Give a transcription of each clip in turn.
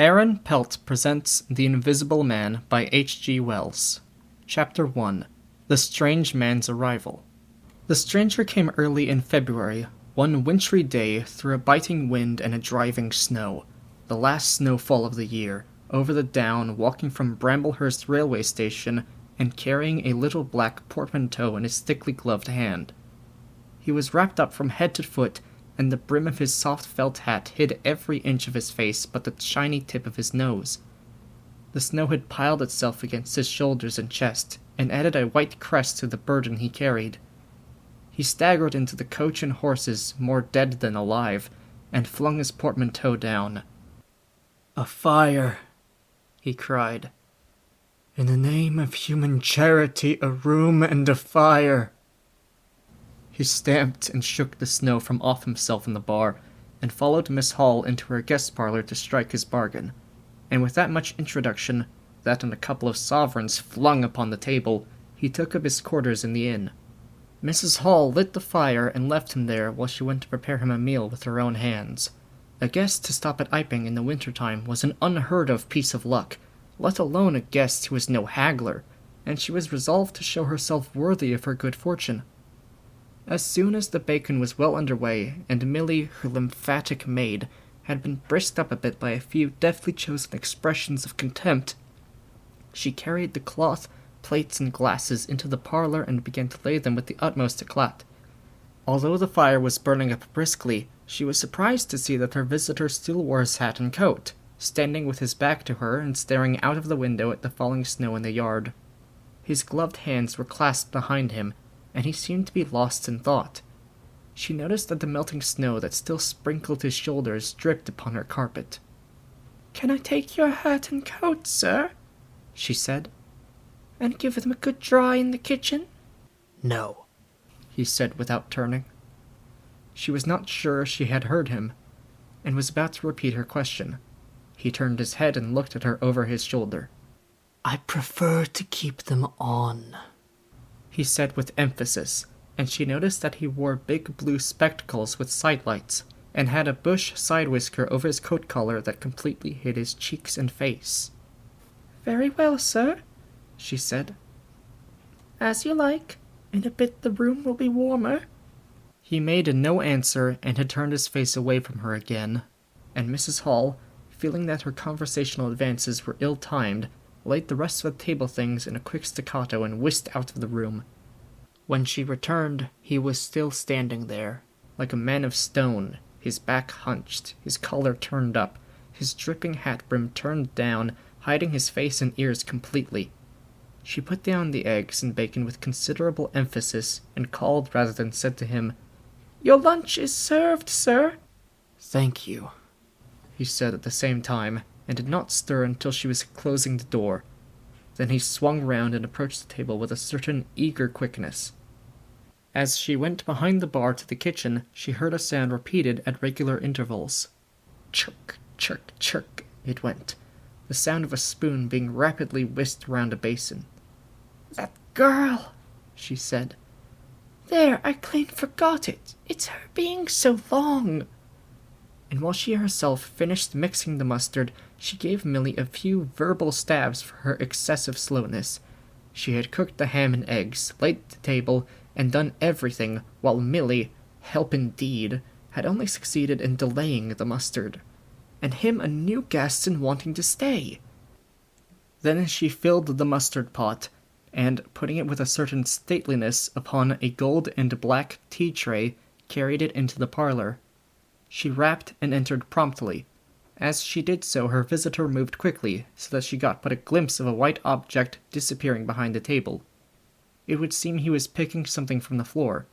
Aaron Pelt presents The Invisible Man by H.G. Wells. Chapter 1. The Strange Man's Arrival. The stranger came early in February, one wintry day, through a biting wind and a driving snow, the last snowfall of the year, over the down, walking from Bramblehurst railway station and carrying a little black portmanteau in his thickly gloved hand. He was wrapped up from head to foot, and the brim of his soft felt hat hid every inch of his face but the shiny tip of his nose. The snow had piled itself against his shoulders and chest, and added a white crest to the burden he carried. He staggered into the coach and horses, more dead than alive, and flung his portmanteau down. "A fire!" he cried. "In the name of human charity, a room and a fire!" He stamped and shook the snow from off himself in the bar, and followed Miss Hall into her guest parlour to strike his bargain. And with that much introduction, that and a couple of sovereigns flung upon the table, he took up his quarters in the inn. Mrs. Hall lit the fire and left him there while she went to prepare him a meal with her own hands. A guest to stop at Iping in the winter-time was an unheard-of piece of luck, let alone a guest who was no haggler, and she was resolved to show herself worthy of her good fortune. As soon as the bacon was well under way, and Milly, her lymphatic maid, had been brisked up a bit by a few deftly chosen expressions of contempt, she carried the cloth, plates, and glasses into the parlour and began to lay them with the utmost eclat. Although the fire was burning up briskly, she was surprised to see that her visitor still wore his hat and coat, standing with his back to her and staring out of the window at the falling snow in the yard. His gloved hands were clasped behind him, and he seemed to be lost in thought. She noticed that the melting snow that still sprinkled his shoulders dripped upon her carpet. "Can I take your hat and coat, sir?" she said, "and give them a good dry in the kitchen?" "No," he said without turning. She was not sure she had heard him, and was about to repeat her question. He turned his head and looked at her over his shoulder. "I prefer to keep them on," he said with emphasis, and she noticed that he wore big blue spectacles with sidelights, and had a bush side whisker over his coat collar that completely hid his cheeks and face. "Very well, sir," she said. "As you like. In a bit the room will be warmer." He made no answer, and had turned his face away from her again, and Mrs. Hall, feeling that her conversational advances were ill-timed, laid the rest of the table things in a quick staccato and whisked out of the room. When she returned, he was still standing there, like a man of stone, his back hunched, his collar turned up, his dripping hat brim turned down, hiding his face and ears completely. She put down the eggs and bacon with considerable emphasis, and called rather than said to him, "Your lunch is served, sir." "Thank you," he said at the same time, and did not stir until she was closing the door. Then he swung round and approached the table with a certain eager quickness. As she went behind the bar to the kitchen, she heard a sound repeated at regular intervals. Chirk, chirk, chirk, it went, the sound of a spoon being rapidly whisked round a basin. "That girl," she said. "There, I clean forgot it. It's her being so long." And while she herself finished mixing the mustard, she gave Milly a few verbal stabs for her excessive slowness. She had cooked the ham and eggs, laid the table, and done everything, while Milly, help indeed, had only succeeded in delaying the mustard. And him a new guest and wanting to stay. Then she filled the mustard pot, and, putting it with a certain stateliness upon a gold and black tea-tray, carried it into the parlour. She rapped and entered promptly. As she did so, her visitor moved quickly, so that she got but a glimpse of a white object disappearing behind the table. It would seem he was picking something from the floor.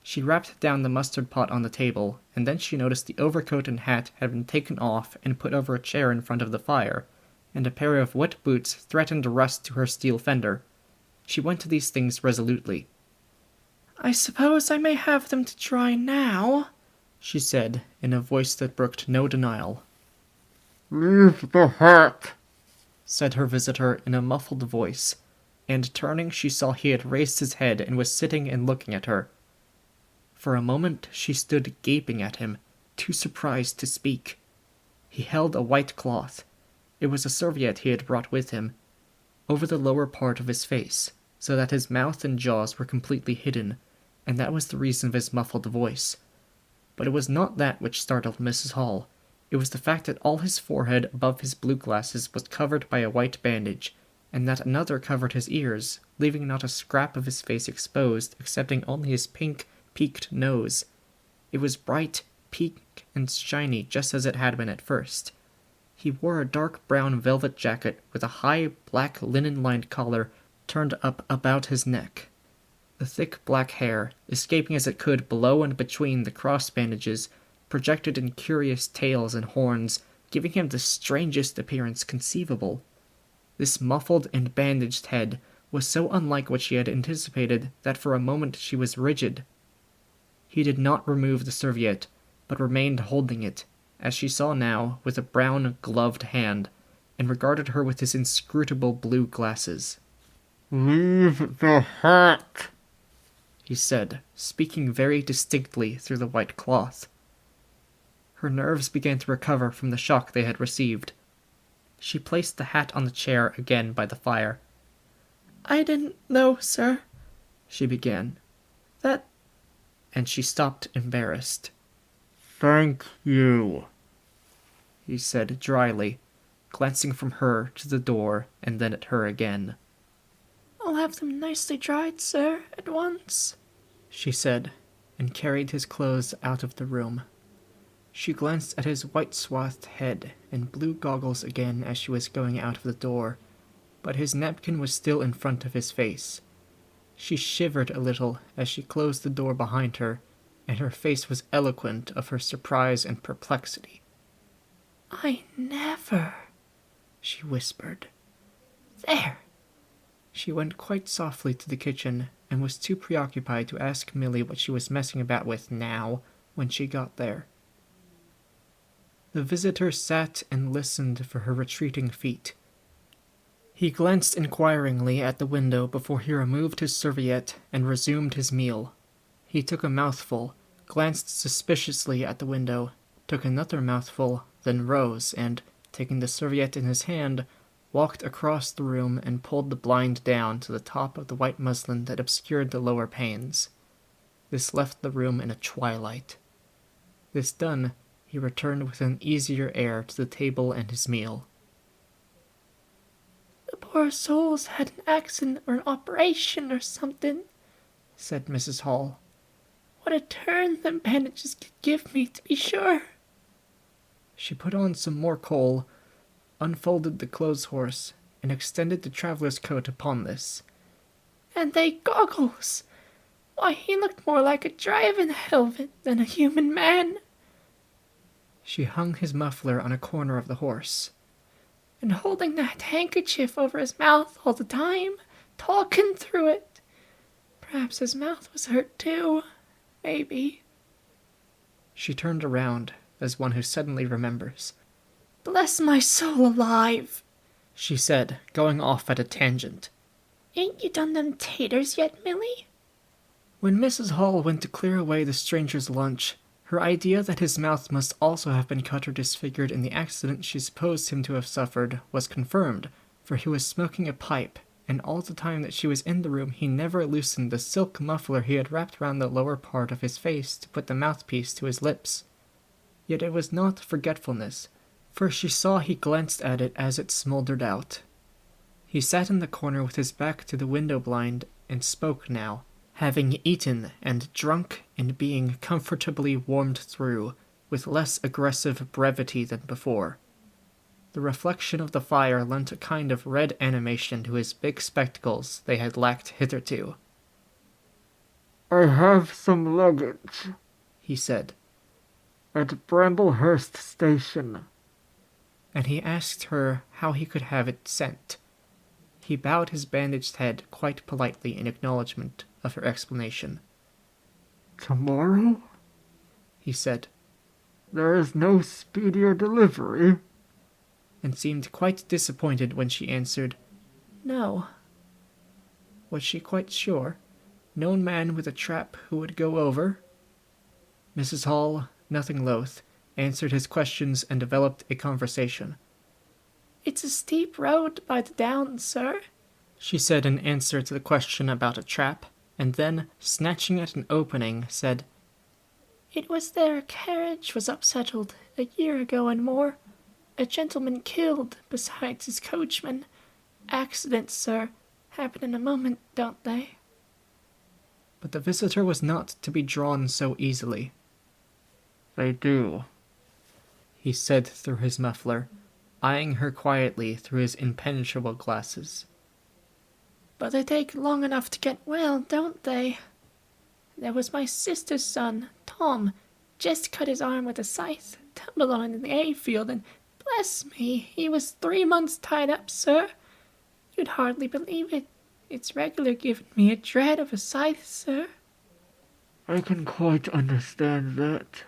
She rapped down the mustard pot on the table, and then she noticed the overcoat and hat had been taken off and put over a chair in front of the fire, and a pair of wet boots threatened rust to her steel fender. She went to these things resolutely. "I suppose I may have them to dry now?" she said, in a voice that brooked no denial. "Leave the hat," said her visitor in a muffled voice, and turning she saw he had raised his head and was sitting and looking at her. For a moment she stood gaping at him, too surprised to speak. He held a white cloth, It was a serviette he had brought with him, over the lower part of his face, so that his mouth and jaws were completely hidden, and that was the reason of his muffled voice. But it was not that which startled Mrs. Hall. It was the fact that all his forehead above his blue glasses was covered by a white bandage, and that another covered his ears, leaving not a scrap of his face exposed, excepting only his pink, peaked nose. It was bright, pink, and shiny, just as it had been at first. He wore a dark brown velvet jacket with a high, black linen-lined collar turned up about his neck. The thick black hair, escaping as it could below and between the cross bandages, projected in curious tails and horns, giving him the strangest appearance conceivable. This muffled and bandaged head was so unlike what she had anticipated that for a moment she was rigid. He did not remove the serviette, but remained holding it, as she saw now, with a brown, gloved hand, and regarded her with his inscrutable blue glasses. "Leave the hat," he said, speaking very distinctly through the white cloth. Her nerves began to recover from the shock they had received. She placed the hat on the chair again by the fire. "I didn't know, sir," she began. "that—" And she stopped, embarrassed. "Thank you," he said dryly, glancing from her to the door and then at her again. "I'll have them nicely dried, sir, at once," she said, and carried his clothes out of the room. She glanced at his white-swathed head and blue goggles again as she was going out of the door, but his napkin was still in front of his face. She shivered a little as she closed the door behind her, and her face was eloquent of her surprise and perplexity. "I never," she whispered. "There!" She went quite softly to the kitchen, and was too preoccupied to ask Milly what she was messing about with now when she got there. The visitor sat and listened for her retreating feet. He glanced inquiringly at the window before he removed his serviette and resumed his meal. He took a mouthful, glanced suspiciously at the window, took another mouthful, then rose and, taking the serviette in his hand, walked across the room and pulled the blind down to the top of the white muslin that obscured the lower panes. This left the room in a twilight. This done, he returned with an easier air to the table and his meal. "The poor soul's had an accident or an operation or something," said Mrs. Hall. "What a turn them bandages could give me, to be sure." She put on some more coal, unfolded the clothes horse, and extended the traveller's coat upon this. "And they goggles! Why, he looked more like a driving helmet than a human man." She hung his muffler on a corner of the horse. "And holding that handkerchief over his mouth all the time, talking through it. Perhaps his mouth was hurt too, maybe." She turned around, as one who suddenly remembers. "Bless my soul alive," she said, going off at a tangent. "Ain't you done them taters yet, Milly?" When Mrs. Hall went to clear away the stranger's lunch, her idea that his mouth must also have been cut or disfigured in the accident she supposed him to have suffered was confirmed, for he was smoking a pipe, and all the time that she was in the room he never loosened the silk muffler he had wrapped round the lower part of his face to put the mouthpiece to his lips. Yet it was not forgetfulness, for she saw he glanced at it as it smoldered out. He sat in the corner with his back to the window blind and spoke now, having eaten and drunk and being comfortably warmed through, with less aggressive brevity than before. The reflection of the fire lent a kind of red animation to his big spectacles they had lacked hitherto. "I have some luggage," he said, "at Bramblehurst Station." and he asked her how he could have it sent. He bowed his bandaged head quite politely in acknowledgment of her explanation. "Tomorrow?" He said, "There is no speedier delivery?" and seemed quite disappointed when she answered, "No." Was she quite sure? Known man with a trap who would go over? Mrs. Hall, nothing loath, answered his questions and developed a conversation. It's a steep road by the downs, sir, she said in answer to the question about a trap, and then, snatching at an opening, said, It was there a carriage was upsettled a year ago and more. A gentleman killed, besides his coachman. Accidents, sir, happen in a moment, don't they? But the visitor was not to be drawn so easily. They do, he said through his muffler, eyeing her quietly through his impenetrable glasses. But they take long enough to get well, don't they? There was my sister's son, Tom, just cut his arm with a scythe, tumbled on in the hay-field, and bless me, he was 3 months tied up, sir. You'd hardly believe it. It's regular giving me a dread of a scythe, sir. I can quite understand that,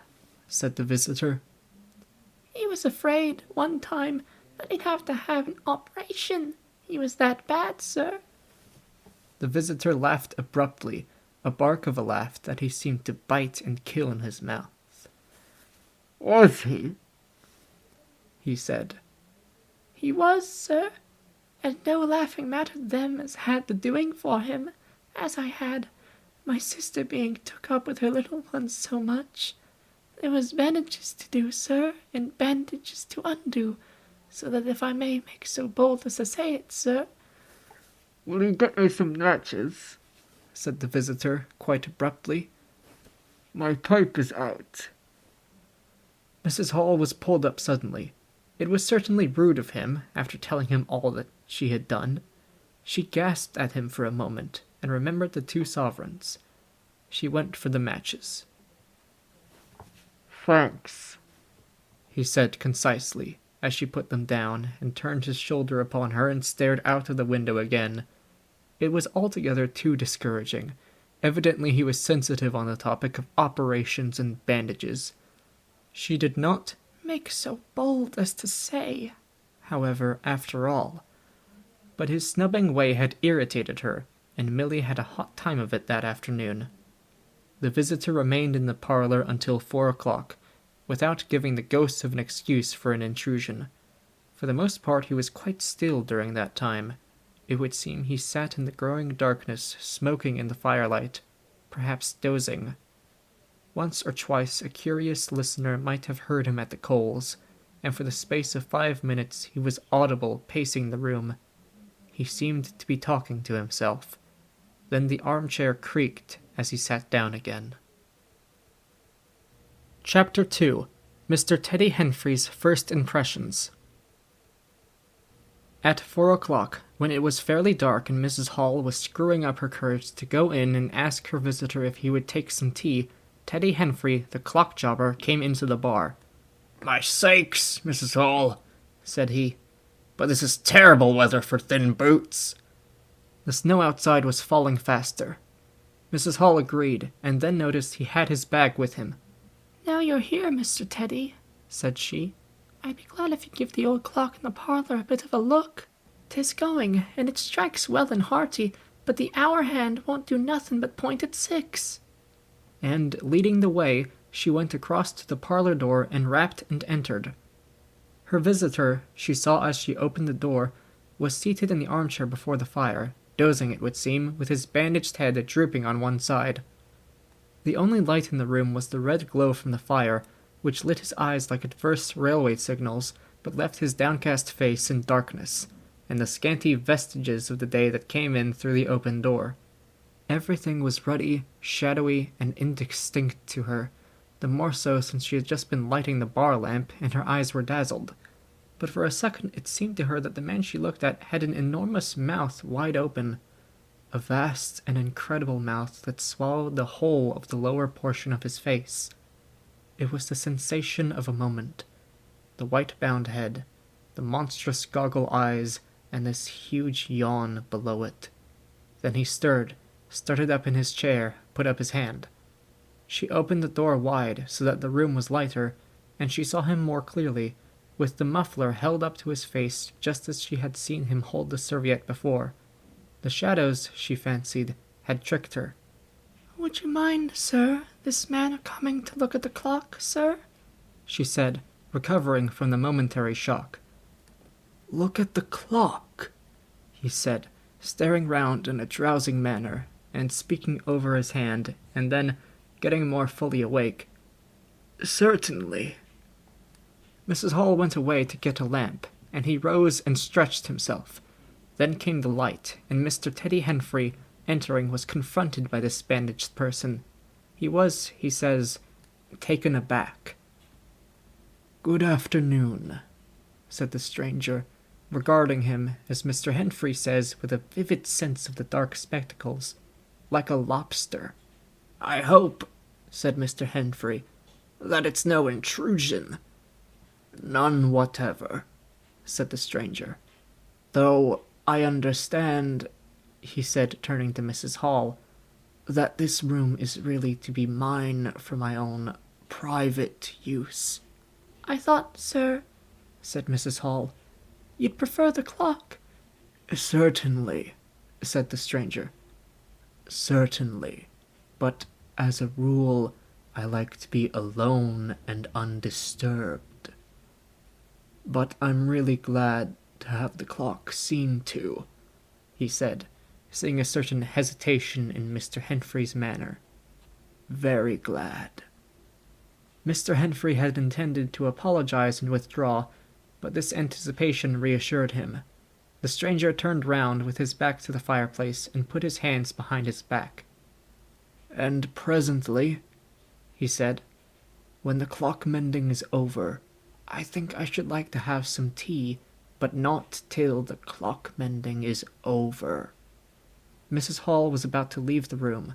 said the visitor. He was afraid, one time, that he'd have to have an operation. He was that bad, sir. The visitor laughed abruptly, a bark of a laugh that he seemed to bite and kill in his mouth. Was he? He said. He was, sir, and no laughing matter them as had the doing for him, as I had, my sister being took up with her little ones so much. There was bandages to do, sir, and bandages to undo, so that if I may make so bold as to say it, sir. Will you get me some matches? Said the visitor, quite abruptly. My pipe is out. Mrs. Hall was pulled up suddenly. It was certainly rude of him, after telling him all that she had done. She gasped at him for a moment, and remembered the 2 sovereigns. She went for the matches. Thanks, he said concisely, as she put them down, and turned his shoulder upon her and stared out of the window again. It was altogether too discouraging. Evidently he was sensitive on the topic of operations and bandages. She did not make so bold as to say, however, after all. But his snubbing way had irritated her, and Milly had a hot time of it that afternoon. The visitor remained in the parlor until 4 o'clock, without giving the ghost of an excuse for an intrusion. For the most part he was quite still during that time. It would seem he sat in the growing darkness, smoking in the firelight, perhaps dozing. Once or twice a curious listener might have heard him at the coals, and for the space of 5 minutes he was audible pacing the room. He seemed to be talking to himself. Then the armchair creaked as he sat down again. Chapter 2. Mr. Teddy Henfrey's First Impressions. At 4 o'clock, when it was fairly dark and Mrs. Hall was screwing up her courage to go in and ask her visitor if he would take some tea, Teddy Henfrey, the clock jobber, came into the bar. "My sakes, Mrs. Hall," said he, "but this is terrible weather for thin boots." The snow outside was falling faster. Mrs. Hall agreed, and then noticed he had his bag with him. Now you're here, Mr. Teddy, said she. I'd be glad if you'd give the old clock in the parlor a bit of a look. 'Tis going, and it strikes well and hearty, but the hour hand won't do nothing but point at 6. And, leading the way, she went across to the parlor door and rapped and entered. Her visitor, she saw as she opened the door, was seated in the armchair before the fire, dozing, it would seem, with his bandaged head drooping on one side. The only light in the room was the red glow from the fire, which lit his eyes like adverse railway signals, but left his downcast face in darkness, and the scanty vestiges of the day that came in through the open door. Everything was ruddy, shadowy, and indistinct to her, the more so since she had just been lighting the bar lamp, and her eyes were dazzled. But for a second it seemed to her that the man she looked at had an enormous mouth wide open, a vast and incredible mouth that swallowed the whole of the lower portion of his face. It was the sensation of a moment. The white-bound head, the monstrous goggle eyes, and this huge yawn below it. Then he started up in his chair, put up his hand. She opened the door wide so that the room was lighter, and she saw him more clearly, with the muffler held up to his face just as she had seen him hold the serviette before. The shadows, she fancied, had tricked her. Would you mind, sir, this man coming to look at the clock, sir? She said, recovering from the momentary shock. "Look at the clock," he said, staring round in a drowsing manner and speaking over his hand, and then, getting more fully awake, "Certainly." Mrs. Hall went away to get a lamp, and he rose and stretched himself. Then came the light, and Mr. Teddy Henfrey, entering, was confronted by this bandaged person. He was, he says, taken aback. "Good afternoon," said the stranger, regarding him, as Mr. Henfrey says, with a vivid sense of the dark spectacles, like a lobster. "I hope," said Mr. Henfrey, "that it's no intrusion." "None whatever," said the stranger. "Though I understand," he said, turning to Mrs. Hall, "that this room is really to be mine for my own private use." I thought, sir, said Mrs. Hall. you'd prefer the clock. "Certainly," said the stranger. "Certainly. But as a rule, I like to be alone and undisturbed. But I'm really glad to have the clock seen to," he said, seeing a certain hesitation in Mr. Henfrey's manner. "Very glad." Mr. Henfrey had intended to apologize and withdraw, but this anticipation reassured him. The stranger turned round with his back to the fireplace and put his hands behind his back. "And presently," he said, "when the clock mending is over, I think I should like to have some tea, but not till the clock mending is over." Mrs. Hall was about to leave the room.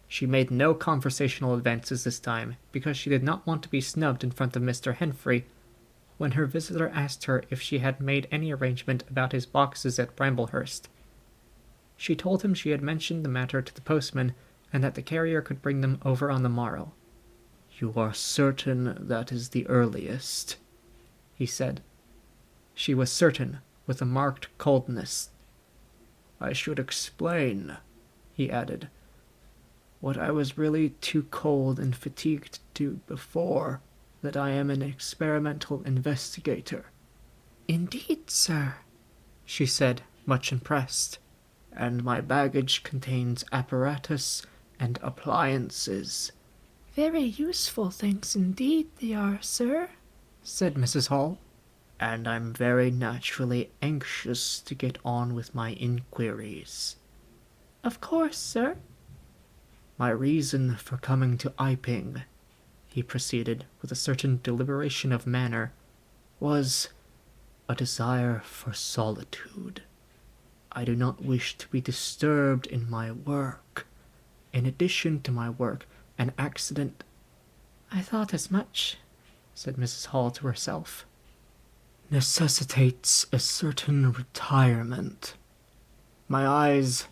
She made no conversational advances this time, because she did not want to be snubbed in front of Mr. Henfrey, when her visitor asked her if she had made any arrangement about his boxes at Bramblehurst. She told him she had mentioned the matter to the postman, and that the carrier could bring them over on the morrow. "You are certain that is the earliest?" he said. She was certain, with a marked coldness. "I should explain," he added, "what I was really too cold and fatigued to do before, that I am an experimental investigator." "Indeed, sir," she said, much impressed. "And my baggage contains apparatus and appliances." Very useful things indeed they are, sir, said Mrs. Hall. "And I'm very naturally anxious to get on with my inquiries." Of course, sir. "My reason for coming to Iping," he proceeded, with a certain deliberation of manner, "was a desire for solitude. I do not wish to be disturbed in my work. In addition to my work, an accident—" I thought as much, said Mrs. Hall to herself, "necessitates a certain retirement. My eyes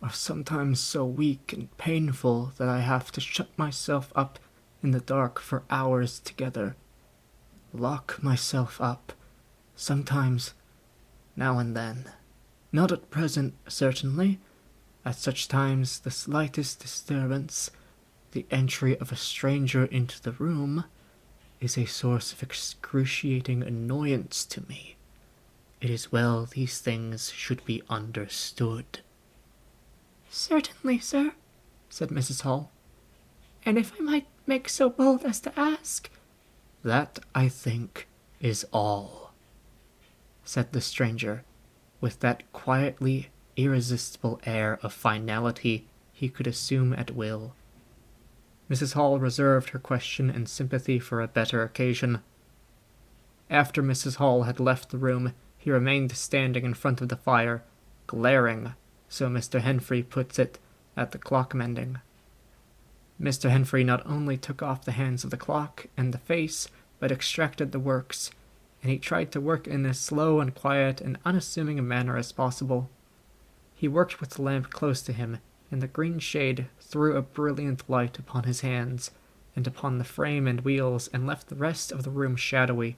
are sometimes so weak and painful that I have to shut myself up in the dark for hours together. Lock myself up, sometimes, now and then. Not at present, certainly. At such times the slightest disturbance, the entry of a stranger into the room, is a source of excruciating annoyance to me. It is well these things should be understood." Certainly, sir, said Mrs. Hall. and if I might make so bold as to ask— "That, I think, is all," said the stranger, with that quietly irresistible air of finality he could assume at will. Mrs. Hall reserved her question and sympathy for a better occasion. After Mrs. Hall had left the room, he remained standing in front of the fire, glaring, so Mr. Henfrey puts it, at the clock mending. Mr. Henfrey not only took off the hands of the clock and the face, but extracted the works, and he tried to work in as slow and quiet and unassuming a manner as possible. He worked with the lamp close to him, and the green shade threw a brilliant light upon his hands, and upon the frame and wheels, and left the rest of the room shadowy.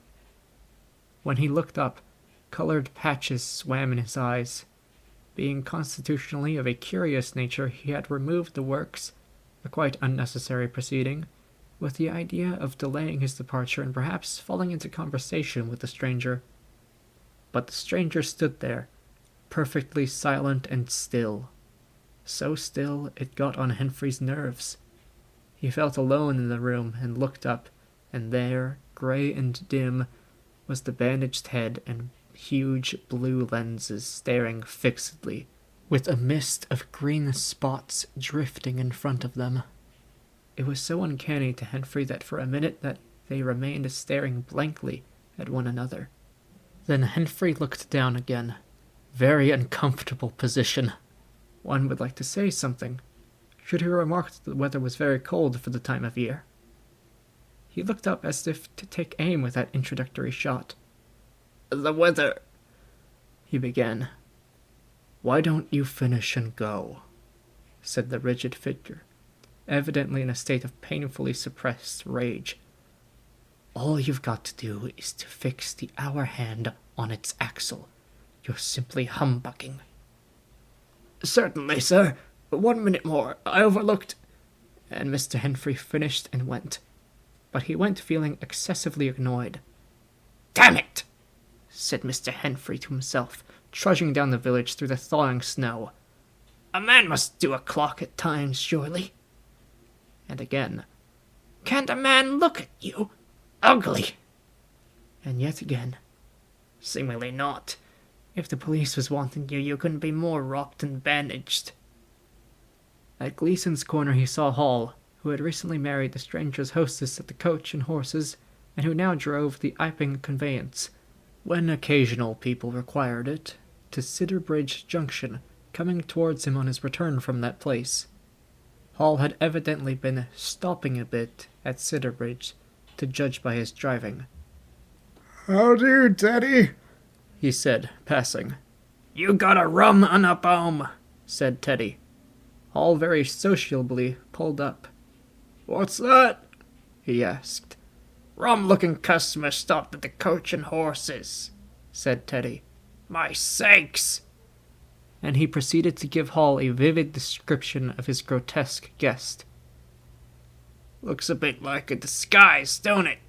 When he looked up, colored patches swam in his eyes. Being constitutionally of a curious nature, he had removed the works, a quite unnecessary proceeding, with the idea of delaying his departure and perhaps falling into conversation with the stranger. but the stranger stood there, perfectly silent and still. So still it got on Henfrey's nerves. He felt alone in the room and looked up, and there, grey and dim, was the bandaged head and huge blue lenses staring fixedly, with a mist of green spots drifting in front of them. It was so uncanny to Henfrey that for a minute that they remained staring blankly at one another. Then Henfrey looked down again. Very uncomfortable position. One would like to say something, should he remark that the weather was very cold for the time of year. He looked up as if to take aim with that introductory shot. "The weather," he began. "Why don't you finish and go?" said the rigid figure, evidently in a state of painfully suppressed rage. "All you've got to do is to fix the hour hand on its axle. You're simply humbugging." "Certainly, sir. 1 minute more. I overlooked—" And Mr. Henfrey finished and went. But he went feeling excessively annoyed. "Damn it!" said Mr. Henfrey to himself, trudging down the village through the thawing snow. "A man must do a clock at times, surely." And again. "Can't a man look at you? Ugly." And yet again. "Seemingly not. If the police was wanting you, you couldn't be more rocked and bandaged." At Gleason's corner he saw Hall, who had recently married the stranger's hostess at the Coach and Horses, and who now drove the Iping conveyance, when occasional people required it, to Sidderbridge Junction, coming towards him on his return from that place. Hall had evidently been stopping a bit at Sidderbridge, to judge by his driving. "How do, Teddy?" he said, passing. "You got a rum and a bomb," said Teddy. Hall very sociably pulled up. "What's that?" he asked. "Rum-looking customer stopped at the Coach and Horses," said Teddy. "My sakes!" And he proceeded to give Hall a vivid description of his grotesque guest. "Looks a bit like a disguise, don't it?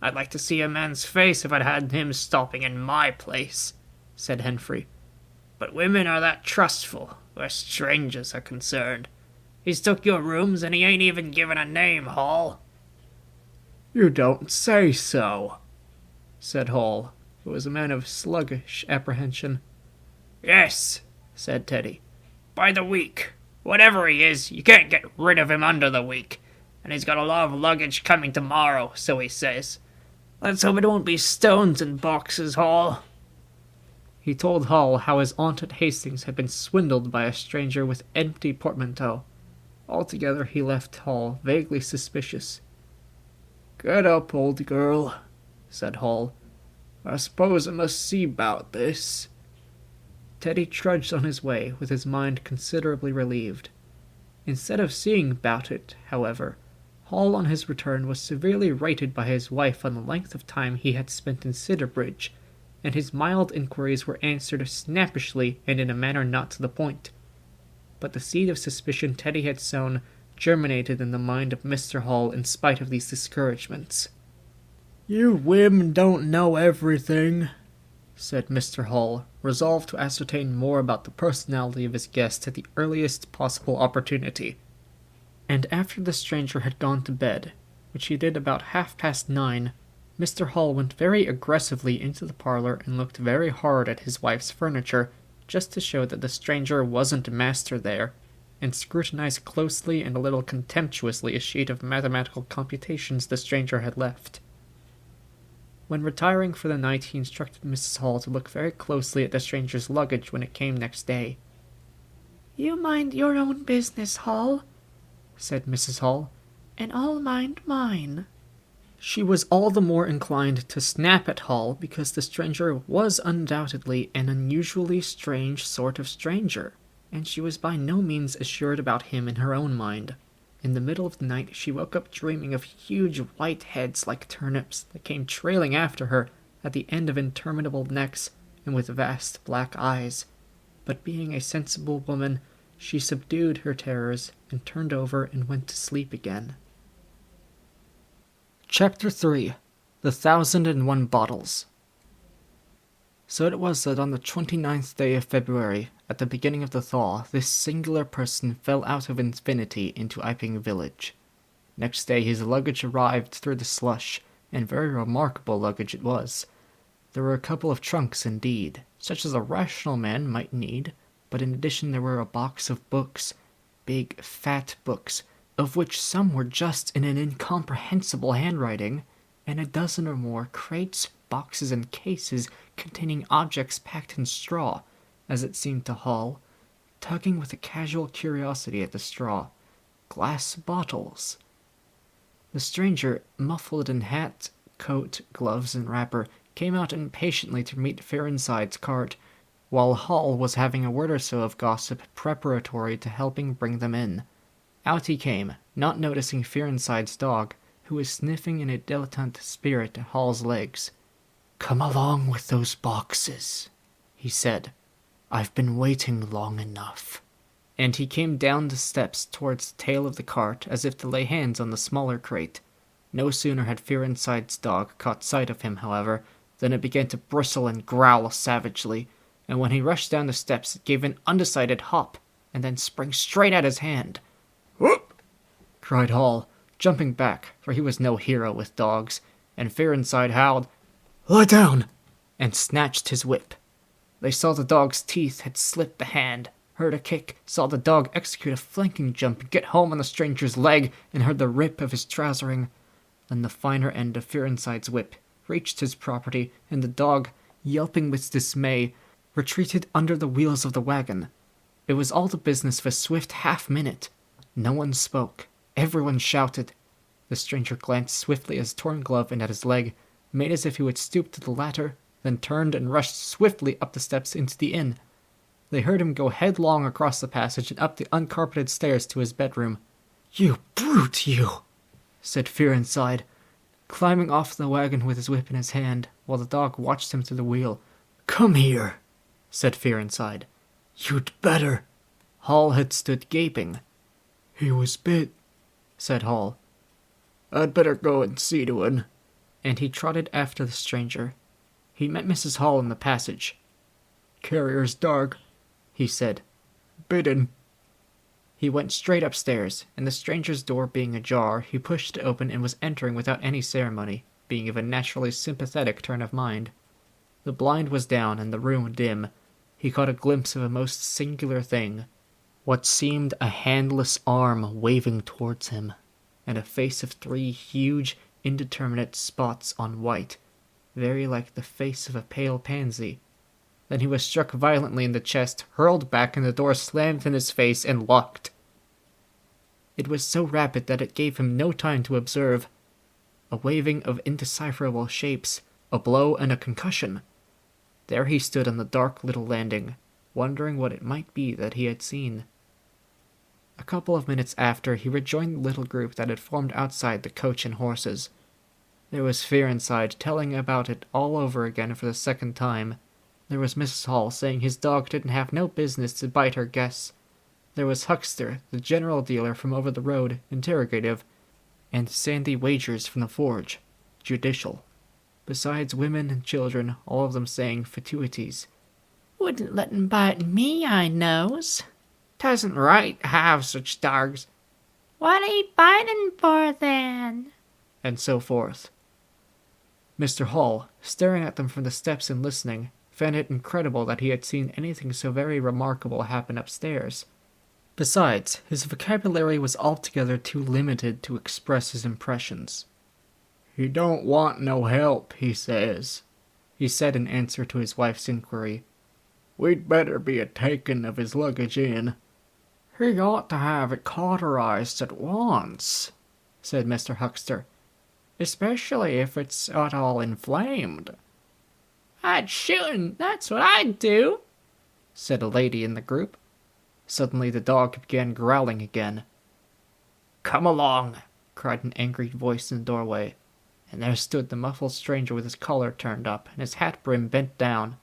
I'd like to see a man's face if I'd had him stopping in my place," said Henfrey. "But women are that trustful, where strangers are concerned. He's took your rooms, and he ain't even given a name, Hall." "You don't say so," said Hall, who was a man of sluggish apprehension. "Yes," said Teddy. "By the week. Whatever he is, you can't get rid of him under the week. And he's got a lot of luggage coming tomorrow, so he says. Let's hope it won't be stones and boxes, Hall." He told Hall how his aunt at Hastings had been swindled by a stranger with empty portmanteau. Altogether he left Hall vaguely suspicious. "Get up, old girl," said Hall. "I suppose I must see about this." Teddy trudged on his way, with his mind considerably relieved. Instead of seeing about it, however, Hall on his return was severely rated by his wife on the length of time he had spent in Sidderbridge, and his mild inquiries were answered snappishly and in a manner not to the point. But the seed of suspicion Teddy had sown germinated in the mind of Mr. Hall in spite of these discouragements. "You women don't know everything," said Mr. Hall, resolved to ascertain more about the personality of his guest at the earliest possible opportunity. And after the stranger had gone to bed, which he did about 9:30, Mr. Hall went very aggressively into the parlor and looked very hard at his wife's furniture, just to show that the stranger wasn't master there, and scrutinized closely and a little contemptuously a sheet of mathematical computations the stranger had left. When retiring for the night, he instructed Mrs. Hall to look very closely at the stranger's luggage when it came next day. "You mind your own business, Hall," said Mrs. Hall, "and I'll mind mine." She was all the more inclined to snap at Hall because the stranger was undoubtedly an unusually strange sort of stranger, and she was by no means assured about him in her own mind. In the middle of the night she woke up dreaming of huge white heads like turnips that came trailing after her at the end of interminable necks and with vast black eyes. But being a sensible woman, she subdued her terrors and turned over and went to sleep again. Chapter 3. The 1001 Bottles. So it was that on the 29th day of February, at the beginning of the thaw, this singular person fell out of infinity into Iping village. Next day his luggage arrived through the slush, and very remarkable luggage it was. There were a couple of trunks indeed, such as a rational man might need, but in addition there were a box of books, big fat books, of which some were just in an incomprehensible handwriting, and a dozen or more crates, boxes, and cases containing objects packed in straw, as it seemed to Hall, tugging with a casual curiosity at the straw. Glass bottles. The stranger, muffled in hat, coat, gloves, and wrapper, came out impatiently to meet Fearenside's cart, while Hall was having a word or so of gossip preparatory to helping bring them in. Out he came, not noticing Fearenside's dog, who was sniffing in a dilettante spirit at Hall's legs. "Come along with those boxes," he said. "I've been waiting long enough." And he came down the steps towards the tail of the cart as if to lay hands on the smaller crate. No sooner had Fearenside's dog caught sight of him, however, than it began to bristle and growl savagely, and when he rushed down the steps it gave an undecided hop, and then sprang straight at his hand. "Whoop!" cried Hall, jumping back, for he was no hero with dogs, and Fearenside howled, "Lie down!" and snatched his whip. They saw the dog's teeth had slit the hand, heard a kick, saw the dog execute a flanking jump and get home on the stranger's leg, and heard the rip of his trousering. Then the finer end of Fearenside's whip reached his property, and the dog, yelping with dismay, retreated under the wheels of the wagon. It was all the business of a swift half-minute. No one spoke. Everyone shouted. The stranger glanced swiftly at his torn glove and at his leg, made as if he would stoop to the latter, then turned and rushed swiftly up the steps into the inn. They heard him go headlong across the passage and up the uncarpeted stairs to his bedroom. "You brute, you!" said Fearenside, climbing off the wagon with his whip in his hand, while the dog watched him through the wheel. "Come here," said Fearenside. "You'd better." Hall had stood gaping. "He was bit," said Hall. "I'd better go and see to him." And he trotted after the stranger. He met Mrs. Hall in the passage. "Carrier's dog," he said. "Bitten." He went straight upstairs, and the stranger's door being ajar, he pushed it open and was entering without any ceremony, being of a naturally sympathetic turn of mind. The blind was down and the room dim. He caught a glimpse of a most singular thing, what seemed a handless arm waving towards him, and a face of 3 huge, indeterminate spots on white, very like the face of a pale pansy. Then he was struck violently in the chest, hurled back, and the door slammed in his face and locked. It was so rapid that it gave him no time to observe. A waving of indecipherable shapes, a blow and a concussion. There he stood on the dark little landing, wondering what it might be that he had seen. A couple of minutes after, he rejoined the little group that had formed outside the coach and horses. There was Fearenside telling about it all over again for the second time. There was Mrs. Hall saying his dog didn't have no business to bite her guests. There was Huckster, the general dealer from over the road, interrogative, and Sandy Wagers from the forge, judicial. Besides women and children, all of them saying fatuities. "Wouldn't let 'em bite me, I knows." "'Tasn't right to have such dogs." "What are he biting for, then?" And so forth. Mr. Hall, staring at them from the steps and listening, found it incredible that he had seen anything so very remarkable happen upstairs. Besides, his vocabulary was altogether too limited to express his impressions. "He don't want no help, he says," he said in answer to his wife's inquiry. "We'd better be a-taking of his luggage in." "He ought to have it cauterized at once," said Mr. Huckster, "especially if it's at all inflamed." "I'd shoot him, that's what I'd do," said a lady in the group. Suddenly the dog began growling again. "Come along," cried an angry voice in the doorway, and there stood the muffled stranger with his collar turned up and his hat brim bent down.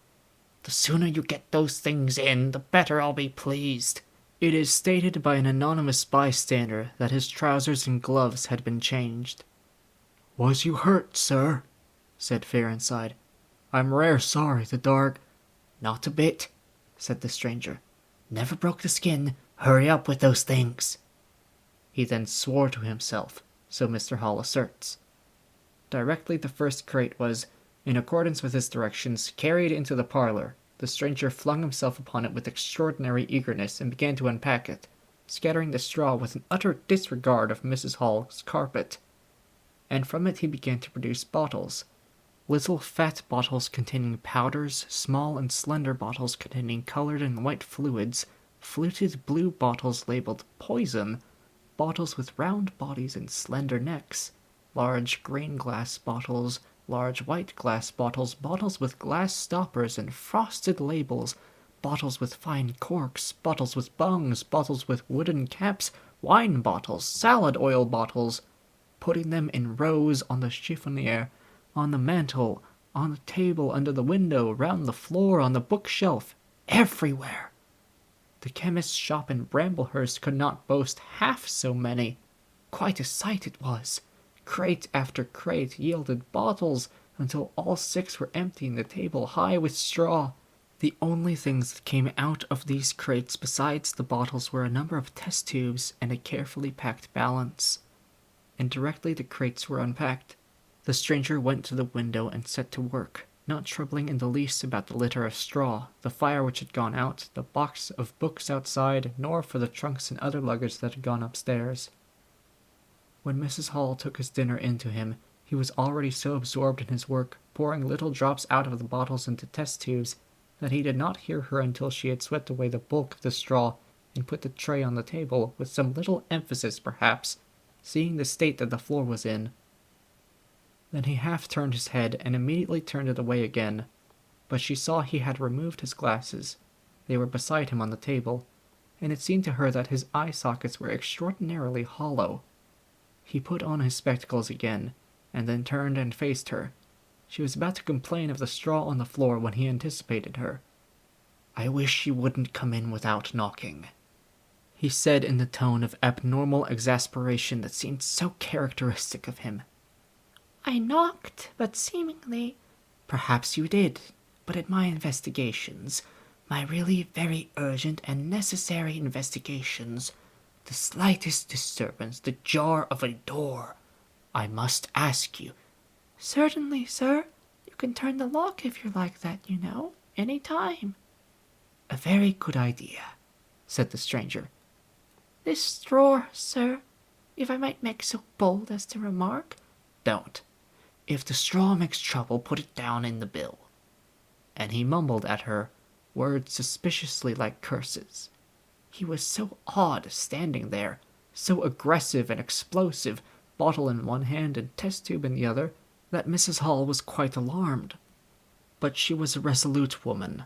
"The sooner you get those things in, the better I'll be pleased." It is stated by an anonymous bystander that his trousers and gloves had been changed. "Was you hurt, sir?" said Fearenside. I'm rare sorry the dog—" "Not a bit," said the stranger. "Never broke the skin. Hurry up with those things." He then swore to himself, so Mr. Hall asserts. Directly the first crate was, in accordance with his directions, carried into the parlor, the stranger flung himself upon it with extraordinary eagerness and began to unpack it, scattering the straw with an utter disregard of Mrs. Hall's carpet. And from it he began to produce bottles. Little fat bottles containing powders, small and slender bottles containing colored and white fluids, fluted blue bottles labeled poison, bottles with round bodies and slender necks, large green glass bottles, large white glass bottles, bottles with glass stoppers and frosted labels, bottles with fine corks, bottles with bungs, bottles with wooden caps, wine bottles, salad oil bottles, putting them in rows on the chiffonier, on the mantel, on the table, under the window, round the floor, on the bookshelf, everywhere. The chemist's shop in Bramblehurst could not boast half so many. Quite a sight it was. Crate after crate yielded bottles until all 6 were emptying the table high with straw. The only things that came out of these crates besides the bottles were a number of test tubes and a carefully packed balance. And directly the crates were unpacked, the stranger went to the window and set to work, not troubling in the least about the litter of straw, the fire which had gone out, the box of books outside, nor for the trunks and other luggage that had gone upstairs. When Mrs. Hall took his dinner in to him, he was already so absorbed in his work, pouring little drops out of the bottles into test tubes, that he did not hear her until she had swept away the bulk of the straw and put the tray on the table, with some little emphasis perhaps, seeing the state that the floor was in. Then he half turned his head and immediately turned it away again, but she saw he had removed his glasses. They were beside him on the table, and it seemed to her that his eye sockets were extraordinarily hollow. He put on his spectacles again, and then turned and faced her. She was about to complain of the straw on the floor when he anticipated her. "I wish you wouldn't come in without knocking," he said in the tone of abnormal exasperation that seemed so characteristic of him. I knocked, but seemingly— "Perhaps you did, but in my investigations, my really very urgent and necessary investigations, the slightest disturbance, the jar of a door, I must ask you—" "Certainly, sir. You can turn the lock if you're like that, you know, any time." "A very good idea," said the stranger. "This drawer, sir, if I might make so bold as to remark—" "Don't. If the straw makes trouble, put it down in the bill." And he mumbled at her, words suspiciously like curses. He was so odd standing there, so aggressive and explosive, bottle in one hand and test tube in the other, that Mrs. Hall was quite alarmed. But she was a resolute woman.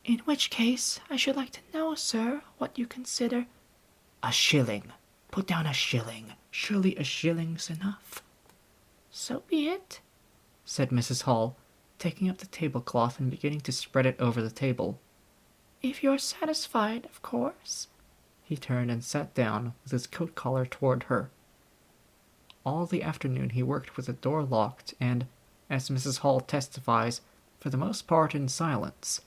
"In which case, I should like to know, sir, what you consider—" "A shilling. Put down a shilling. Surely a shilling's enough." "So be it," said Mrs. Hall, taking up the tablecloth and beginning to spread it over the table. "If you're satisfied, of course." He turned and sat down with his coat collar toward her. All the afternoon he worked with the door locked and, as Mrs. Hall testifies, for the most part in silence.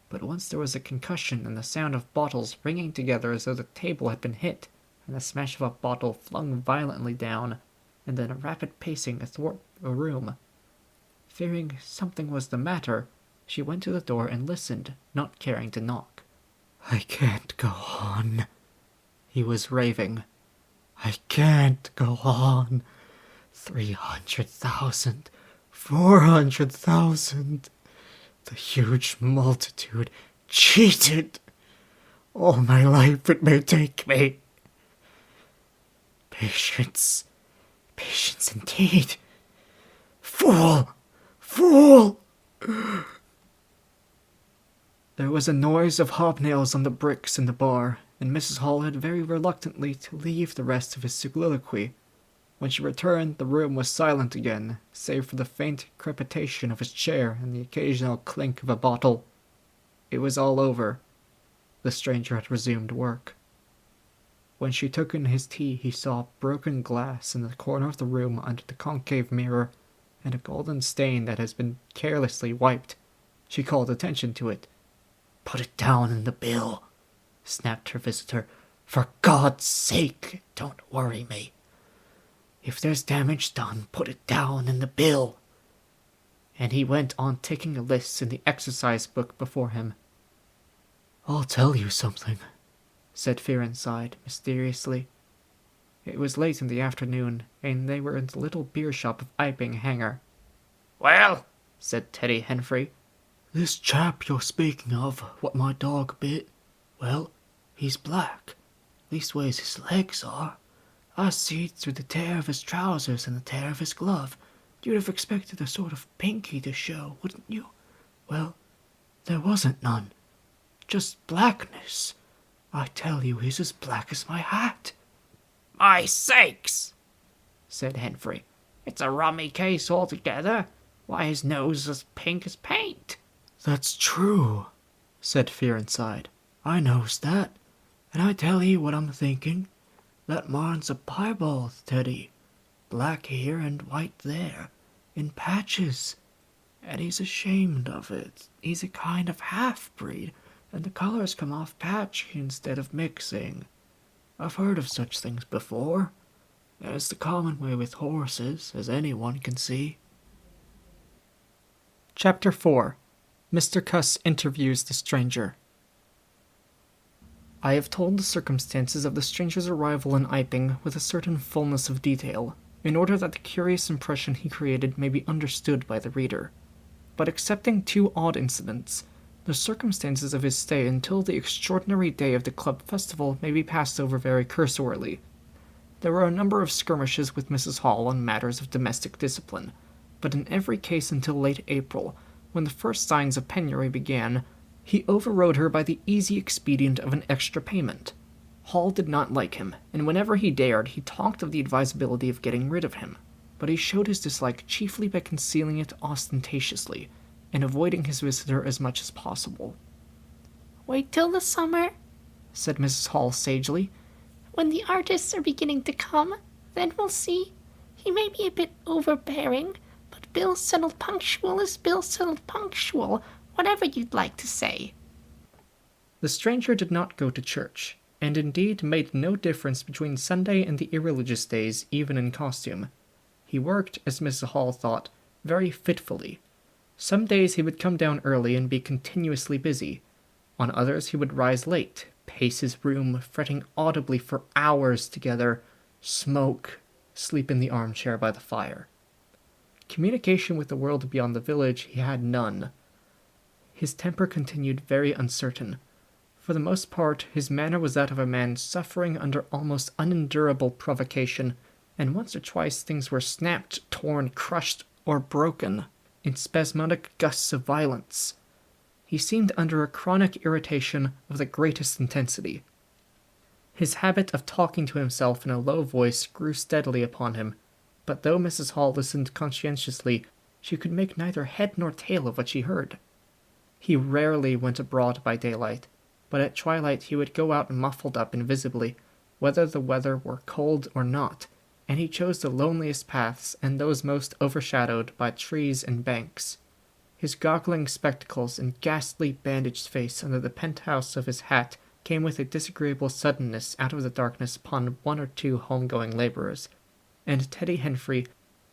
But once there was a concussion and the sound of bottles ringing together as though the table had been hit, and the smash of a bottle flung violently down, and then a rapid pacing athwart the room. Fearing something was the matter, she went to the door and listened, not caring to knock. "I can't go on," he was raving. "I can't go on. 300,000, 400,000. The huge multitude cheated. All my life it may take me. Patience, patience indeed. Fool, fool." There was a noise of hobnails on the bricks in the bar, and Mrs. Hall had very reluctantly to leave the rest of his soliloquy. When she returned, the room was silent again, save for the faint crepitation of his chair and the occasional clink of a bottle. It was all over. The stranger had resumed work. When she took in his tea, he saw broken glass in the corner of the room under the concave mirror, and a golden stain that has been carelessly wiped. She called attention to it. "Put it down in the bill," snapped her visitor. "For God's sake, don't worry me. If there's damage done, put it down in the bill." And he went on ticking a list in the exercise book before him. "I'll tell you something," said Fearenside, mysteriously. It was late in the afternoon, and they were in the little beer shop of Iping Hangar. Well, said Teddy Henfrey. "This chap you're speaking of, what my dog bit, well, he's black. Leastways his legs are. I seed through the tear of his trousers and the tear of his glove. You'd have expected a sort of pinky to show, wouldn't you? Well, there wasn't none. Just blackness. I tell you, he's as black as my hat." my sakes, said Henfrey. It's a rummy case altogether. Why, his nose is as pink as paint. "That's true," said Fearenside. "I knows that. And I tell ye what I'm thinking. That marn's a piebald, Teddy. Black here and white there, in patches. And he's ashamed of it. He's a kind of half-breed, and the colours come off patchy instead of mixing. I've heard of such things before. And it's the common way with horses, as anyone can see." Chapter 4. Mr. Cuss interviews the stranger. I have told the circumstances of the stranger's arrival in Iping with a certain fullness of detail, in order that the curious impression he created may be understood by the reader. But excepting two odd incidents, the circumstances of his stay until the extraordinary day of the club festival may be passed over very cursorily. There were a number of skirmishes with Mrs. Hall on matters of domestic discipline, but in every case until late April, when the first signs of penury began, he overrode her by the easy expedient of an extra payment. Hall did not like him, and whenever he dared, he talked of the advisability of getting rid of him, but he showed his dislike chiefly by concealing it ostentatiously, and avoiding his visitor as much as possible. "Wait till the summer," said Mrs. Hall sagely. "when the artists are beginning to come. Then we'll see. He may be a bit overbearing, but Bill settled punctual is Bill settled punctual, whatever you'd like to say." The stranger did not go to church, and indeed made no difference between Sunday and the irreligious days, even in costume. He worked, as Mrs. Hall thought, very fitfully. Some days he would come down early and be continuously busy. On others he would rise late, pace his room, fretting audibly for hours together, smoke, sleep in the armchair by the fire. Communication with the world beyond the village he had none. His temper continued very uncertain. For the most part, his manner was that of a man suffering under almost unendurable provocation, and once or twice things were snapped, torn, crushed, or broken in spasmodic gusts of violence. He seemed under a chronic irritation of the greatest intensity. His habit of talking to himself in a low voice grew steadily upon him, but though Mrs. Hall listened conscientiously, she could make neither head nor tail of what she heard. He rarely went abroad by daylight, but at twilight he would go out muffled up invisibly, whether the weather were cold or not, and he chose the loneliest paths and those most overshadowed by trees and banks. His goggling spectacles and ghastly bandaged face under the penthouse of his hat came with a disagreeable suddenness out of the darkness upon one or two home-going labourers, and Teddy Henfrey,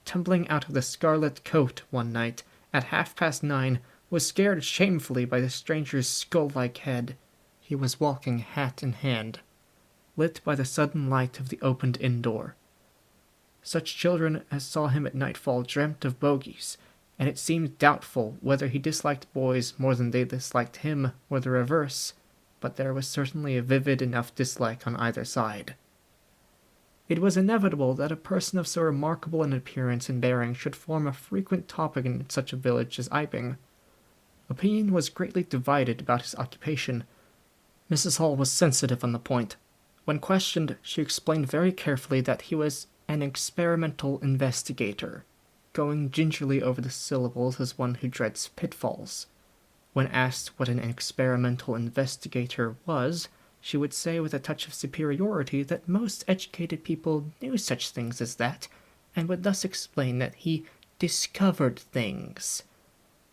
tumbling out of the Scarlet Coat one night at 9:30, was scared shamefully by the stranger's skull-like head. He was walking hat in hand, lit by the sudden light of the opened inn door. Such children as saw him at nightfall dreamt of bogies, and it seemed doubtful whether he disliked boys more than they disliked him, or the reverse, but there was certainly a vivid enough dislike on either side. It was inevitable that a person of so remarkable an appearance and bearing should form a frequent topic in such a village as Iping. Opinion was greatly divided about his occupation. Mrs. Hall was sensitive on the point. When questioned, she explained very carefully that he was an experimental investigator, going gingerly over the syllables as one who dreads pitfalls. When asked what an experimental investigator was, she would say with a touch of superiority that most educated people knew such things as that, and would thus explain that he discovered things.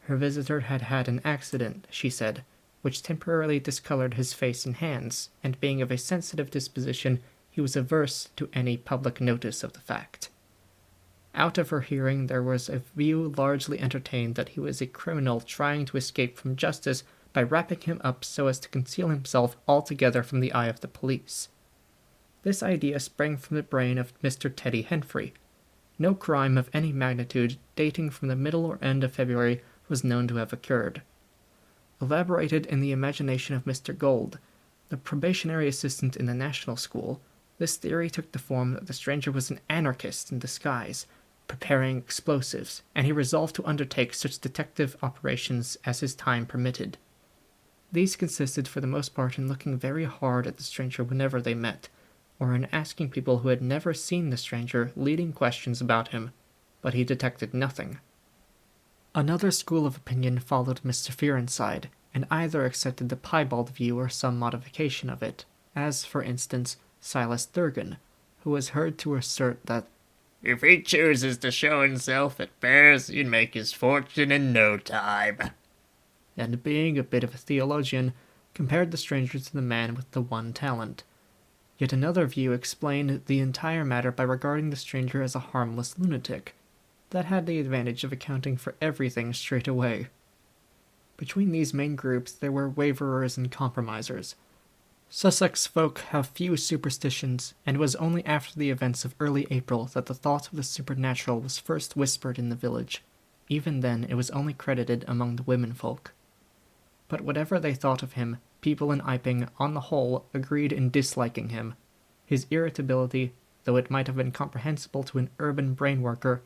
Her visitor had had an accident, she said, which temporarily discolored his face and hands, and being of a sensitive disposition, he was averse to any public notice of the fact. Out of her hearing there was a view largely entertained that he was a criminal trying to escape from justice by wrapping him up so as to conceal himself altogether from the eye of the police. This idea sprang from the brain of Mr. Teddy Henfrey. No crime of any magnitude dating from the middle or end of February was known to have occurred. Elaborated in the imagination of Mr. Gold, the probationary assistant in the National School, this theory took the form that the stranger was an anarchist in disguise, preparing explosives, and he resolved to undertake such detective operations as his time permitted. These consisted for the most part in looking very hard at the stranger whenever they met, or in asking people who had never seen the stranger leading questions about him, but he detected nothing. Another school of opinion followed Mr. Fearenside, and either accepted the piebald view or some modification of it, as, for instance, Silas Thurgan, who was heard to assert that if he chooses to show himself at fairs, he'd make his fortune in no time. And being a bit of a theologian, compared the stranger to the man with the one talent. Yet another view explained the entire matter by regarding the stranger as a harmless lunatic, that had the advantage of accounting for everything straight away. Between these main groups there were waverers and compromisers. Sussex folk have few superstitions, and it was only after the events of early April that the thought of the supernatural was first whispered in the village. Even then it was only credited among the women folk. But whatever they thought of him, people in Iping, on the whole, agreed in disliking him. His irritability, though it might have been comprehensible to an urban brain worker,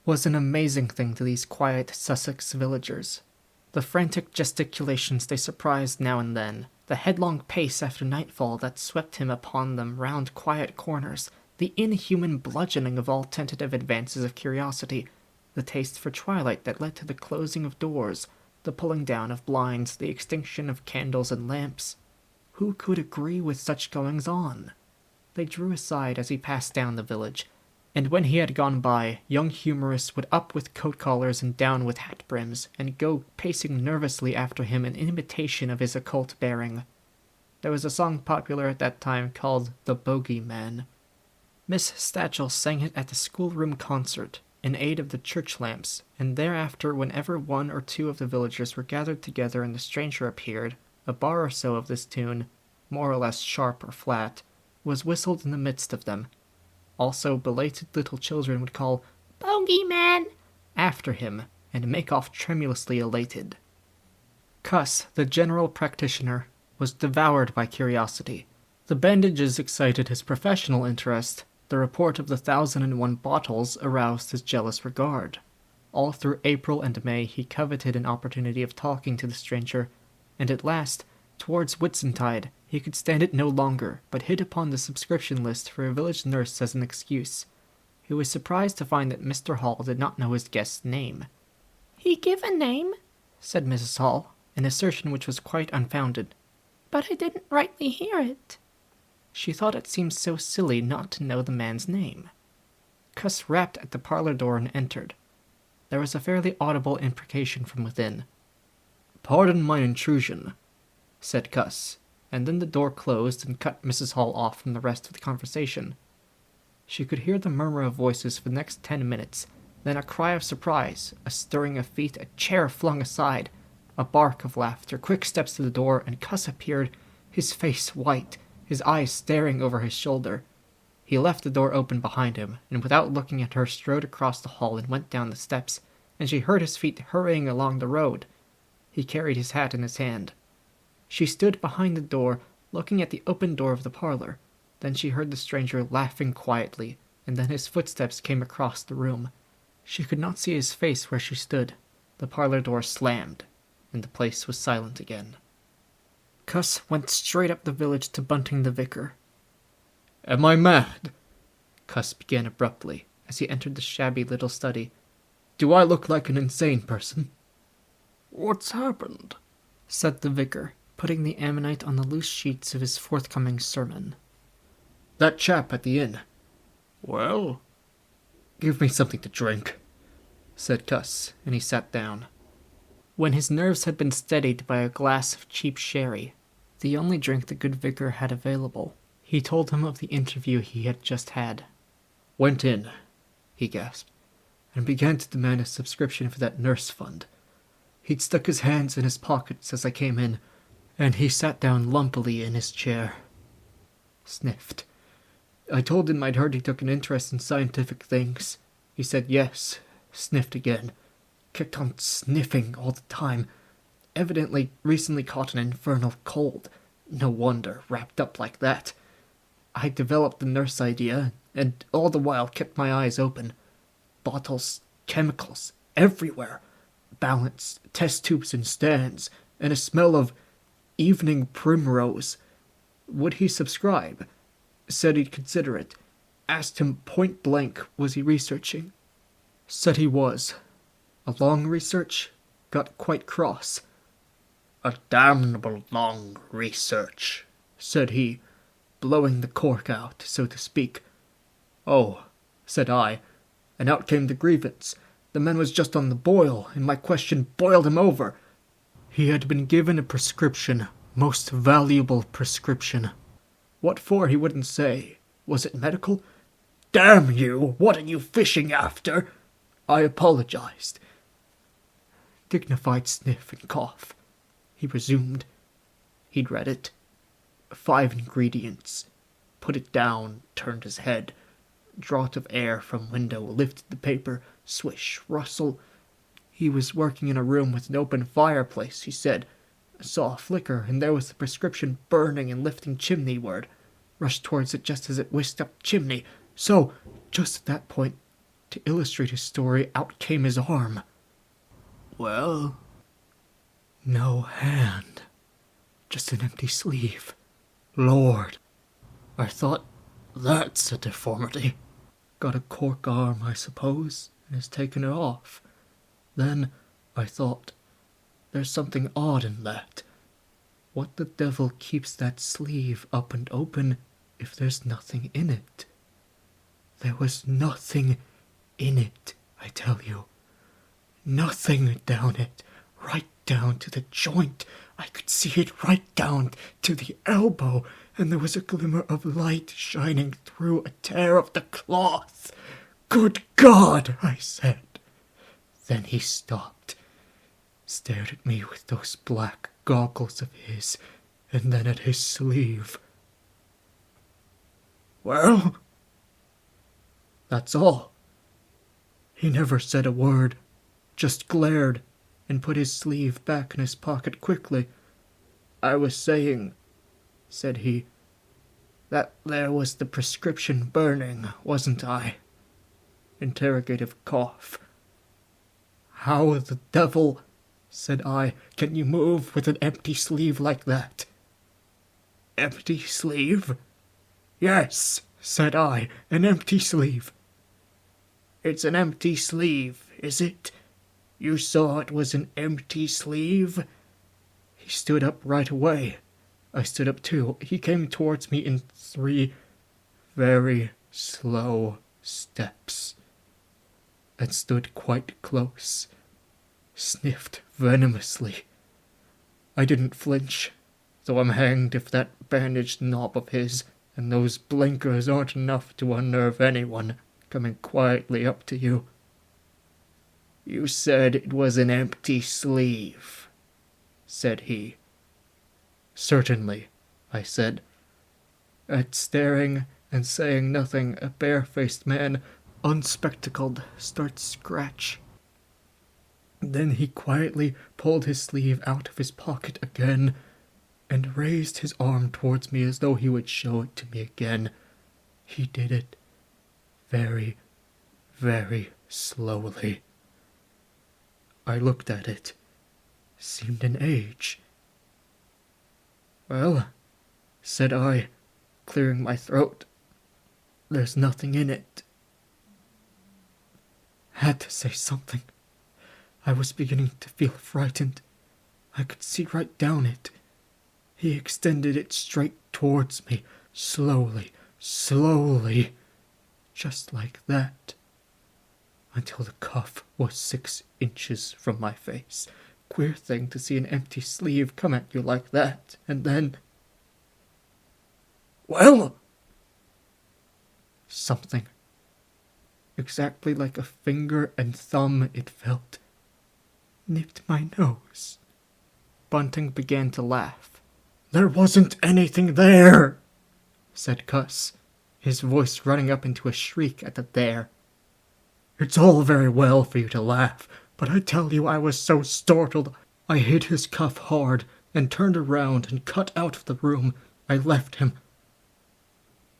was an amazing thing to these quiet Sussex villagers. The frantic gesticulations they surprised now and then, the headlong pace after nightfall that swept him upon them round quiet corners, the inhuman bludgeoning of all tentative advances of curiosity, the taste for twilight that led to the closing of doors, the pulling down of blinds, the extinction of candles and lamps. Who could agree with such goings-on? They drew aside as he passed down the village, and when he had gone by, young humorists would up with coat collars and down with hat brims, and go pacing nervously after him in imitation of his occult bearing. There was a song popular at that time called The Bogey Man. Miss Stachel sang it at the schoolroom concert, in aid of the church lamps, and thereafter whenever one or two of the villagers were gathered together and the stranger appeared, a bar or so of this tune, more or less sharp or flat, was whistled in the midst of them. Also, belated little children would call, "Bogey Man!" after him, and make off tremulously elated. Cuss, the general practitioner, was devoured by curiosity. The bandages excited his professional interest. The report of the 1,001 bottles aroused his jealous regard. All through April and May he coveted an opportunity of talking to the stranger, and at last, towards Whitsuntide, he could stand it no longer, but hit upon the subscription list for a village nurse as an excuse. He was surprised to find that Mr. Hall did not know his guest's name. "He give a name," said Mrs. Hall, an assertion which was quite unfounded. "but I didn't rightly hear it." She thought it seemed so silly not to know the man's name. Cuss rapped at the parlor door and entered. There was a fairly audible imprecation from within. "Pardon my intrusion," said Cuss, and then the door closed and cut Mrs. Hall off from the rest of the conversation. She could hear the murmur of voices for the next 10 minutes, then a cry of surprise, a stirring of feet, a chair flung aside, a bark of laughter, quick steps to the door, and Cuss appeared, his face white, his eyes staring over his shoulder. He left the door open behind him, and without looking at her strode across the hall and went down the steps, and she heard his feet hurrying along the road. He carried his hat in his hand. She stood behind the door, looking at the open door of the parlor. Then she heard the stranger laughing quietly, and then his footsteps came across the room. She could not see his face where she stood. The parlor door slammed, and the place was silent again. Cuss went straight up the village to Bunting the vicar. "Am I mad?" Cuss began abruptly, as he entered the shabby little study. "Do I look like an insane person?" "What's happened?" said the vicar, putting the ammonite on the loose sheets of his forthcoming sermon. "That chap at the inn." "Well?" "Give me something to drink," said Cuss, and he sat down. When his nerves had been steadied by a glass of cheap sherry, the only drink the good vicar had available, he told him of the interview he had just had. "Went in," he gasped, "and began to demand a subscription for that nurse fund. He'd stuck his hands in his pockets as I came in, and he sat down lumpily in his chair. Sniffed. I told him I'd heard he took an interest in scientific things. He said yes, sniffed again. Kept on sniffing all the time. Evidently recently caught an infernal cold. No wonder, wrapped up like that. I developed the nurse idea, and all the while kept my eyes open. Bottles, chemicals, everywhere. Balance, test tubes and stands, and a smell of evening primrose. Would he subscribe? Said he'd consider it. Asked him point blank, was he researching? Said he was. A long research? Got quite cross. "A damnable long research," said he, blowing the cork out, so to speak. "Oh," said I, and out came the grievance. The man was just on the boil, and my question boiled him over. He had been given a prescription, most valuable prescription. What for he wouldn't say. Was it medical? "Damn you, what are you fishing after?" I apologized. Dignified sniff and cough. He resumed. He'd read it. 5 ingredients. Put it down, turned his head. Draught of air from window, lifted the paper. Swish, rustle. He was working in a room with an open fireplace, he said. Saw a flicker, and there was the prescription burning and lifting chimneyward. Rushed towards it just as it whisked up chimney. So, just at that point, to illustrate his story, out came his arm. "Well?" "No hand. Just an empty sleeve. Lord. I thought, that's a deformity. Got a cork arm, I suppose, and has taken it off. Then I thought, there's something odd in that. What the devil keeps that sleeve up and open if there's nothing in it? There was nothing in it, I tell you. Nothing down it, right down to the joint. I could see it right down to the elbow, and there was a glimmer of light shining through a tear of the cloth. Good God, I said. Then he stopped, stared at me with those black goggles of his, and then at his sleeve. Well? That's all. He never said a word, just glared, and put his sleeve back in his pocket quickly. I was saying, said he, that there was the prescription burning, wasn't I? Interrogative cough. How the devil, said I, can you move with an empty sleeve like that? Empty sleeve? Yes, said I, an empty sleeve. It's an empty sleeve, is it? You saw it was an empty sleeve? He stood up right away. I stood up too. He came towards me in 3 very slow steps, and stood quite close. Sniffed venomously. I didn't flinch, though I'm hanged if that bandaged knob of his and those blinkers aren't enough to unnerve anyone coming quietly up to you. You said it was an empty sleeve, said he. Certainly, I said. At staring and saying nothing, a bare-faced man, unspectacled, starts scratch. Then he quietly pulled his sleeve out of his pocket again, and raised his arm towards me as though he would show it to me again. He did it very, very slowly. I looked at it. Seemed an age. Well, said I, clearing my throat, there's nothing in it. Had to say something. I was beginning to feel frightened. I could see right down it. He extended it straight towards me, slowly, slowly, just like that. until the cuff was 6 inches from my face. Queer thing to see an empty sleeve come at you like that, and then... Well? Something. Exactly like a finger and thumb it felt. Nipped my nose. Bunting began to laugh. There wasn't anything there, said Cuss, his voice running up into a shriek at the there. It's all very well for you to laugh, but I tell you I was so startled. I hit his cuff hard and turned around and cut out of the room. I left him.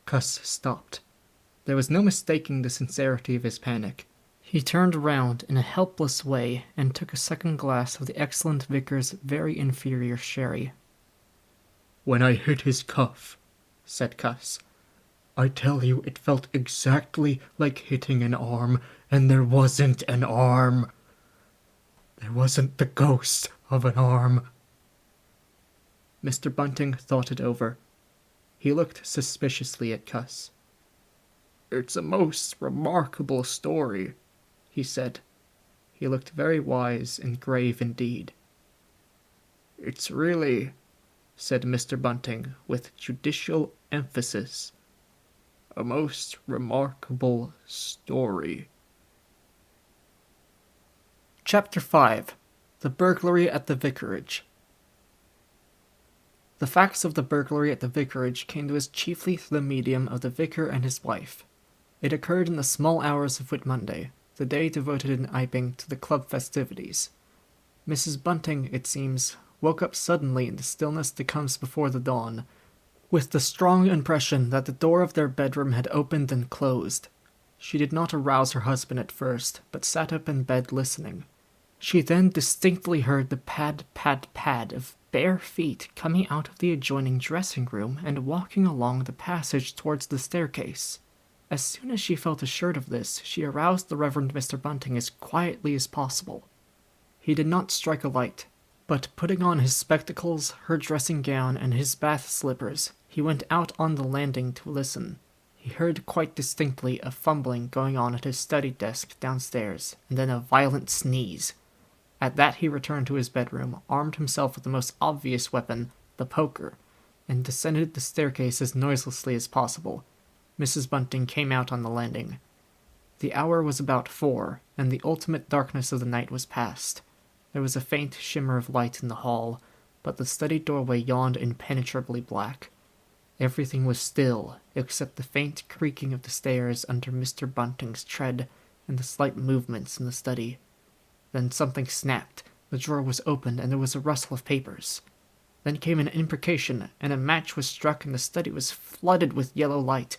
Cuss stopped. There was no mistaking the sincerity of his panic. He turned around in a helpless way and took a second glass of the excellent vicar's very inferior sherry. When I hit his cuff, said Cuss, I tell you it felt exactly like hitting an arm, and there wasn't an arm. There wasn't the ghost of an arm. Mr. Bunting thought it over. He looked suspiciously at Cuss. It's a most remarkable story, he said. He looked very wise and grave indeed. It's really, said Mr. Bunting with judicial emphasis, a most remarkable story. Chapter 5. The Burglary at the Vicarage. The facts of the burglary at the Vicarage came to us chiefly through the medium of the vicar and his wife. It occurred in the small hours of Whit Monday, the day devoted in Iping to the club festivities. Mrs. Bunting, it seems, woke up suddenly in the stillness that comes before the dawn, with the strong impression that the door of their bedroom had opened and closed. She did not arouse her husband at first, but sat up in bed listening. She then distinctly heard the pad, pad, pad of bare feet coming out of the adjoining dressing room and walking along the passage towards the staircase. As soon as she felt assured of this, she aroused the Reverend Mr. Bunting as quietly as possible. He did not strike a light, but putting on his spectacles, her dressing gown, and his bath slippers, he went out on the landing to listen. He heard quite distinctly a fumbling going on at his study desk downstairs, and then a violent sneeze. At that he returned to his bedroom, armed himself with the most obvious weapon, the poker, and descended the staircase as noiselessly as possible. Mrs. Bunting came out on the landing. The hour was about 4, and the ultimate darkness of the night was past. There was a faint shimmer of light in the hall, but the study doorway yawned impenetrably black. Everything was still, except the faint creaking of the stairs under Mr. Bunting's tread and the slight movements in the study. Then something snapped, the drawer was opened, and there was a rustle of papers. Then came an imprecation, and a match was struck, and the study was flooded with yellow light.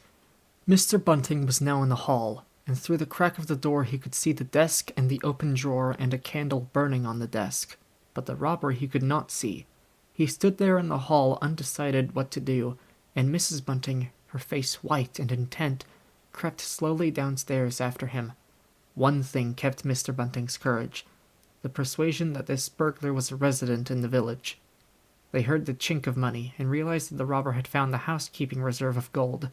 Mr. Bunting was now in the hall, and through the crack of the door he could see the desk and the open drawer and a candle burning on the desk. But the robber he could not see. He stood there in the hall undecided what to do, and Mrs. Bunting, her face white and intent, crept slowly downstairs after him. One thing kept Mr. Bunting's courage, the persuasion that this burglar was a resident in the village. They heard the chink of money, and realized that the robber had found the housekeeping reserve of gold,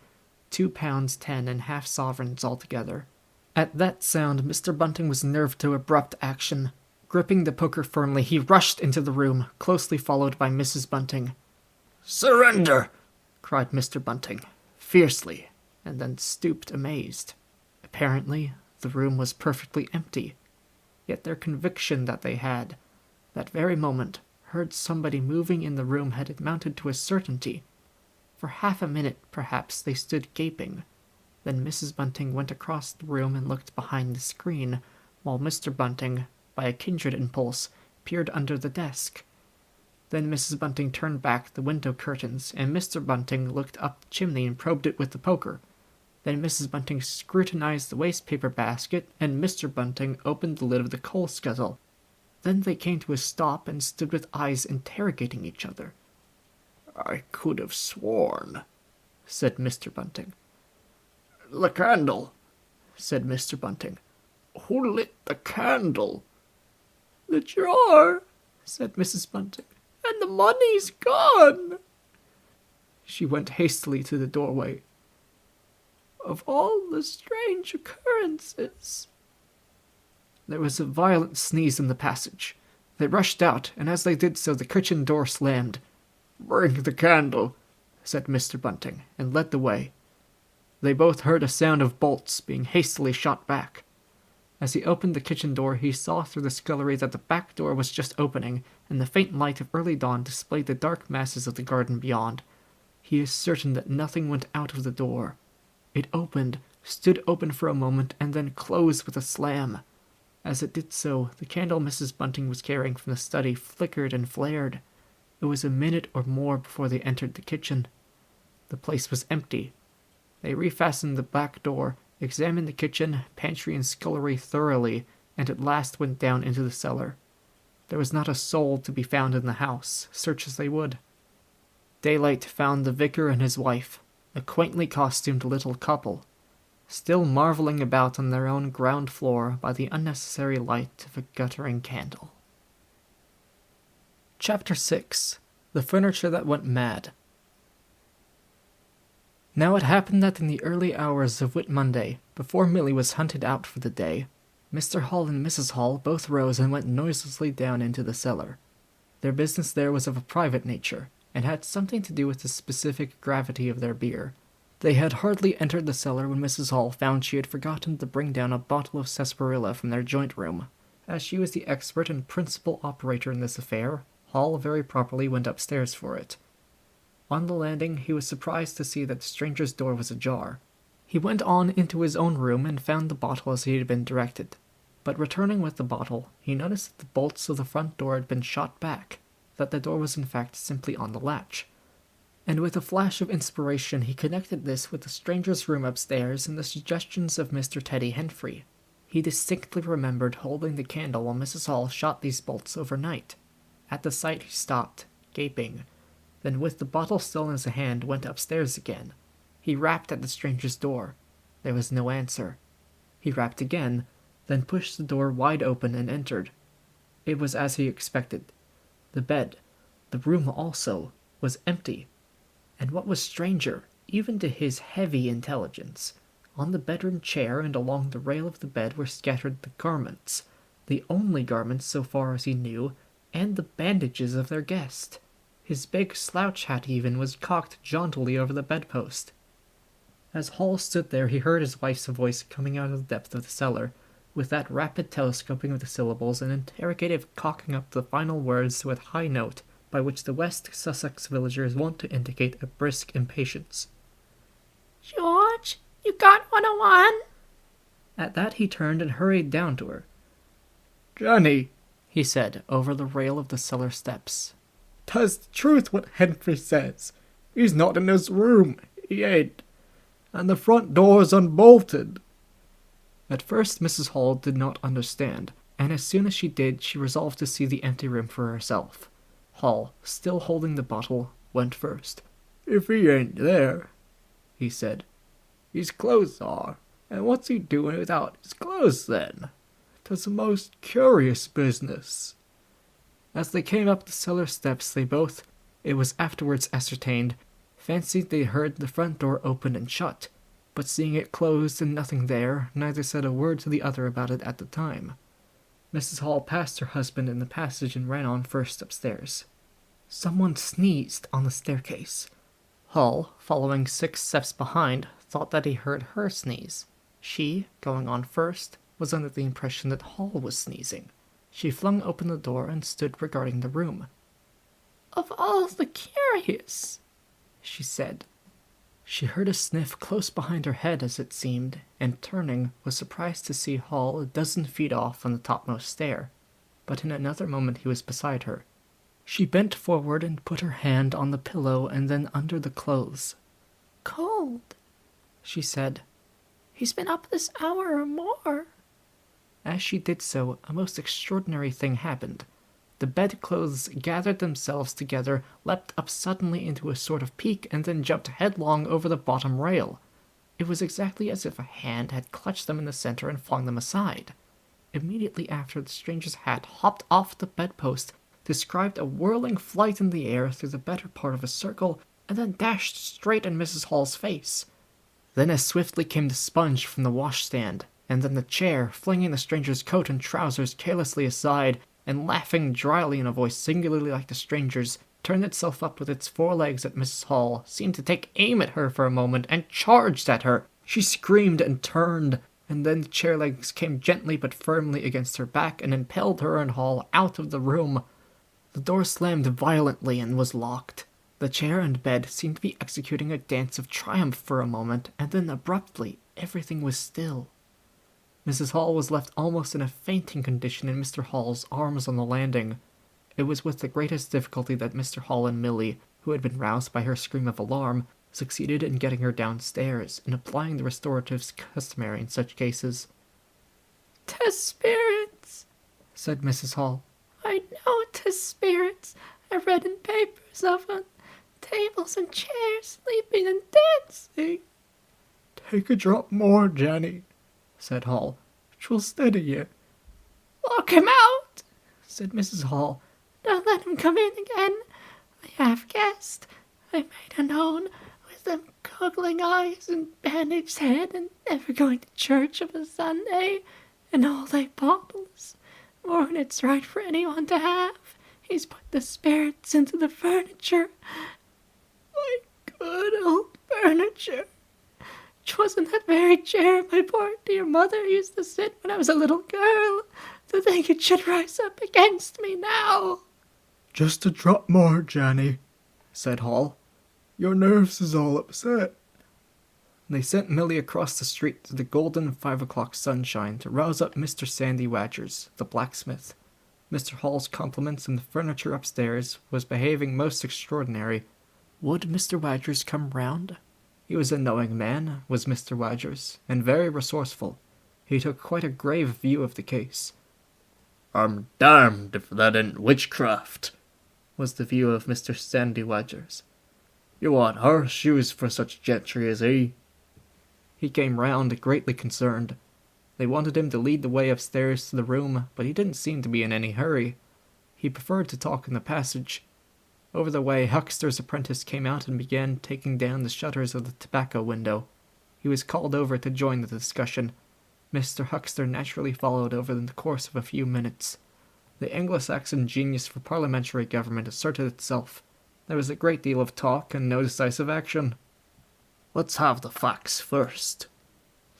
£2, 10, and half sovereigns altogether. At that sound, Mr. Bunting was nerved to abrupt action. Gripping the poker firmly, he rushed into the room, closely followed by Mrs. Bunting. "Surrender!" cried Mr. Bunting, fiercely, and then stooped amazed. Apparently, the room was perfectly empty, yet their conviction that they had, that very moment, heard somebody moving in the room had amounted to a certainty. For half a minute, perhaps, they stood gaping. Then Mrs. Bunting went across the room and looked behind the screen, while Mr. Bunting, by a kindred impulse, peered under the desk. Then Mrs. Bunting turned back the window curtains, and Mr. Bunting looked up the chimney and probed it with the poker. Then Mrs. Bunting scrutinized the waste-paper basket, and Mr. Bunting opened the lid of the coal scuttle. Then they came to a stop and stood with eyes interrogating each other. "I could have sworn," said Mr. Bunting. "The candle," said Mr. Bunting. "Who lit the candle?" "The drawer," said Mrs. Bunting. "And the money's gone." She went hastily to the doorway. "Of all the strange occurrences," There was a violent sneeze in the passage. They rushed out, and as they did so, the kitchen door slammed. "Bring the candle," said Mr. Bunting, and led the way. They both heard a sound of bolts being hastily shot back. As he opened the kitchen door, he saw through the scullery that the back door was just opening, and the faint light of early dawn displayed the dark masses of the garden beyond. He is certain that nothing went out of the door. It opened, stood open for a moment, and then closed with a slam. As it did so, the candle Mrs. Bunting was carrying from the study flickered and flared. It was a minute or more before they entered the kitchen. The place was empty. They refastened the back door, examined the kitchen, pantry, and scullery thoroughly, and at last went down into the cellar. There was not a soul to be found in the house, search as they would. Daylight found the vicar and his wife, a quaintly costumed little couple, still marveling about on their own ground floor by the unnecessary light of a guttering candle. Chapter 6. The Furniture That Went Mad. Now it happened that in the early hours of Whit Monday, before Milly was hunted out for the day, Mr. Hall and Mrs. Hall both rose and went noiselessly down into the cellar. Their business there was of a private nature, and had something to do with the specific gravity of their beer. They had hardly entered the cellar when Mrs. Hall found she had forgotten to bring down a bottle of sarsaparilla from their joint room. As she was the expert and principal operator in this affair, Hall very properly went upstairs for it. On the landing, he was surprised to see that the stranger's door was ajar. He went on into his own room and found the bottle as he had been directed. But returning with the bottle, he noticed that the bolts of the front door had been shot back, that the door was in fact simply on the latch. And with a flash of inspiration, he connected this with the stranger's room upstairs and the suggestions of Mr. Teddy Henfrey. He distinctly remembered holding the candle while Mrs. Hall shot these bolts overnight. At the sight he stopped, gaping. Then with the bottle still in his hand, went upstairs again. He rapped at the stranger's door. There was no answer. He rapped again, then pushed the door wide open and entered. It was as he expected. The bed, the room also, was empty. And what was stranger, even to his heavy intelligence, on the bedroom chair and along the rail of the bed were scattered the garments, the only garments so far as he knew, and the bandages of their guest. His big slouch hat even was cocked jauntily over the bedpost. As Hall stood there, he heard his wife's voice coming out of the depth of the cellar, with that rapid telescoping of the syllables and interrogative cocking up the final words to a high note by which the West Sussex villagers want to indicate a brisk impatience. "George, you got 101?" At that he turned and hurried down to her. "Jenny," he said, over the rail of the cellar steps. "'Tis the truth what Henfrey says. He's not in his room. He ain't. And the front door's unbolted." At first Mrs. Hall did not understand, and as soon as she did, she resolved to see the empty room for herself. Hall, still holding the bottle, went first. "If he ain't there," he said, "his clothes are. And what's he doing without his clothes, then? 'Tis a most curious business." As they came up the cellar steps, they both, it was afterwards ascertained, fancied they heard the front door open and shut, but seeing it closed and nothing there, neither said a word to the other about it at the time. Mrs. Hall passed her husband in the passage and ran on first upstairs. Someone sneezed on the staircase. Hall, following 6 steps behind, thought that he heard her sneeze. She, going on first, was under the impression that Hall was sneezing. She flung open the door and stood regarding the room. "Of all the curious," she said. She heard a sniff close behind her head, as it seemed, and turning, was surprised to see Hall a dozen feet off on the topmost stair, but in another moment he was beside her. She bent forward and put her hand on the pillow and then under the clothes. "Cold," she said. "He's been up this hour or more." As she did so, a most extraordinary thing happened. The bedclothes gathered themselves together, leapt up suddenly into a sort of peak, and then jumped headlong over the bottom rail. It was exactly as if a hand had clutched them in the center and flung them aside. Immediately after, the stranger's hat hopped off the bedpost, described a whirling flight in the air through the better part of a circle, and then dashed straight in Mrs. Hall's face. Then as swiftly came the sponge from the washstand, and then the chair, flinging the stranger's coat and trousers carelessly aside, and laughing dryly in a voice singularly like the stranger's, turned itself up with its forelegs at Mrs. Hall, seemed to take aim at her for a moment, and charged at her. She screamed and turned, and then the chair legs came gently but firmly against her back and impelled her and Hall out of the room. The door slammed violently and was locked. The chair and bed seemed to be executing a dance of triumph for a moment, and then abruptly everything was still. Mrs. Hall was left almost in a fainting condition in Mr. Hall's arms on the landing. It was with the greatest difficulty that Mr. Hall and Milly, who had been roused by her scream of alarm, succeeded in getting her downstairs and applying the restoratives customary in such cases. "'Tis spirits," said Mrs. Hall. "I know 'tis spirits. I read in papers of 'em. Tables and chairs sleeping and dancing." Take a drop more, Jenny, said Hall. "'Twill steady you." "Lock him out," said Mrs. Hall. "Don't let him come in again. I have guessed. I made her known, with them goggling eyes and bandaged head, and never going to church of a Sunday, and all they bottles. More'n it's right for anyone to have. He's put the spirits into the furniture. My good old furniture. 'Twasn't that very chair my poor dear mother used to sit when I was a little girl. To think it should rise up against me now." "Just a drop more, Jenny," said Hall. "Your nerves is all upset." They sent Milly across the street to the golden 5 o'clock sunshine to rouse up Mr. Sandy Wadgers, the blacksmith. Mr. Hall's compliments and the furniture upstairs was behaving most extraordinary. Would Mr. Wadgers come round? He was a knowing man, was Mr. Wadgers, and very resourceful. He took quite a grave view of the case. "I'm damned if that ain't witchcraft," was the view of Mr. Sandy Wadgers. "You want horseshoes for such gentry as he." He came round, greatly concerned. They wanted him to lead the way upstairs to the room, but he didn't seem to be in any hurry. He preferred to talk in the passage. Over the way, Huckster's apprentice came out and began taking down the shutters of the tobacco window. He was called over to join the discussion. Mr. Huckster naturally followed over in the course of a few minutes. The Anglo-Saxon genius for parliamentary government asserted itself. There was a great deal of talk and no decisive action. "Let's have the facts first,"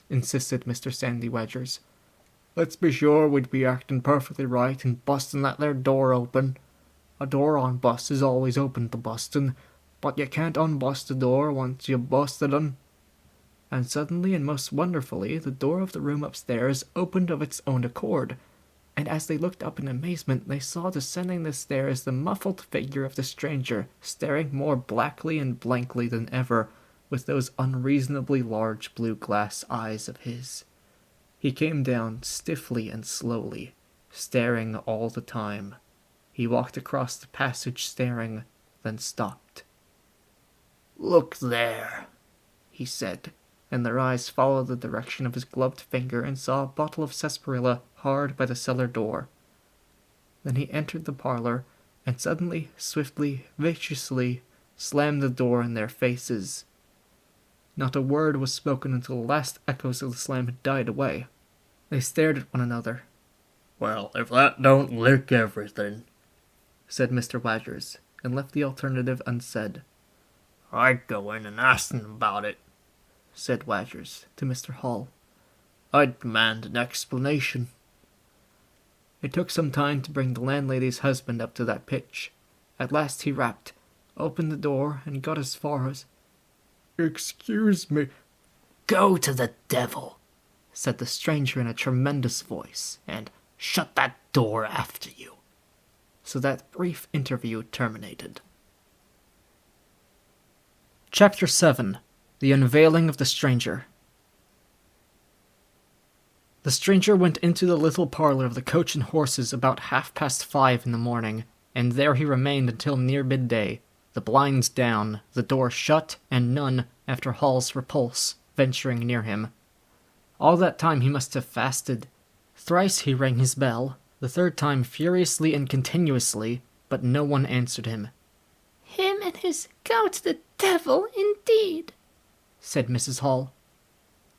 insisted Mr. Sandy Wadgers. "Let's be sure we'd be acting perfectly right in busting that there door open. A door on bust is always open to busting, but you can't unbust a door once you've busted un." And suddenly and most wonderfully the door of the room upstairs opened of its own accord, and as they looked up in amazement they saw descending the stairs the muffled figure of the stranger, staring more blackly and blankly than ever, with those unreasonably large blue glass eyes of his. He came down stiffly and slowly, staring all the time. He walked across the passage staring, then stopped. "Look there," he said, and their eyes followed the direction of his gloved finger and saw a bottle of sarsaparilla hard by the cellar door. Then he entered the parlor, and suddenly, swiftly, viciously, slammed the door in their faces. Not a word was spoken until the last echoes of the slam had died away. They stared at one another. "Well, if that don't lick everything," said Mr. Wadgers, and left the alternative unsaid. "I'd go in and ask them about it," said Wadgers to Mr. Hall. "I'd demand an explanation." It took some time to bring the landlady's husband up to that pitch. At last he rapped, opened the door, and got as far as, "Excuse me." "Go to the devil," said the stranger in a tremendous voice, and "shut that door after you." So that brief interview terminated. Chapter 7. The Unveiling of the Stranger. The stranger went into the little parlor of the Coach and Horses about 5:30 in the morning, and there he remained until near midday, the blinds down, the door shut, and none, after Hall's repulse, venturing near him. All that time he must have fasted. Thrice he rang his bell, the third time furiously and continuously, but no one answered him. "Him and his go to the devil, indeed," said Mrs. Hall.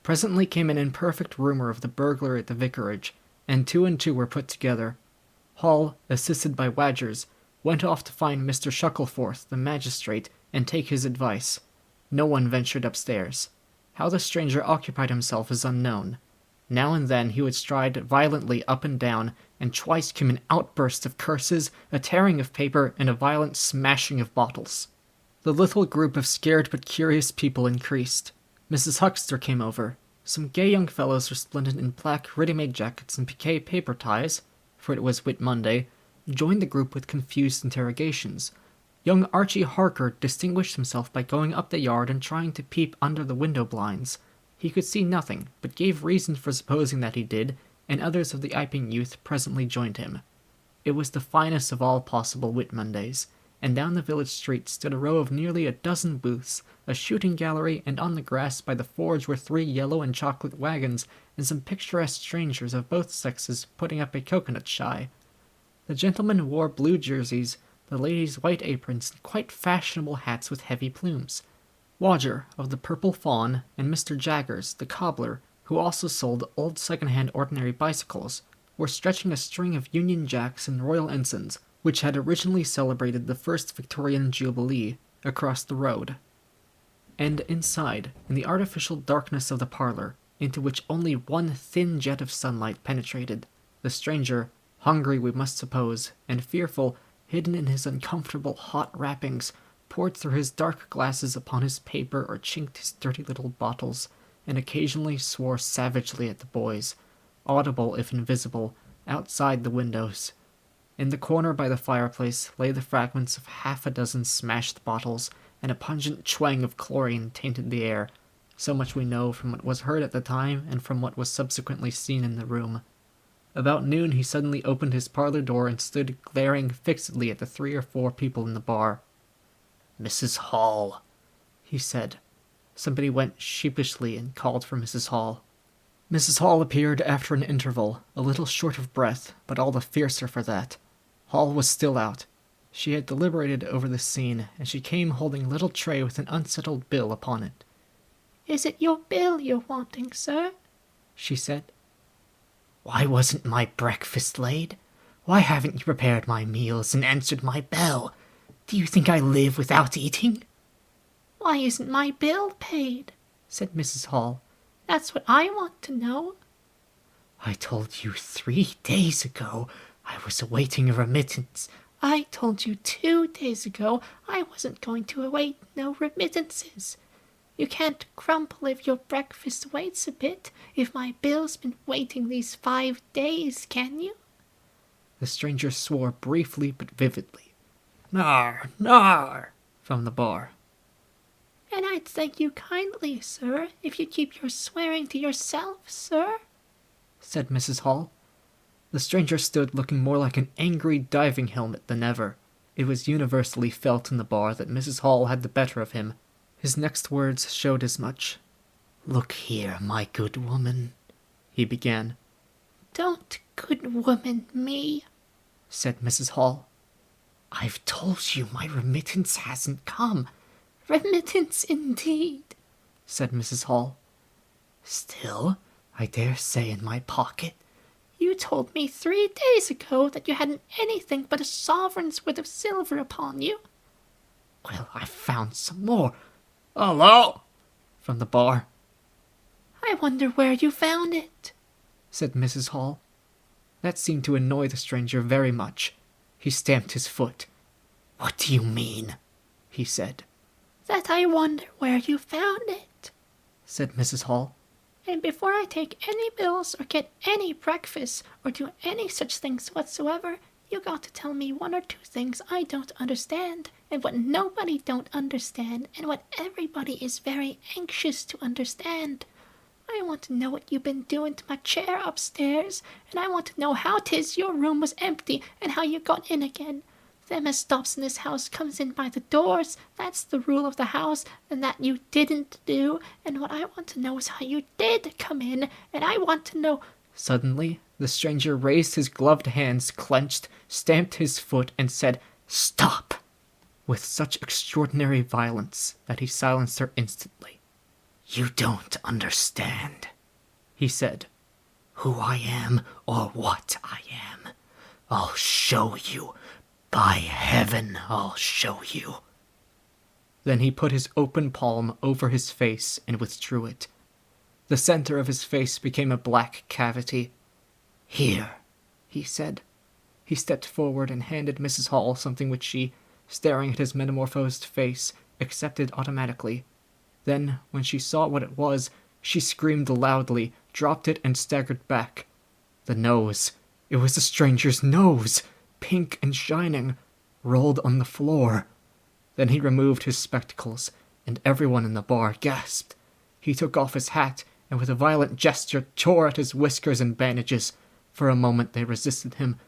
Presently came an imperfect rumor of the burglary at the Vicarage, and 2 and 2 were put together. Hall, assisted by Wadgers, went off to find Mr. Shuckleforth, the magistrate, and take his advice. No one ventured upstairs. How the stranger occupied himself is unknown. Now and then he would stride violently up and down, and twice came an outburst of curses, a tearing of paper, and a violent smashing of bottles. The little group of scared but curious people increased. Mrs. Huckster came over. Some gay young fellows resplendent in black ready-made jackets and piquet paper ties, for it was Whit Monday, joined the group with confused interrogations. Young Archie Harker distinguished himself by going up the yard and trying to peep under the window blinds. He could see nothing, but gave reason for supposing that he did, and others of the Iping youth presently joined him. It was the finest of all possible Whit Mondays, and down the village street stood a row of nearly a dozen booths, a shooting gallery, and on the grass by the forge were 3 yellow and chocolate wagons, and some picturesque strangers of both sexes putting up a coconut shy. The gentlemen wore blue jerseys, the ladies white aprons, and quite fashionable hats with heavy plumes. Wadger, of the Purple Fawn, and Mr. Jaggers, the cobbler, who also sold old second-hand ordinary bicycles, were stretching a string of Union Jacks and Royal Ensigns, which had originally celebrated the first Victorian Jubilee, across the road. And inside, in the artificial darkness of the parlour, into which only one thin jet of sunlight penetrated, the stranger, hungry we must suppose, and fearful, hidden in his uncomfortable hot wrappings, poured through his dark glasses upon his paper or chinked his dirty little bottles, and occasionally swore savagely at the boys, audible if invisible, outside the windows. In the corner by the fireplace lay the fragments of 6 smashed bottles, and a pungent twang of chlorine tainted the air. So much we know from what was heard at the time and from what was subsequently seen in the room. About noon he suddenly opened his parlour door and stood glaring fixedly at the 3 or 4 people in the bar. "Mrs. Hall," he said. Somebody went sheepishly and called for Mrs. Hall. Mrs. Hall appeared after an interval, a little short of breath, but all the fiercer for that. Hall was still out. She had deliberated over the scene, and she came holding a little tray with an unsettled bill upon it. "Is it your bill you're wanting, sir?" she said. "Why wasn't my breakfast laid? Why haven't you prepared my meals and answered my bell? Do you think I live without eating?" "Why isn't my bill paid?" said Mrs. Hall. "That's what I want to know." "I told you 3 days ago I was awaiting a remittance." "I told you 2 days ago I wasn't going to await no remittances. You can't grumble if your breakfast waits a bit, if my bill's been waiting these 5 days, can you?" The stranger swore briefly but vividly. "Nar, nar," from the bar. "And I'd thank you kindly, sir, if you'd keep your swearing to yourself, sir," said Mrs. Hall. The stranger stood looking more like an angry diving helmet than ever. It was universally felt in the bar that Mrs. Hall had the better of him. His next words showed as much. "Look here, my good woman," he began. "Don't good woman me," said Mrs. Hall. "I've told you my remittance hasn't come." "Remittance indeed," said Mrs. Hall. "Still, I dare say in my pocket." "You told me 3 days ago that you hadn't anything but a sovereign's worth of silver upon you." "Well, I've found some more." "Hello!" from the bar. "I wonder where you found it," said Mrs. Hall. That seemed to annoy the stranger very much. He stamped his foot. "What do you mean?" he said. "That I wonder where you found it," said Mrs. Hall. "And before I take any bills or get any breakfast or do any such things whatsoever, you got to tell me 1 or 2 things I don't understand, and what nobody don't understand, and what everybody is very anxious to understand. I want to know what you been doing to my chair upstairs, and I want to know how 'tis your room was empty and how you got in again. Them as stops in this house comes in by the doors. That's the rule of the house, and that you didn't do. And what I want to know is how you did come in, and I want to know—" Suddenly, the stranger raised his gloved hands, clenched, stamped his foot, and said, "Stop!" with such extraordinary violence that he silenced her instantly. "You don't understand," he said. "Who I am or what I am. I'll show you. By heaven, I'll show you." Then he put his open palm over his face and withdrew it. The center of his face became a black cavity. "Here," he said. He stepped forward and handed Mrs. Hall something which she, staring at his metamorphosed face, accepted automatically. Then, when she saw what it was, she screamed loudly, dropped it, and staggered back. The nose. It was the stranger's nose, pink and shining, rolled on the floor. Then he removed his spectacles, and everyone in the bar gasped. He took off his hat, and with a violent gesture tore at his whiskers and bandages. For a moment they resisted him.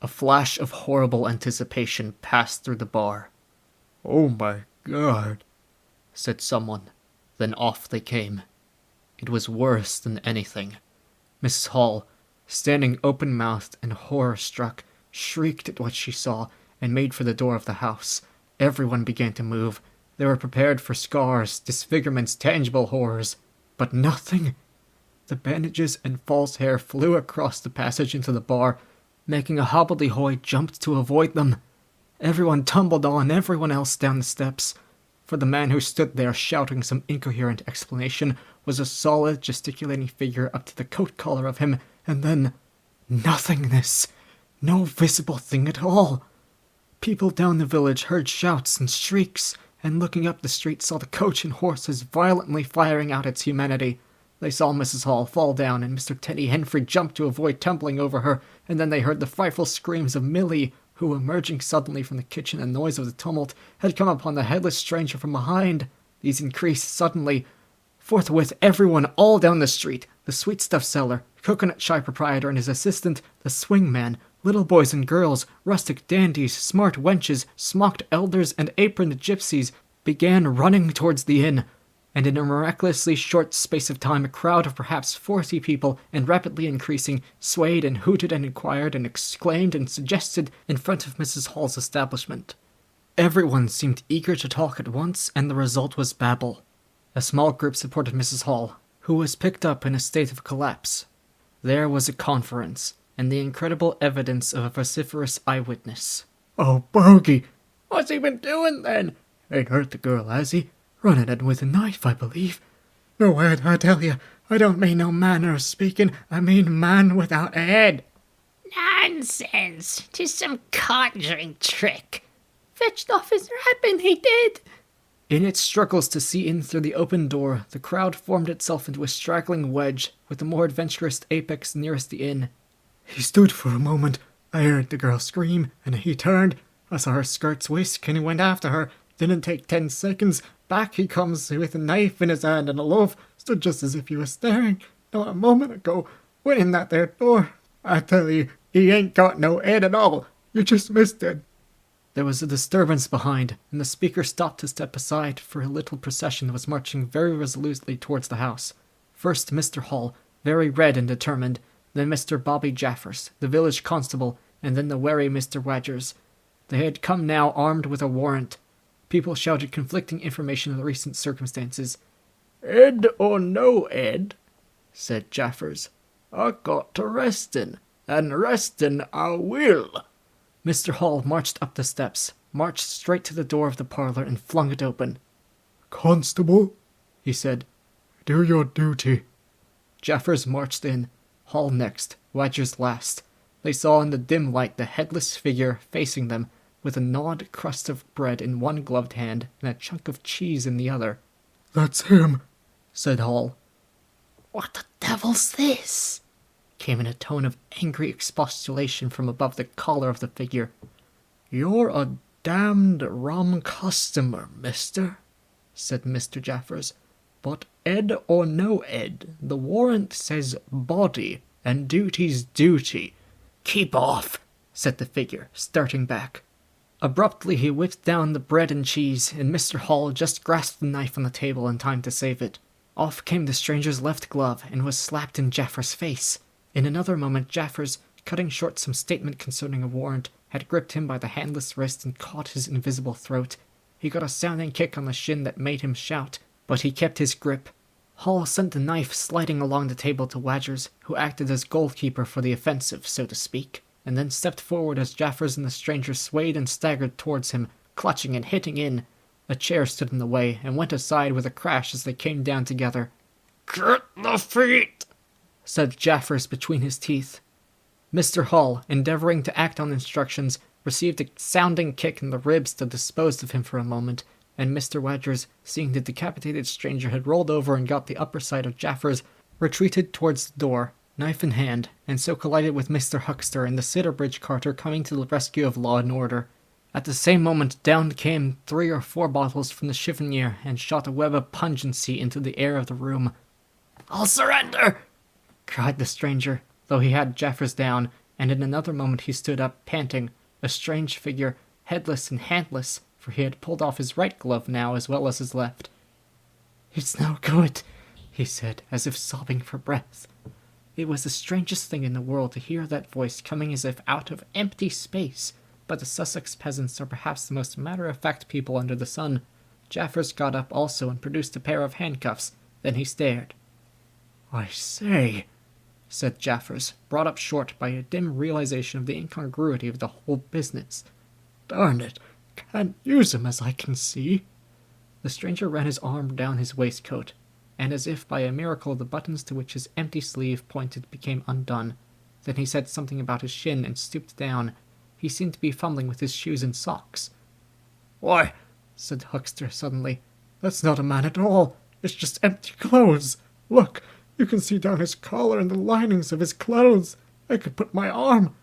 A flash of horrible anticipation passed through the bar. "Oh my God," said someone. Then off they came. It was worse than anything. Mrs. Hall, standing open-mouthed and horror-struck, shrieked at what she saw and made for the door of the house. Everyone began to move. They were prepared for scars, disfigurements, tangible horrors. But nothing. The bandages and false hair flew across the passage into the bar, making a hobbledehoy jump to avoid them. Everyone tumbled on everyone else down the steps. For the man who stood there shouting some incoherent explanation was a solid, gesticulating figure up to the coat collar of him, and then nothingness. No visible thing at all. People down the village heard shouts and shrieks, and looking up the street saw the coach and horses violently firing out its humanity. They saw Mrs. Hall fall down, and Mr. Teddy Henfrey jump to avoid tumbling over her, and then they heard the frightful screams of Millie, who, emerging suddenly from the kitchen and noise of the tumult, had come upon the headless stranger from behind. These increased suddenly. Forthwith everyone all down the street, the sweetstuff seller, coconut shy proprietor and his assistant, the swingman, little boys and girls, rustic dandies, smart wenches, smocked elders, and aproned gypsies, began running towards the inn, and in a miraculously short space of time a crowd of perhaps 40 people, and rapidly increasing, swayed and hooted and inquired and exclaimed and suggested in front of Mrs. Hall's establishment. Everyone seemed eager to talk at once, and the result was babble. A small group supported Mrs. Hall, who was picked up in a state of collapse. There was a conference, and the incredible evidence of a vociferous eyewitness. "Oh, bogey! What's he been doing then? Ain't hurt the girl, has he? Running it with a knife, I believe. No, Ed, I tell you, I don't mean no manner of speaking. I mean man without a head." Nonsense! 'Tis some conjuring trick. Fetched off his wrapping, he did. In its struggles to see in through the open door, the crowd formed itself into a straggling wedge, with the more adventurous apex nearest the inn. "He stood for a moment. I heard the girl scream, and he turned. I saw her skirts whisk, and he went after her. Didn't take 10 seconds. Back he comes with a knife in his hand and a loaf. Stood just as if he was staring. Not a moment ago. Went in that there door. I tell you, he ain't got no head at all. You just missed it." There was a disturbance behind, and the speaker stopped to step aside, for a little procession was marching very resolutely towards the house. First Mr. Hall, very red and determined, then Mr. Bobby Jaffers, the village constable, and then the wary Mr. Wadgers. They had come now armed with a warrant. People shouted conflicting information of the recent circumstances. "Ed or no Ed," said Jaffers, "I got to restin', and restin' I will." Mr. Hall marched up the steps, marched straight to the door of the parlour and flung it open. "Constable," he said, "do your duty." Jaffers marched in, Hall next, Wadgers last. They saw in the dim light the headless figure facing them, with a gnawed crust of bread in one gloved hand and a chunk of cheese in the other. "That's him," said Hall. "What the devil's this?" Came in a tone of angry expostulation from above the collar of the figure. "You're a damned rum customer, mister," said Mr. Jaffers. "But Ed or no Ed, the warrant says body, and duty's duty." "Keep off," said the figure, starting back. Abruptly he whipped down the bread and cheese, and Mr. Hall just grasped the knife on the table in time to save it. Off came the stranger's left glove, and was slapped in Jaffers' face. In another moment Jaffers, cutting short some statement concerning a warrant, had gripped him by the handless wrist and caught his invisible throat. He got a sounding kick on the shin that made him shout, but he kept his grip. Hall sent the knife sliding along the table to Wadgers, who acted as goalkeeper for the offensive, so to speak, and then stepped forward as Jaffers and the stranger swayed and staggered towards him, clutching and hitting in. A chair stood in the way and went aside with a crash as they came down together. "Get the feet!" said Jaffers between his teeth. Mr. Hall, endeavoring to act on instructions, received a sounding kick in the ribs that disposed of him for a moment, and Mr. Wadgers, seeing the decapitated stranger had rolled over and got the upper side of Jaffers, retreated towards the door, knife in hand, and so collided with Mr. Huckster and the Sidderbridge carter coming to the rescue of law and order. At the same moment, down came 3 or 4 bottles from the chiffonier and shot a web of pungency into the air of the room. "I'll surrender!" cried the stranger, though he had Jaffers down, and in another moment he stood up, panting, a strange figure, headless and handless, for he had pulled off his right glove now as well as his left. "It's no good," he said, as if sobbing for breath. It was the strangest thing in the world to hear that voice coming as if out of empty space, but the Sussex peasants are perhaps the most matter-of-fact people under the sun. Jaffers got up also and produced a pair of handcuffs. Then he stared. "I say," said Jaffers, brought up short by a dim realization of the incongruity of the whole business. "Darn it, can't use 'em as I can see." The stranger ran his arm down his waistcoat, and as if by a miracle the buttons to which his empty sleeve pointed became undone. Then he said something about his shin and stooped down. He seemed to be fumbling with his shoes and socks. "Why," said Huckster suddenly, "that's not a man at all. It's just empty clothes. Look, you can see down his collar and the linings of his clothes. I could put my arm—"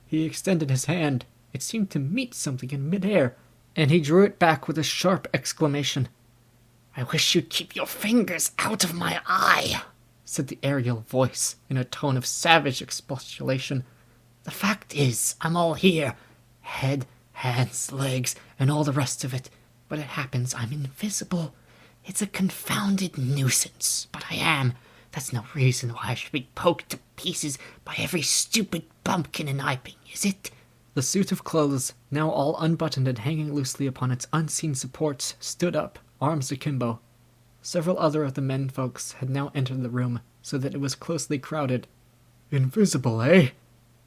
He extended his hand. It seemed to meet something in mid-air, and he drew it back with a sharp exclamation. "I wish you'd keep your fingers out of my eye," said the aerial voice, in a tone of savage expostulation. "The fact is, I'm all here. Head, hands, legs, and all the rest of it. But it happens I'm invisible. It's a confounded nuisance, but I am. That's no reason why I should be poked to pieces by every stupid bumpkin in Iping, is it?" The suit of clothes, now all unbuttoned and hanging loosely upon its unseen supports, stood up, arms akimbo. Several other of the men folks had now entered the room, so that it was closely crowded. "Invisible, eh?"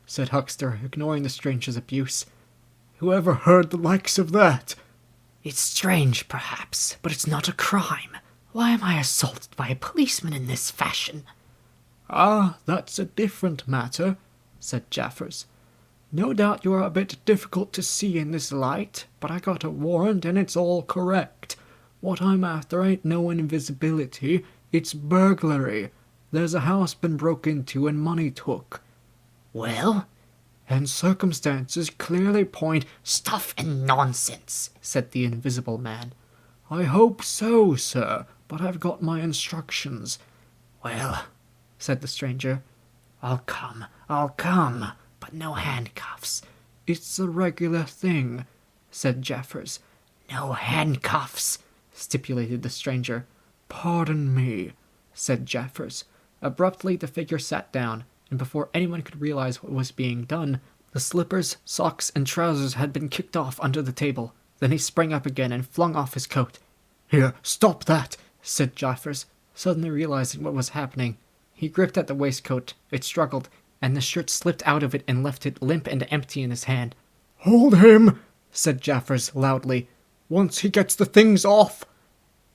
said Huckster, ignoring the stranger's abuse. "Whoever heard the likes of that?" "It's strange, perhaps, but it's not a crime. Why am I assaulted by a policeman in this fashion?" "Ah, that's a different matter," said Jaffers. "No doubt you're a bit difficult to see in this light, but I got a warrant and it's all correct. What I'm after ain't no invisibility, it's burglary. There's a house been broke into and money took." "Well?" "And circumstances clearly point—" "Stuff and nonsense," said the invisible man. "I hope so, sir, but I've got my instructions." "Well," said the stranger, I'll come, but no handcuffs." "It's a regular thing," said Jaffers. "No handcuffs," stipulated the stranger. "Pardon me," said Jaffers. Abruptly the figure sat down, and before anyone could realize what was being done, the slippers, socks, and trousers had been kicked off under the table. Then he sprang up again and flung off his coat. "Here, stop that!" said Jaffers, suddenly realizing what was happening. He gripped at the waistcoat, it struggled, and the shirt slipped out of it and left it limp and empty in his hand. "Hold him!" said Jaffers loudly. "Once he gets the things off!"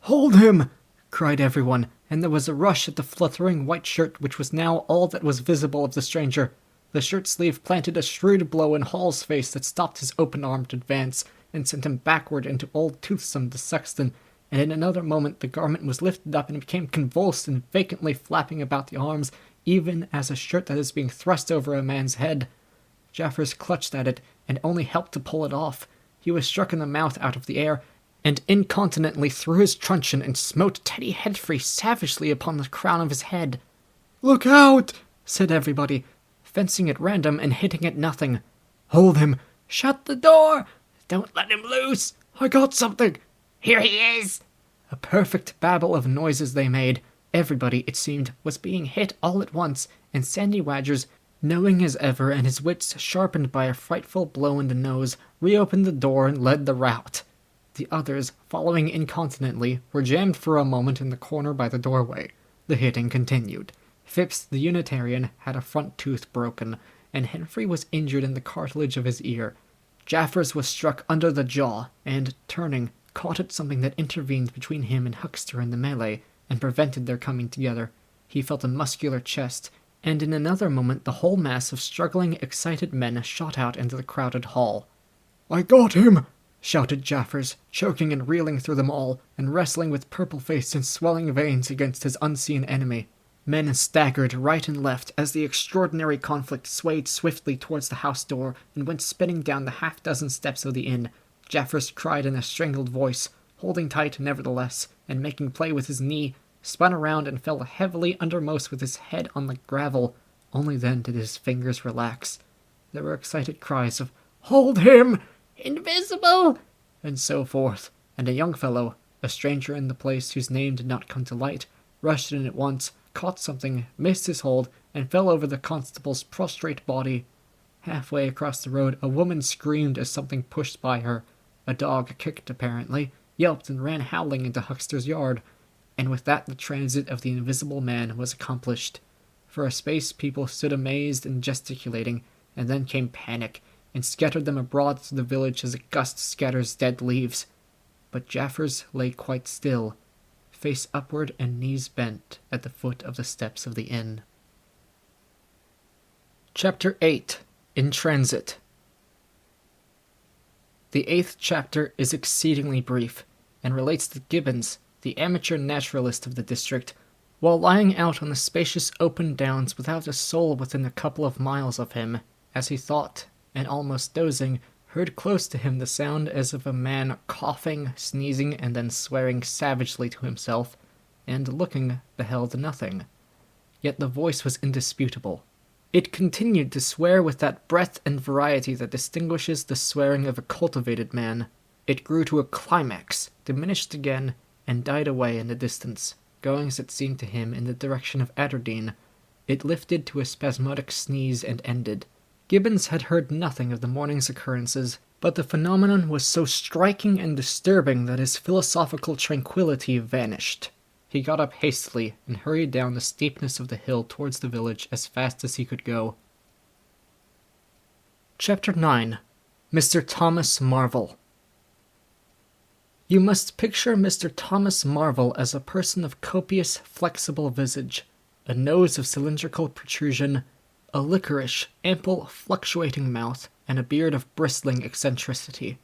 "Hold him!" cried everyone, and there was a rush at the fluttering white shirt which was now all that was visible of the stranger. The shirt sleeve planted a shrewd blow in Hall's face that stopped his open-armed advance, and sent him backward into old Toothsome the sexton, and in another moment the garment was lifted up and became convulsed and vacantly flapping about the arms, even as a shirt that is being thrust over a man's head. Jaffers clutched at it, and only helped to pull it off. He was struck in the mouth out of the air, and incontinently threw his truncheon and smote Teddy Henfrey savagely upon the crown of his head. "Look out!" said everybody, fencing at random and hitting at nothing. "Hold him!" "Shut the door!" "Don't let him loose!" "I got something!" "Here he is!" A perfect babel of noises they made. Everybody, it seemed, was being hit all at once, and Sandy Wadgers, knowing as ever and his wits sharpened by a frightful blow in the nose, reopened the door and led the rout. The others, following incontinently, were jammed for a moment in the corner by the doorway. The hitting continued. Phipps, the Unitarian, had a front tooth broken, and Henfrey was injured in the cartilage of his ear. Jaffers was struck under the jaw, and, turning, caught at something that intervened between him and Huckster in the melee, and prevented their coming together. He felt a muscular chest, and in another moment the whole mass of struggling, excited men shot out into the crowded hall. "I got him!" shouted Jaffers, choking and reeling through them all, and wrestling with purple-faced and swelling veins against his unseen enemy. Men staggered right and left as the extraordinary conflict swayed swiftly towards the house door and went spinning down the half-dozen steps of the inn. Jaffers cried in a strangled voice, holding tight nevertheless, and making play with his knee, spun around and fell heavily undermost with his head on the gravel. Only then did his fingers relax. There were excited cries of, "Hold him!" Invisible! and so forth, and a young fellow, a stranger in the place whose name did not come to light, rushed in at once, caught something, missed his hold, and fell over the constable's prostrate body. Halfway across the road, a woman screamed as something pushed by her. A dog kicked, apparently, yelped, and ran howling into Huckster's yard. And with that the transit of the invisible man was accomplished. For a space people stood amazed and gesticulating, and then came panic, and scattered them abroad through the village as a gust scatters dead leaves. But Jaffers lay quite still, face upward and knees bent at the foot of the steps of the inn. Chapter 8. In Transit. The 8th chapter is exceedingly brief, and relates to Gibbons, the amateur naturalist of the district, while lying out on the spacious open downs without a soul within a couple of miles of him, as he thought, and almost dozing, heard close to him the sound as of a man coughing, sneezing, and then swearing savagely to himself, and looking, beheld nothing. Yet the voice was indisputable. It continued to swear with that breadth and variety that distinguishes the swearing of a cultivated man. It grew to a climax, diminished again, and died away in the distance, going as it seemed to him in the direction of Aberdeen. It lifted to a spasmodic sneeze and ended. Gibbons had heard nothing of the morning's occurrences, but the phenomenon was so striking and disturbing that his philosophical tranquillity vanished. He got up hastily and hurried down the steepness of the hill towards the village as fast as he could go. Chapter 9. Mr. Thomas Marvel. You must picture Mr. Thomas Marvel as a person of copious, flexible visage, a nose of cylindrical protrusion, a liquorish, ample, fluctuating mouth, and a beard of bristling eccentricity.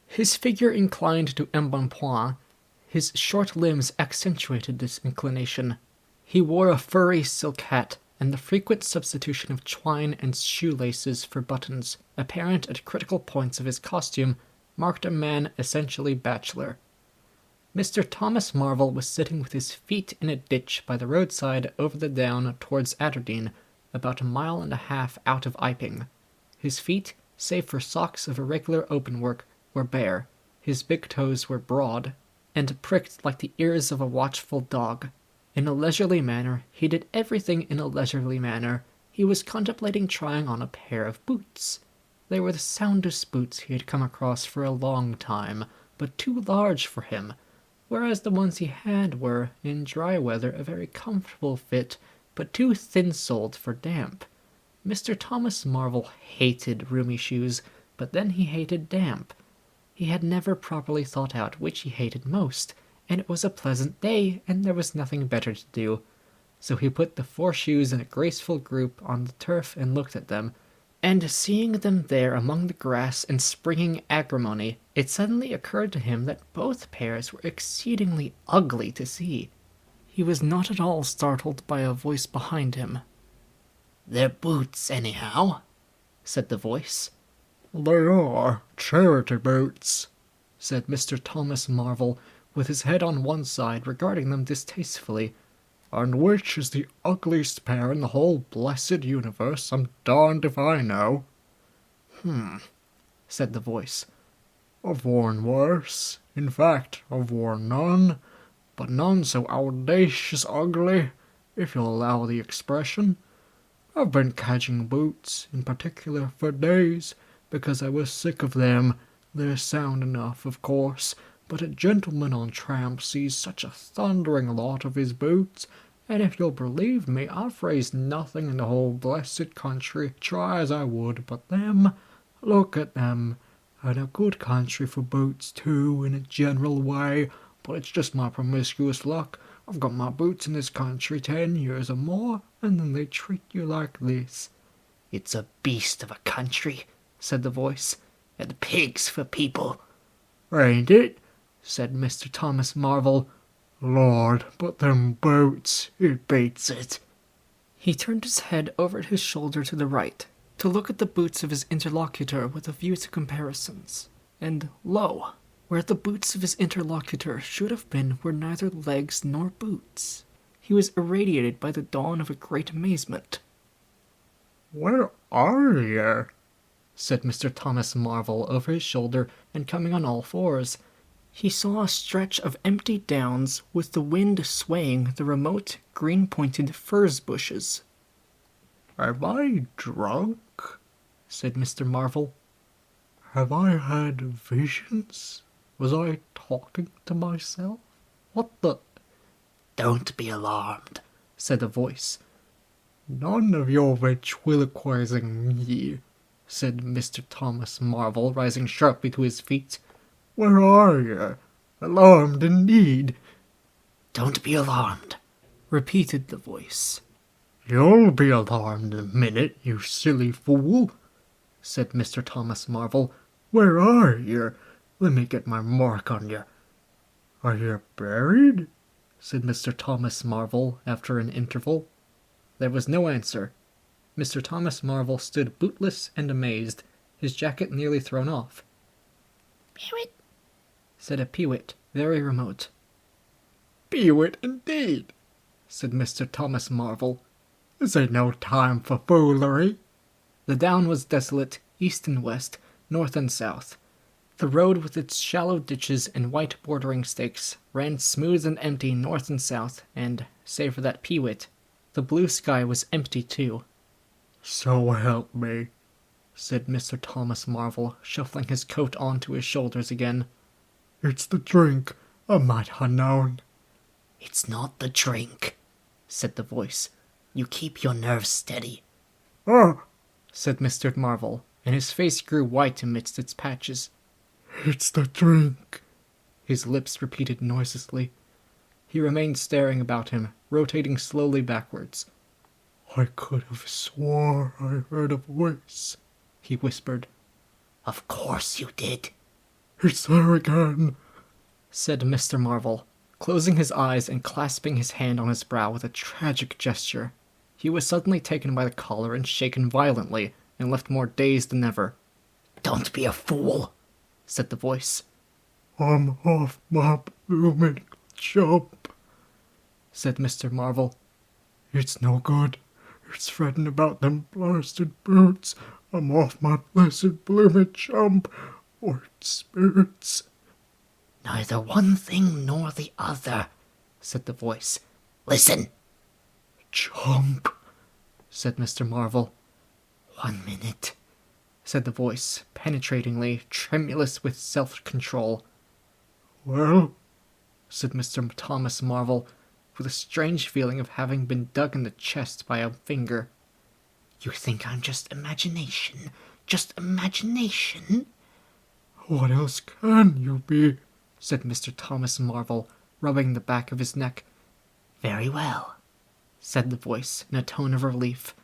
His figure inclined to embonpoint. His short limbs accentuated this inclination. He wore a furry silk hat, and the frequent substitution of twine and shoelaces for buttons, apparent at critical points of his costume, marked a man essentially bachelor. Mr. Thomas Marvel was sitting with his feet in a ditch by the roadside over the down towards Aberdeen, about 1.5 miles out of Iping. His feet, save for socks of irregular openwork, were bare. His big toes were broad, and pricked like the ears of a watchful dog. In a leisurely manner, he did everything in a leisurely manner. He was contemplating trying on a pair of boots. They were the soundest boots he had come across for a long time, but too large for him, whereas the ones he had were, in dry weather, a very comfortable fit, but too thin-soled for damp. Mr. Thomas Marvel hated roomy shoes, but then he hated damp. He had never properly thought out which he hated most, and it was a pleasant day, and there was nothing better to do. So he put the 4 shoes in a graceful group on the turf and looked at them, and seeing them there among the grass and springing agrimony, it suddenly occurred to him that both pairs were exceedingly ugly to see. He was not at all startled by a voice behind him. "They're boots, anyhow," said the voice. "They are charity boots," said Mr. Thomas Marvel, with his head on one side, regarding them distastefully. "And which is the ugliest pair in the whole blessed universe, I'm darned if I know." Said the voice. "I've worn worse. In fact, I've worn none, but none so audacious ugly, if you'll allow the expression. I've been cadging boots, in particular, for days, because I was sick of them. They're sound enough, of course, but a gentleman on tramp sees such a thundering lot of his boots, and if you'll believe me, I've raised nothing in the whole blessed country, try as I would, but them. Look at them. And a good country for boots, too, in a general way, but it's just my promiscuous luck. I've got my boots in this country 10 years or more, and then they treat you like this." "It's a beast of a country," said the voice, "and pigs for people." "Ain't it?" said Mr. Thomas Marvel. "Lord, but them boots, it beats it." He turned his head over his shoulder to the right, to look at the boots of his interlocutor with a view to comparisons. And lo! Where the boots of his interlocutor should have been were neither legs nor boots. He was irradiated by the dawn of a great amazement. "Where are you?" said Mr. Thomas Marvel over his shoulder and coming on all fours. He saw a stretch of empty downs with the wind swaying the remote green-pointed furze bushes. "Am I drunk?" said Mr. Marvel. "Have I had visions? Was I talking to myself? What the—" "Don't be alarmed," said a voice. "None of your ventriloquizing me," said Mr. Thomas Marvel, rising sharply to his feet. "Where are you? Alarmed indeed." "Don't be alarmed," repeated the voice. "You'll be alarmed in a minute, you silly fool," said Mr. Thomas Marvel. "Where are you? Let me get my mark on you." "Are you buried?" said Mr. Thomas Marvel after an interval. There was no answer. Mr. Thomas Marvel stood bootless and amazed, his jacket nearly thrown off. "Pewit," said a peewit, very remote. "Peewit indeed," said Mr. Thomas Marvel. "This ain't no time for foolery." The down was desolate, east and west, north and south. The road with its shallow ditches and white bordering stakes ran smooth and empty north and south, and, save for that peewit, the blue sky was empty too. "So help me," said Mr. Thomas Marvel, shuffling his coat onto his shoulders again. "It's the drink. I might ha' known." "It's not the drink," said the voice. "You keep your nerves steady." "Ah!" said Mr. Marvel, and his face grew white amidst its patches. "It's the drink," his lips repeated noiselessly. He remained staring about him, rotating slowly backwards. "I could have swore I heard a voice," he whispered. "Of course you did," "It's there again," said Mr. Marvel, closing his eyes and clasping his hand on his brow with a tragic gesture. He was suddenly taken by the collar and shaken violently, and left more dazed than ever. "Don't be a fool," said the voice. "I'm off my blooming chump," said Mr. Marvel. "It's no good. It's fretting about them blasted boots. I'm off my blessed blooming chump, or spirits." "Neither one thing nor the other," said the voice. "Listen." "Chump," said Mr. Marvel. "1 minute," said the voice, penetratingly, tremulous with self-control. "Well," said Mr. Thomas Marvel, with a strange feeling of having been dug in the chest by a finger. "You think I'm just imagination? Just imagination?" "What else can you be?" said Mr. Thomas Marvel, rubbing the back of his neck. "Very well," said the voice, in a tone of relief.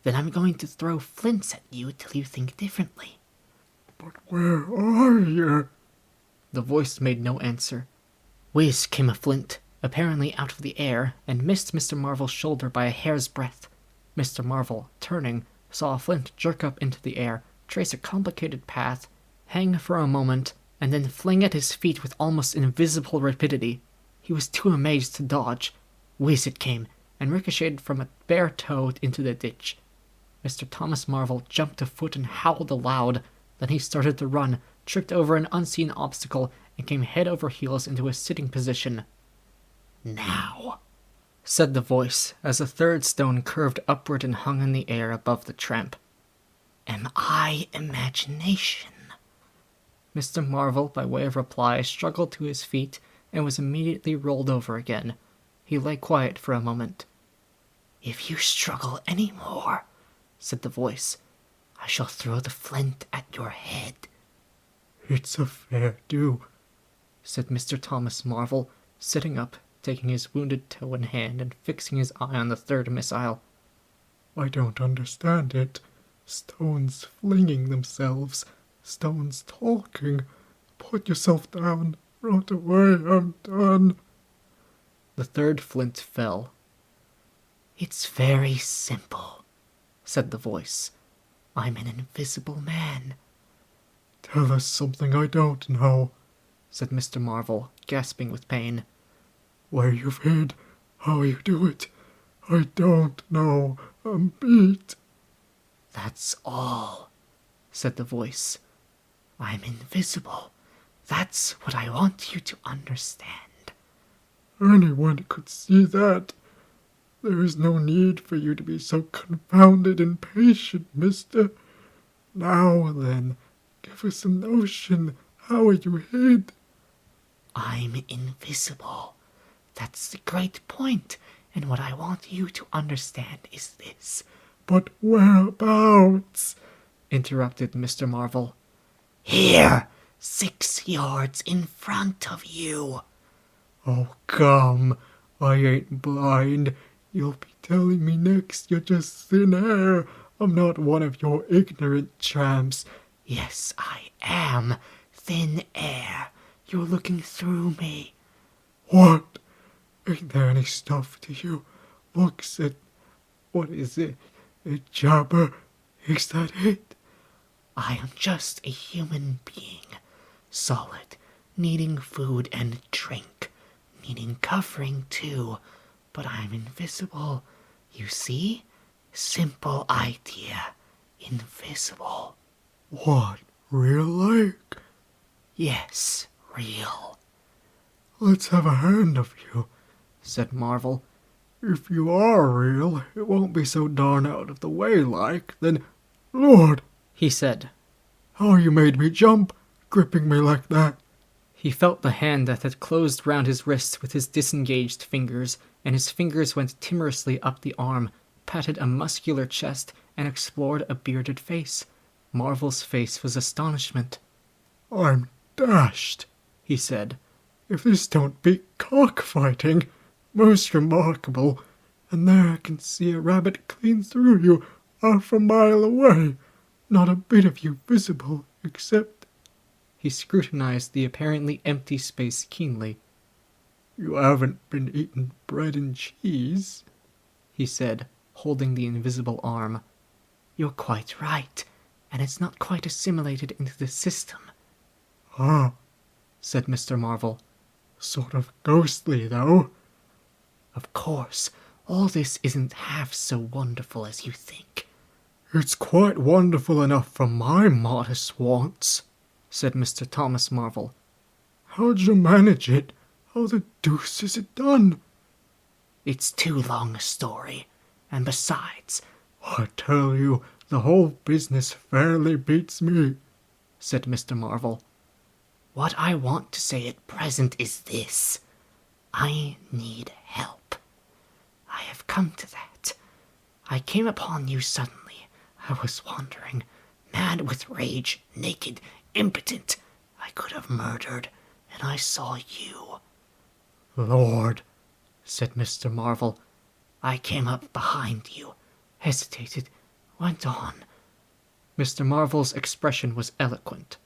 "Then I'm going to throw flints at you till you think differently." "But where are you?" The voice made no answer. Whiz came a flint, apparently out of the air, and missed Mr. Marvel's shoulder by a hair's breadth. Mr. Marvel, turning, saw a flint jerk up into the air, trace a complicated path, hang for a moment, and then fling at his feet with almost invisible rapidity. He was too amazed to dodge. Whiz it came, and ricocheted from a bare toe into the ditch. Mr. Thomas Marvel jumped a foot and howled aloud. Then he started to run, tripped over an unseen obstacle, and came head over heels into a sitting position. "Now," said the voice, as a third stone curved upward and hung in the air above the tramp. "am I imagination?" Mr. Marvel, by way of reply, struggled to his feet and was immediately rolled over again. He lay quiet for a moment. "If you struggle any more," said the voice, "I shall throw the flint at your head." "It's a fair do," said Mr. Thomas Marvel, sitting up, taking his wounded toe in hand and fixing his eye on the third missile. "I don't understand it. Stones flinging themselves, stones talking. Put yourself down. Right away, I'm done." The third flint fell. "It's very simple," said the voice. "I'm an invisible man." "Tell us something I don't know," said Mr. Marvel, gasping with pain. "Where you've hid, how you do it. I don't know. I'm beat." "That's all," said the voice. "I'm invisible. That's what I want you to understand." "Anyone could see that. There is no need for you to be so confounded impatient, mister. Now then, give us a notion. How are you hid?" "I'm invisible. That's the great point, and what I want you to understand is this." "But whereabouts?" interrupted Mr. Marvel. "Here, 6 yards in front of you." "Oh, come. I ain't blind. You'll be telling me next you're just thin air. I'm not one of your ignorant tramps." "Yes, I am. Thin air. You're looking through me." "What? Ain't there any stuff to you? Looks at... what is it? A jabber? Is that it?" "I am just a human being. Solid. Needing food and drink. Needing covering, too. But I'm invisible. You see? Simple idea. Invisible." "What? Real like?" "Yes, real." "Let's have a hand of you," said Marvel. "If you are real, it won't be so darn out of the way like, then... Lord, He said. how you made me jump, gripping me like that." He felt the hand that had closed round his wrist with his disengaged fingers, and his fingers went timorously up the arm, patted a muscular chest, and explored a bearded face. Marvel's face was astonishment. "I'm dashed," He said. "if this don't beat cockfighting. Most remarkable. And there I can see a rabbit clean through you, half a mile away. Not a bit of you visible, except..." He scrutinized the apparently empty space keenly. "You haven't been eating bread and cheese?" He said, holding the invisible arm. "You're quite right, and it's not quite assimilated into the system." "Ah, said Mr. Marvel. sort of ghostly, though." "Of course, all this isn't half so wonderful as you think." "It's quite wonderful enough for my modest wants," said Mr. Thomas Marvel. "How'd you manage it? How the deuce is it done?" "It's too long a story, and besides..." "I tell you, the whole business fairly beats me," said Mr. Marvel. "What I want to say at present is this. I need help. I have come to that. I came upon you suddenly. I was wandering, mad with rage, naked, impotent. I could have murdered, and I saw you." "Lord," said Mr. Marvel. "I came up behind you, hesitated, went on, Mr. Marvel's expression was eloquent.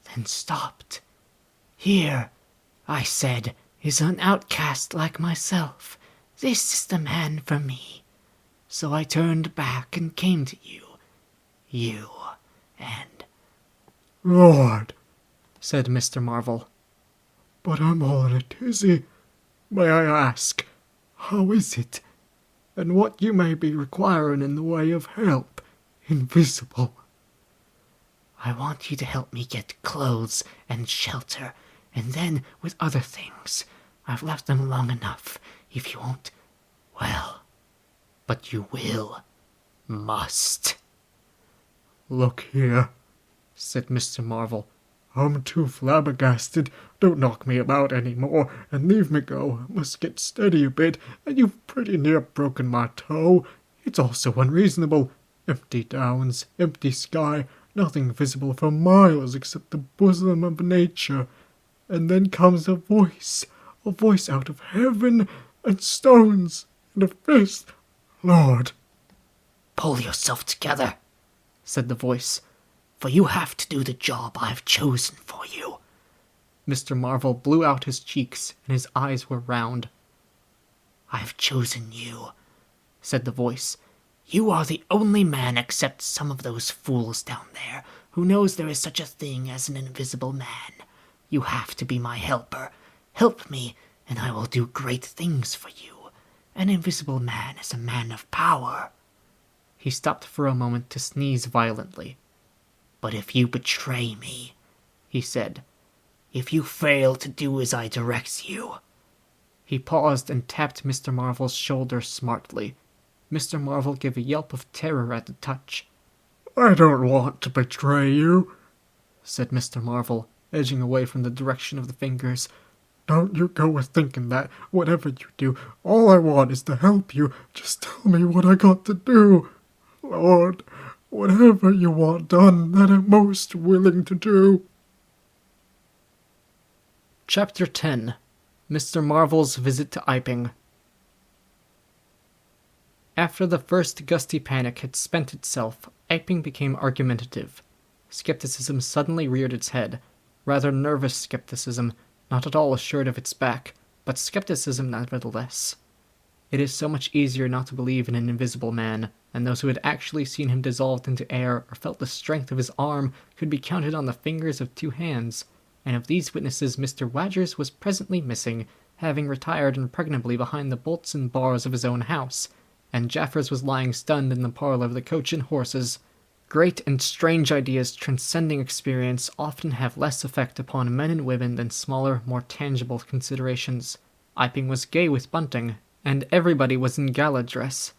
then stopped. 'Here,' I said, 'is an outcast like myself. This is the man for me.' So I turned back and came to you. You, and..." "Lord," said Mr. Marvel. "but I'm all in a tizzy. May I ask, how is it? And what you may be requiring in the way of help, invisible?" "I want you to help me get clothes and shelter, and then with other things. I've left them long enough. If you won't, well, but you will. Must." "Look here," said Mr. Marvel. I'm too flabbergasted. Don't knock me about any more, and leave me go. I must get steady a bit, and you've pretty near broken my toe. It's all so unreasonable. Empty downs, empty sky, nothing visible for miles except the bosom of nature. And then comes a voice out of heaven, and stones, and a fist. Lord. "Pull yourself together," said the voice, "for you have to do the job I've chosen for you." Mr. Marvel blew out his cheeks, and his eyes were round. "I've chosen you," said the voice. "You are the only man except some of those fools down there who knows there is such a thing as an invisible man. You have to be my helper. Help me, and I will do great things for you. An invisible man is a man of power." He stopped for a moment to sneeze violently. "But if you betray me," he said, "if you fail to do as I direct you—" He paused and tapped Mr. Marvel's shoulder smartly. Mr. Marvel gave a yelp of terror at the touch. I don't want to betray you, said Mr. Marvel, edging away from the direction of the fingers. Don't you go with thinking that, whatever you do, all I want is to help you. Just tell me what I got to do. Lord, whatever you want done, that I'm most willing to do. Chapter 10. Mr. Marvel's Visit to Iping. After the first gusty panic had spent itself, Iping became argumentative. Skepticism suddenly reared its head. Rather nervous skepticism, not at all assured of its back, but skepticism nevertheless. It is so much easier not to believe in an invisible man, and those who had actually seen him dissolved into air or felt the strength of his arm could be counted on the fingers of 2 hands, and of these witnesses Mr. Wadgers was presently missing, having retired impregnably behind the bolts and bars of his own house, and Jaffers was lying stunned in the parlour of the Coach and Horses. Great and strange ideas transcending experience often have less effect upon men and women than smaller, more tangible considerations. Iping was gay with bunting, and everybody was in gala dress.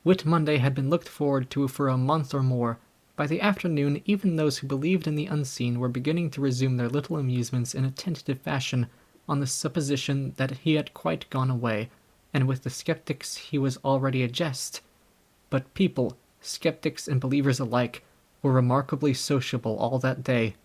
Whit Monday had been looked forward to for a month or more. By the afternoon, even those who believed in the unseen were beginning to resume their little amusements in a tentative fashion, on the supposition that he had quite gone away, and with the skeptics he was already a jest. But people, skeptics and believers alike, were remarkably sociable all that day.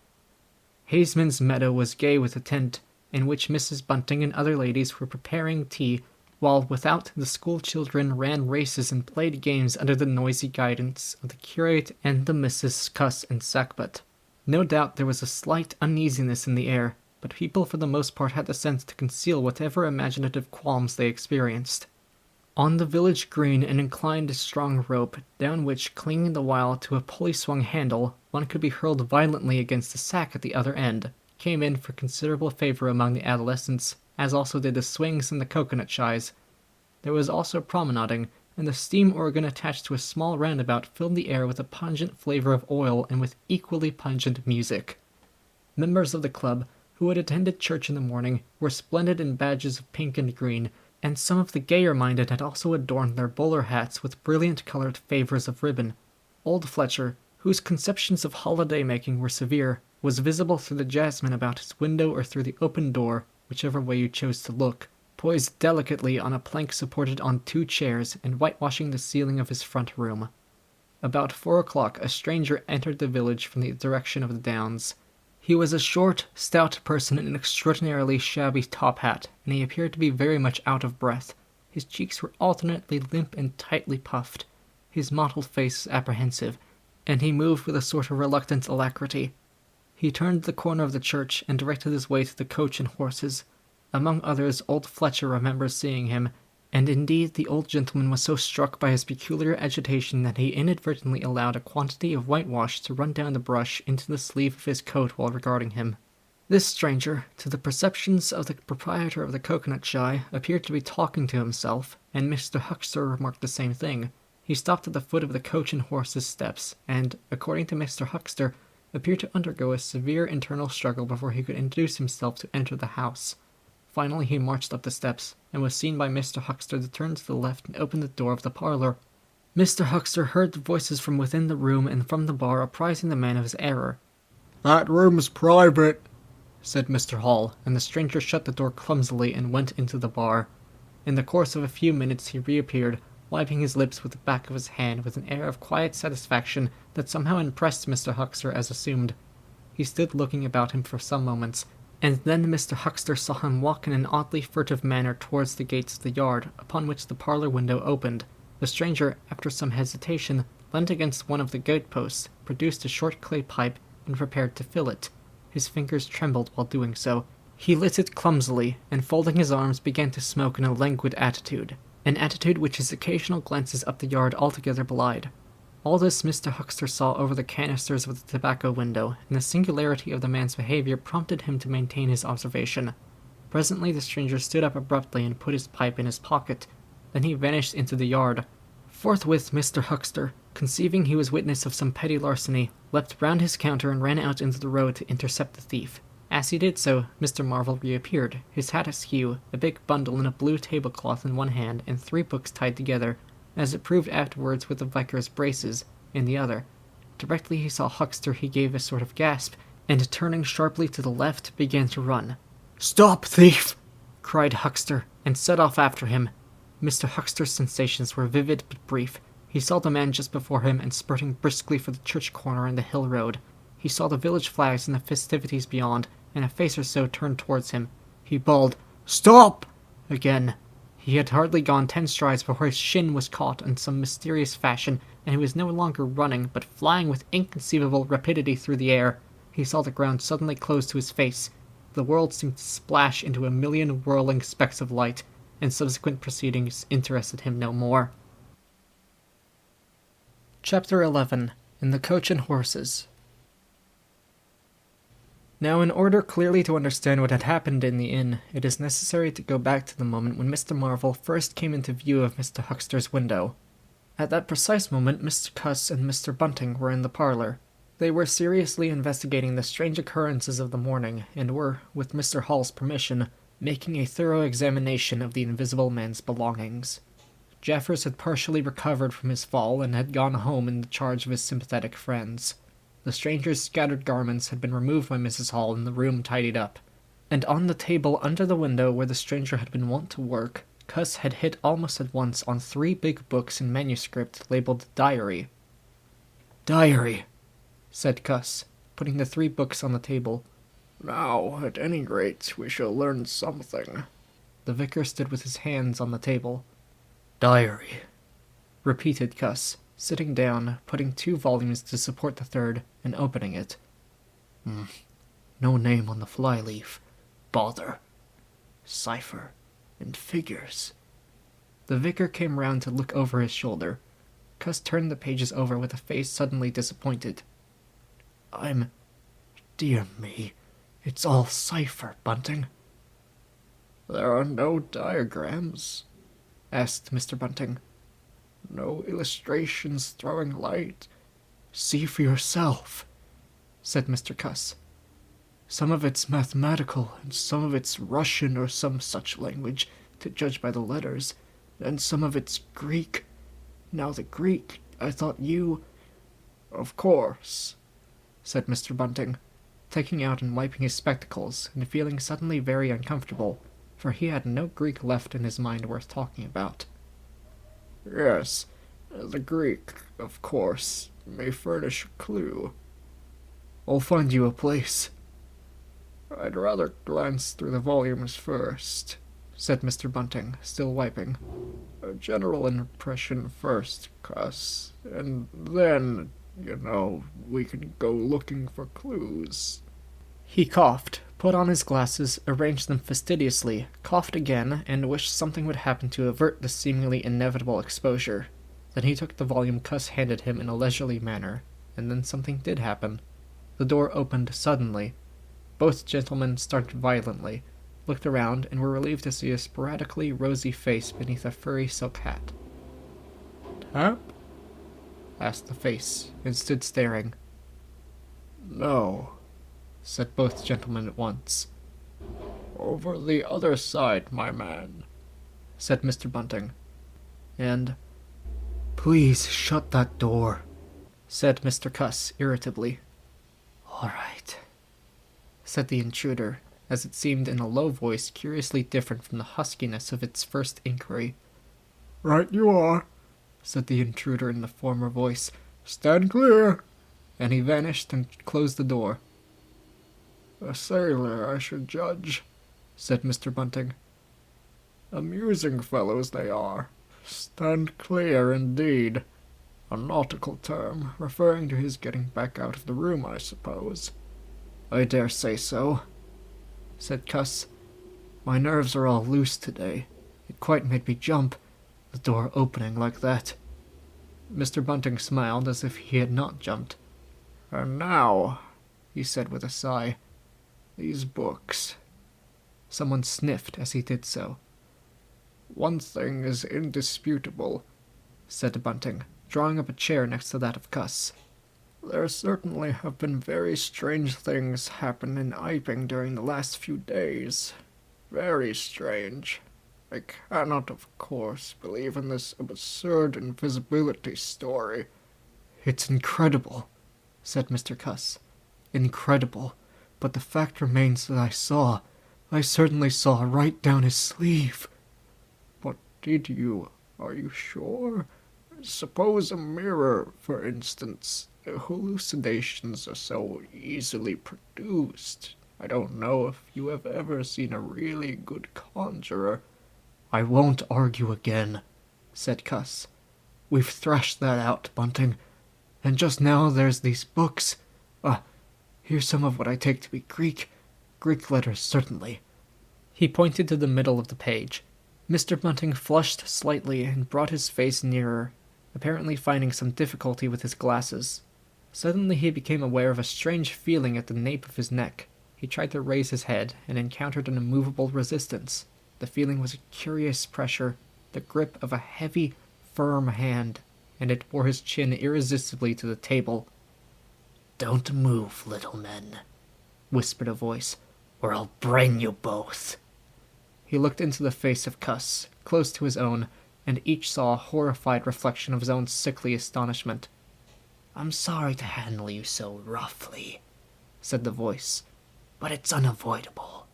Hazeman's meadow was gay with a tent, in which Mrs. Bunting and other ladies were preparing tea, while without the school children ran races and played games under the noisy guidance of the curate and the Misses Cuss and Sackbut. No doubt there was a slight uneasiness in the air, but people for the most part had the sense to conceal whatever imaginative qualms they experienced. On the village green an inclined strong rope, down which, clinging the while to a pulley-swung handle, one could be hurled violently against a sack at the other end, came in for considerable favour among the adolescents, as also did the swings and the coconut shies. There was also promenading, and the steam organ attached to a small roundabout filled the air with a pungent flavour of oil and with equally pungent music. Members of the club, who had attended church in the morning, were splendid in badges of pink and green, and some of the gayer-minded had also adorned their bowler hats with brilliant-coloured favours of ribbon. Old Fletcher, whose conceptions of holiday-making were severe, was visible through the jasmine about his window or through the open door, whichever way you chose to look, poised delicately on a plank supported on 2 chairs and whitewashing the ceiling of his front room. About 4 o'clock a stranger entered the village from the direction of the downs. He was a short, stout person in an extraordinarily shabby top hat, and he appeared to be very much out of breath. His cheeks were alternately limp and tightly puffed, his mottled face apprehensive, and he moved with a sort of reluctant alacrity. He turned the corner of the church and directed his way to the Coach and Horses. Among others, old Fletcher remembers seeing him, and indeed the old gentleman was so struck by his peculiar agitation that he inadvertently allowed a quantity of whitewash to run down the brush into the sleeve of his coat while regarding him. This stranger, to the perceptions of the proprietor of the coconut shy, appeared to be talking to himself, and Mr. Huckster remarked the same thing. He stopped at the foot of the Coach and Horses steps, and, according to Mr. Huckster, appeared to undergo a severe internal struggle before he could induce himself to enter the house. Finally he marched up the steps, and was seen by Mr. Huckster to turn to the left and open the door of the parlour. Mr. Huckster heard the voices from within the room and from the bar apprising the man of his error. That room's private, said Mr. Hall, and the stranger shut the door clumsily and went into the bar. In the course of a few minutes he reappeared, wiping his lips with the back of his hand with an air of quiet satisfaction that somehow impressed Mr. Huckster as assumed. He stood looking about him for some moments, and then Mr. Huckster saw him walk in an oddly furtive manner towards the gates of the yard, upon which the parlour window opened. The stranger, after some hesitation, leant against one of the gate-posts, produced a short clay pipe, and prepared to fill it. His fingers trembled while doing so. He lit it clumsily, and folding his arms began to smoke in a languid attitude, an attitude which his occasional glances up the yard altogether belied. All this Mr. Huckster saw over the canisters of the tobacco window, and the singularity of the man's behaviour prompted him to maintain his observation. Presently the stranger stood up abruptly and put his pipe in his pocket. Then he vanished into the yard. Forthwith Mr. Huckster, conceiving he was witness of some petty larceny, leapt round his counter and ran out into the road to intercept the thief. As he did so, Mr. Marvel reappeared, his hat askew, a big bundle in a blue tablecloth in one hand, and 3 books tied together, as it proved afterwards with the vicar's braces, in the other. Directly he saw Huckster he gave a sort of gasp, and turning sharply to the left, began to run. "Stop, thief!" cried Huckster, and set off after him. Mr. Huckster's sensations were vivid but brief. He saw the man just before him and spurting briskly for the church corner and the hill road. He saw the village flags and the festivities beyond, and a face or so turned towards him. He bawled, "Stop!" again. He had hardly gone 10 strides before his shin was caught in some mysterious fashion, and he was no longer running, but flying with inconceivable rapidity through the air. He saw the ground suddenly close to his face. The world seemed to splash into a million whirling specks of light, and subsequent proceedings interested him no more. Chapter 11. In the Coach and Horses. Now, in order clearly to understand what had happened in the inn, it is necessary to go back to the moment when Mr. Marvel first came into view of Mr. Huckster's window. At that precise moment, Mr. Cuss and Mr. Bunting were in the parlour. They were seriously investigating the strange occurrences of the morning, and were, with Mr. Hall's permission, making a thorough examination of the invisible man's belongings. Jaffers had partially recovered from his fall and had gone home in the charge of his sympathetic friends. The stranger's scattered garments had been removed by Mrs. Hall and the room tidied up, and on the table under the window where the stranger had been wont to work, Cuss had hit almost at once on 3 big books in manuscript labelled Diary. "Diary," said Cuss, putting the 3 books on the table. "Now, at any rate, we shall learn something." The vicar stood with his hands on the table. "Diary," repeated Cuss, sitting down, putting 2 volumes to support the 3rd, and opening it. No name on the flyleaf. Bother. Cipher. And figures. The vicar came round to look over his shoulder. Cuss turned the pages over with a face suddenly disappointed. Dear me, it's all cipher, Bunting." "There are no diagrams?" asked Mr. Bunting. "No illustrations throwing light?" "See for yourself," said Mr. Cuss. "Some of it's mathematical, and some of it's Russian or some such language, to judge by the letters, and some of it's Greek. Now the Greek, I thought you—" "Of course," said Mr. Bunting, taking out and wiping his spectacles, and feeling suddenly very uncomfortable, for he had no Greek left in his mind worth talking about. "Yes, the Greek, of course, may furnish a clue." "I'll find you a place." "I'd rather glance through the volumes first," said Mr. Bunting, still wiping. "A general impression first, Cuss, and then, we can go looking for clues." He coughed, put on his glasses, arranged them fastidiously, coughed again, and wished something would happen to avert the seemingly inevitable exposure. Then he took the volume Cuss handed him in a leisurely manner, and then something did happen. The door opened suddenly. Both gentlemen started violently, looked around, and were relieved to see a sporadically rosy face beneath a furry silk hat. "Tap?" asked the face, and stood staring. "No," said both gentlemen at once. "Over the other side, my man," said Mr. Bunting. And, "Please shut that door," said Mr. Cuss irritably. "All right," said the intruder, as it seemed in a low voice curiously different from the huskiness of its first inquiry. "Right you are," said the intruder in the former voice. "Stand clear." And he vanished and closed the door. "A sailor, I should judge," said Mr. Bunting. "Amusing fellows they are. Stand clear, indeed. A nautical term, referring to his getting back out of the room, I suppose." "I dare say so," said Cuss. "My nerves are all loose today. It quite made me jump, the door opening like that." Mr. Bunting smiled as if he had not jumped. "And now," he said with a sigh, "these books." Someone sniffed as he did so. "One thing is indisputable," said Bunting, drawing up a chair next to that of Cuss. "There certainly have been very strange things happen in Iping during the last few days. Very strange. I cannot, of course, believe in this absurd invisibility story." "It's incredible," said Mr. Cuss. "Incredible. But the fact remains that I certainly saw right down his sleeve." "But did you? Are you sure? Suppose a mirror, for instance. Hallucinations are so easily produced. I don't know if you have ever seen a really good conjurer." "I won't argue again," said Cuss. "We've thrashed that out, Bunting. And just now there's these books. Here's some of what I take to be Greek letters, certainly." He pointed to the middle of the page. Mr. Bunting flushed slightly and brought his face nearer, apparently finding some difficulty with his glasses. Suddenly he became aware of a strange feeling at the nape of his neck. He tried to raise his head and encountered an immovable resistance. The feeling was a curious pressure, the grip of a heavy, firm hand, and it bore his chin irresistibly to the table. "Don't move, little men," whispered a voice, "or I'll brain you both." He looked into the face of Cuss, close to his own, and each saw a horrified reflection of his own sickly astonishment. "I'm sorry to handle you so roughly," said the voice, "but it's unavoidable.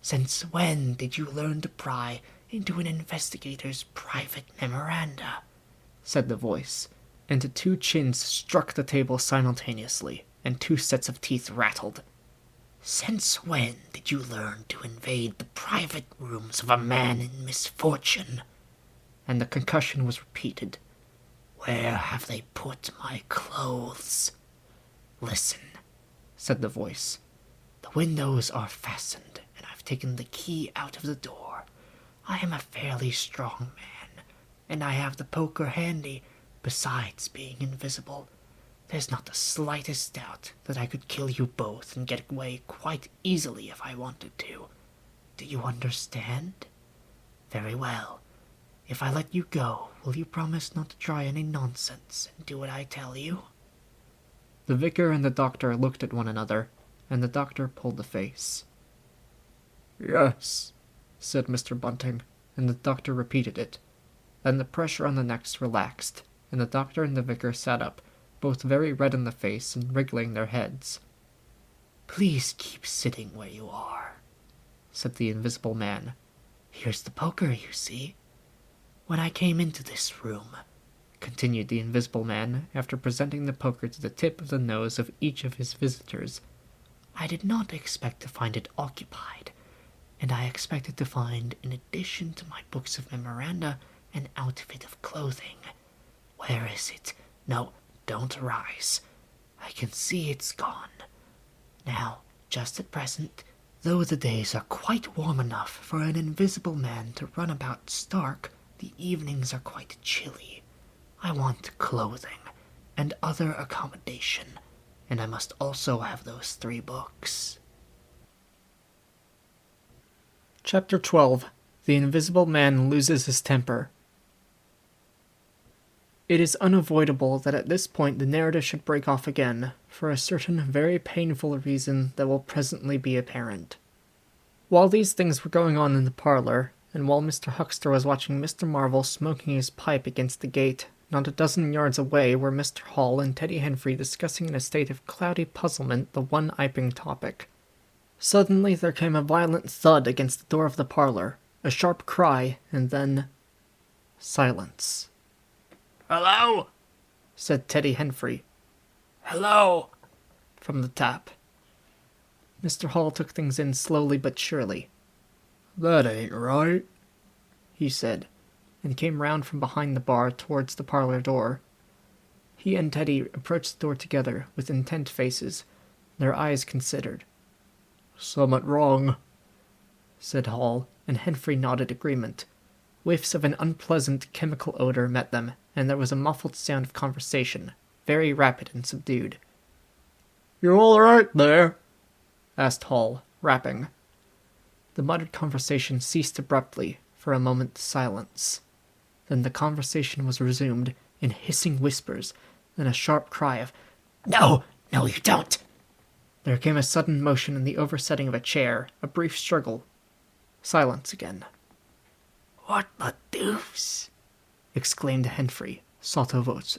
Since when did you learn to pry into an investigator's private memoranda?" said the voice, and the two chins struck the table simultaneously, and two sets of teeth rattled. "Since when did you learn to invade the private rooms of a man in misfortune?" And the concussion was repeated. "Where have they put my clothes?" "Listen," said the voice. "The windows are fastened, and I've taken the key out of the door. I am a fairly strong man, and I have the poker handy, besides being invisible. There's not the slightest doubt that I could kill you both and get away quite easily if I wanted to. Do you understand? Very well. If I let you go, will you promise not to try any nonsense and do what I tell you?" The vicar and the doctor looked at one another, and the doctor pulled the face. "Yes," said Mr. Bunting, and the doctor repeated it. Then the pressure on the necks relaxed, and the doctor and the vicar sat up, both very red in the face and wriggling their heads. "Please keep sitting where you are," said the invisible man. "Here's the poker, you see. When I came into this room," continued the invisible man, after presenting the poker to the tip of the nose of each of his visitors, "I did not expect to find it occupied, and I expected to find, in addition to my books of memoranda, an outfit of clothing. Where is it? No, don't rise. I can see it's gone. Now, just at present, though the days are quite warm enough for an invisible man to run about stark, the evenings are quite chilly. I want clothing and other accommodation, and I must also have those 3 books. Chapter 12. The Invisible Man Loses His Temper. It is unavoidable that at this point the narrative should break off again, for a certain very painful reason that will presently be apparent. While these things were going on in the parlour, and while Mr. Huckster was watching Mr. Marvel smoking his pipe against the gate, Not a dozen yards away were Mr. Hall and Teddy Henfrey discussing in a state of cloudy puzzlement the one Iping topic. Suddenly there came a violent thud against the door of the parlor, a sharp cry, and then silence. "Hello?" said Teddy Henfrey "Hello?" from the tap. Mr. Hall took things in slowly but surely. That ain't right, he said, and came round from behind the bar towards the parlor door. He and Teddy approached the door together with intent faces, their eyes considered. Summat wrong, said Hall, and Henfrey nodded agreement. Whiffs of an unpleasant chemical odor met them, and there was a muffled sound of conversation, very rapid and subdued. You all right there? asked Hall, rapping. The muttered conversation ceased abruptly, for a moment's silence. Then the conversation was resumed in hissing whispers, then a sharp cry of, No, you don't. There came a sudden motion in the oversetting of a chair, a brief struggle. Silence again. What the deuce? Exclaimed Henfrey, sotto voce.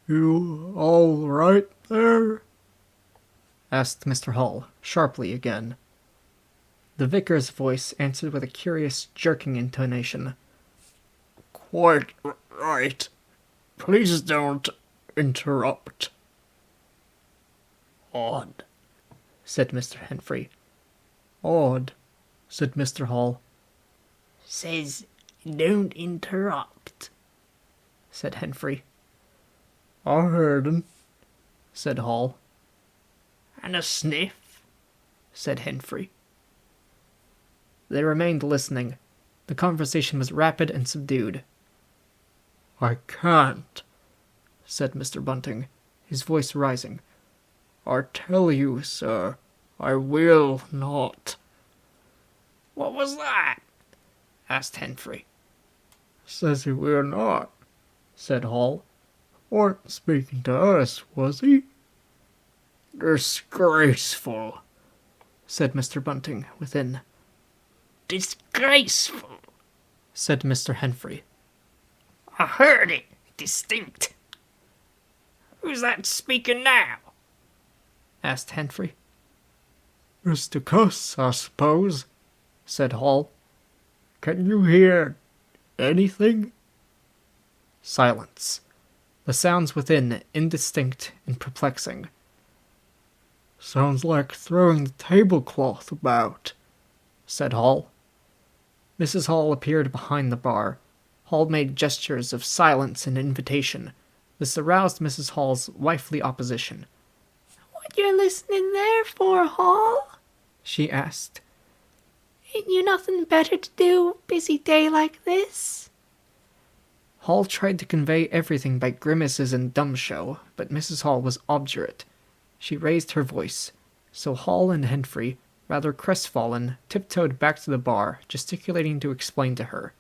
You all right there? Asked Mr. Hall, sharply again. The vicar's voice answered with a curious, jerking intonation. Quite right. Please don't interrupt. Odd, said Mr. Henfrey. Odd, said Mr. Hall. Says don't interrupt, said Henfrey. I heard him, said Hall. and a sniff. Said Henfrey. They remained listening. The conversation was rapid and subdued. I can't, said Mr. Bunting, his voice rising. I tell you, sir, I will not. "What was that?" asked Henfrey. Says he will not. Said Hall. Weren't speaking to us, was he? Disgraceful, Said Mr. Bunting within. Disgraceful. Said Mr. Henfrey. "I heard it, distinct. Who's that speaking now?" Asked Henfrey. Mr. Cuss, I suppose. Said Hall. Can you hear anything? Silence. The sounds within indistinct and perplexing. Sounds like throwing the tablecloth about, said Hall. Mrs. Hall appeared behind the bar. Hall made gestures of silence and invitation. This aroused Mrs. Hall's wifely opposition. What you listening there for, Hall? She asked. Ain't you nothing better to do, busy day like this? Hall tried to convey everything by grimaces and dumb show, but Mrs. Hall was obdurate. She raised her voice, so Hall and Henfrey, rather crestfallen, tiptoed back to the bar, gesticulating to explain to her.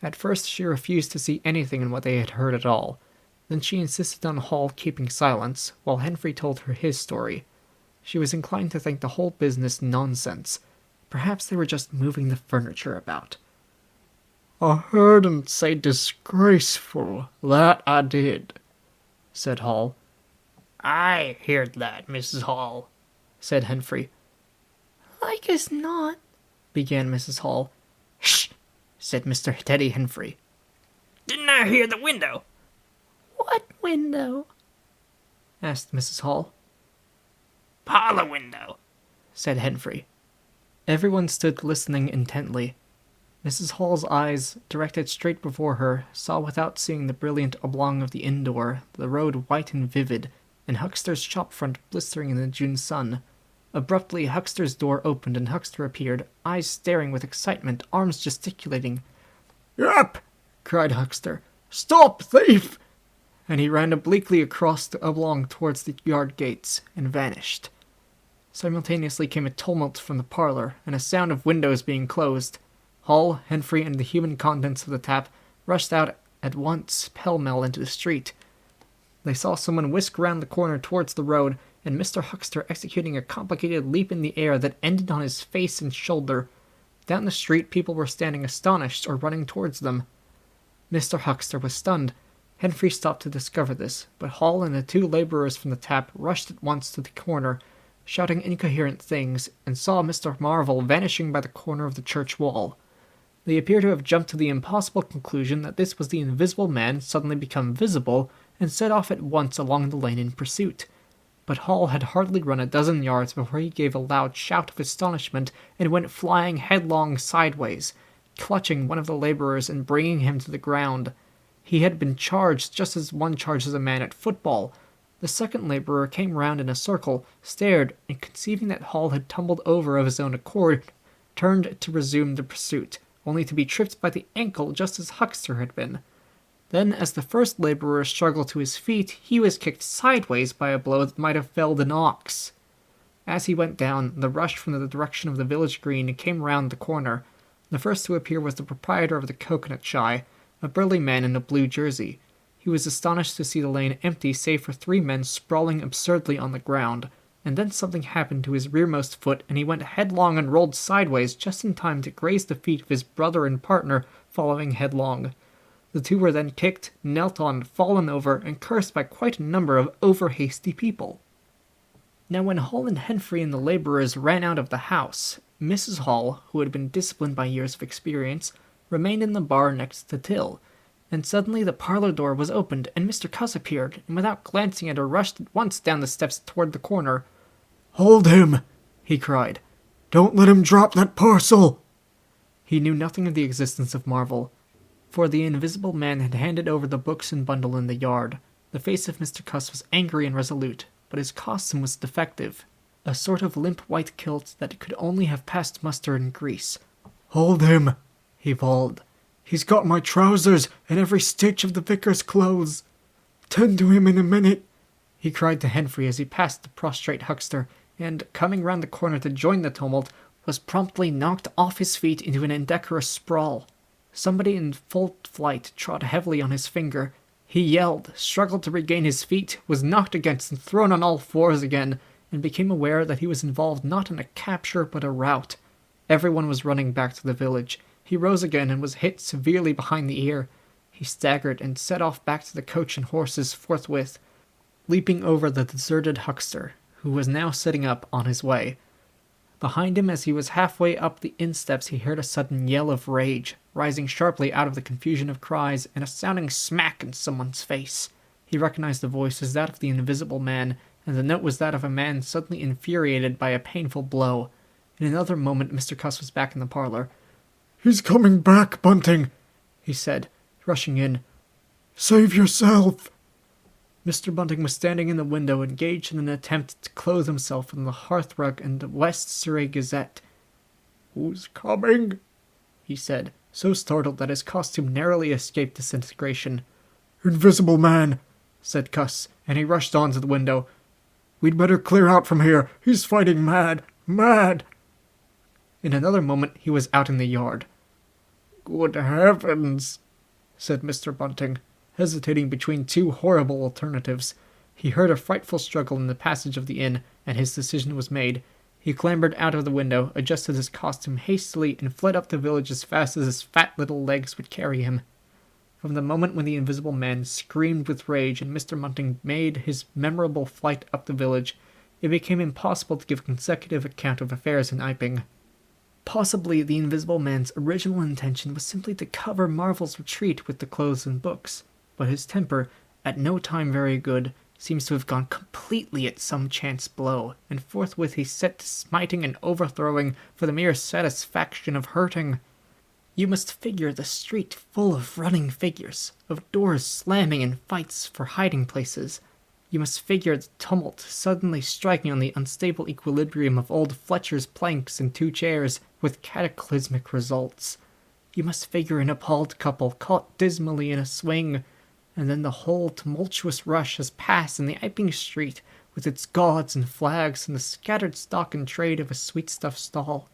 At first she refused to see anything in what they had heard at all. Then she insisted on Hall keeping silence, while Henfrey told her his story. She was inclined to think the whole business nonsense. Perhaps they were just moving the furniture about. I heard him say disgraceful, that I did, said Hall. "I heard that, Mrs. Hall," said Henfrey. Like as not. Began Mrs. Hall. Shh, said Mr. Teddy Henfrey. "Didn't I hear the window?" What window? Asked Mrs. Hall. "Parlor window," said Henfrey. Everyone stood listening intently. Mrs. Hall's eyes, directed straight before her, saw without seeing the brilliant oblong of the inn door, the road white and vivid, and Huckster's shop front blistering in the June sun. Abruptly, Huckster's door opened and Huckster appeared, eyes staring with excitement, arms gesticulating. Yep, cried Huckster. Stop, thief! And he ran obliquely across the oblong towards the yard gates, and vanished. Simultaneously came a tumult from the parlor, and a sound of windows being closed. Hall, Henfrey, and the human contents of the tap rushed out at once, pell-mell into the street. They saw someone whisk round the corner towards the road, and Mr. Huckster executing a complicated leap in the air that ended on his face and shoulder. Down the street people were standing astonished or running towards them. Mr. Huckster was stunned. Henfrey stopped to discover this, but Hall and the two labourers from the tap rushed at once to the corner, shouting incoherent things, and saw Mr. Marvel vanishing by the corner of the church wall. They appear to have jumped to the impossible conclusion that this was the invisible man suddenly become visible, and set off at once along the lane in pursuit. But Hall had hardly run a dozen yards before he gave a loud shout of astonishment and went flying headlong sideways, clutching one of the labourers and bringing him to the ground. He had been charged just as one charges a man at football. The second labourer came round in a circle, stared, and conceiving that Hall had tumbled over of his own accord, turned to resume the pursuit, only to be tripped by the ankle just as Huckster had been. Then, as the first labourer struggled to his feet, he was kicked sideways by a blow that might have felled an ox. As he went down, the rush from the direction of the village green came round the corner. The first to appear was the proprietor of the Coconut Shy, a burly man in a blue jersey. He was astonished to see the lane empty save for 3 men sprawling absurdly on the ground, and then something happened to his rearmost foot and he went headlong and rolled sideways just in time to graze the feet of his brother and partner following headlong. The two were then kicked, knelt on, fallen over, and cursed by quite a number of over-hasty people. Now when Hall and Henfrey and the labourers ran out of the house, Mrs. Hall, who had been disciplined by years of experience, remained in the bar next to Till, and suddenly the parlour door was opened and Mr. Cuss appeared, and without glancing at her rushed at once down the steps toward the corner. "Hold him!" he cried. "Don't let him drop that parcel!" He knew nothing of the existence of Marvel, for the invisible man had handed over the books and bundle in the yard. The face of Mr. Cuss was angry and resolute, but his costume was defective, a sort of limp white kilt that could only have passed muster in grease. "Hold him!" he bawled. "He's got my trousers and every stitch of the vicar's clothes. Tend to him in a minute," he cried to Henfrey as he passed the prostrate huckster, and, coming round the corner to join the tumult, was promptly knocked off his feet into an indecorous sprawl. Somebody in full flight trod heavily on his finger. He yelled, struggled to regain his feet, was knocked against and thrown on all fours again, and became aware that he was involved not in a capture but a rout. Everyone was running back to the village. He rose again and was hit severely behind the ear. He staggered and set off back to the coach and horses forthwith, leaping over the deserted huckster, who was now sitting up on his way. Behind him, as he was halfway up the inn-steps, he heard a sudden yell of rage, rising sharply out of the confusion of cries, and a sounding smack in someone's face. He recognized the voice as that of the invisible man, and the note was that of a man suddenly infuriated by a painful blow. In another moment, Mr. Cuss was back in the parlour. "He's coming back, Bunting," he said, rushing in. "Save yourself!" Mr. Bunting was standing in the window, engaged in an attempt to clothe himself in the hearthrug and the West Surrey Gazette. "Who's coming?" he said, so startled that his costume narrowly escaped disintegration. "Invisible man," said Cuss, and he rushed on to the window. "We'd better clear out from here. He's fighting mad. Mad!" In another moment he was out in the yard. "Good heavens!" said Mr. Bunting, hesitating between 2 horrible alternatives. He heard a frightful struggle in the passage of the inn, and his decision was made. He clambered out of the window, adjusted his costume hastily, and fled up the village as fast as his fat little legs would carry him. From the moment when the invisible man screamed with rage and Mr. Bunting made his memorable flight up the village, it became impossible to give consecutive account of affairs in Iping. Possibly the invisible man's original intention was simply to cover Marvel's retreat with the clothes and books, but his temper, at no time very good, seems to have gone completely at some chance blow, and forthwith he set to smiting and overthrowing for the mere satisfaction of hurting. You must figure the street full of running figures, of doors slamming and fights for hiding places. You must figure the tumult suddenly striking on the unstable equilibrium of old Fletcher's planks and 2 chairs, with cataclysmic results. You must figure an appalled couple caught dismally in a swing, and then the whole tumultuous rush has passed in the Iping street, with its gauds and flags and the scattered stock and trade of a sweetstuff stall.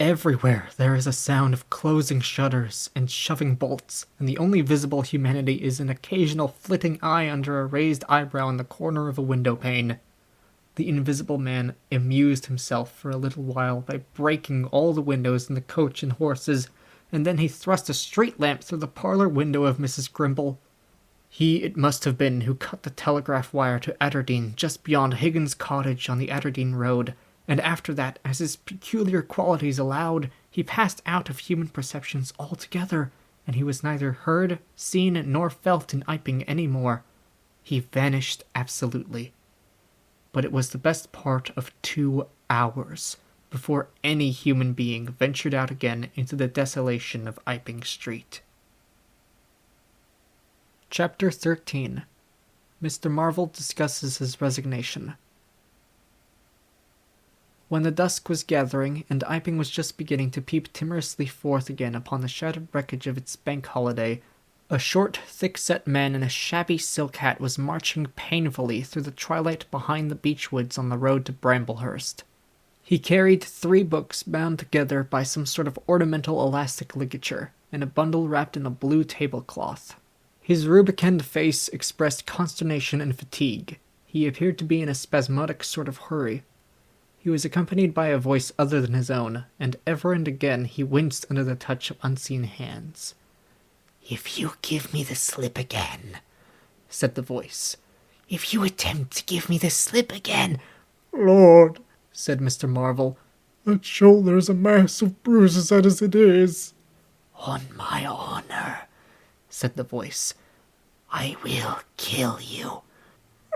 Everywhere there is a sound of closing shutters and shoving bolts, and the only visible humanity is an occasional flitting eye under a raised eyebrow in the corner of a window pane. The invisible man amused himself for a little while by breaking all the windows in the coach and horses, and then he thrust a street lamp through the parlor window of Mrs. Grimble. He it must have been who cut the telegraph wire to Atterdene just beyond Higgins' cottage on the Atterdene road, and after that, as his peculiar qualities allowed, he passed out of human perceptions altogether, and he was neither heard, seen, nor felt in Iping any more. He vanished absolutely. But it was the best part of 2 hours before any human being ventured out again into the desolation of Iping Street. Chapter 13. Mr. Marvel discusses his resignation. When the dusk was gathering, and Iping was just beginning to peep timorously forth again upon the shattered wreckage of its bank holiday, a short, thick-set man in a shabby silk hat was marching painfully through the twilight behind the beech woods on the road to Bramblehurst. He carried 3 books bound together by some sort of ornamental elastic ligature, and a bundle wrapped in a blue tablecloth. His rubicund face expressed consternation and fatigue. He appeared to be in a spasmodic sort of hurry. He was accompanied by a voice other than his own, and ever and again he winced under the touch of unseen hands. "If you give me the slip again," said the voice. "If you attempt to give me the slip again—" Lord, said Mr. Marvel. that shoulder's a mass of bruises as it is. "On my honor," said the voice, "I will kill you."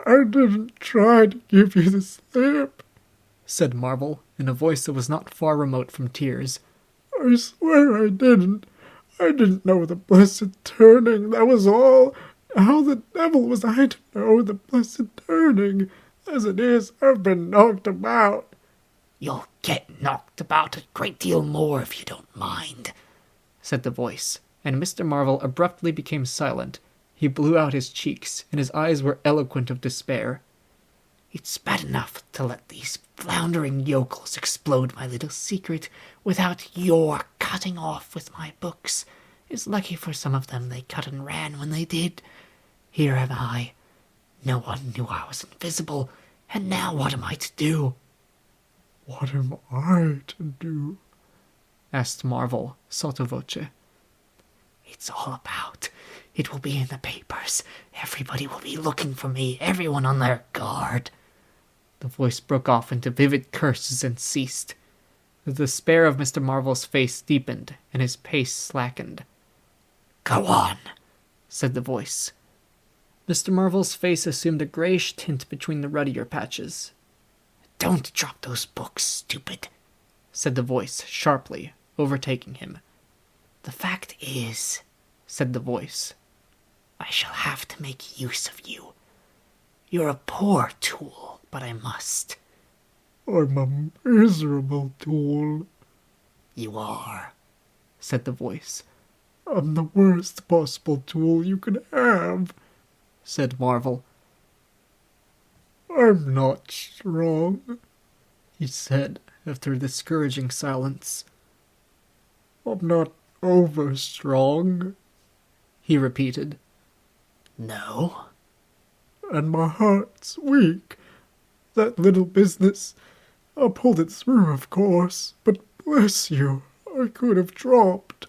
I didn't try to give you the slip. said Marvel, in a voice that was not far remote from tears. I swear I didn't. I didn't know the blessed turning, that was all. How the devil was I to know the blessed turning? As it is, I've been knocked about. "You'll get knocked about a great deal more if you don't mind," said the voice, and Mr. Marvel abruptly became silent. He blew out his cheeks, and his eyes were eloquent of despair. "It's bad enough to let these floundering yokels explode my little secret without your cutting off with my books. It's lucky for some of them they cut and ran when they did. Here am I. No one knew I was invisible, and now what am I to do?" What am I to do? asked Marvel, sotto voce. "It's all about. It will be in the papers. Everybody will be looking for me, everyone on their guard." The voice broke off into vivid curses and ceased. The despair of Mr. Marvel's face deepened, and his pace slackened. "Go on," said the voice. Mr. Marvel's face assumed a grayish tint between the ruddier patches. "Don't drop those books, stupid," said the voice, sharply, overtaking him. "The fact is," said the voice, "I shall have to make use of you. You're a poor tool, but I must." I'm a miserable tool. "You are," said the voice. I'm the worst possible tool you could have. said Marvel. I'm not strong, he said after a discouraging silence. I'm not over-strong, he repeated. "No?" And my heart's weak. That little business, I pulled it through, of course, but bless you, I could have dropped.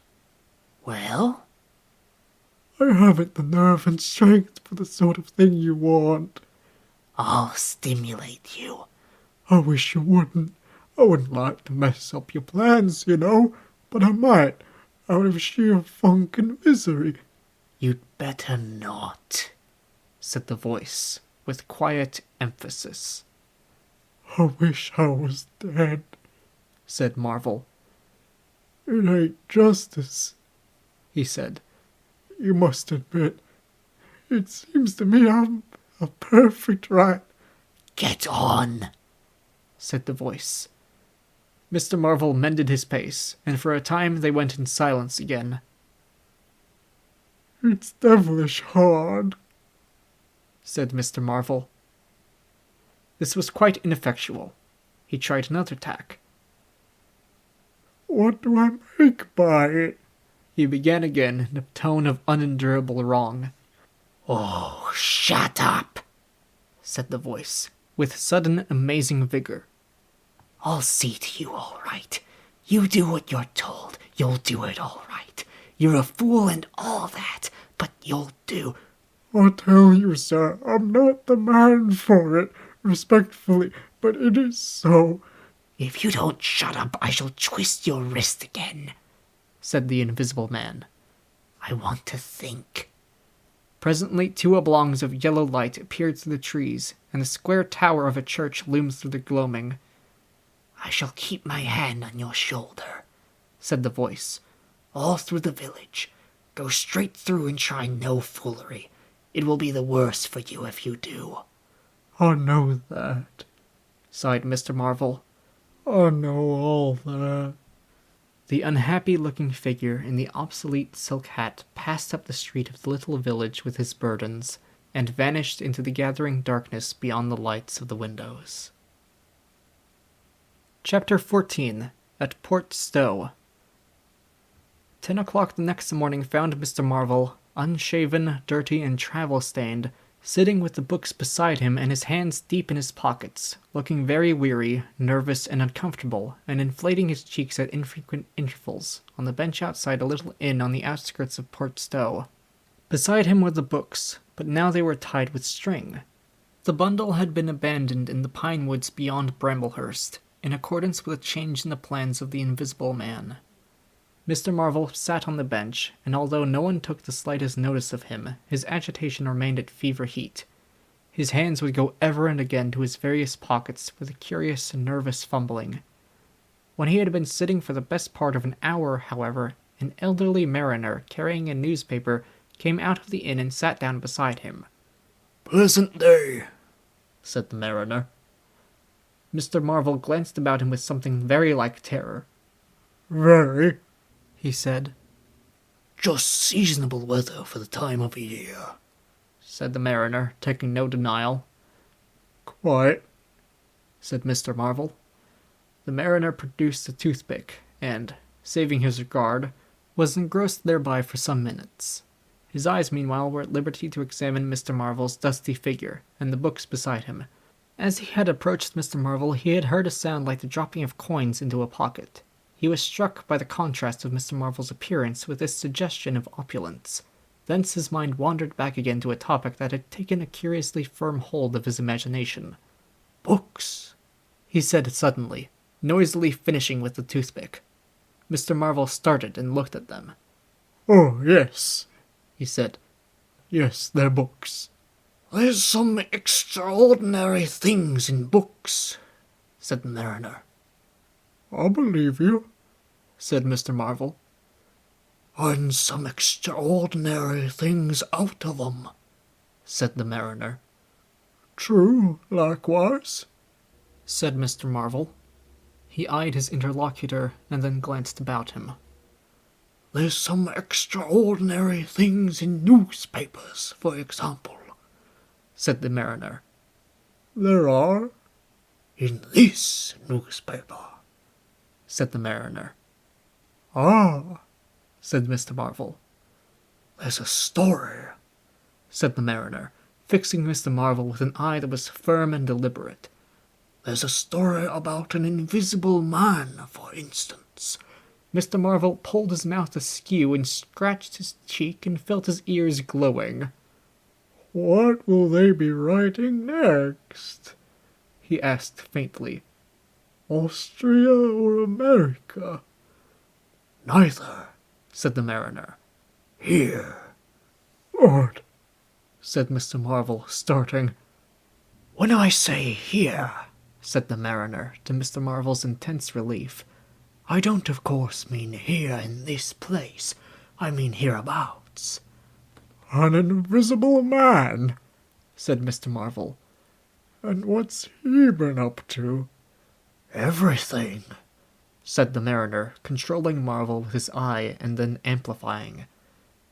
"Well?" I haven't the nerve and strength for the sort of thing you want. "I'll stimulate you." I wish you wouldn't. I wouldn't like to mess up your plans, you know, but I might, out of sheer funk and misery. "You'd better not," said the voice, with quiet emphasis. I wish I was dead. Said Marvel. It ain't justice, He said. You must admit. It seems to me I'm a perfect right. "Get on," Said the voice. Mr. Marvel mended his pace, and for a time they went in silence again. It's devilish hard, Said Mr. Marvel. This was quite ineffectual. He tried another tack. What do I make by it? He began again in a tone of unendurable wrong. "Oh, shut up," Said the voice, with sudden amazing vigor. "I'll see to you all right. You do what you're told. You'll do it all right. You're a fool and all that, but you'll do. I tell you, sir, I'm not the man for it, respectfully, but it is so. If you don't shut up, I shall twist your wrist again, said the invisible man. I want to think. Presently, 2 oblongs of yellow light appeared through the trees, and the square tower of a church loomed through the gloaming. I shall keep my hand on your shoulder, said the voice, all through the village. Go straight through and try no foolery. It will be the worse for you if you do. I know that. Sighed Mr. Marvel. I know all that. The unhappy-looking figure in the obsolete silk hat passed up the street of the little village with his burdens, and vanished into the gathering darkness beyond the lights of the windows. Chapter 14. At Port Stowe. 10 o'clock the next morning found Mr. Marvel, unshaven, dirty, and travel-stained, sitting with the books beside him and his hands deep in his pockets, looking very weary, nervous, and uncomfortable, and inflating his cheeks at infrequent intervals, on the bench outside a little inn on the outskirts of Port Stowe. Beside him were the books, but now they were tied with string. The bundle had been abandoned in the pine woods beyond Bramblehurst, in accordance with a change in the plans of the Invisible Man. Mr. Marvel sat on the bench, and although no one took the slightest notice of him, his agitation remained at fever heat. His hands would go ever and again to his various pockets with a curious and nervous fumbling. When he had been sitting for the best part of an hour, however, an elderly mariner carrying a newspaper came out of the inn and sat down beside him. "Pleasant day," said the mariner. Mr. Marvel glanced about him with something very like terror. Very, he said. "Just seasonable weather for the time of year," said the mariner, taking no denial. Quite, said Mr. Marvel. The mariner produced a toothpick, and, saving his regard, was engrossed thereby for some minutes. His eyes, meanwhile, were at liberty to examine Mr. Marvel's dusty figure, and the books beside him. As he had approached Mr. Marvel, he had heard a sound like the dropping of coins into a pocket. He was struck by the contrast of Mr. Marvel's appearance with this suggestion of opulence. Thence his mind wandered back again to a topic that had taken a curiously firm hold of his imagination. "Books," he said suddenly, noisily finishing with the toothpick. Mr. Marvel started and looked at them. Oh, yes, he said. Yes, they're books. "There's some extraordinary things in books," said the mariner. I believe you, said Mr. Marvel. "And some extraordinary things out of 'em," said the mariner. True, likewise, said Mr. Marvel. He eyed his interlocutor and then glanced about him. "There's some extraordinary things in newspapers, for example," said the mariner. There are, "In this newspaper," said the mariner. Ah, said Mr. Marvel. "There's a story," said the mariner, fixing Mr. Marvel with an eye that was firm and deliberate. "There's a story about an invisible man, for instance." Mr. Marvel pulled his mouth askew and scratched his cheek and felt his ears glowing. What will they be writing next? He asked faintly. Austria or America? "Neither," said the mariner. "Here." What? Said Mr. Marvel, starting. "When I say here," said the mariner, to Mr. Marvel's intense relief, "I don't of course mean here in this place. I mean hereabouts." An invisible man, said Mr. Marvel. And what's he been up to? "Everything," said the mariner, controlling Marvel with his eye and then amplifying.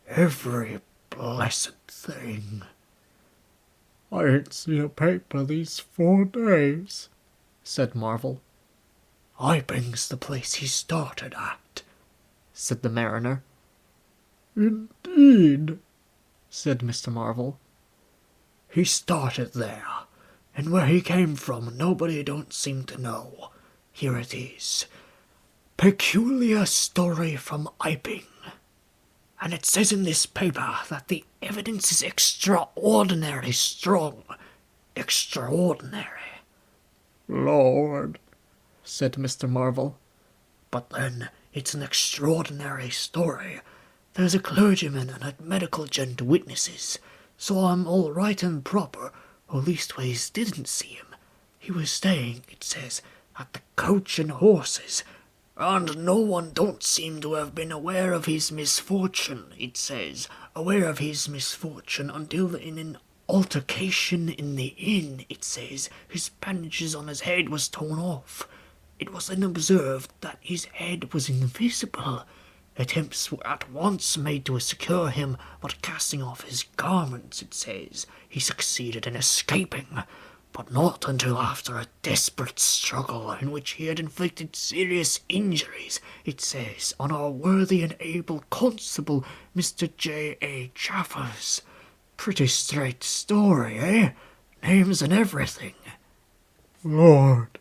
"Every blessed thing." I ain't seen a paper these 4 days, said Marvel. "Iping's the place he started at," said the mariner. Indeed, said Mr. Marvel. "He started there, and where he came from nobody don't seem to know. Here it is. peculiar story from Iping. And it says in this paper that the evidence is extraordinarily strong. Extraordinary. Lord, said Mr. Marvel. But then, it's an extraordinary story. There's a clergyman and a medical gent witnesses, so I'm all right and proper, or leastways didn't see him. He was staying, it says, at the Coach and Horses, and no one don't seem to have been aware of his misfortune, it says, aware of his misfortune until in an altercation in the inn, it says, his bandages on his head was torn off. It was then observed that his head was invisible. Attempts were at once made to secure him, but casting off his garments, it says, he succeeded in escaping, but not until after a desperate struggle in which he had inflicted serious injuries, it says, on our worthy and able constable, Mr. J.A. Chaffers. Pretty straight story, eh? Names and everything. Lord,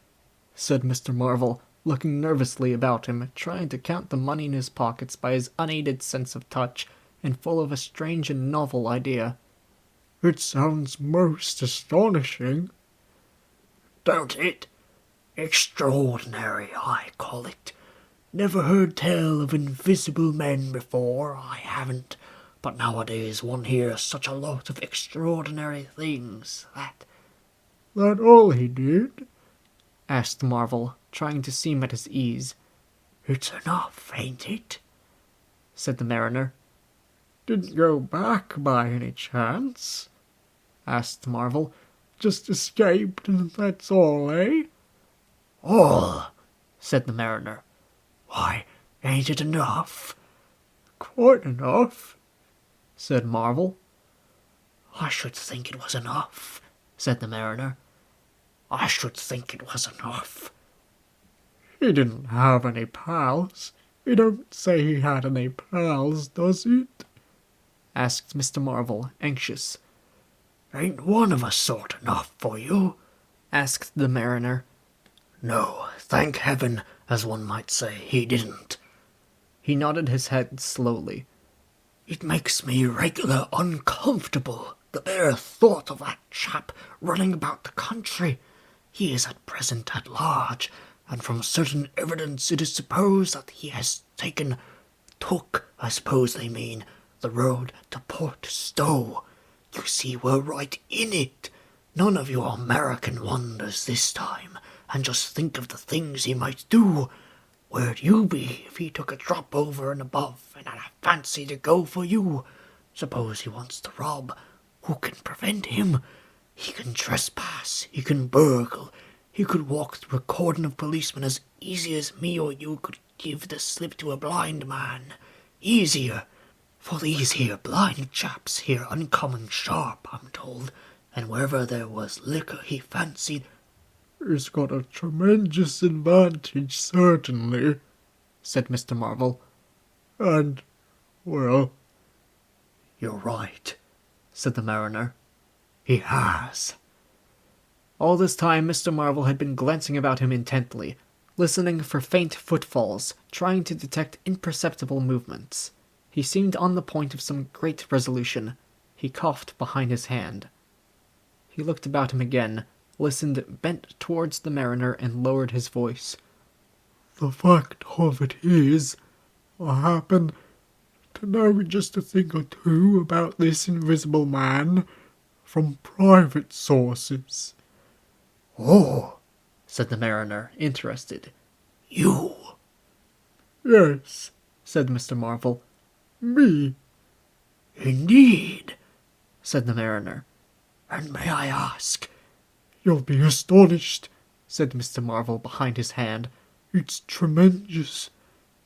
said Mr. Marvel, looking nervously about him, trying to count the money in his pockets by his unaided sense of touch, and full of a strange and novel idea. it sounds most astonishing. Don't it? Extraordinary, I call it. Never heard tell of invisible men before, I haven't. But nowadays one hears such a lot of extraordinary things that... That all he did? asked Marvel, trying to seem at his ease. It's enough, ain't it? Said the mariner. Didn't go back by any chance? Asked Marvel. Just escaped and that's all, eh? All, said the mariner. Why, ain't it enough? Quite enough, said Marvel. I should think it was enough, said the mariner. I should think it was enough. He didn't have any pals. He don't say he had any pals, does it? Asked Mr. Marvel, anxious. Ain't one of us sort enough for you? Asked the mariner. No, thank heaven, as one might say, he didn't. He nodded his head slowly. It makes me regular uncomfortable, the bare thought of that chap running about the country. He is at present at large, and from certain evidence it is supposed that he has took, I suppose they mean, the road to Port Stowe. You see, we're right in it. None of your American wonders this time, and just think of the things he might do. Where'd you be if he took a drop over and above and had a fancy to go for you? Suppose he wants to rob. Who can prevent him? He can trespass, he can burgle, he could walk through a cordon of policemen as easy as me or you could give the slip to a blind man. Easier. For these here blind chaps here uncommon sharp, I'm told, and wherever there was liquor he fancied... He's got a tremendous advantage, certainly, said Mr. Marvel. And, well... You're right, said the mariner. He has. All this time Mr. Marvel had been glancing about him intently, listening for faint footfalls, trying to detect imperceptible movements. He seemed on the point of some great resolution. He coughed behind his hand. He looked about him again, listened, bent towards the mariner, and lowered his voice. The fact of it is, I happen to know just a thing or two about this invisible man from private sources. Oh, said the mariner, interested. You? Yes, said Mr. Marvel. me. Indeed, said the mariner. And may I ask... You'll be astonished. Said Mr. Marvel behind his hand. It's tremendous.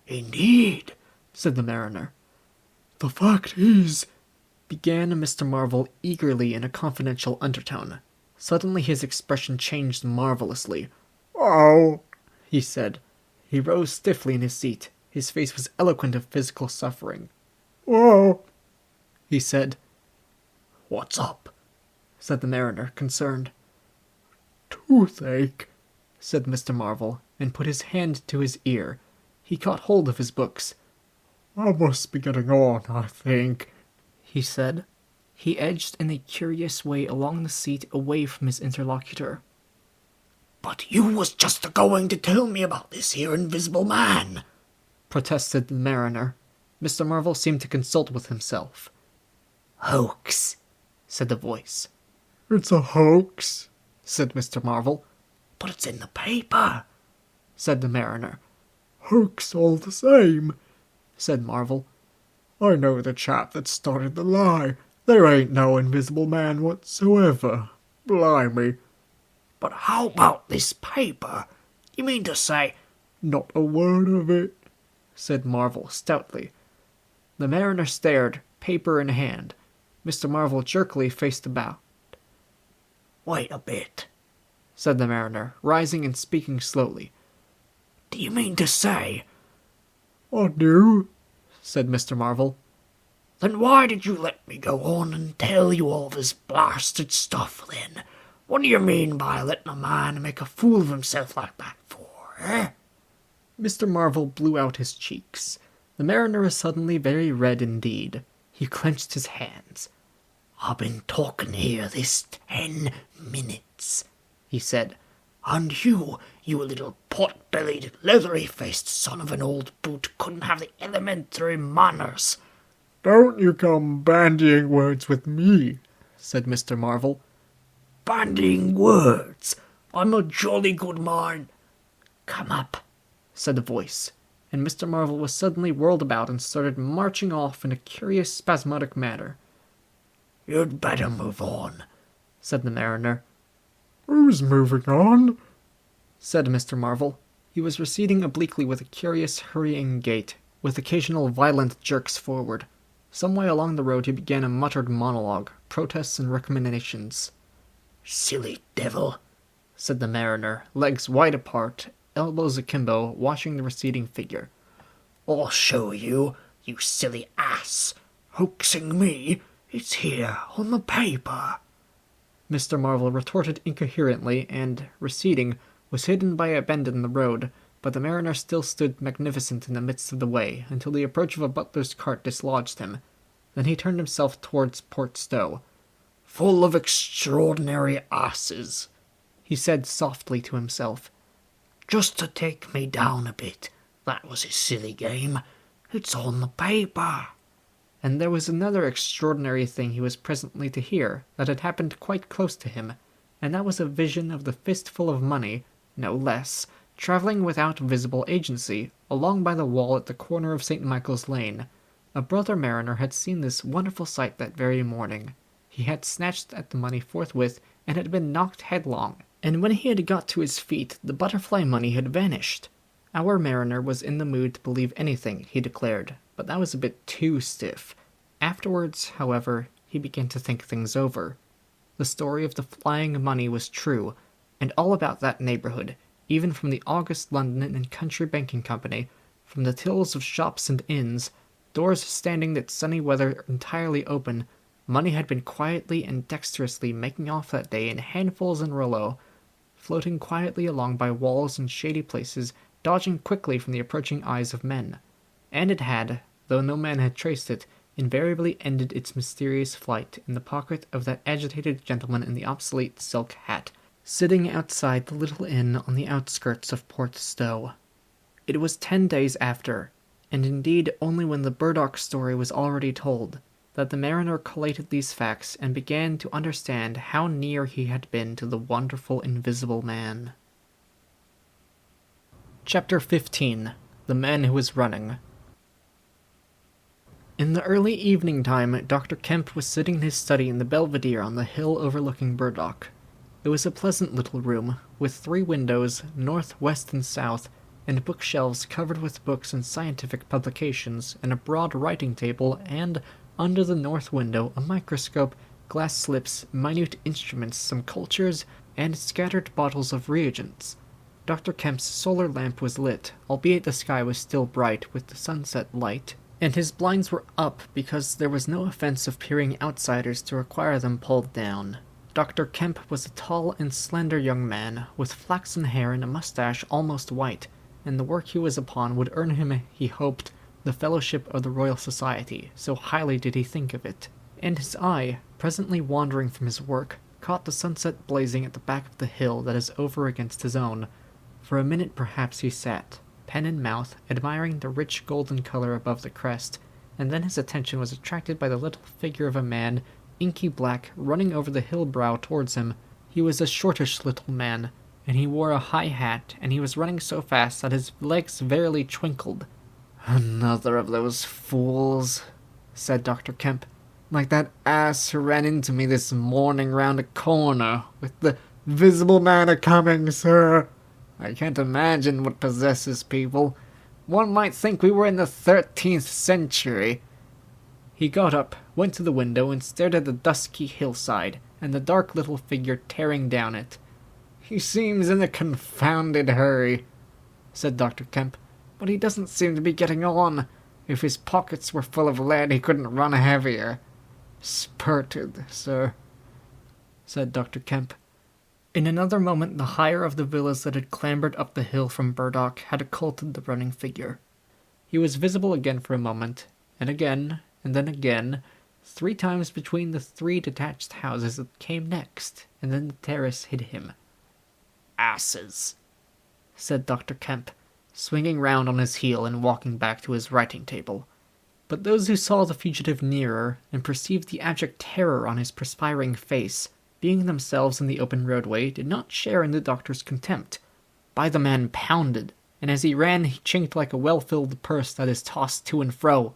Indeed, said the mariner. The fact is, began Mr. Marvel eagerly in a confidential undertone. Suddenly his expression changed marvelously. oh, He said. He rose stiffly in his seat. His face was eloquent of physical suffering. oh, He said. what's up? Said the mariner, concerned. toothache. Said Mr. Marvel, and put his hand to his ear. He caught hold of his books. "I must be getting on, I think," he said. He edged in a curious way along the seat away from his interlocutor. "But you was just a-going to tell me about this here invisible man," protested the mariner. Mr. Marvel seemed to consult with himself. "Hoax," said the voice. "It's a hoax," said Mr. Marvel. "But it's in the paper," said the mariner. "Hoax all the same," said Marvel. "I know the chap that started the lie. There ain't no invisible man whatsoever. Blimey." "But how about this paper? You mean to say—" "Not a word of it," said Marvel stoutly. The mariner stared, paper in hand. Mr. Marvel jerkily faced about. "Wait a bit," said the mariner, rising and speaking slowly. "Do you mean to say—" "I do," said Mr. Marvel. "Then why did you let me go on and tell you all this blasted stuff, then? What do you mean by letting a man make a fool of himself like that for, eh?" Mr. Marvel blew out his cheeks. The mariner was suddenly very red indeed. He clenched his hands. "I've been talking here this 10 minutes," he said. "And you little pot-bellied, leathery-faced son of an old boot, couldn't have the elementary manners." "Don't you come bandying words with me," said Mr. Marvel. "Bandying words? I'm a jolly good mind—" "Come up," said a voice, and Mr. Marvel was suddenly whirled about and started marching off in a curious spasmodic manner. "You'd better move on," said the mariner. "Who's moving on?" said Mr. Marvel. He was receding obliquely with a curious hurrying gait, with occasional violent jerks forward. Some way along the road he began a muttered monologue, protests and recommendations. "Silly devil," said the mariner, legs wide apart, elbows akimbo, watching the receding figure. "I'll show you, you silly ass. Hoaxing me? It's here on the paper." Mr. Marvel retorted incoherently and, receding, was hidden by a bend in the road, but the mariner still stood magnificent in the midst of the way until the approach of a butler's cart dislodged him. Then he turned himself towards Port Stowe. "Full of extraordinary asses," he said softly to himself. "Just to take me down a bit. That was his silly game. It's on the paper." And there was another extraordinary thing he was presently to hear that had happened quite close to him, and that was a vision of the fistful of money, no less, travelling without visible agency, along by the wall at the corner of St. Michael's Lane. A brother mariner had seen this wonderful sight that very morning. He had snatched at the money forthwith, and had been knocked headlong, and when he had got to his feet, the butterfly money had vanished. Our mariner was in the mood to believe anything, he declared, but that was a bit too stiff. Afterwards, however, he began to think things over. The story of the flying money was true, and all about that neighbourhood, even from the august London and Country Banking Company, from the tills of shops and inns, doors standing that sunny weather entirely open, money had been quietly and dexterously making off that day in handfuls and rouleaux, floating quietly along by walls and shady places, dodging quickly from the approaching eyes of men. And it had, though no man had traced it, invariably ended its mysterious flight in the pocket of that agitated gentleman in the obsolete silk hat, sitting outside the little inn on the outskirts of Port Stowe. It was 10 days after, and indeed only when the Burdock story was already told, that the mariner collated these facts and began to understand how near he had been to the wonderful invisible man. Chapter 15. The Man Who Was Running. In the early evening time, Dr. Kemp was sitting in his study in the belvedere on the hill overlooking Burdock. It was a pleasant little room, with 3 windows, north, west, and south, and bookshelves covered with books and scientific publications, and a broad writing table, and, under the north window, a microscope, glass slips, minute instruments, some cultures, and scattered bottles of reagents. Dr. Kemp's solar lamp was lit, albeit the sky was still bright with the sunset light, and his blinds were up because there was no offense of peering outsiders to require them pulled down. Dr. Kemp was a tall and slender young man, with flaxen hair and a mustache almost white. and the work he was upon would earn him, he hoped, the fellowship of the Royal Society, so highly did he think of it. And his eye, presently wandering from his work, caught the sunset blazing at the back of the hill that is over against his own. For a minute perhaps he sat, pen in mouth, admiring the rich golden color above the crest, and then his attention was attracted by the little figure of a man, inky black, running over the hill brow towards him. He was a shortish little man, and he wore a high hat, and he was running so fast that his legs verily twinkled. "Another of those fools," said Dr. Kemp. "Like that ass who ran into me this morning round a corner, with the visible man a-coming, sir. I can't imagine what possesses people. One might think we were in the 13th century." He got up, went to the window, and stared at the dusky hillside, and the dark little figure tearing down it. "He seems in a confounded hurry," said Dr. Kemp, "but he doesn't seem to be getting on. If his pockets were full of lead, he couldn't run heavier. Spurted, sir," said Dr. Kemp. In another moment the higher of the villas that had clambered up the hill from Burdock had occulted the running figure. He was visible again for a moment, and then again, 3 times between the 3 detached houses that came next, and then the terrace hid him. "Asses," said Dr. Kemp, swinging round on his heel and walking back to his writing table. But those who saw the fugitive nearer, and perceived the abject terror on his perspiring face, being themselves in the open roadway, did not share in the doctor's contempt. By the man pounded, and as he ran he chinked like a well-filled purse that is tossed to and fro.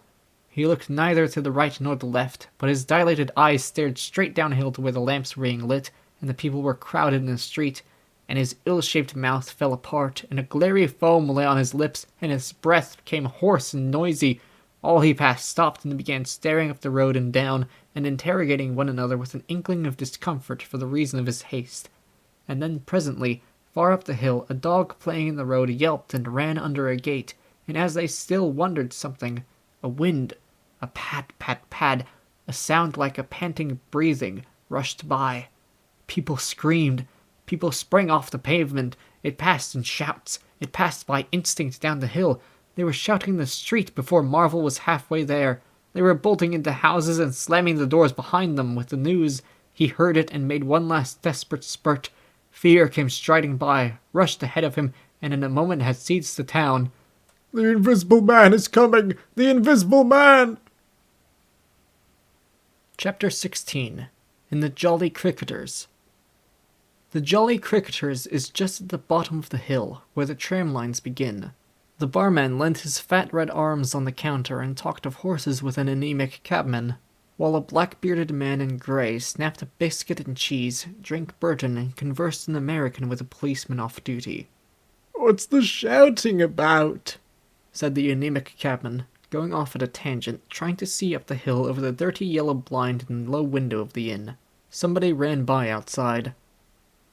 He looked neither to the right nor the left, but his dilated eyes stared straight downhill to where the lamps were being lit, and the people were crowded in the street, and his ill-shaped mouth fell apart, and a glary foam lay on his lips, and his breath became hoarse and noisy. All he passed stopped and began staring up the road and down, and interrogating one another with an inkling of discomfort for the reason of his haste. And then presently, far up the hill, a dog playing in the road yelped and ran under a gate, and as they still wondered something, a wind, a pad, pad, pad, a sound like a panting breathing, rushed by. People screamed. People sprang off the pavement. It passed in shouts. It passed by instinct down the hill. They were shouting in the street before Marvel was halfway there. They were bolting into houses and slamming the doors behind them with the news. He heard it and made one last desperate spurt. Fear came striding by, rushed ahead of him, and in a moment had seized the town. "The Invisible Man is coming! The Invisible Man!" Chapter 16. In the Jolly Cricketers. The Jolly Cricketers is just at the bottom of the hill, where the tram lines begin. The barman leant his fat red arms on the counter and talked of horses with an anemic cabman, while a black-bearded man in grey snapped a biscuit and cheese, drank Burton, and conversed in American with a policeman off duty. "What's the shouting about?" said the anemic cabman, going off at a tangent, trying to see up the hill over the dirty yellow blind in the low window of the inn. Somebody ran by outside.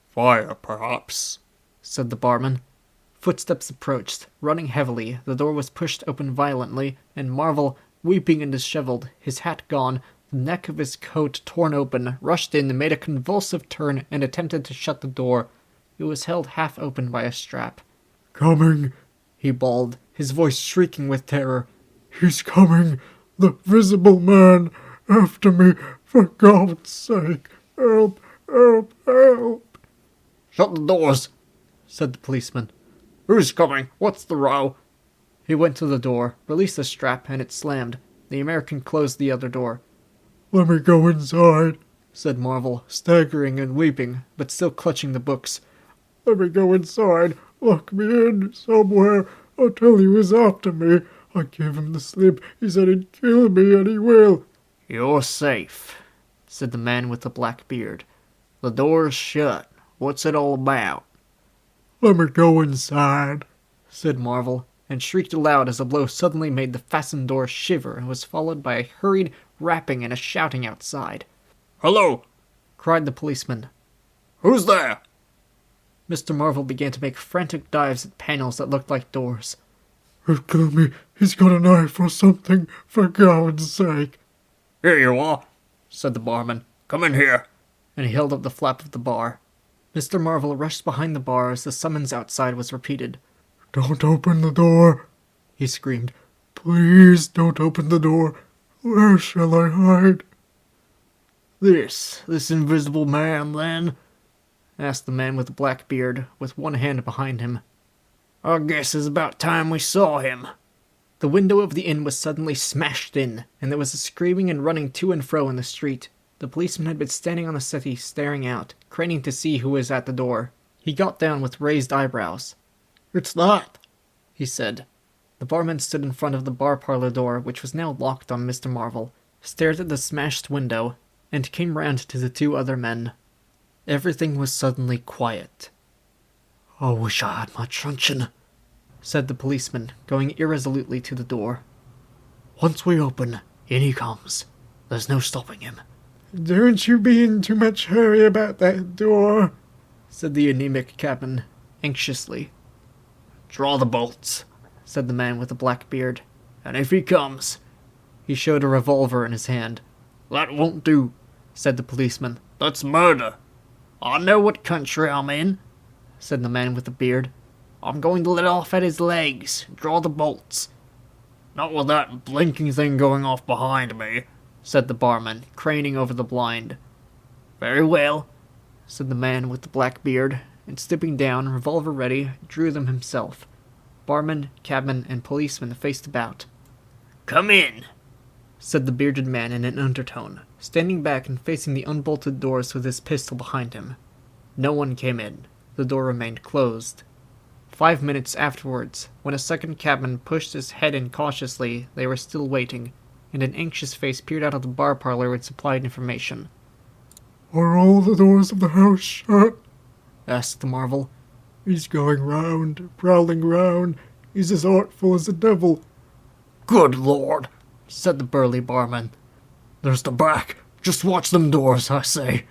"Fire, perhaps," said the barman. Footsteps approached, running heavily. The door was pushed open violently, and Marvel, weeping and dishevelled, his hat gone, the neck of his coat torn open, rushed in, made a convulsive turn, and attempted to shut the door. It was held half open by a strap. "Coming," he bawled, his voice shrieking with terror. "He's coming! The Visible Man! After me! For God's sake! Help! Help! Help!" "Shut the doors," said the policeman. "Who's coming? What's the row?" He went to the door, released the strap, and it slammed. The American closed the other door. "Let me go inside," said Marvel, staggering and weeping, but still clutching the books. "Let me go inside. Lock me in somewhere. I'll tell you he's after me. I gave him the slip. He said he'd kill me, and he will." "You're safe," said the man with the black beard. "The door's shut. What's it all about?" "Let me go inside," said Marvel, and shrieked aloud as a blow suddenly made the fastened door shiver and was followed by a hurried rapping and a shouting outside. "Hello!" cried the policeman. "Who's there?" Mr. Marvel began to make frantic dives at panels that looked like doors. "He'll kill me. He's got a knife or something. For God's sake." "Here you are," said the barman. "Come in here." And he held up the flap of the bar. Mr. Marvel rushed behind the bar as the summons outside was repeated. "Don't open the door," he screamed. "Please don't open the door. Where shall I hide?" This invisible man, then?" asked the man with the black beard, with one hand behind him. "I guess it's about time we saw him." The window of the inn was suddenly smashed in, and there was a screaming and running to and fro in the street. The policeman had been standing on the settee staring out, craning to see who was at the door. He got down with raised eyebrows. "It's that," he said. The barman stood in front of the bar parlor door, which was now locked on Mr. Marvel, stared at the smashed window, and came round to the two other men. Everything was suddenly quiet. "I wish I had my truncheon," said the policeman, going irresolutely to the door. "Once we open, in he comes. There's no stopping him." "Don't you be in too much hurry about that door," said the anemic cabman, anxiously. "Draw the bolts," said the man with the black beard. "and if he comes—" He showed a revolver in his hand. "That won't do," said the policeman. "That's murder. I know what country I'm in," said the man with the beard. "I'm going to let off at his legs. Draw the bolts." "Not with that blinking thing going off behind me," said the barman, craning over the blind. "Very well," said the man with the black beard, and stooping down, revolver ready, drew them himself. Barman, cabman, and policeman faced about. "Come in," said the bearded man in an undertone, standing back and facing the unbolted doors with his pistol behind him. No one came in. The door remained closed. 5 minutes afterwards, when a second cabman pushed his head in cautiously, they were still waiting, and an anxious face peered out of the bar parlor with supplied information. "Are all the doors of the house shut?" asked Marvel. "He's going round, prowling round. He's as artful as the devil." "Good Lord," said the burly barman. "There's the back. Just watch them doors, I say."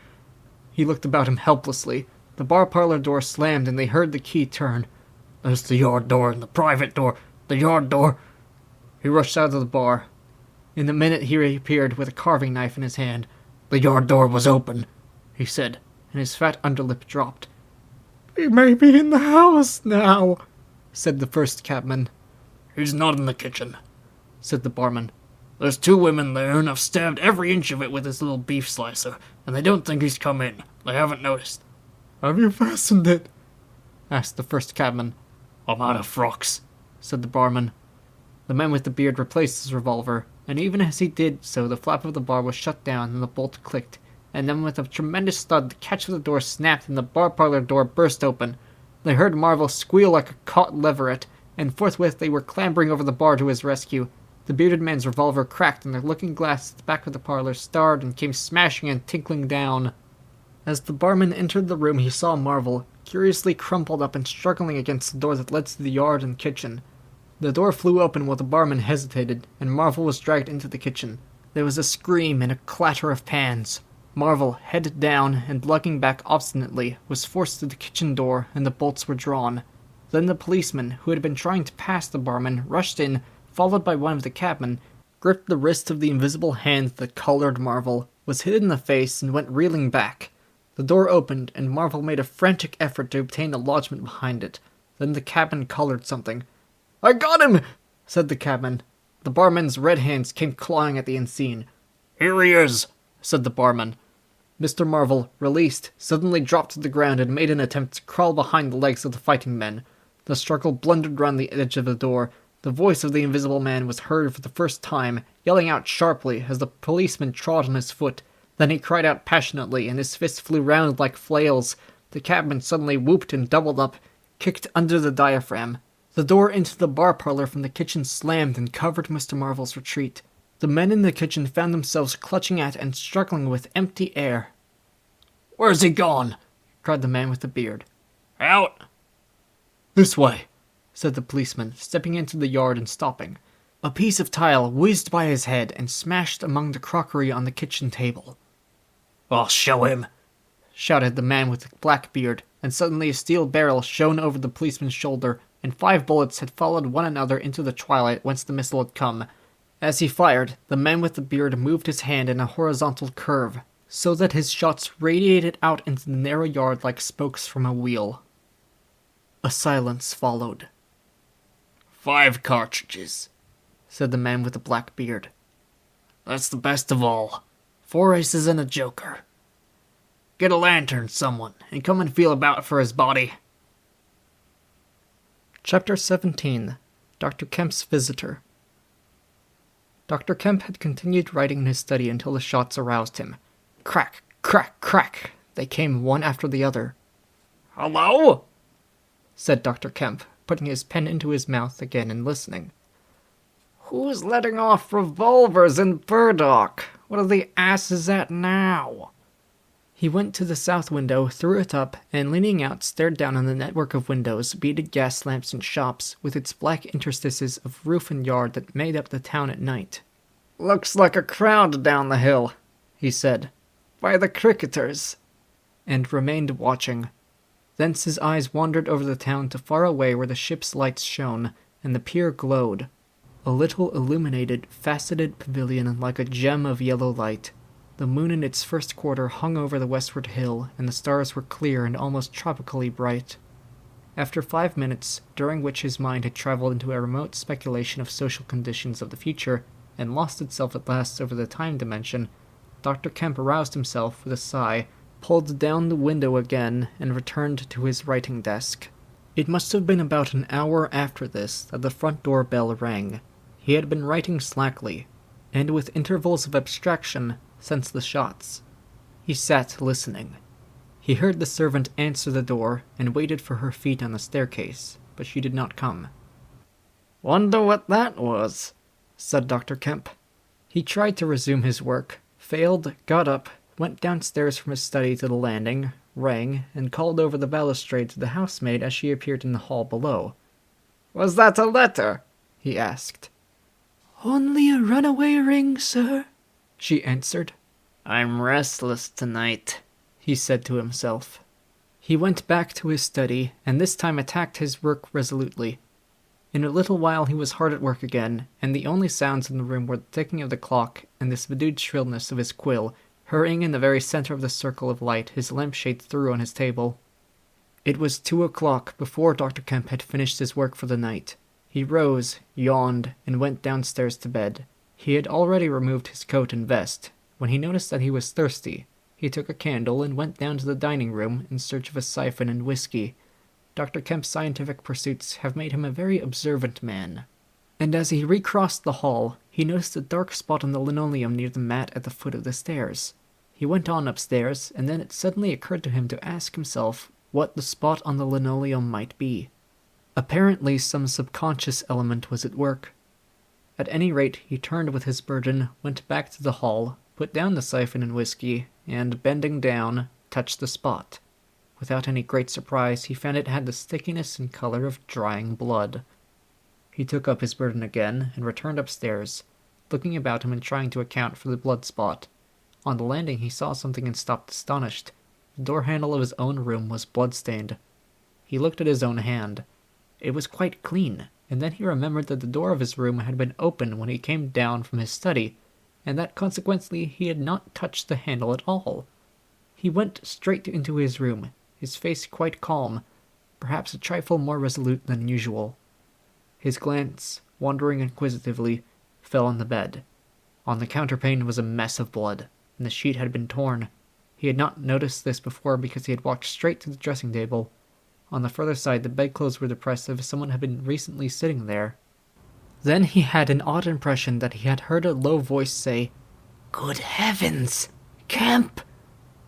He looked about him helplessly. The bar parlor door slammed and they heard the key turn. "There's the yard door and the private door. The yard door." He rushed out of the bar. In a minute he reappeared with a carving knife in his hand. "The yard door was open," he said, and his fat underlip dropped. "He may be in the house now," said the first cabman. "He's not in the kitchen," said the barman. "There's 2 women there, and I've stabbed every inch of it with this little beef slicer, and they don't think he's come in. They haven't noticed." "Have you fastened it?" asked the first cabman. "I'm out of frocks," said the barman. The man with the beard replaced his revolver, and even as he did so the flap of the bar was shut down and the bolt clicked, and then with a tremendous thud the catch of the door snapped and the bar parlor door burst open. They heard Marvel squeal like a caught leveret, and forthwith they were clambering over the bar to his rescue. The bearded man's revolver cracked and the looking glass at the back of the parlor starred and came smashing and tinkling down. As the barman entered the room he saw Marvel, curiously crumpled up and struggling against the door that led to the yard and kitchen. The door flew open while the barman hesitated, and Marvel was dragged into the kitchen. There was a scream and a clatter of pans. Marvel, head down and lugging back obstinately, was forced to the kitchen door, and the bolts were drawn. Then the policeman, who had been trying to pass the barman, rushed in, followed by one of the cabmen, gripped the wrist of the invisible hand that collared Marvel, was hit in the face, and went reeling back. The door opened, and Marvel made a frantic effort to obtain a lodgment behind it. Then the cabman collared something. "I got him!" said the cabman. The barman's red hands came clawing at the unseen. "Here he is," said the barman. Mr. Marvel, released, suddenly dropped to the ground and made an attempt to crawl behind the legs of the fighting men. The struggle blundered round the edge of the door. The voice of the invisible man was heard for the first time, yelling out sharply as the policeman trod on his foot. Then he cried out passionately, and his fists flew round like flails. The cabman suddenly whooped and doubled up, kicked under the diaphragm. The door into the bar parlor from the kitchen slammed and covered Mr. Marvel's retreat. The men in the kitchen found themselves clutching at and struggling with empty air. "Where's he gone?" cried the man with the beard. "Out." "This way," said the policeman, stepping into the yard and stopping. A piece of tile whizzed by his head and smashed among the crockery on the kitchen table. "I'll show him," shouted the man with the black beard, and suddenly a steel barrel shone over the policeman's shoulder, and 5 bullets had followed one another into the twilight whence the missile had come. As he fired, the man with the beard moved his hand in a horizontal curve, so that his shots radiated out into the narrow yard like spokes from a wheel. A silence followed. 5 cartridges, said the man with the black beard. That's the best of all. 4 aces and a joker. Get a lantern, someone, and come and feel about for his body. Chapter 17. Dr. Kemp's Visitor. Dr. Kemp had continued writing in his study until the shots aroused him. Crack, crack, crack. They came one after the other. Hello? Said Dr. Kemp, putting his pen into his mouth again and listening. Who's letting off revolvers in Burdock? What are the asses at now? He went to the south window, threw it up, and leaning out stared down on the network of windows, beaded gas lamps and shops, with its black interstices of roof and yard that made up the town at night. Looks like a crowd down the hill, he said. By the cricketers. And remained watching. Thence his eyes wandered over the town to far away where the ship's lights shone, and the pier glowed. A little illuminated, faceted pavilion like a gem of yellow light. The moon in its first quarter hung over the westward hill, and the stars were clear and almost tropically bright. After 5 minutes, during which his mind had traveled into a remote speculation of social conditions of the future, and lost itself at last over the time dimension, Dr. Kemp aroused himself with a sigh, pulled down the window again, and returned to his writing desk. It must have been about an hour after this that the front door bell rang. He had been writing slackly, and with intervals of abstraction, since the shots. He sat listening. He heard the servant answer the door, and waited for her feet on the staircase, but she did not come. Wonder what that was, said Dr. Kemp. He tried to resume his work, failed, got up, went downstairs from his study to the landing, rang, and called over the balustrade to the housemaid as she appeared in the hall below. Was that a letter? He asked. Only a runaway ring, sir, she answered. I'm restless tonight, he said to himself. He went back to his study, and this time attacked his work resolutely. In a little while he was hard at work again, and the only sounds in the room were the ticking of the clock and the subdued shrillness of his quill, hurrying in the very center of the circle of light his lampshade threw on his table. It was 2 o'clock before Dr. Kemp had finished his work for the night. He rose, yawned, and went downstairs to bed. He had already removed his coat and vest. When he noticed that he was thirsty, he took a candle and went down to the dining room in search of a siphon and whiskey. Dr. Kemp's scientific pursuits have made him a very observant man. And as he recrossed the hall, he noticed a dark spot on the linoleum near the mat at the foot of the stairs. He went on upstairs, and then it suddenly occurred to him to ask himself what the spot on the linoleum might be. Apparently some subconscious element was at work. At any rate, he turned with his burden, went back to the hall, put down the siphon and whiskey, and, bending down, touched the spot. Without any great surprise, he found it had the stickiness and color of drying blood. He took up his burden again, and returned upstairs, looking about him and trying to account for the blood spot. On the landing he saw something and stopped astonished. The door handle of his own room was blood-stained. He looked at his own hand. It was quite clean, and then he remembered that the door of his room had been open when he came down from his study, and that consequently he had not touched the handle at all. He went straight into his room, his face quite calm, perhaps a trifle more resolute than usual. His glance, wandering inquisitively, fell on the bed. On the counterpane was a mess of blood, and the sheet had been torn. He had not noticed this before because he had walked straight to the dressing table. On the further side, the bedclothes were depressed as if someone had been recently sitting there. Then he had an odd impression that he had heard a low voice say, "Good heavens! Kemp!"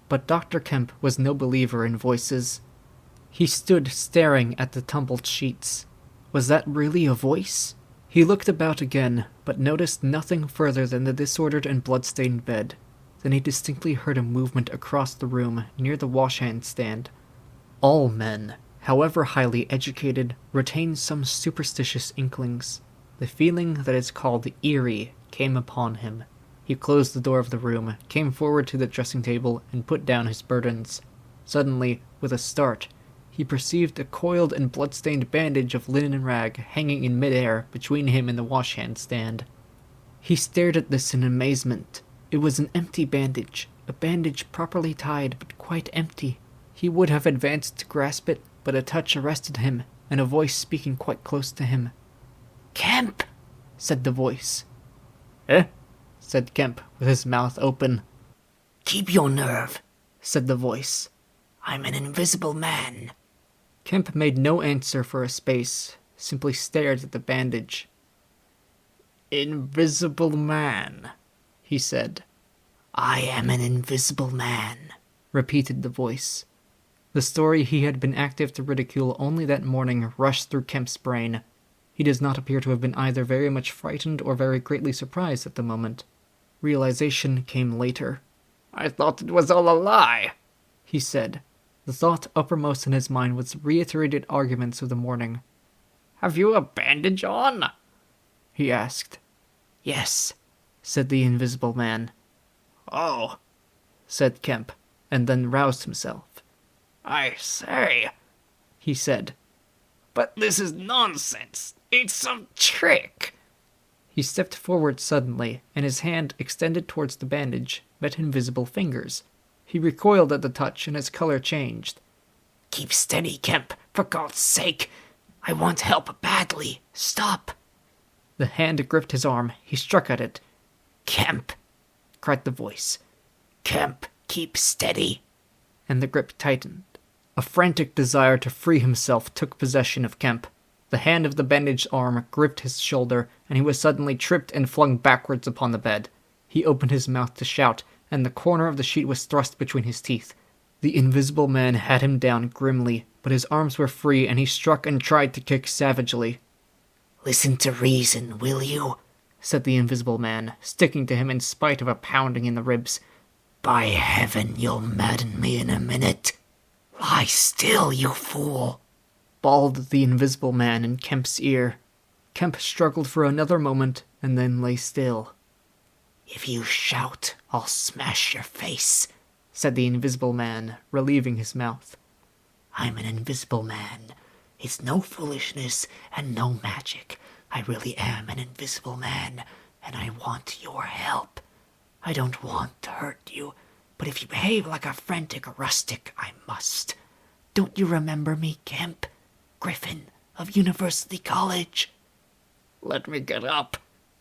But Dr. Kemp was no believer in voices. He stood staring at the tumbled sheets. Was that really a voice? He looked about again, but noticed nothing further than the disordered and blood-stained bed. Then he distinctly heard a movement across the room, near the washhand stand. All men, however highly educated, retain some superstitious inklings. The feeling that is called eerie came upon him. He closed the door of the room, came forward to the dressing table, and put down his burdens. Suddenly, with a start, he perceived a coiled and blood-stained bandage of linen rag hanging in mid-air between him and the washhand stand. He stared at this in amazement. It was an empty bandage, a bandage properly tied but quite empty. He would have advanced to grasp it, but a touch arrested him, and a voice speaking quite close to him. Kemp, said the voice. Eh? Said Kemp, with his mouth open. Keep your nerve, said the voice. I'm an invisible man. Kemp made no answer for a space, simply stared at the bandage. Invisible man, he said. I am an invisible man, repeated the voice. The story he had been active to ridicule only that morning rushed through Kemp's brain. He does not appear to have been either very much frightened or very greatly surprised at the moment. Realization came later. I thought it was all a lie, he said. The thought uppermost in his mind was reiterated arguments of the morning. Have you a bandage on? He asked. Yes, said the invisible man. Oh, said Kemp, and then roused himself. I say, he said. But this is nonsense. It's some trick. He stepped forward suddenly, and his hand, extended towards the bandage, met invisible fingers. He recoiled at the touch, and his color changed. Keep steady, Kemp, for God's sake. I want help badly. Stop. The hand gripped his arm. He struck at it. Kemp, cried the voice. Kemp, keep steady. And the grip tightened. A frantic desire to free himself took possession of Kemp. The hand of the bandaged arm gripped his shoulder, and he was suddenly tripped and flung backwards upon the bed. He opened his mouth to shout, and the corner of the sheet was thrust between his teeth. The invisible man had him down grimly, but his arms were free, and he struck and tried to kick savagely. Listen to reason, will you? Said the invisible man, sticking to him in spite of a pounding in the ribs. By heaven, you'll madden me in a minute. Lie still, you fool, bawled the invisible man in Kemp's ear. Kemp struggled for another moment, and then lay still. If you shout, I'll smash your face, said the invisible man, relieving his mouth. I'm an invisible man. It's no foolishness and no magic. I really am an invisible man, and I want your help. I don't want to hurt you, but if you behave like a frantic rustic, I must. Don't you remember me, Kemp? Griffin of University College? Let me get up,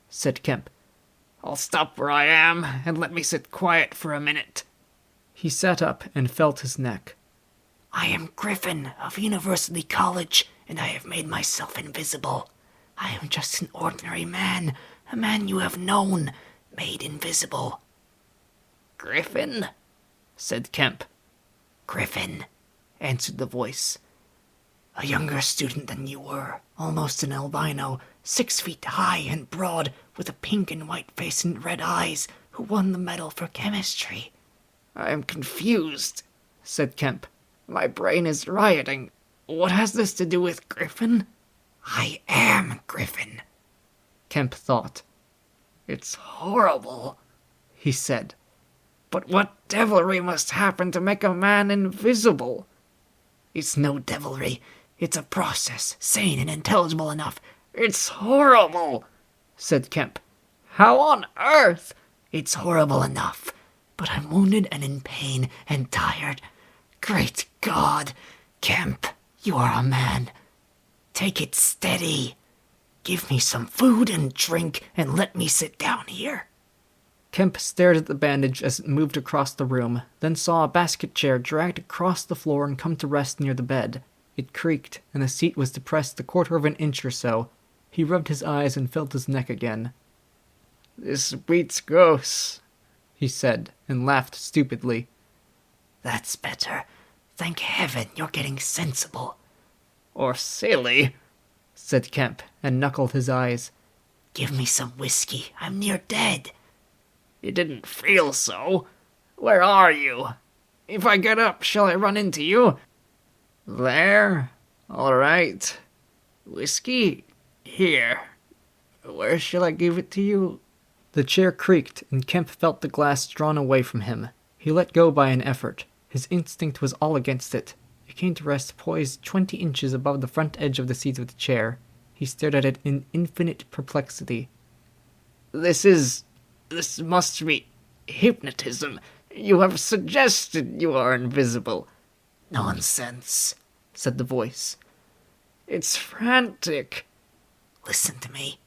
said Kemp. I'll stop where I am, and let me sit quiet for a minute. He sat up and felt his neck. I am Griffin of University College, and I have made myself invisible. I am just an ordinary man, a man you have known, made invisible. Griffin? Said Kemp. Griffin, answered the voice. A younger student than you were, almost an albino, 6 feet high and broad, with a pink and white face and red eyes, who won the medal for chemistry. I am confused, said Kemp. My brain is rioting. What has this to do with Griffin? I am Griffin, Kemp thought. It's horrible, he said. But what devilry must happen to make a man invisible? It's no devilry. It's a process, sane and intelligible enough. It's horrible, said Kemp. How on earth? It's horrible enough, but I'm wounded and in pain and tired. Great God! Kemp, you are a man. Take it steady. Give me some food and drink and let me sit down here. Kemp stared at the bandage as it moved across the room, then saw a basket chair dragged across the floor and come to rest near the bed. It creaked, and the seat was depressed a quarter of an inch or so. He rubbed his eyes and felt his neck again. This beats ghosts, he said, and laughed stupidly. That's better. Thank heaven you're getting sensible. Or silly, said Kemp, and knuckled his eyes. Give me some whiskey. I'm near dead. You didn't feel so. Where are you? If I get up, shall I run into you? There? All right. Whiskey? Here. Where shall I give it to you? The chair creaked, and Kemp felt the glass drawn away from him. He let go by an effort. His instinct was all against it. It came to rest poised 20 inches above the front edge of the seat of the chair. He stared at it in infinite perplexity. This must be hypnotism. You have suggested you are invisible. Nonsense, said the voice. It's frantic. Listen to me.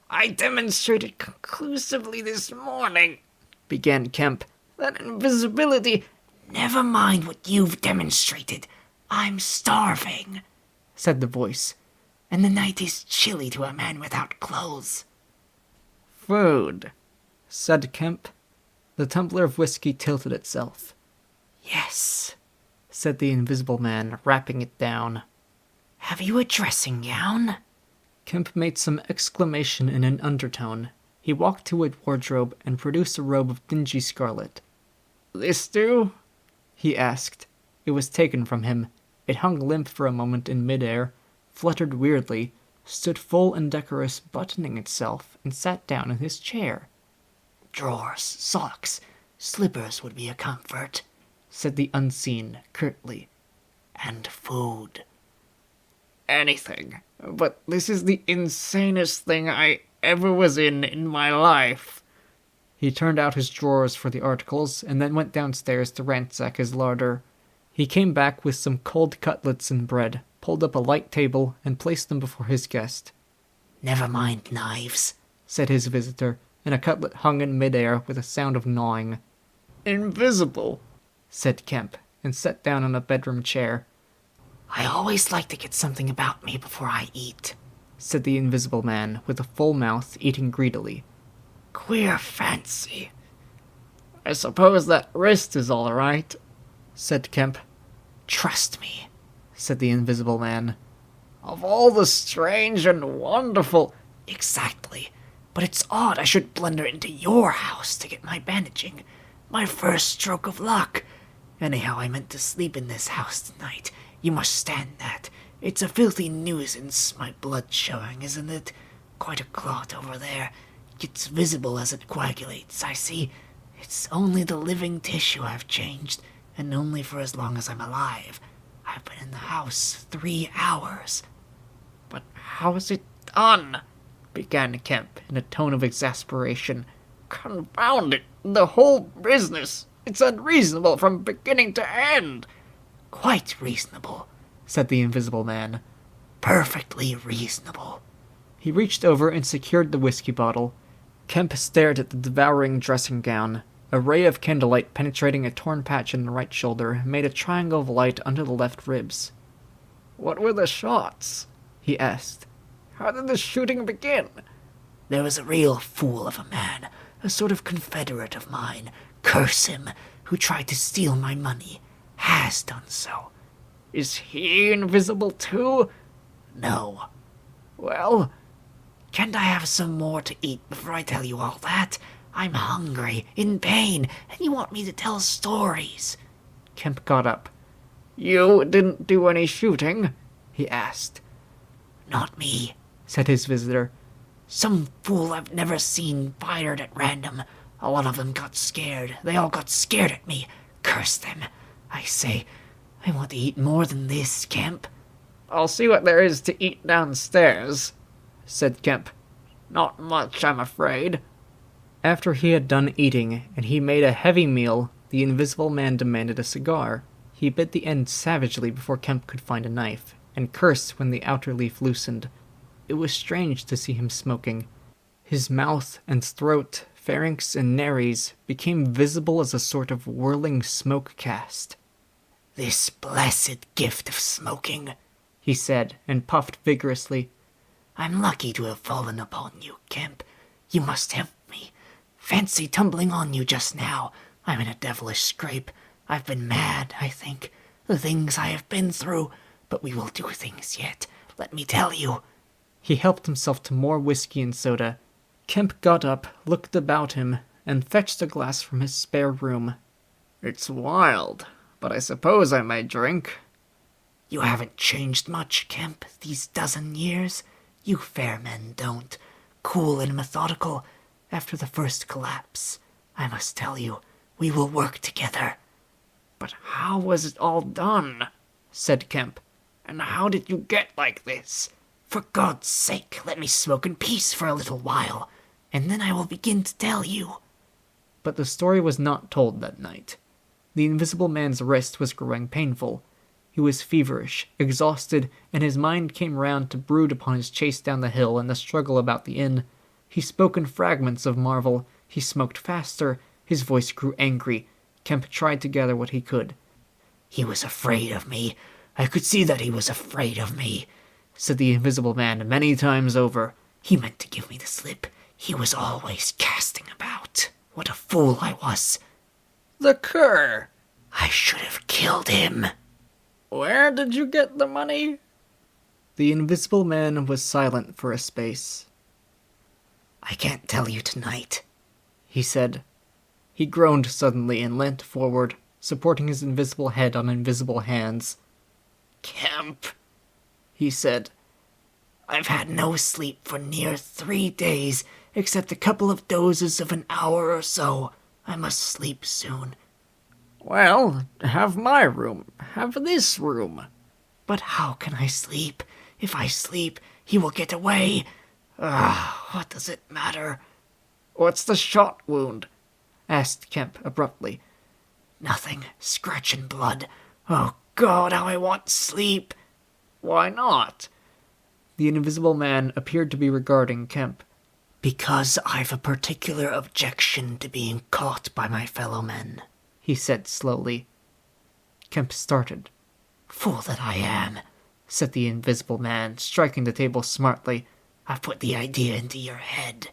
I demonstrated conclusively this morning, began Kemp, that invisibility... Never mind what you've demonstrated. I'm starving, said the voice, and the night is chilly to a man without clothes. Food, said Kemp. The tumbler of whiskey tilted itself. Yes, said the invisible man, wrapping it down. Have you a dressing gown? Kemp made some exclamation in an undertone. He walked to a wardrobe and produced a robe of dingy scarlet. This do? He asked. It was taken from him. It hung limp for a moment in midair, fluttered weirdly, stood full and decorous, buttoning itself, and sat down in his chair. Drawers, socks, slippers would be a comfort, said the unseen, curtly. And food. Anything. But this is the insanest thing I ever was in my life. He turned out his drawers for the articles, and then went downstairs to ransack his larder. He came back with some cold cutlets and bread, pulled up a light table, and placed them before his guest. Never mind knives, said his visitor, and a cutlet hung in midair with a sound of gnawing. Invisible, said Kemp, and sat down on a bedroom chair. I always like to get something about me before I eat, said the invisible man, with a full mouth, eating greedily. Queer fancy. I suppose that wrist is all right, said Kemp. Trust me, said the invisible man. Of all the strange and wonderful... Exactly. But it's odd I should blunder into your house to get my bandaging. My first stroke of luck. Anyhow, I meant to sleep in this house tonight. You must stand that. It's a filthy nuisance, my blood showing, isn't it? Quite a clot over there. It's visible as it coagulates, I see. It's only the living tissue I've changed, and only for as long as I'm alive. I've been in the house 3 hours. But how is it done? Began Kemp in a tone of exasperation. Confound it, the whole business. It's unreasonable from beginning to end. Quite reasonable, said the invisible man. Perfectly reasonable. He reached over and secured the whiskey bottle. Kemp stared at the devouring dressing gown. A ray of candlelight penetrating a torn patch in the right shoulder made a triangle of light under the left ribs. What were the shots? He asked. How did the shooting begin? There was a real fool of a man, a sort of confederate of mine, curse him, who tried to steal my money. Has done so. Is he invisible too? No. Well... Can't I have some more to eat before I tell you all that? I'm hungry, in pain, and you want me to tell stories. Kemp got up. You didn't do any shooting? He asked. Not me, said his visitor. Some fool I've never seen fired at random. A lot of them got scared. They all got scared at me. Curse them. I say, I want to eat more than this, Kemp. I'll see what there is to eat downstairs, said Kemp. Not much, I'm afraid. After he had done eating, and he made a heavy meal, the invisible man demanded a cigar. He bit the end savagely before Kemp could find a knife, and cursed when the outer leaf loosened. It was strange to see him smoking. His mouth and throat, pharynx and nares, became visible as a sort of whirling smoke cast. This blessed gift of smoking, he said, and puffed vigorously. I'm lucky to have fallen upon you, Kemp. You must help me. Fancy tumbling on you just now. I'm in a devilish scrape. I've been mad, I think. The things I have been through. But we will do things yet, let me tell you. He helped himself to more whiskey and soda. Kemp got up, looked about him, and fetched a glass from his spare room. It's wild, but I suppose I may drink. You haven't changed much, Kemp, these dozen years. You fair men don't. Cool and methodical. After the first collapse, I must tell you, we will work together. But how was it all done? Said Kemp. And how did you get like this? For God's sake, let me smoke in peace for a little while, and then I will begin to tell you. But the story was not told that night. The invisible man's wrist was growing painful. He was feverish, exhausted, and his mind came round to brood upon his chase down the hill and the struggle about the inn. He spoke in fragments of marvel. He smoked faster. His voice grew angry. Kemp tried to gather what he could. "He was afraid of me. I could see that he was afraid of me," said the Invisible Man many times over. "He meant to give me the slip. He was always casting about. What a fool I was. The cur! I should have killed him." Where did you get the money? The Invisible Man was silent for a space. "I can't tell you tonight," he said. He groaned suddenly and leant forward, supporting his invisible head on invisible hands. "Kemp," he said, "I've had no sleep for near 3 days, except a couple of dozes of an hour or so. I must sleep soon." Well, have my room. Have this room. "But how can I sleep? If I sleep, he will get away. What does it matter?" What's the shot wound? Asked Kemp abruptly. "Nothing. Scratch and blood. Oh, God, how I want sleep." Why not? The Invisible Man appeared to be regarding Kemp. "Because I've a particular objection to being caught by my fellow men," he said slowly. Kemp started. "Fool that I am," said the Invisible Man, striking the table smartly. "I've put the idea into your head."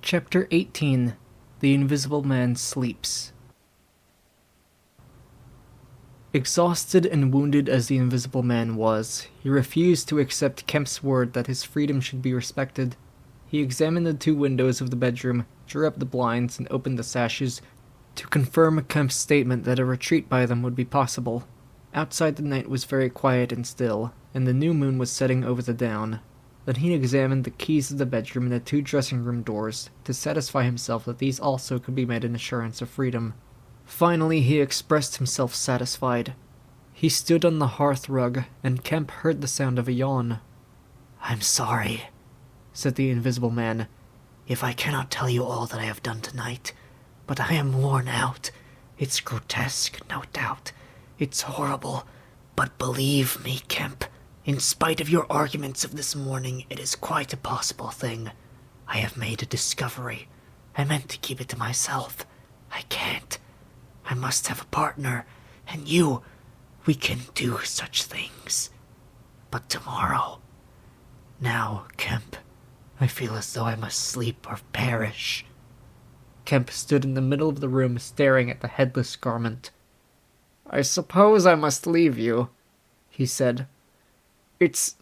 Chapter 18. The Invisible Man Sleeps. Exhausted and wounded as the Invisible Man was, he refused to accept Kemp's word that his freedom should be respected. He examined the 2 windows of the bedroom, drew up the blinds, and opened the sashes, to confirm Kemp's statement that a retreat by them would be possible. Outside the night was very quiet and still, and the new moon was setting over the down. Then he examined the keys of the bedroom and the 2 dressing-room doors, to satisfy himself that these also could be made an assurance of freedom. Finally, he expressed himself satisfied. He stood on the hearth rug, and Kemp heard the sound of a yawn. "I'm sorry," said the Invisible Man, "if I cannot tell you all that I have done tonight, but I am worn out. It's grotesque, no doubt. It's horrible. But believe me, Kemp, in spite of your arguments of this morning, it is quite a possible thing. I have made a discovery. I meant to keep it to myself. I can't. I must have a partner, and we can do such things. But tomorrow. Now, Kemp, I feel as though I must sleep or perish." Kemp stood in the middle of the room staring at the headless garment. "I suppose I must leave you," he said. "It's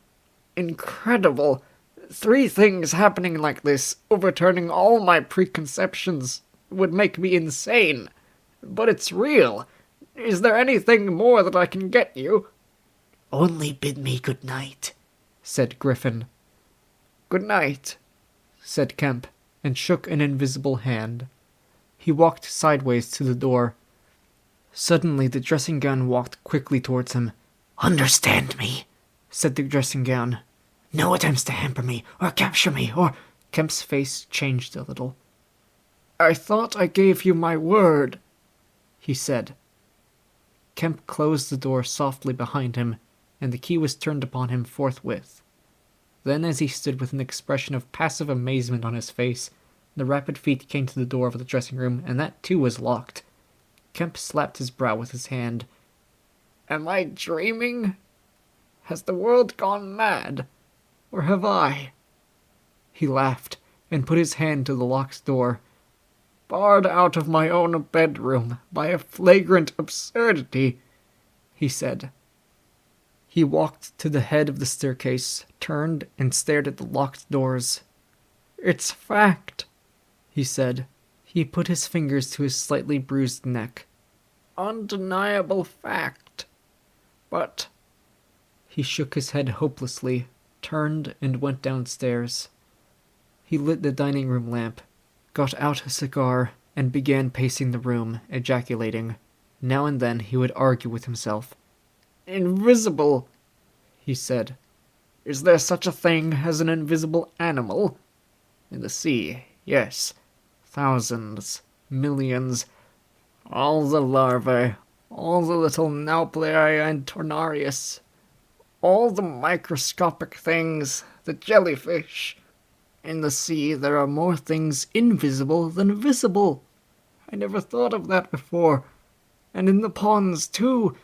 incredible. 3 things happening like this, overturning all my preconceptions, would make me insane. But it's real. Is there anything more that I can get you?" "Only bid me good night," said Griffin. "Good night," said Kemp, and shook an invisible hand. He walked sideways to the door. Suddenly the dressing-gown walked quickly towards him. "Understand me," said the dressing-gown. "No attempts to hamper me, or capture me, or—" Kemp's face changed a little. "I thought I gave you my word," he said. Kemp closed the door softly behind him, and the key was turned upon him forthwith. Then, as he stood with an expression of passive amazement on his face, the rapid feet came to the door of the dressing-room, and that too was locked. Kemp slapped his brow with his hand. "Am I dreaming? Has the world gone mad? Or have I?" He laughed, and put his hand to the locked door. "Barred out of my own bedroom by a flagrant absurdity," he said. He walked to the head of the staircase, turned, and stared at the locked doors. "It's fact," he said. He put his fingers to his slightly bruised neck. "Undeniable fact. But—" He shook his head hopelessly, turned, and went downstairs. He lit the dining-room lamp, got out a cigar, and began pacing the room, ejaculating. Now and then he would argue with himself. "Invisible," he said. "Is there such a thing as an invisible animal? In the sea, yes. Thousands, millions, all the larvae, all the little nauplii and tornarius, all the microscopic things, the jellyfish. In the sea there are more things invisible than visible. I never thought of that before. And in the ponds, too,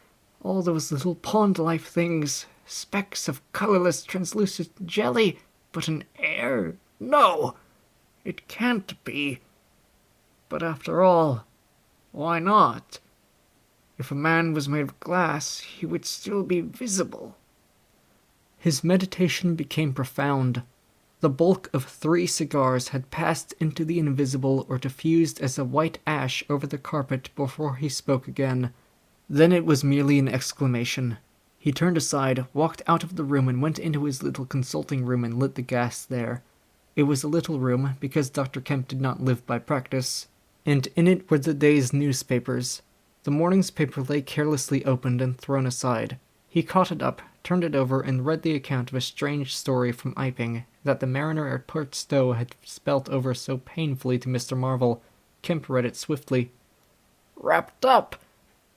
all those little pond-life things, specks of colorless, translucent jelly, but in air? No! It can't be. But after all, why not? If a man was made of glass, he would still be visible. His meditation became profound. The bulk of 3 cigars had passed into the invisible or diffused as a white ash over the carpet before he spoke again. Then it was merely an exclamation. He turned aside, walked out of the room, and went into his little consulting room and lit the gas there. It was a little room, because Dr. Kemp did not live by practice, and in it were the day's newspapers. The morning's paper lay carelessly opened and thrown aside. He caught it up, turned it over, and read the account of a strange story from Iping that the mariner at Port Stowe had spelt over so painfully to Mr. Marvel. Kemp read it swiftly. "Wrapped up,"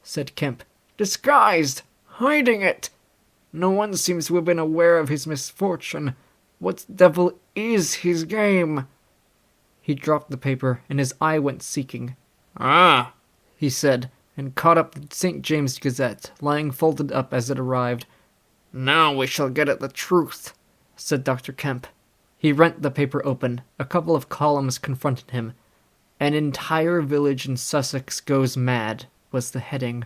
said Kemp. "Disguised. Hiding it. No one seems to have been aware of his misfortune. What devil is his game?" He dropped the paper, and his eye went seeking. "Ah," he said, and caught up the St. James Gazette, lying folded up as it arrived. "Now we shall get at the truth," said Dr. Kemp. He rent the paper open. A couple of columns confronted him. "An entire village in Sussex goes mad," was the heading.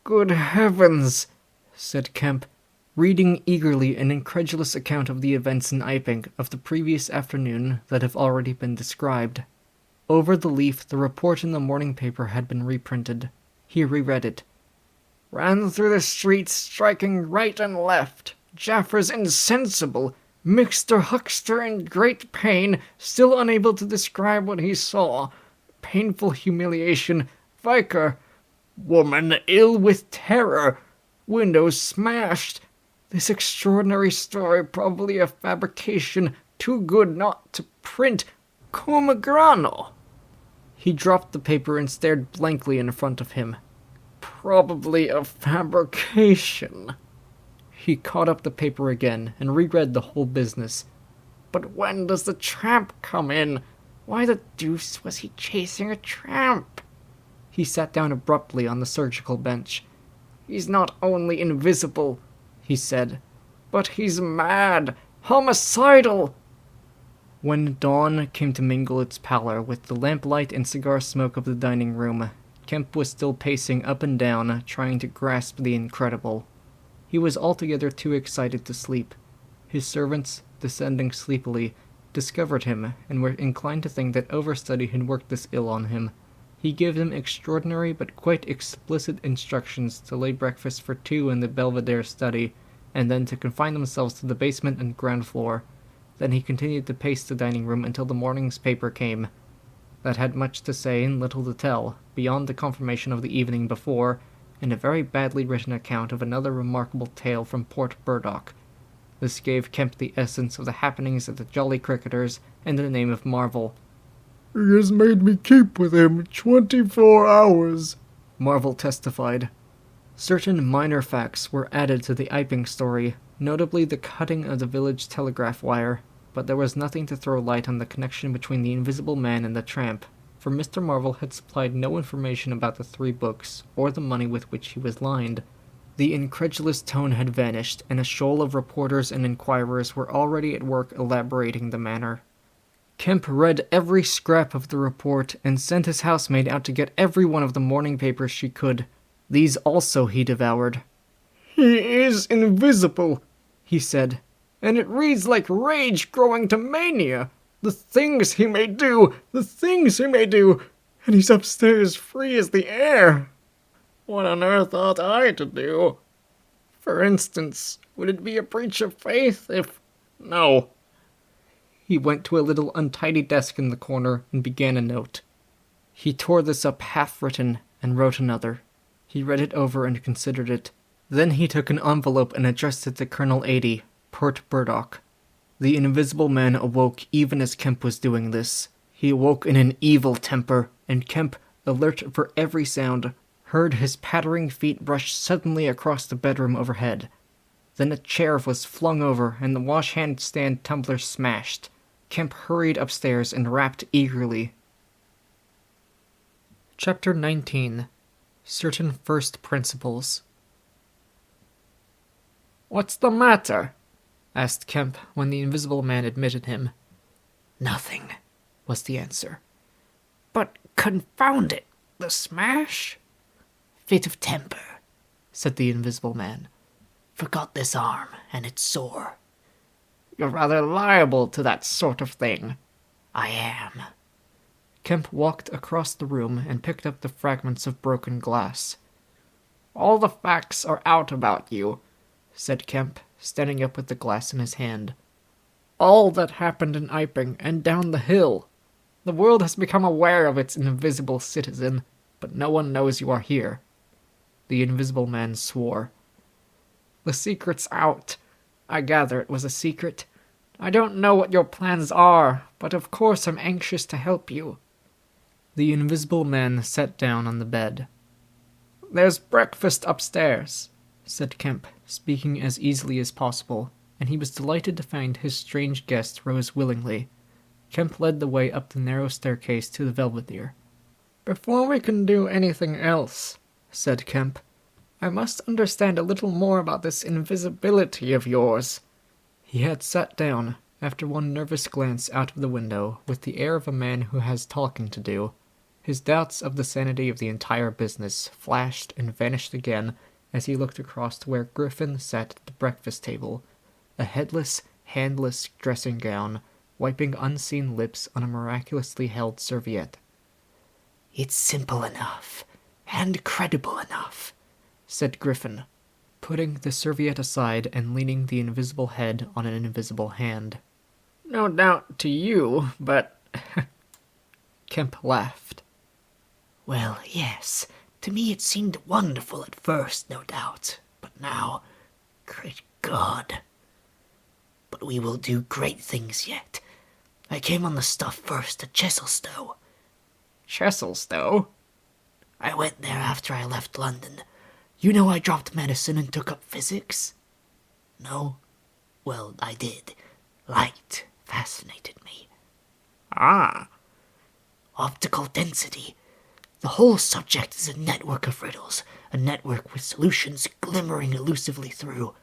"Good heavens," said Kemp, reading eagerly an incredulous account of the events in Iping of the previous afternoon that have already been described. Over the leaf, the report in the morning paper had been reprinted. He reread it. "Ran through the streets, striking right and left. Jaffers insensible. Mr. Huckster in great pain, still unable to describe what he saw. Painful humiliation. Vicar. Woman ill with terror. Windows smashed. This extraordinary story probably a fabrication, too good not to print. Come grano." He dropped the paper and stared blankly in front of him. "Probably a fabrication." He caught up the paper again and reread the whole business. "But when does the tramp come in? Why the deuce was he chasing a tramp?" He sat down abruptly on the surgical bench. "He's not only invisible," he said, "but he's mad, homicidal." When dawn came to mingle its pallor with the lamplight and cigar smoke of the dining room, Kemp was still pacing up and down, trying to grasp the incredible. He was altogether too excited to sleep. His servants, descending sleepily, discovered him, and were inclined to think that overstudy had worked this ill on him. He gave them extraordinary but quite explicit instructions to lay breakfast for 2 in the Belvedere study, and then to confine themselves to the basement and ground floor. Then he continued to pace the dining room until the morning's paper came. That had much to say and little to tell, beyond the confirmation of the evening before, and a very badly written account of another remarkable tale from Port Burdock. This gave Kemp the essence of the happenings at the Jolly Cricketers and the name of Marvel. "He has made me keep with him 24 hours, Marvel testified. Certain minor facts were added to the Iping story, notably the cutting of the village telegraph wire, but there was nothing to throw light on the connection between the Invisible Man and the tramp, for Mr. Marvel had supplied no information about the 3 books, or the money with which he was lined. The incredulous tone had vanished, and a shoal of reporters and inquirers were already at work elaborating the matter. Kemp read every scrap of the report, and sent his housemaid out to get every one of the morning papers she could. These also he devoured. "He is invisible," he said, "and it reads like rage growing to mania. The things he may do, and he's upstairs free as the air. What on earth ought I to do? For instance, would it be a breach of faith if... No." He went to a little untidy desk in the corner and began a note. He tore this up half-written and wrote another. He read it over and considered it. Then he took an envelope and addressed it to Colonel 80, Port Burdock. The Invisible Man awoke even as Kemp was doing this. He awoke in an evil temper, and Kemp, alert for every sound, heard his pattering feet rush suddenly across the bedroom overhead. Then a chair was flung over and the wash-hand stand tumbler smashed. Kemp hurried upstairs and rapped eagerly. Chapter 19. Certain First Principles. "What's the matter?" asked Kemp when the Invisible Man admitted him. "Nothing," was the answer. "But confound it, the smash?" "Fit of temper," said the Invisible Man. "Forgot this arm, and it's sore." "You're rather liable to that sort of thing." "I am." Kemp walked across the room and picked up the fragments of broken glass. "All the facts are out about you," said Kemp, standing up with the glass in his hand. "All that happened in Iping and down the hill. The world has become aware of its invisible citizen, but no one knows you are here." The Invisible Man swore. "The secret's out. I gather it was a secret. I don't know what your plans are, but of course I'm anxious to help you." The Invisible Man sat down on the bed. "There's breakfast upstairs," said Kemp, speaking as easily as possible, and he was delighted to find his strange guest rose willingly. Kemp led the way up the narrow staircase to the Belvedere. "Before we can do anything else," said Kemp, "I must understand a little more about this invisibility of yours." He had sat down, after one nervous glance out of the window, with the air of a man who has talking to do. His doubts of the sanity of the entire business flashed and vanished again as he looked across to where Griffin sat at the breakfast table, a headless, handless dressing gown, wiping unseen lips on a miraculously held serviette. "It's simple enough, and credible enough," said Griffin, putting the serviette aside and leaning the invisible head on an invisible hand. "No doubt to you, but—" Kemp laughed. "Well, yes, to me it seemed wonderful at first, no doubt, but now, great God. But we will do great things yet. I came on the stuff first at Chesilstowe." "Chesilstowe?" "I went there after I left London. You know I dropped medicine and took up physics? No? Well, I did. Light fascinated me. "Ah." "Optical density. The whole subject is a network of riddles, a network with solutions glimmering elusively through.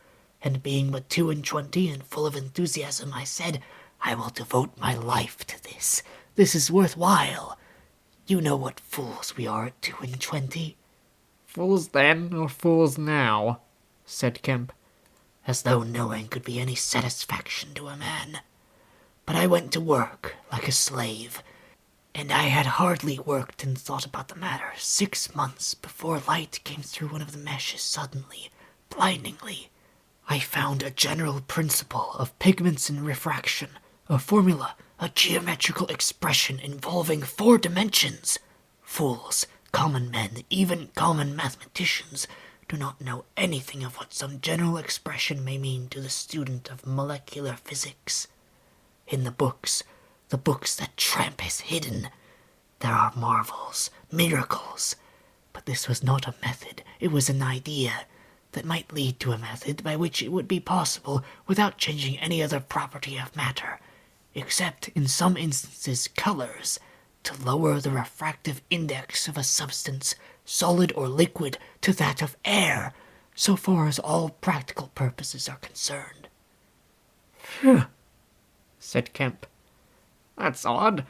And being but 22 and full of enthusiasm, I said, I will devote my life to this. This is worthwhile. You know what fools we are at 22. "Fools then, or fools now?" said Kemp. As though knowing could be any satisfaction to a man. But I went to work like a slave, and I had hardly worked and thought about the matter 6 months before light came through one of the meshes suddenly, blindingly. I found a general principle of pigments and refraction, a formula, a geometrical expression involving 4 dimensions. Fools, common men, even common mathematicians, do not know anything of what some general expression may mean to the student of molecular physics. In the books that Tramp has hidden, there are marvels, miracles. But this was not a method, it was an idea that might lead to a method by which it would be possible, without changing any other property of matter, except in some instances colors, to lower the refractive index of a substance, solid or liquid, to that of air, so far as all practical purposes are concerned. "Phew," said Kemp. "That's odd.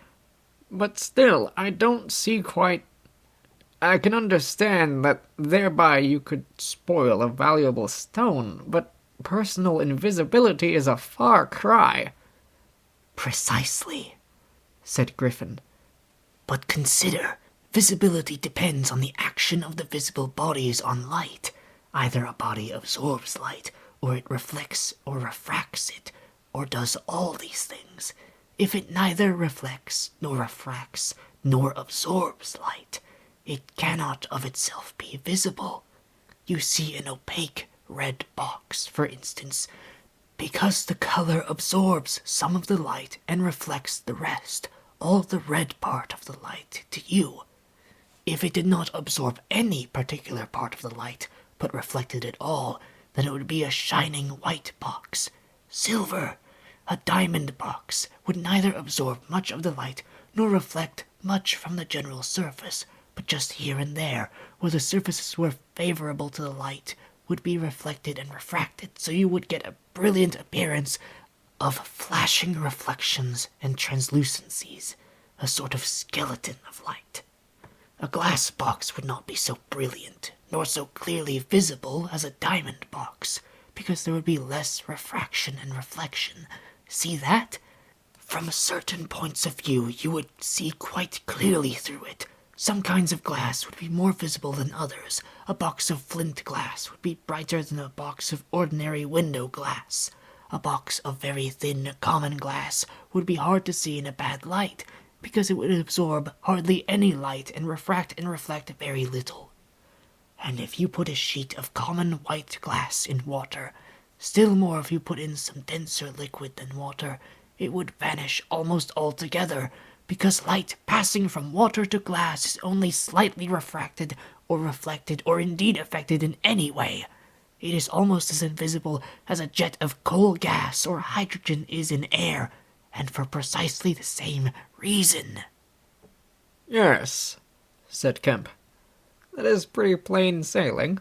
But still, I don't see quite... I can understand that thereby you could spoil a valuable stone, but personal invisibility is a far cry." "Precisely," said Griffin. "But consider, visibility depends on the action of the visible bodies on light. Either a body absorbs light, or it reflects or refracts it, or does all these things. If it neither reflects, nor refracts, nor absorbs light, it cannot of itself be visible. You see an opaque red box, for instance, because the color absorbs some of the light and reflects the rest, all the red part of the light, to you. if it did not absorb any particular part of the light, but reflected it all, then it would be a shining white box. Silver! A diamond box would neither absorb much of the light nor reflect much from the general surface, but just here and there, where the surfaces were favorable to the light, would be reflected and refracted, so you would get a brilliant appearance of flashing reflections and translucencies, a sort of skeleton of light. A glass box would not be so brilliant, nor so clearly visible as a diamond box, because there would be less refraction and reflection. See that? From certain points of view, you would see quite clearly through it. Some kinds of glass would be more visible than others. A box of flint glass would be brighter than a box of ordinary window glass. A box of very thin common glass would be hard to see in a bad light, because it would absorb hardly any light and refract and reflect very little. And if you put a sheet of common white glass in water, still more if you put in some denser liquid than water, it would vanish almost altogether, because light passing from water to glass is only slightly refracted or reflected or indeed affected in any way. It is almost as invisible as a jet of coal gas or hydrogen is in air, and for precisely the same reason. Yes, said Kemp. That is pretty plain sailing.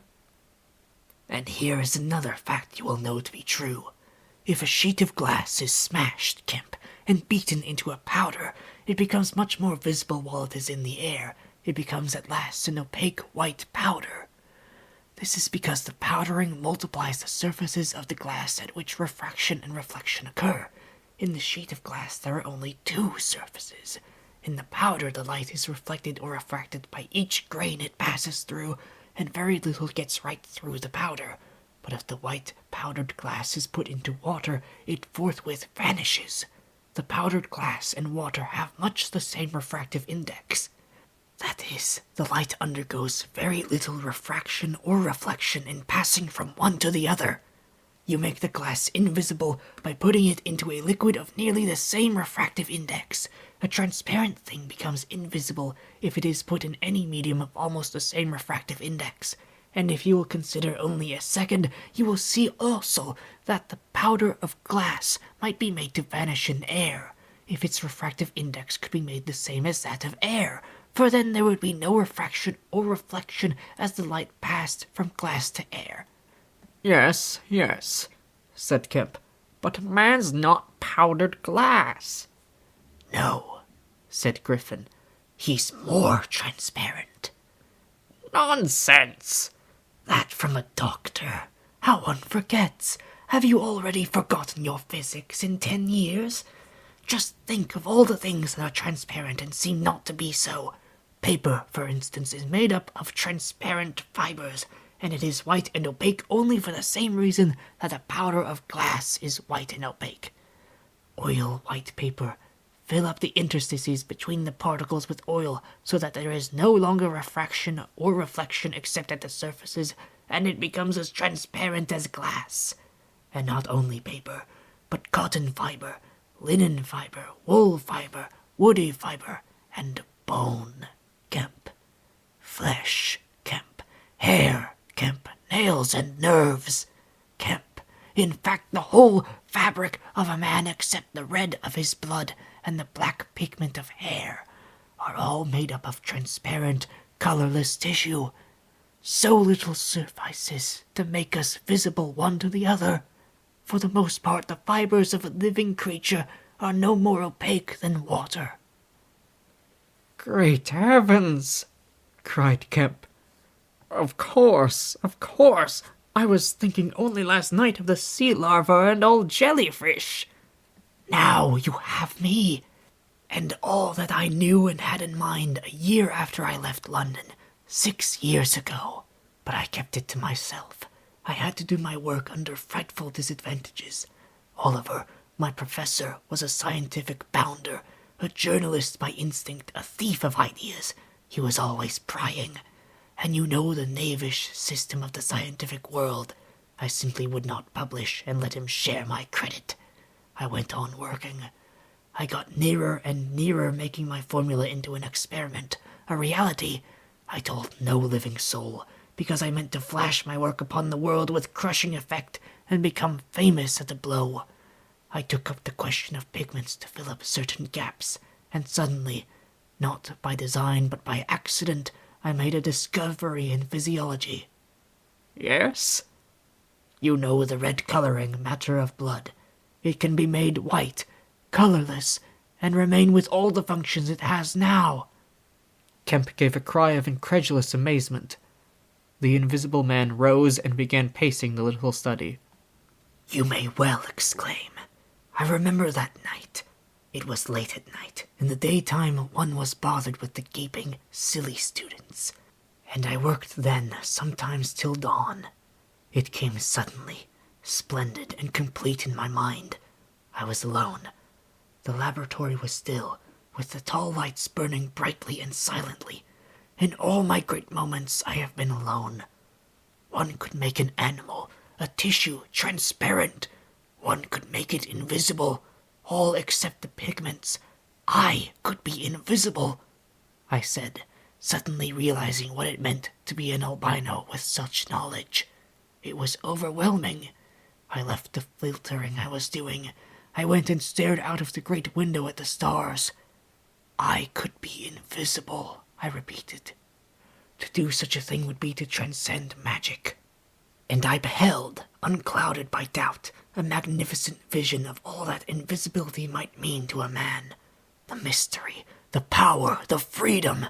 And here is another fact you will know to be true. If a sheet of glass is smashed, Kemp, and beaten into a powder, it becomes much more visible while it is in the air. It becomes at last an opaque white powder. This is because the powdering multiplies the surfaces of the glass at which refraction and reflection occur. In the sheet of glass there are only two surfaces. In the powder the light is reflected or refracted by each grain it passes through, and very little gets right through the powder. But if the white powdered glass is put into water, it forthwith vanishes. The powdered glass and water have much the same refractive index. That is, the light undergoes very little refraction or reflection in passing from one to the other. You make the glass invisible by putting it into a liquid of nearly the same refractive index. A transparent thing becomes invisible if it is put in any medium of almost the same refractive index. And if you will consider only a second, you will see also that the powder of glass might be made to vanish in air, if its refractive index could be made the same as that of air, for then there would be no refraction or reflection as the light passed from glass to air. Yes, said Kemp. But man's not powdered glass. No, said Griffin. He's more transparent. Nonsense! That from a doctor. How one forgets. Have you already forgotten your physics in 10 years? Just think of all the things that are transparent and seem not to be so. Paper, for instance, is made up of transparent fibers, and it is white and opaque only for the same reason that a powder of glass is white and opaque. Oil white paper. Fill up the interstices between the particles with oil so that there is no longer refraction or reflection except at the surfaces, and it becomes as transparent as glass. And not only paper, but cotton fiber, linen fiber, wool fiber, woody fiber, and bone, Kemp. Flesh, Kemp. Hair, Kemp. Nails and nerves, Kemp. In fact, the whole fabric of a man except the red of his blood and the black pigment of hair are all made up of transparent, colorless tissue. So little suffices to make us visible one to the other. For the most part, the fibers of a living creature are no more opaque than water. Great heavens! Cried Kemp. Of course. I was thinking only last night of the sea larva and old jellyfish. Now you have me, and all that I knew and had in mind a year after I left London, 6 years ago. But I kept it to myself. I had to do my work under frightful disadvantages. Oliver, my professor, was a scientific bounder, a journalist by instinct, a thief of ideas. He was always prying. And you know the knavish system of the scientific world. I simply would not publish and let him share my credit. I went on working. I got nearer and nearer making my formula into an experiment, a reality. I told no living soul, because I meant to flash my work upon the world with crushing effect and become famous at a blow. I took up the question of pigments to fill up certain gaps, and suddenly, not by design but by accident, I made a discovery in physiology. Yes? You know the red coloring matter of blood. It can be made white, colorless, and remain with all the functions it has now. Kemp gave a cry of incredulous amazement. The Invisible Man rose and began pacing the little study. You may well exclaim. I remember that night. It was late at night. In the daytime, one was bothered with the gaping, silly students. And I worked then, sometimes till dawn. It came suddenly, splendid and complete in my mind. I was alone. The laboratory was still, with the tall lights burning brightly and silently. In all my great moments, I have been alone. One could make an animal, a tissue, transparent. One could make it invisible, all except the pigments. I could be invisible, I said, suddenly realizing what it meant to be an albino with such knowledge. It was overwhelming. I left the filtering I was doing. I went and stared out of the great window at the stars. I could be invisible, I repeated. To do such a thing would be to transcend magic. And I beheld, unclouded by doubt, a magnificent vision of all that invisibility might mean to a man. The mystery, the power, the freedom.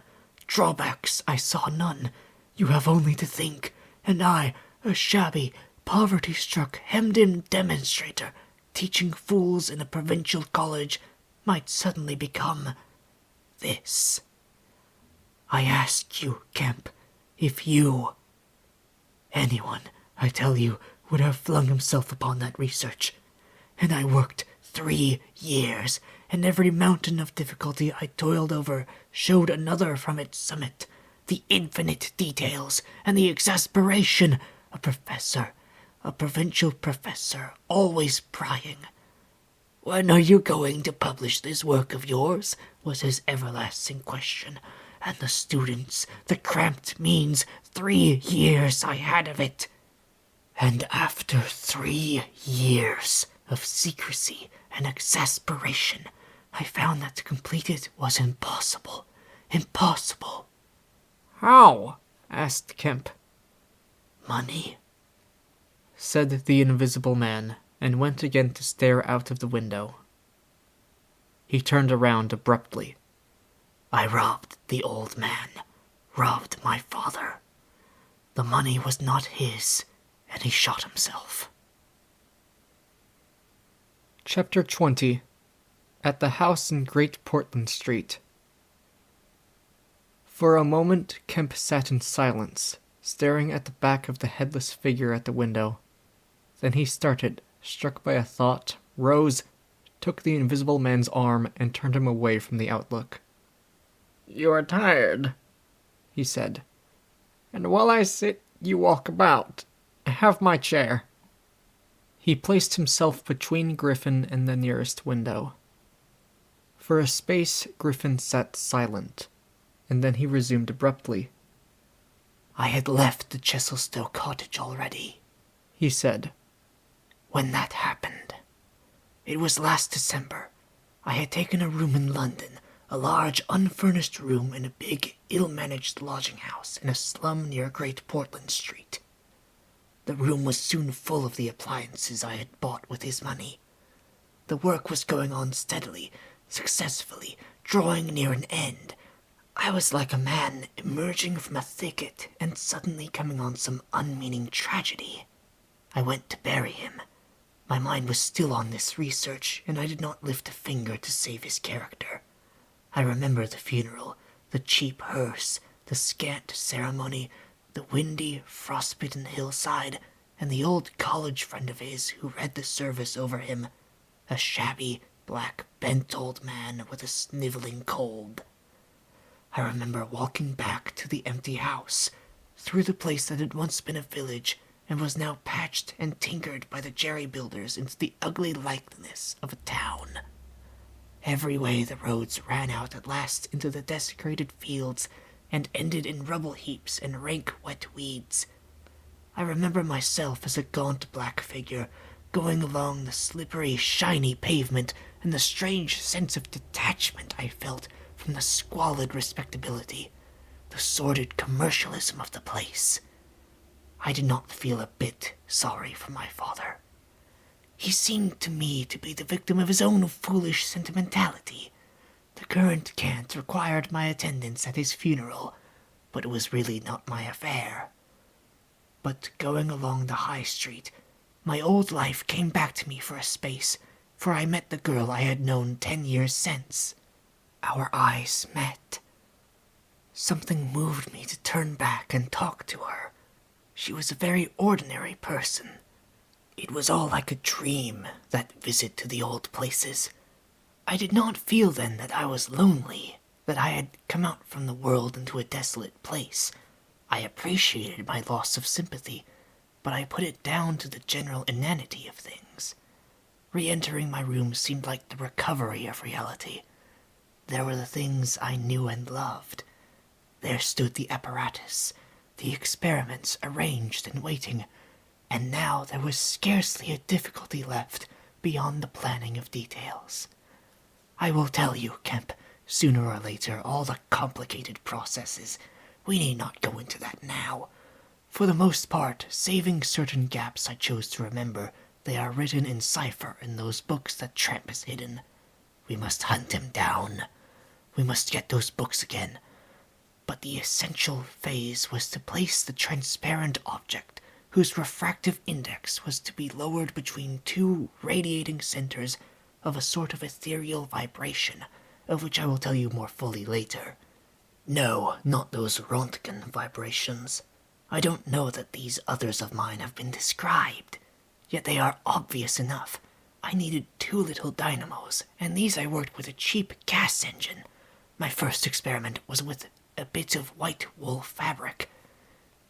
Drawbacks I saw none. You have only to think, and I, a shabby, poverty-struck, hemmed-in demonstrator, teaching fools in a provincial college, might suddenly become this. I ask you, Kemp, if you, anyone, I tell you, would have flung himself upon that research. And I worked 3 years, and every mountain of difficulty I toiled over showed another from its summit, the infinite details, and the exasperation. A professor, a provincial professor, always prying. When are you going to publish this work of yours? Was his everlasting question. And the students, the cramped means, 3 years I had of it. And after 3 years of secrecy and exasperation, I found that to complete it was impossible. Impossible. How? Asked Kemp. Money, said the Invisible Man, and went again to stare out of the window. He turned around abruptly. I robbed the old man, robbed my father. The money was not his, and he shot himself. Chapter 20. At the house in Great Portland Street. For a moment, Kemp sat in silence, staring at the back of the headless figure at the window. Then he started, struck by a thought, rose, took the Invisible Man's arm, and turned him away from the outlook. You are tired, he said. and while I sit, you walk about. Have my chair. He placed himself between Griffin and the nearest window. For a space, Griffin sat silent, and then he resumed abruptly. I had left the Chesilstowe cottage already, he said. When that happened. It was last December. I had taken a room in London, a large unfurnished room in a big, ill-managed lodging house in a slum near Great Portland Street. The room was soon full of the appliances I had bought with his money. The work was going on steadily, successfully, drawing near an end. I was like a man emerging from a thicket and suddenly coming on some unmeaning tragedy. I went to bury him. My mind was still on this research, and I did not lift a finger to save his character. I remember the funeral, the cheap hearse, the scant ceremony, the windy, frostbitten hillside, and the old college friend of his who read the service over him, a shabby, black, bent old man with a sniveling cold. I remember walking back to the empty house, through the place that had once been a village, and was now patched and tinkered by the jerry builders into the ugly likeness of a town. Every way the roads ran out at last into the desecrated fields, and ended in rubble heaps and rank wet weeds. I remember myself as a gaunt black figure, going along the slippery, shiny pavement, and the strange sense of detachment I felt from the squalid respectability, the sordid commercialism of the place. I did not feel a bit sorry for my father. He seemed to me to be the victim of his own foolish sentimentality. The current cant required my attendance at his funeral, but it was really not my affair. But going along the high street, my old life came back to me for a space, for I met the girl I had known 10 years since. Our eyes met. Something moved me to turn back and talk to her. She was a very ordinary person. It was all like a dream, that visit to the old places. I did not feel then that I was lonely, that I had come out from the world into a desolate place. I appreciated my loss of sympathy, but I put it down to the general inanity of things. Re-entering my room seemed like the recovery of reality. There were the things I knew and loved. There stood the apparatus, the experiments arranged and waiting, and now there was scarcely a difficulty left beyond the planning of details. I will tell you, Kemp, sooner or later, all the complicated processes. We need not go into that now. For the most part, saving certain gaps I chose to remember, they are written in cipher in those books that Tramp has hidden. We must hunt him down. We must get those books again. But the essential phase was to place the transparent object, whose refractive index was to be lowered between two radiating centers of a sort of ethereal vibration, of which I will tell you more fully later. No, not those Röntgen vibrations. I don't know that these others of mine have been described, yet they are obvious enough. I needed 2 little dynamos, and these I worked with a cheap gas engine. My first experiment was with a bit of white wool fabric.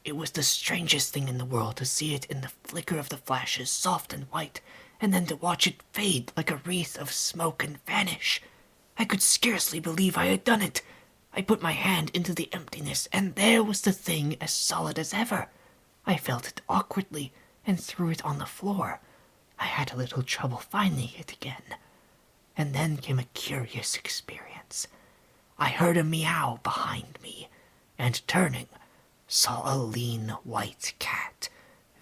It was the strangest thing in the world to see it in the flicker of the flashes, soft and white, and then to watch it fade like a wreath of smoke and vanish. I could scarcely believe I had done it. I put my hand into the emptiness, and there was the thing as solid as ever. I felt it awkwardly, and threw it on the floor. I had a little trouble finding it again. And then came a curious experience. I heard a meow behind me, and turning, saw a lean white cat,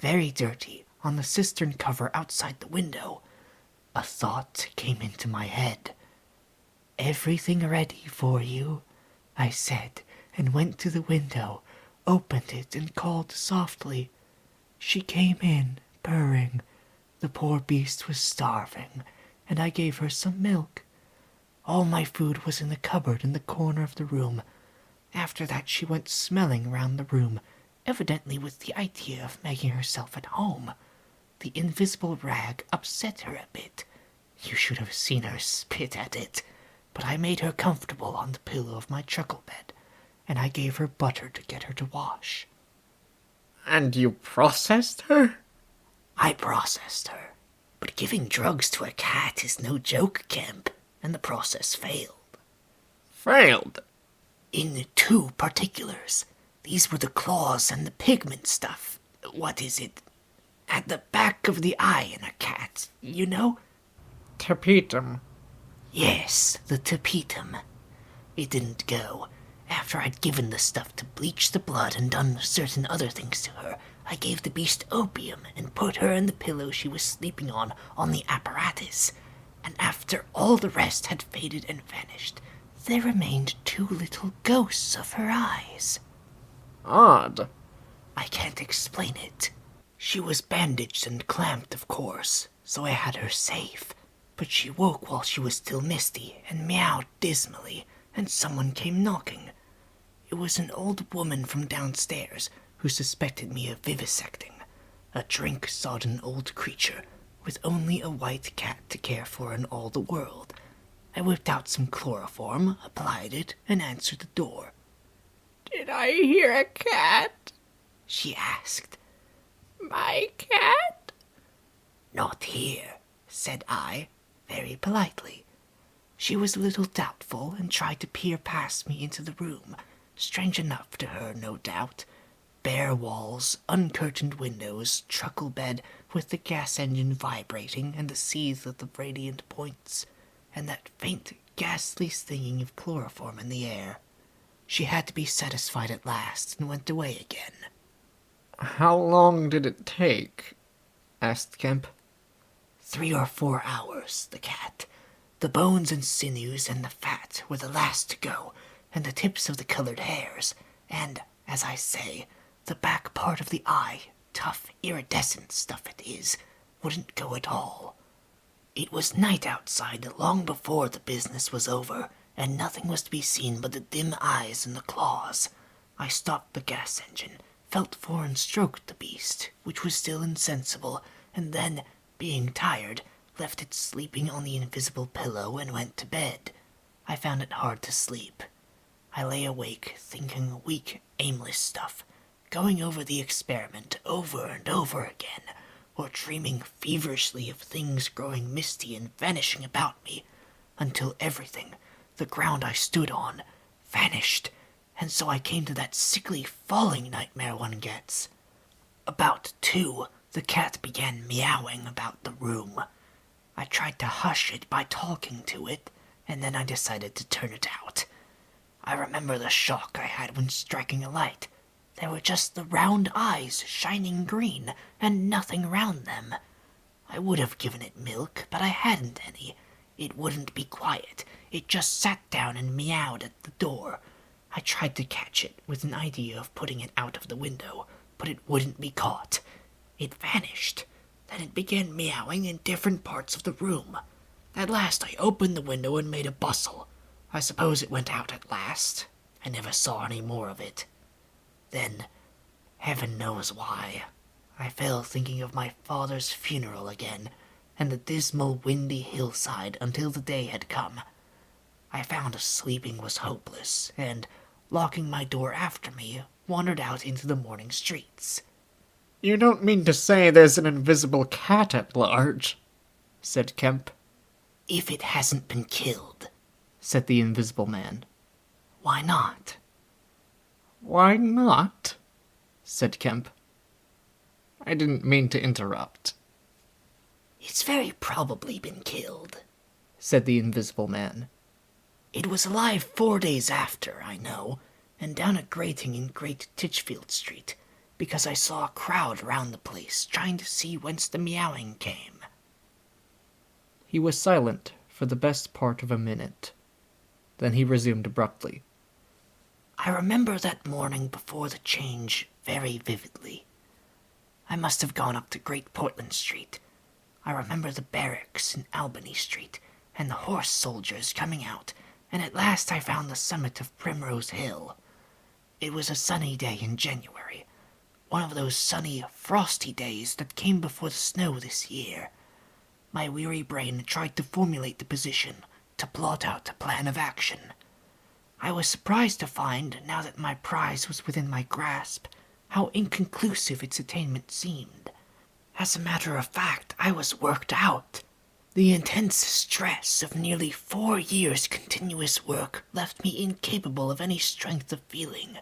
very dirty, on the cistern cover outside the window. A thought came into my head. "Everything ready for you?" I said, and went to the window, opened it, and called softly. She came in, purring. The poor beast was starving, and I gave her some milk. All my food was in the cupboard in the corner of the room. After that she went smelling round the room, evidently with the idea of making herself at home. The invisible rag upset her a bit. You should have seen her spit at it. But I made her comfortable on the pillow of my truckle bed, and I gave her butter to get her to wash. And you processed her? I processed her. But giving drugs to a cat is no joke, Kemp, and the process failed. Failed? In 2 particulars. These were the claws and the pigment stuff. What is it? At the back of the eye in a cat, you know? Tapetum. Yes, the tapetum. It didn't go. After I'd given the stuff to bleach the blood and done certain other things to her, I gave the beast opium and put her in the pillow she was sleeping on the apparatus. And after all the rest had faded and vanished, there remained 2 little ghosts of her eyes. Odd. I can't explain it. She was bandaged and clamped, of course, so I had her safe. But she woke while she was still misty and meowed dismally, and someone came knocking. It was an old woman from downstairs who suspected me of vivisecting, a drink-sodden old creature with only a white cat to care for in all the world. I whipped out some chloroform, applied it, and answered the door. Did I hear a cat? She asked. My cat? Not here, said I, very politely. She was a little doubtful and tried to peer past me into the room, Strange enough to her, no doubt. Bare walls, uncurtained windows, truckle bed with the gas engine vibrating and the seethe of the radiant points, and that faint, ghastly stinging of chloroform in the air. She had to be satisfied at last and went away again. How long did it take? Asked Kemp. 3 or 4 hours, the cat. The bones and sinews and the fat were the last to go, and the tips of the colored hairs, and, as I say, the back part of the eye, tough, iridescent stuff it is, wouldn't go at all. It was night outside long before the business was over, and nothing was to be seen but the dim eyes and the claws. I stopped the gas engine, felt for and stroked the beast, which was still insensible, and then, being tired, left it sleeping on the invisible pillow and went to bed. I found it hard to sleep. I lay awake, thinking weak, aimless stuff, going over the experiment over and over again, or dreaming feverishly of things growing misty and vanishing about me, until everything, the ground I stood on, vanished, and so I came to that sickly falling nightmare one gets. About 2, the cat began meowing about the room. I tried to hush it by talking to it, and then I decided to turn it out. I remember the shock I had when striking a light. There were just the round eyes shining green, and nothing round them. I would have given it milk, but I hadn't any. It wouldn't be quiet. It just sat down and meowed at the door. I tried to catch it, with an idea of putting it out of the window, but it wouldn't be caught. It vanished. Then it began meowing in different parts of the room. At last I opened the window and made a bustle. I suppose it went out at last. I never saw any more of it. Then, heaven knows why, I fell thinking of my father's funeral again, and the dismal, windy hillside until the day had come. I found sleeping was hopeless, and, locking my door after me, wandered out into the morning streets. You don't mean to say there's an invisible cat at large? Said Kemp. If it hasn't been killed, Said the invisible man. why not? Why not? Said Kemp. I didn't mean to interrupt, It's very probably been killed. said the invisible man. It was alive 4 days after, I know, and down a grating in Great Titchfield Street, because I saw a crowd round the place trying to see whence the meowing came. He was silent for the best part of a minute. Then he resumed abruptly. I remember that morning before the change very vividly. I must have gone up to Great Portland Street. I remember the barracks in Albany Street, and the horse soldiers coming out, and at last I found the summit of Primrose Hill. It was a sunny day in January, one of those sunny, frosty days that came before the snow this year. My weary brain tried to formulate the position, to plot out a plan of action. I was surprised to find, now that my prize was within my grasp, how inconclusive its attainment seemed. As a matter of fact, I was worked out. The intense stress of nearly 4 years' continuous work left me incapable of any strength of feeling.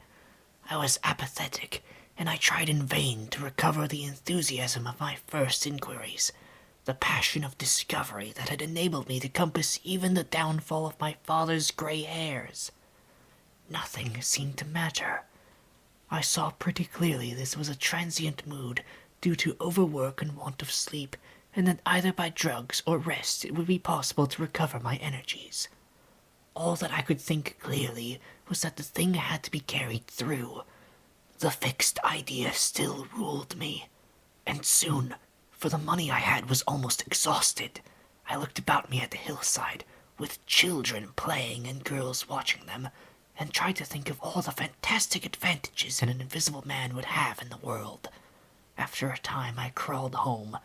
I was apathetic, and I tried in vain to recover the enthusiasm of my first inquiries, the passion of discovery that had enabled me to compass even the downfall of my father's gray hairs. Nothing seemed to matter. I saw pretty clearly this was a transient mood due to overwork and want of sleep, and that either by drugs or rest it would be possible to recover my energies. All that I could think clearly was that the thing had to be carried through. The fixed idea still ruled me, and soon, for the money I had was almost exhausted, I looked about me at the hillside, with children playing and girls watching them, and tried to think of all the fantastic advantages an invisible man would have in the world. After a time I crawled home,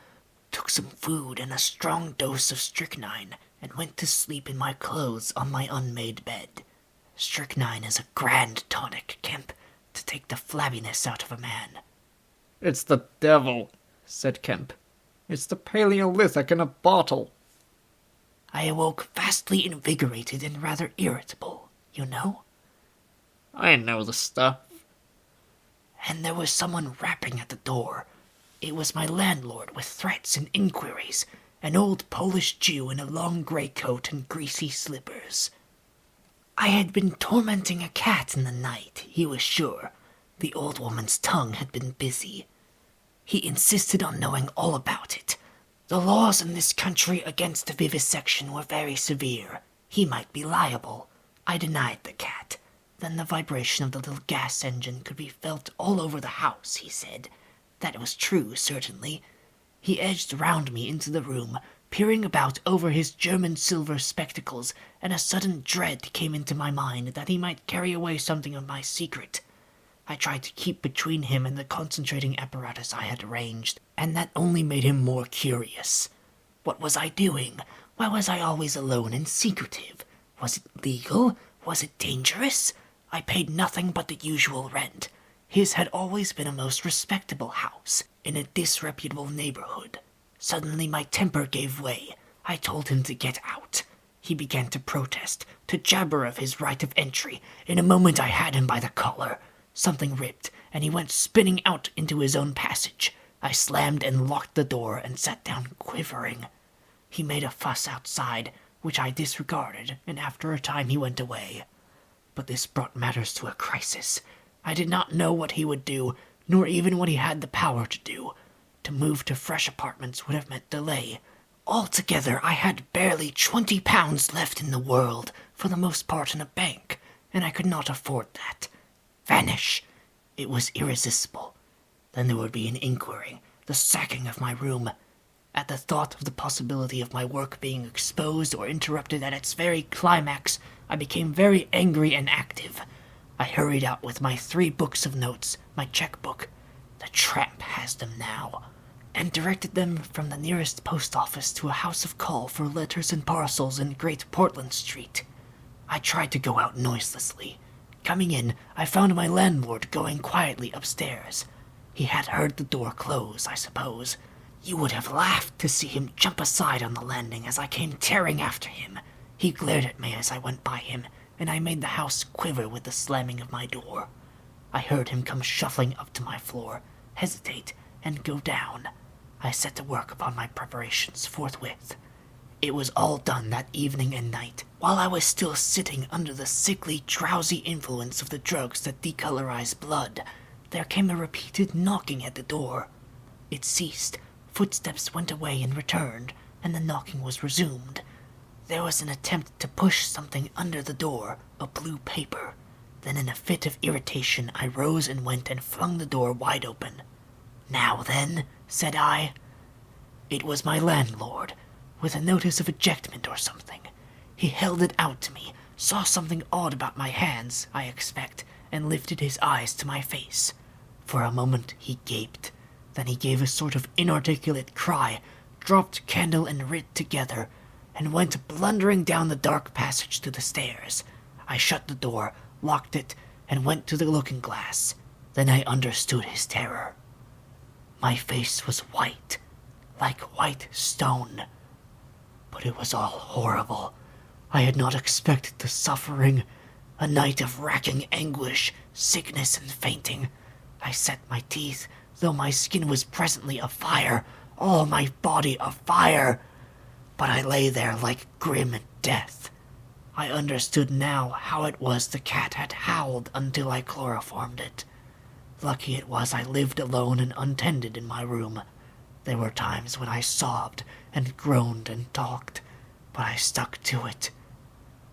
took some food and a strong dose of strychnine, and went to sleep in my clothes on my unmade bed. Strychnine is a grand tonic, Kemp, to take the flabbiness out of a man. It's the devil, said Kemp. It's the Paleolithic in a bottle. I awoke vastly invigorated and rather irritable, you know. I know the stuff. And there was someone rapping at the door. It was my landlord with threats and inquiries, an old Polish Jew in a long grey coat and greasy slippers. I had been tormenting a cat in the night, he was sure. The old woman's tongue had been busy. He insisted on knowing all about it. The laws in this country against vivisection were very severe. He might be liable. I denied the cat. Then the vibration of the little gas engine could be felt all over the house, he said. That was true, certainly. He edged round me into the room, peering about over his German silver spectacles, and a sudden dread came into my mind that he might carry away something of my secret. I tried to keep between him and the concentrating apparatus I had arranged, and that only made him more curious. What was I doing? Why was I always alone and secretive? Was it legal? Was it dangerous? I paid nothing but the usual rent. His had always been a most respectable house, in a disreputable neighborhood. Suddenly my temper gave way. I told him to get out. He began to protest, to jabber of his right of entry. In a moment I had him by the collar. Something ripped, and he went spinning out into his own passage. I slammed and locked the door and sat down quivering. He made a fuss outside, which I disregarded, and after a time he went away. But this brought matters to a crisis. I did not know what he would do, nor even what he had the power to do. To move to fresh apartments would have meant delay. Altogether, I had barely £20 left in the world, for the most part in a bank, and I could not afford that. Vanish! It was irresistible. Then there would be an inquiry, the sacking of my room. At the thought of the possibility of my work being exposed or interrupted at its very climax, I became very angry and active. I hurried out with my 3 books of notes, my checkbook. The tramp has them now. And directed them from the nearest post office to a house of call for letters and parcels in Great Portland Street. I tried to go out noiselessly. Coming in, I found my landlord going quietly upstairs. He had heard the door close, I suppose. You would have laughed to see him jump aside on the landing as I came tearing after him. He glared at me as I went by him, and I made the house quiver with the slamming of my door. I heard him come shuffling up to my floor, hesitate, and go down. I set to work upon my preparations forthwith. It was all done that evening and night, while I was still sitting under the sickly, drowsy influence of the drugs that decolorize blood. There came a repeated knocking at the door. It ceased, footsteps went away and returned, and the knocking was resumed. There was an attempt to push something under the door, a blue paper. Then in a fit of irritation I rose and went and flung the door wide open. "Now then," said I. It was my landlord, with a notice of ejectment or something. He held it out to me, saw something odd about my hands, I expect, and lifted his eyes to my face. For a moment he gaped. Then he gave a sort of inarticulate cry, dropped candle and writ together, and went blundering down the dark passage to the stairs. I shut the door, locked it, and went to the looking-glass. Then I understood his terror. My face was white, like white stone. But it was all horrible. I had not expected the suffering. A night of racking anguish, sickness and fainting. I set my teeth, though my skin was presently afire, all my body afire. But I lay there like grim death. I understood now how it was the cat had howled until I chloroformed it. Lucky it was I lived alone and untended in my room. There were times when I sobbed and groaned and talked, but I stuck to it.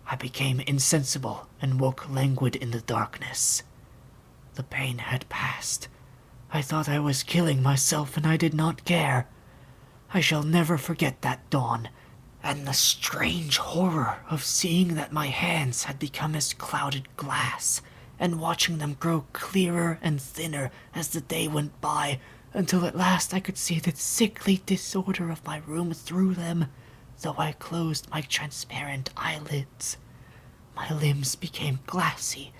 I became insensible and woke languid in the darkness. The pain had passed. I thought I was killing myself and I did not care. I shall never forget that dawn, and the strange horror of seeing that my hands had become as clouded glass, and watching them grow clearer and thinner as the day went by, until at last I could see the sickly disorder of my room through them, though I closed my transparent eyelids. My limbs became glassy,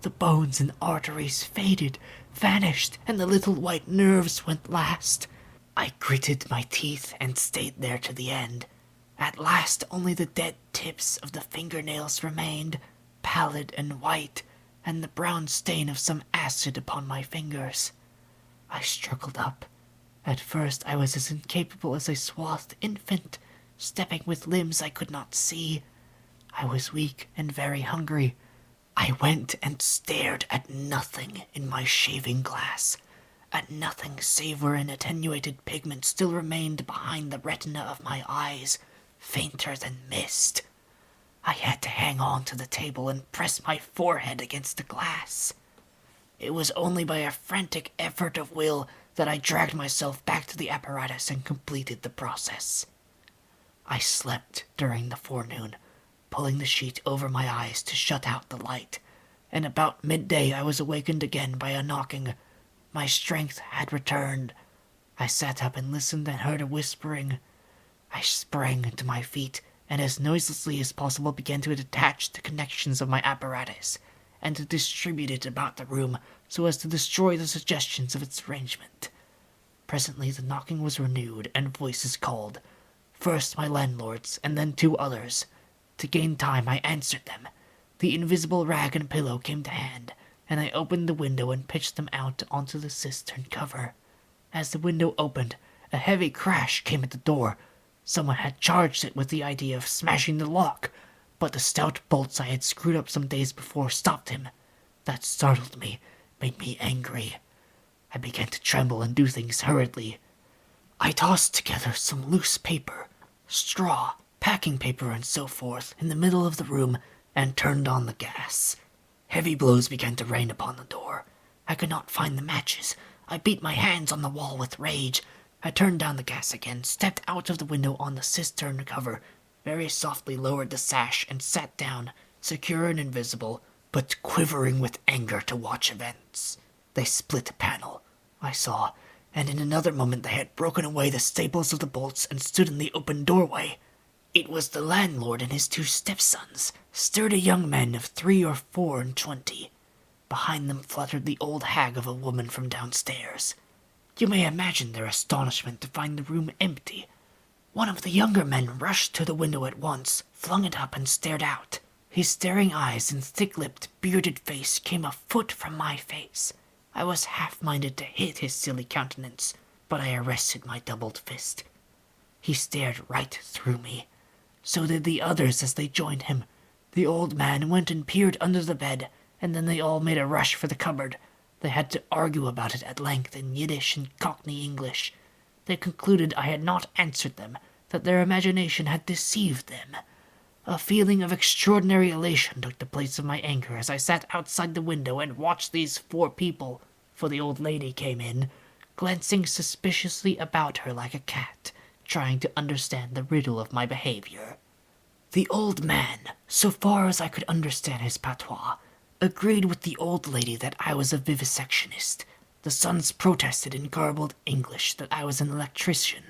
the bones and arteries faded, vanished, and the little white nerves went last. I gritted my teeth and stayed there to the end. At last only the dead tips of the fingernails remained, pallid and white, and the brown stain of some acid upon my fingers. I struggled up. At first I was as incapable as a swathed infant, stepping with limbs I could not see. I was weak and very hungry. I went and stared at nothing in my shaving glass, at nothing save where an attenuated pigment still remained behind the retina of my eyes, fainter than mist. I had to hang on to the table and press my forehead against the glass. It was only by a frantic effort of will that I dragged myself back to the apparatus and completed the process. I slept during the forenoon, pulling the sheet over my eyes to shut out the light, and about midday I was awakened again by a knocking. My strength had returned. I sat up and listened and heard a whispering. I sprang to my feet, and as noiselessly as possible began to detach the connections of my apparatus, and to distribute it about the room so as to destroy the suggestions of its arrangement. Presently the knocking was renewed, and voices called. First my landlord's, and then 2 others. To gain time, I answered them. The invisible rag and pillow came to hand, and I opened the window and pitched them out onto the cistern cover. As the window opened, a heavy crash came at the door. Someone had charged it with the idea of smashing the lock, but the stout bolts I had screwed up some days before stopped him. That startled me, made me angry. I began to tremble and do things hurriedly. I tossed together some loose paper, straw, packing paper, and so forth in the middle of the room, and turned on the gas. Heavy blows began to rain upon the door. I could not find the matches. I beat my hands on the wall with rage. I turned down the gas again, stepped out of the window on the cistern cover, very softly lowered the sash, and sat down, secure and invisible, but quivering with anger to watch events. They split a panel, I saw, and in another moment they had broken away the staples of the bolts and stood in the open doorway. It was the landlord and his 2 stepsons, sturdy young men of 3 or 4 and 20. Behind them fluttered the old hag of a woman from downstairs. You may imagine their astonishment to find the room empty. One of the younger men rushed to the window at once, flung it up, and stared out. His staring eyes and thick-lipped, bearded face came a foot from my face. I was half-minded to hit his silly countenance, but I arrested my doubled fist. He stared right through me. So did the others as they joined him. The old man went and peered under the bed, and then they all made a rush for the cupboard. They had to argue about it at length in Yiddish and Cockney English. They concluded I had not answered them, that their imagination had deceived them. A feeling of extraordinary elation took the place of my anger as I sat outside the window and watched these 4 people, for the old lady came in, glancing suspiciously about her like a cat, trying to understand the riddle of my behavior. The old man, so far as I could understand his patois, agreed with the old lady that I was a vivisectionist. The sons protested in garbled English that I was an electrician,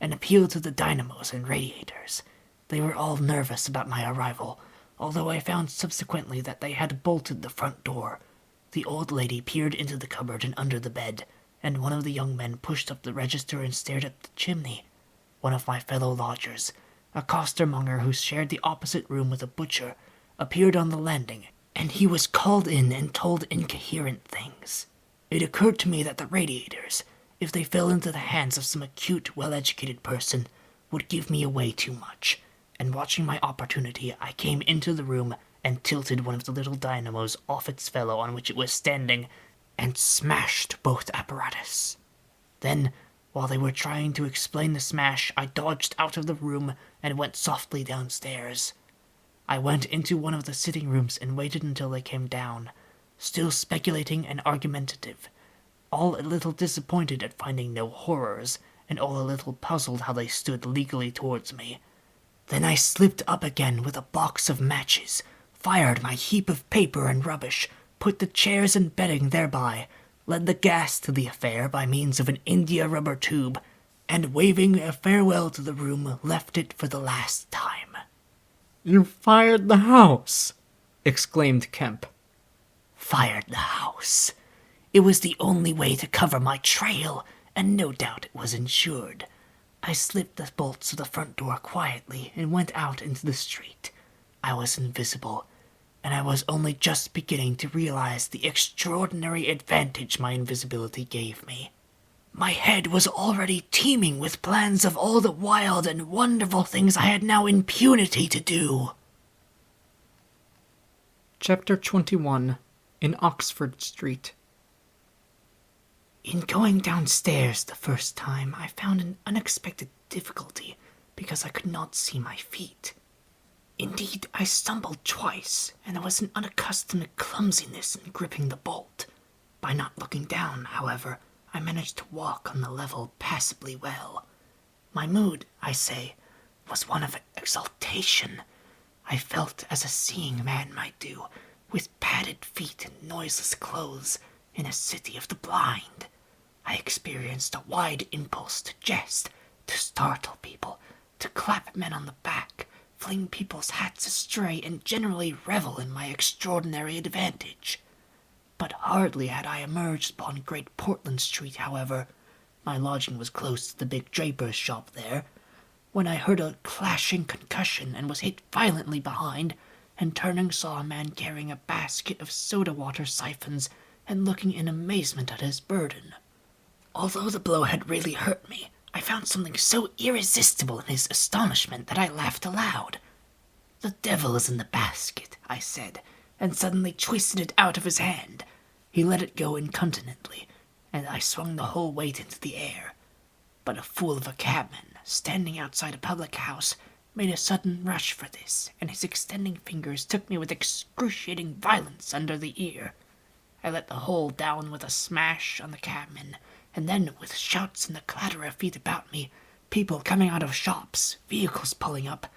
and appealed to the dynamos and radiators. They were all nervous about my arrival, although I found subsequently that they had bolted the front door. The old lady peered into the cupboard and under the bed, and one of the young men pushed up the register and stared up the chimney. One of my fellow lodgers, a costermonger who shared the opposite room with a butcher, appeared on the landing, and he was called in and told incoherent things. It occurred to me that the radiators, if they fell into the hands of some acute, well-educated person, would give me away too much, and watching my opportunity, I came into the room and tilted one of the little dynamos off its fellow on which it was standing, and smashed both apparatus. Then, while they were trying to explain the smash, I dodged out of the room and went softly downstairs. I went into one of the sitting rooms and waited until they came down, still speculating and argumentative, all a little disappointed at finding no horrors, and all a little puzzled how they stood legally towards me. Then I slipped up again with a box of matches, fired my heap of paper and rubbish, put the chairs and bedding thereby, led the gas to the affair by means of an india-rubber tube, and waving a farewell to the room, left it for the last time. You fired the house! exclaimed Kemp. Fired the house. It was the only way to cover my trail, and no doubt it was insured. I slipped the bolts of the front door quietly and went out into the street. I was invisible. and I was only just beginning to realize the extraordinary advantage my invisibility gave me. My head was already teeming with plans of all the wild and wonderful things I had now impunity to do. Chapter 21. In Oxford Street. In going downstairs the first time, I found an unexpected difficulty because I could not see my feet. Indeed, I stumbled twice, and there was an unaccustomed clumsiness in gripping the bolt. By not looking down, however, I managed to walk on the level passably well. My mood, I say, was one of exultation. I felt as a seeing man might do, with padded feet and noiseless clothes, in a city of the blind. I experienced a wide impulse to jest, to startle people, to clap men on the back, fling people's hats astray, and generally revel in my extraordinary advantage. But hardly had I emerged upon Great Portland Street, however, my lodging was close to the big draper's shop there, when I heard a clashing concussion and was hit violently behind, and turning saw a man carrying a basket of soda-water siphons and looking in amazement at his burden. Although the blow had really hurt me, I found something so irresistible in his astonishment that I laughed aloud. "The devil is in the basket," I said, and suddenly twisted it out of his hand. He let it go incontinently, and I swung the whole weight into the air. But a fool of a cabman, standing outside a public house, made a sudden rush for this, and his extending fingers took me with excruciating violence under the ear. I let the whole down with a smash on the cabman, and then, with shouts and the clatter of feet about me, people coming out of shops, vehicles pulling up,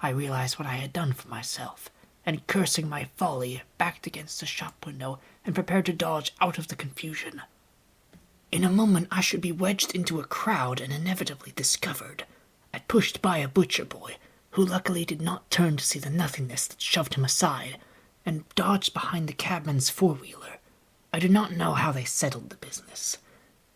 I realized what I had done for myself, and cursing my folly, backed against the shop window and prepared to dodge out of the confusion. In a moment I should be wedged into a crowd and inevitably discovered. I pushed by a butcher boy, who luckily did not turn to see the nothingness that shoved him aside, and dodged behind the cabman's four-wheeler. I do not know how they settled the business.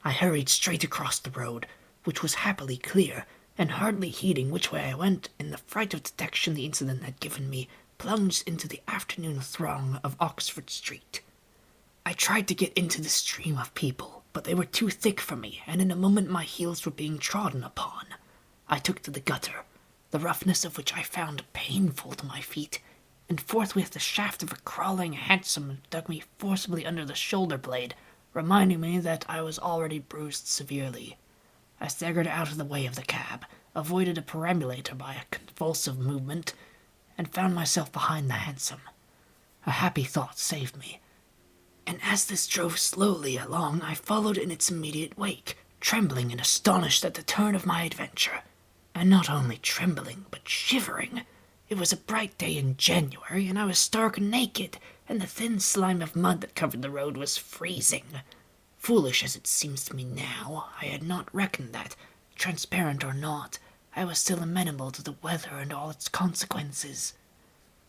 I hurried straight across the road, which was happily clear, and hardly heeding which way I went, in the fright of detection the incident had given me, plunged into the afternoon throng of Oxford Street. I tried to get into the stream of people, but they were too thick for me, and in a moment my heels were being trodden upon. I took to the gutter, the roughness of which I found painful to my feet, and forthwith the shaft of a crawling hansom dug me forcibly under the shoulder-blade, reminding me that I was already bruised severely. I staggered out of the way of the cab, avoided a perambulator by a convulsive movement, and found myself behind the hansom. A happy thought saved me, and as this drove slowly along, I followed in its immediate wake, trembling and astonished at the turn of my adventure, and not only trembling, but shivering. It was a bright day in January, and I was stark naked, and the thin slime of mud that covered the road was freezing. Foolish as it seems to me now, I had not reckoned that, transparent or not, I was still amenable to the weather and all its consequences.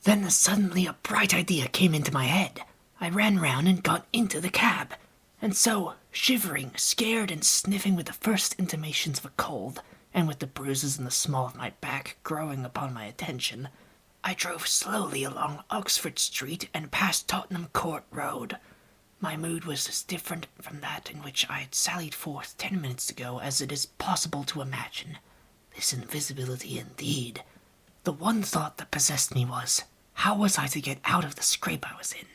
Then suddenly a bright idea came into my head. I ran round and got into the cab, and so, shivering, scared, and sniffing with the first intimations of a cold, and with the bruises in the small of my back growing upon my attention, I drove slowly along Oxford Street and past Tottenham Court Road. My mood was as different from that in which I had sallied forth 10 minutes ago as it is possible to imagine. This invisibility indeed. The one thought that possessed me was, how was I to get out of the scrape I was in?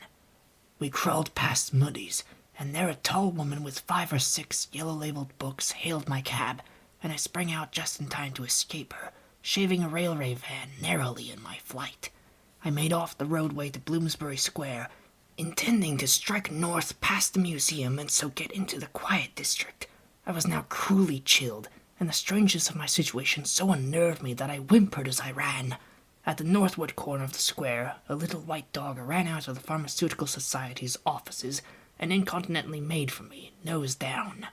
We crawled past Mudie's, and there a tall woman with 5 or 6 yellow-labeled books hailed my cab, and I sprang out just in time to escape her, shaving a railway van narrowly in my flight. I made off the roadway to Bloomsbury Square, intending to strike north past the museum and so get into the quiet district. I was now cruelly chilled, and the strangeness of my situation so unnerved me that I whimpered as I ran. At the northward corner of the square, a little white dog ran out of the Pharmaceutical Society's offices and incontinently made for me, nose down.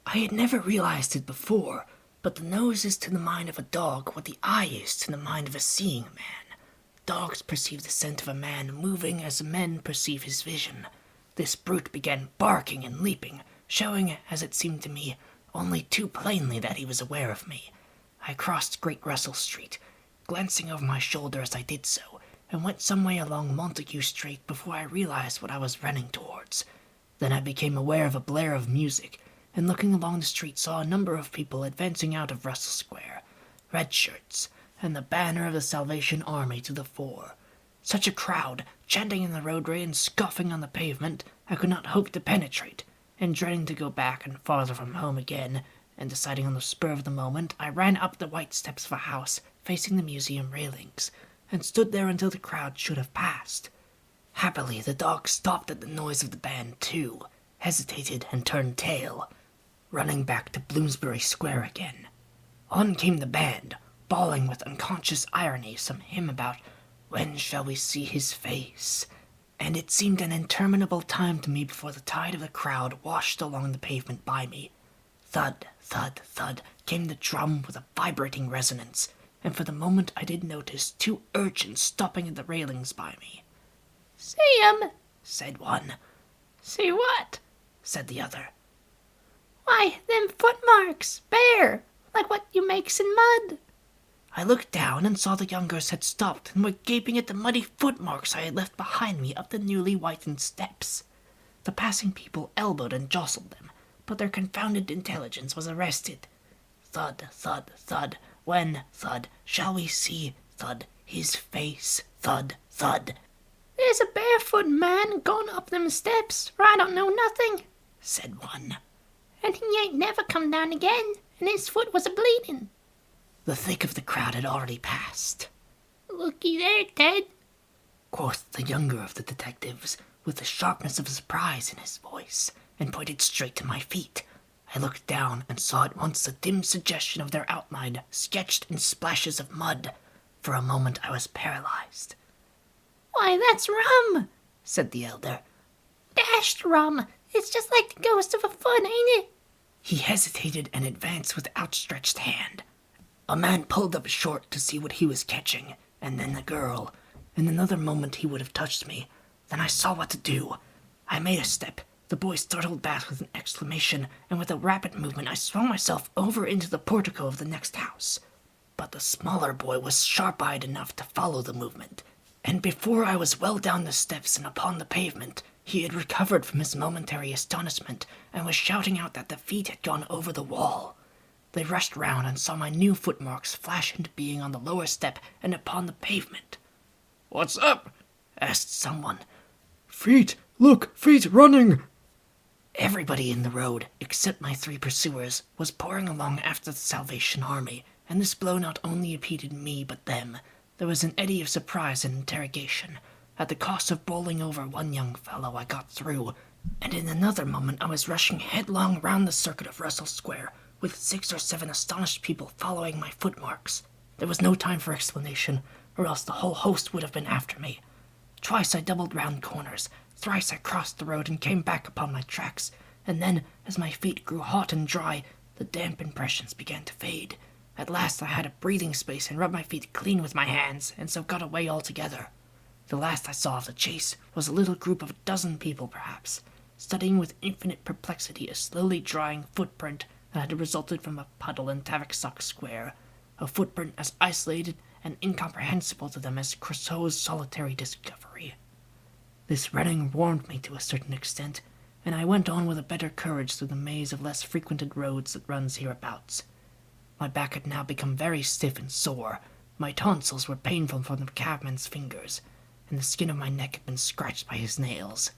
I had never realized it before, but the nose is to the mind of a dog what the eye is to the mind of a seeing man. Dogs perceive the scent of a man moving as men perceive his vision. This brute began barking and leaping, showing, as it seemed to me, only too plainly that he was aware of me. I crossed Great Russell Street, glancing over my shoulder as I did so, and went some way along Montague Street before I realized what I was running towards. Then I became aware of a blare of music, and looking along the street saw a number of people advancing out of Russell Square, red shirts, and the banner of the Salvation Army to the fore. Such a crowd, chanting in the roadway and scoffing on the pavement, I could not hope to penetrate, and dreading to go back and farther from home again, and deciding on the spur of the moment, I ran up the white steps of a house facing the museum railings, and stood there until the crowd should have passed. Happily, the dog stopped at the noise of the band too, hesitated and turned tail, running back to Bloomsbury Square again. On came the band, bawling with unconscious irony some hymn about "When shall we see his face?" And it seemed an interminable time to me before the tide of the crowd washed along the pavement by me. Thud, thud, thud came the drum with a vibrating resonance, and for the moment I did notice 2 urchins stopping at the railings by me. "See 'em?" Said one. "See what?" Said the other. "Why, them footmarks, bare, like what you makes in mud." I looked down and saw the youngers had stopped and were gaping at the muddy footmarks I had left behind me up the newly whitened steps. The passing people elbowed and jostled them, but their confounded intelligence was arrested. Thud, thud, thud, when, thud, shall we see, thud, his face, thud, thud. "There's a barefoot man gone up them steps, or I don't know nothing," said one. "and he ain't never come down again, and his foot was a-bleeding." The thick of the crowd had already passed. "Looky there, Ted," quoth the younger of the detectives, with the sharpness of surprise in his voice, and pointed straight to my feet. I looked down and saw at once a dim suggestion of their outline sketched in splashes of mud. For a moment I was paralyzed. "Why, that's rum," said the elder. "Dashed rum. It's just like the ghost of a foot, ain't it?" He hesitated and advanced with outstretched hand. A man pulled up short to see what he was catching, and then the girl. In another moment he would have touched me. Then I saw what to do. I made a step. The boy startled back with an exclamation, and with a rapid movement I swung myself over into the portico of the next house. But the smaller boy was sharp-eyed enough to follow the movement, and before I was well down the steps and upon the pavement, he had recovered from his momentary astonishment, and was shouting out that the feet had gone over the wall. They rushed round and saw my new footmarks flash into being on the lower step and upon the pavement. "What's up?" asked someone. Feet! Look! Feet running! Everybody in the road, except my 3 pursuers, was pouring along after the Salvation Army, and this blow not only impeded me but them. There was an eddy of surprise and interrogation. At the cost of bowling over one young fellow, I got through, and in another moment I was rushing headlong round the circuit of Russell Square, with 6 or 7 astonished people following my footmarks. There was no time for explanation, or else the whole host would have been after me. Twice I doubled round corners, thrice I crossed the road and came back upon my tracks, and then, as my feet grew hot and dry, the damp impressions began to fade. At last I had a breathing space and rubbed my feet clean with my hands, and so got away altogether. The last I saw of the chase was a little group of a dozen people, perhaps, studying with infinite perplexity a slowly drying footprint that had resulted from a puddle in Tavistock Square, a footprint as isolated and incomprehensible to them as Crusoe's solitary discovery. This running warmed me to a certain extent, and I went on with a better courage through the maze of less frequented roads that runs hereabouts. My back had now become very stiff and sore, my tonsils were painful from the cabman's fingers, and the skin of my neck had been scratched by his nails.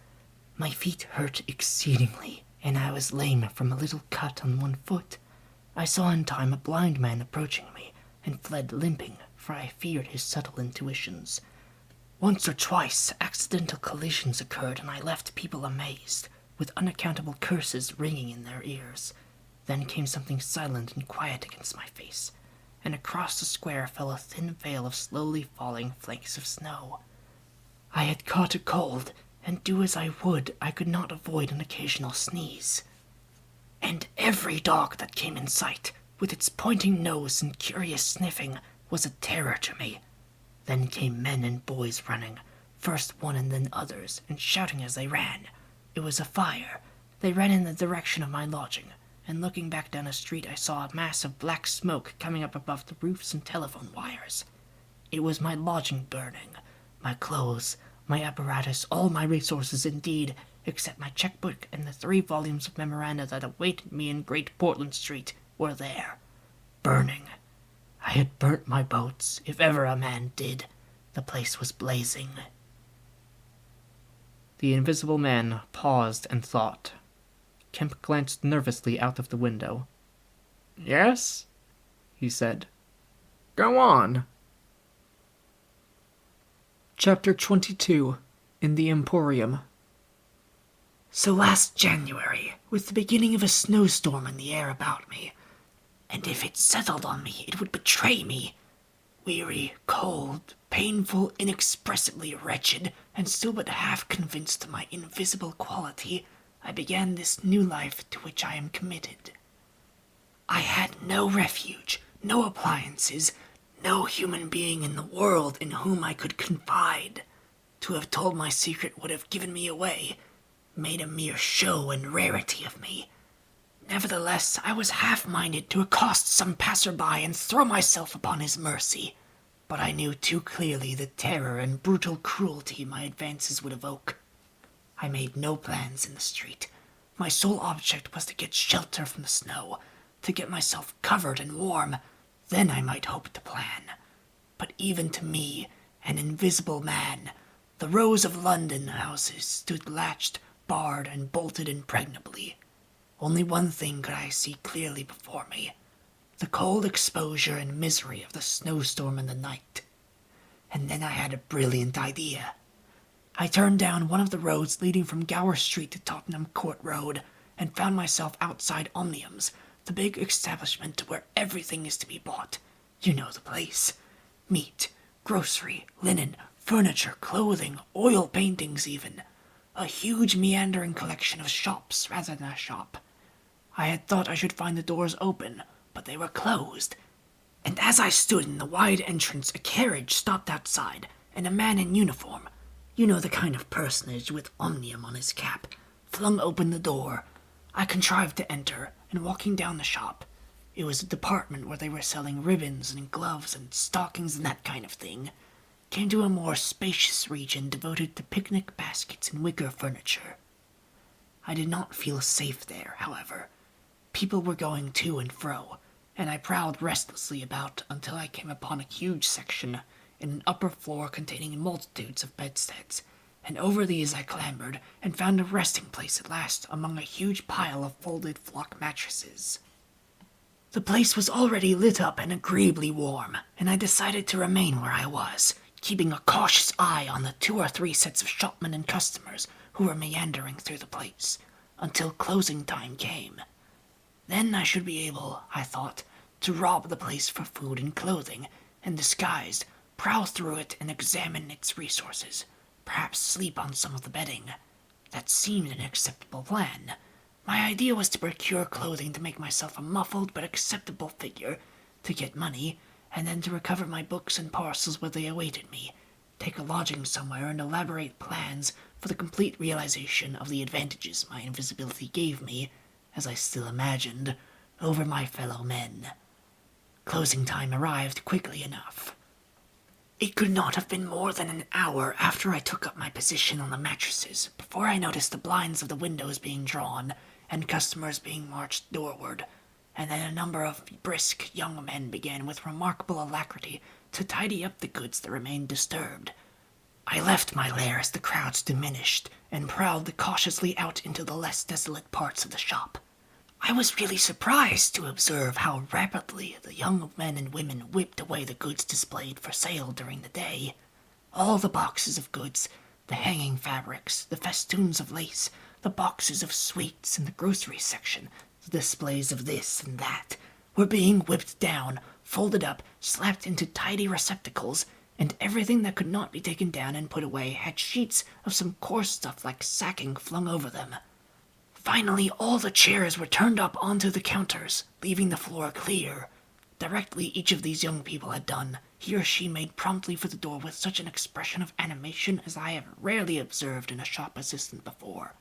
My feet hurt exceedingly, and I was lame from a little cut on one foot. I saw in time a blind man approaching me, and fled limping, for I feared his subtle intuitions. Once or twice accidental collisions occurred, and I left people amazed, with unaccountable curses ringing in their ears. Then came something silent and quiet against my face, and across the square fell a thin veil of slowly falling flakes of snow. I had caught a cold, and do as I would, I could not avoid an occasional sneeze. And every dog that came in sight, with its pointing nose and curious sniffing, was a terror to me. Then came men and boys running, first one and then others, and shouting as they ran. It was a fire. They ran in the direction of my lodging, and looking back down the street I saw a mass of black smoke coming up above the roofs and telephone wires. It was my lodging burning. My clothes, my apparatus, all my resources indeed, except my checkbook and the 3 volumes of memoranda that awaited me in Great Portland Street, were there, burning. I had burnt my boats, if ever a man did. The place was blazing. The Invisible Man paused and thought. Kemp glanced nervously out of the window. "Yes?" he said. "Go on." Chapter 22. In the Emporium. So last January, with the beginning of a snowstorm in the air about me, and if it settled on me, it would betray me. Weary, cold, painful, inexpressibly wretched, and still but half convinced of my invisible quality, I began this new life to which I am committed. I had no refuge, no appliances, no human being in the world in whom I could confide. To have told my secret would have given me away, made a mere show and rarity of me. Nevertheless, I was half-minded to accost some passer-by and throw myself upon his mercy, but I knew too clearly the terror and brutal cruelty my advances would evoke. I made no plans in the street. My sole object was to get shelter from the snow, to get myself covered and warm. Then I might hope to plan. But even to me, an invisible man, the rows of London houses stood latched, barred, and bolted impregnably. Only one thing could I see clearly before me: the cold exposure and misery of the snowstorm in the night. And then I had a brilliant idea. I turned down one of the roads leading from Gower Street to Tottenham Court Road, and found myself outside Omnium's, the big establishment where everything is to be bought. You know the place. Meat, grocery, linen, furniture, clothing, oil paintings even. A huge meandering collection of shops rather than a shop. I had thought I should find the doors open, but they were closed. And as I stood in the wide entrance, a carriage stopped outside, and a man in uniform, you know the kind of personage with Omnium on his cap, flung open the door. I contrived to enter, and walking down the shop, it was a department where they were selling ribbons and gloves and stockings and that kind of thing, came to a more spacious region devoted to picnic baskets and wicker furniture. I did not feel safe there, however. People were going to and fro, and I prowled restlessly about until I came upon a huge section in an upper floor containing multitudes of bedsteads, and over these I clambered, and found a resting place at last among a huge pile of folded flock mattresses. The place was already lit up and agreeably warm, and I decided to remain where I was, keeping a cautious eye on the 2 or 3 sets of shopmen and customers who were meandering through the place, until closing time came. Then I should be able, I thought, to rob the place for food and clothing, and disguised, prowl through it and examine its resources, perhaps sleep on some of the bedding. That seemed an acceptable plan. My idea was to procure clothing to make myself a muffled but acceptable figure, to get money, and then to recover my books and parcels where they awaited me, take a lodging somewhere, and elaborate plans for the complete realization of the advantages my invisibility gave me, as I still imagined, over my fellow men. Closing time arrived quickly enough. It could not have been more than an hour after I took up my position on the mattresses before I noticed the blinds of the windows being drawn and customers being marched doorward, and then a number of brisk young men began with remarkable alacrity to tidy up the goods that remained disturbed. I left my lair as the crowds diminished and prowled cautiously out into the less desolate parts of the shop. I was really surprised to observe how rapidly the young men and women whipped away the goods displayed for sale during the day. All the boxes of goods, the hanging fabrics, the festoons of lace, the boxes of sweets in the grocery section, the displays of this and that, were being whipped down, folded up, slapped into tidy receptacles, and everything that could not be taken down and put away had sheets of some coarse stuff like sacking flung over them. Finally, all the chairs were turned up onto the counters, leaving the floor clear. Directly each of these young people had done, he or she made promptly for the door with such an expression of animation as I have rarely observed in a shop assistant before.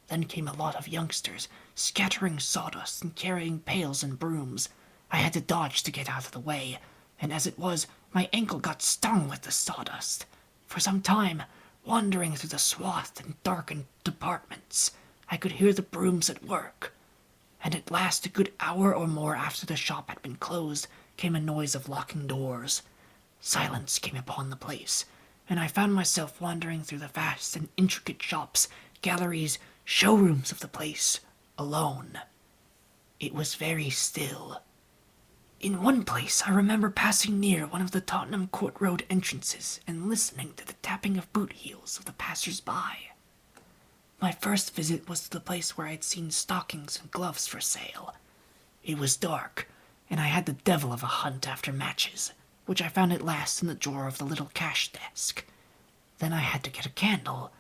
Then came a lot of youngsters, scattering sawdust and carrying pails and brooms. I had to dodge to get out of the way, and as it was, my ankle got stung with the sawdust. For some time, wandering through the swathed and darkened departments, I could hear the brooms at work. And at last, a good hour or more after the shop had been closed, came a noise of locking doors. Silence came upon the place, and I found myself wandering through the vast and intricate shops, galleries, showrooms of the place, alone. It was very still. In one place, I remember passing near one of the Tottenham Court Road entrances and listening to the tapping of boot heels of the passers-by. My first visit was to the place where I had seen stockings and gloves for sale. It was dark, and I had the devil of a hunt after matches, which I found at last in the drawer of the little cash desk. Then I had to get a candle.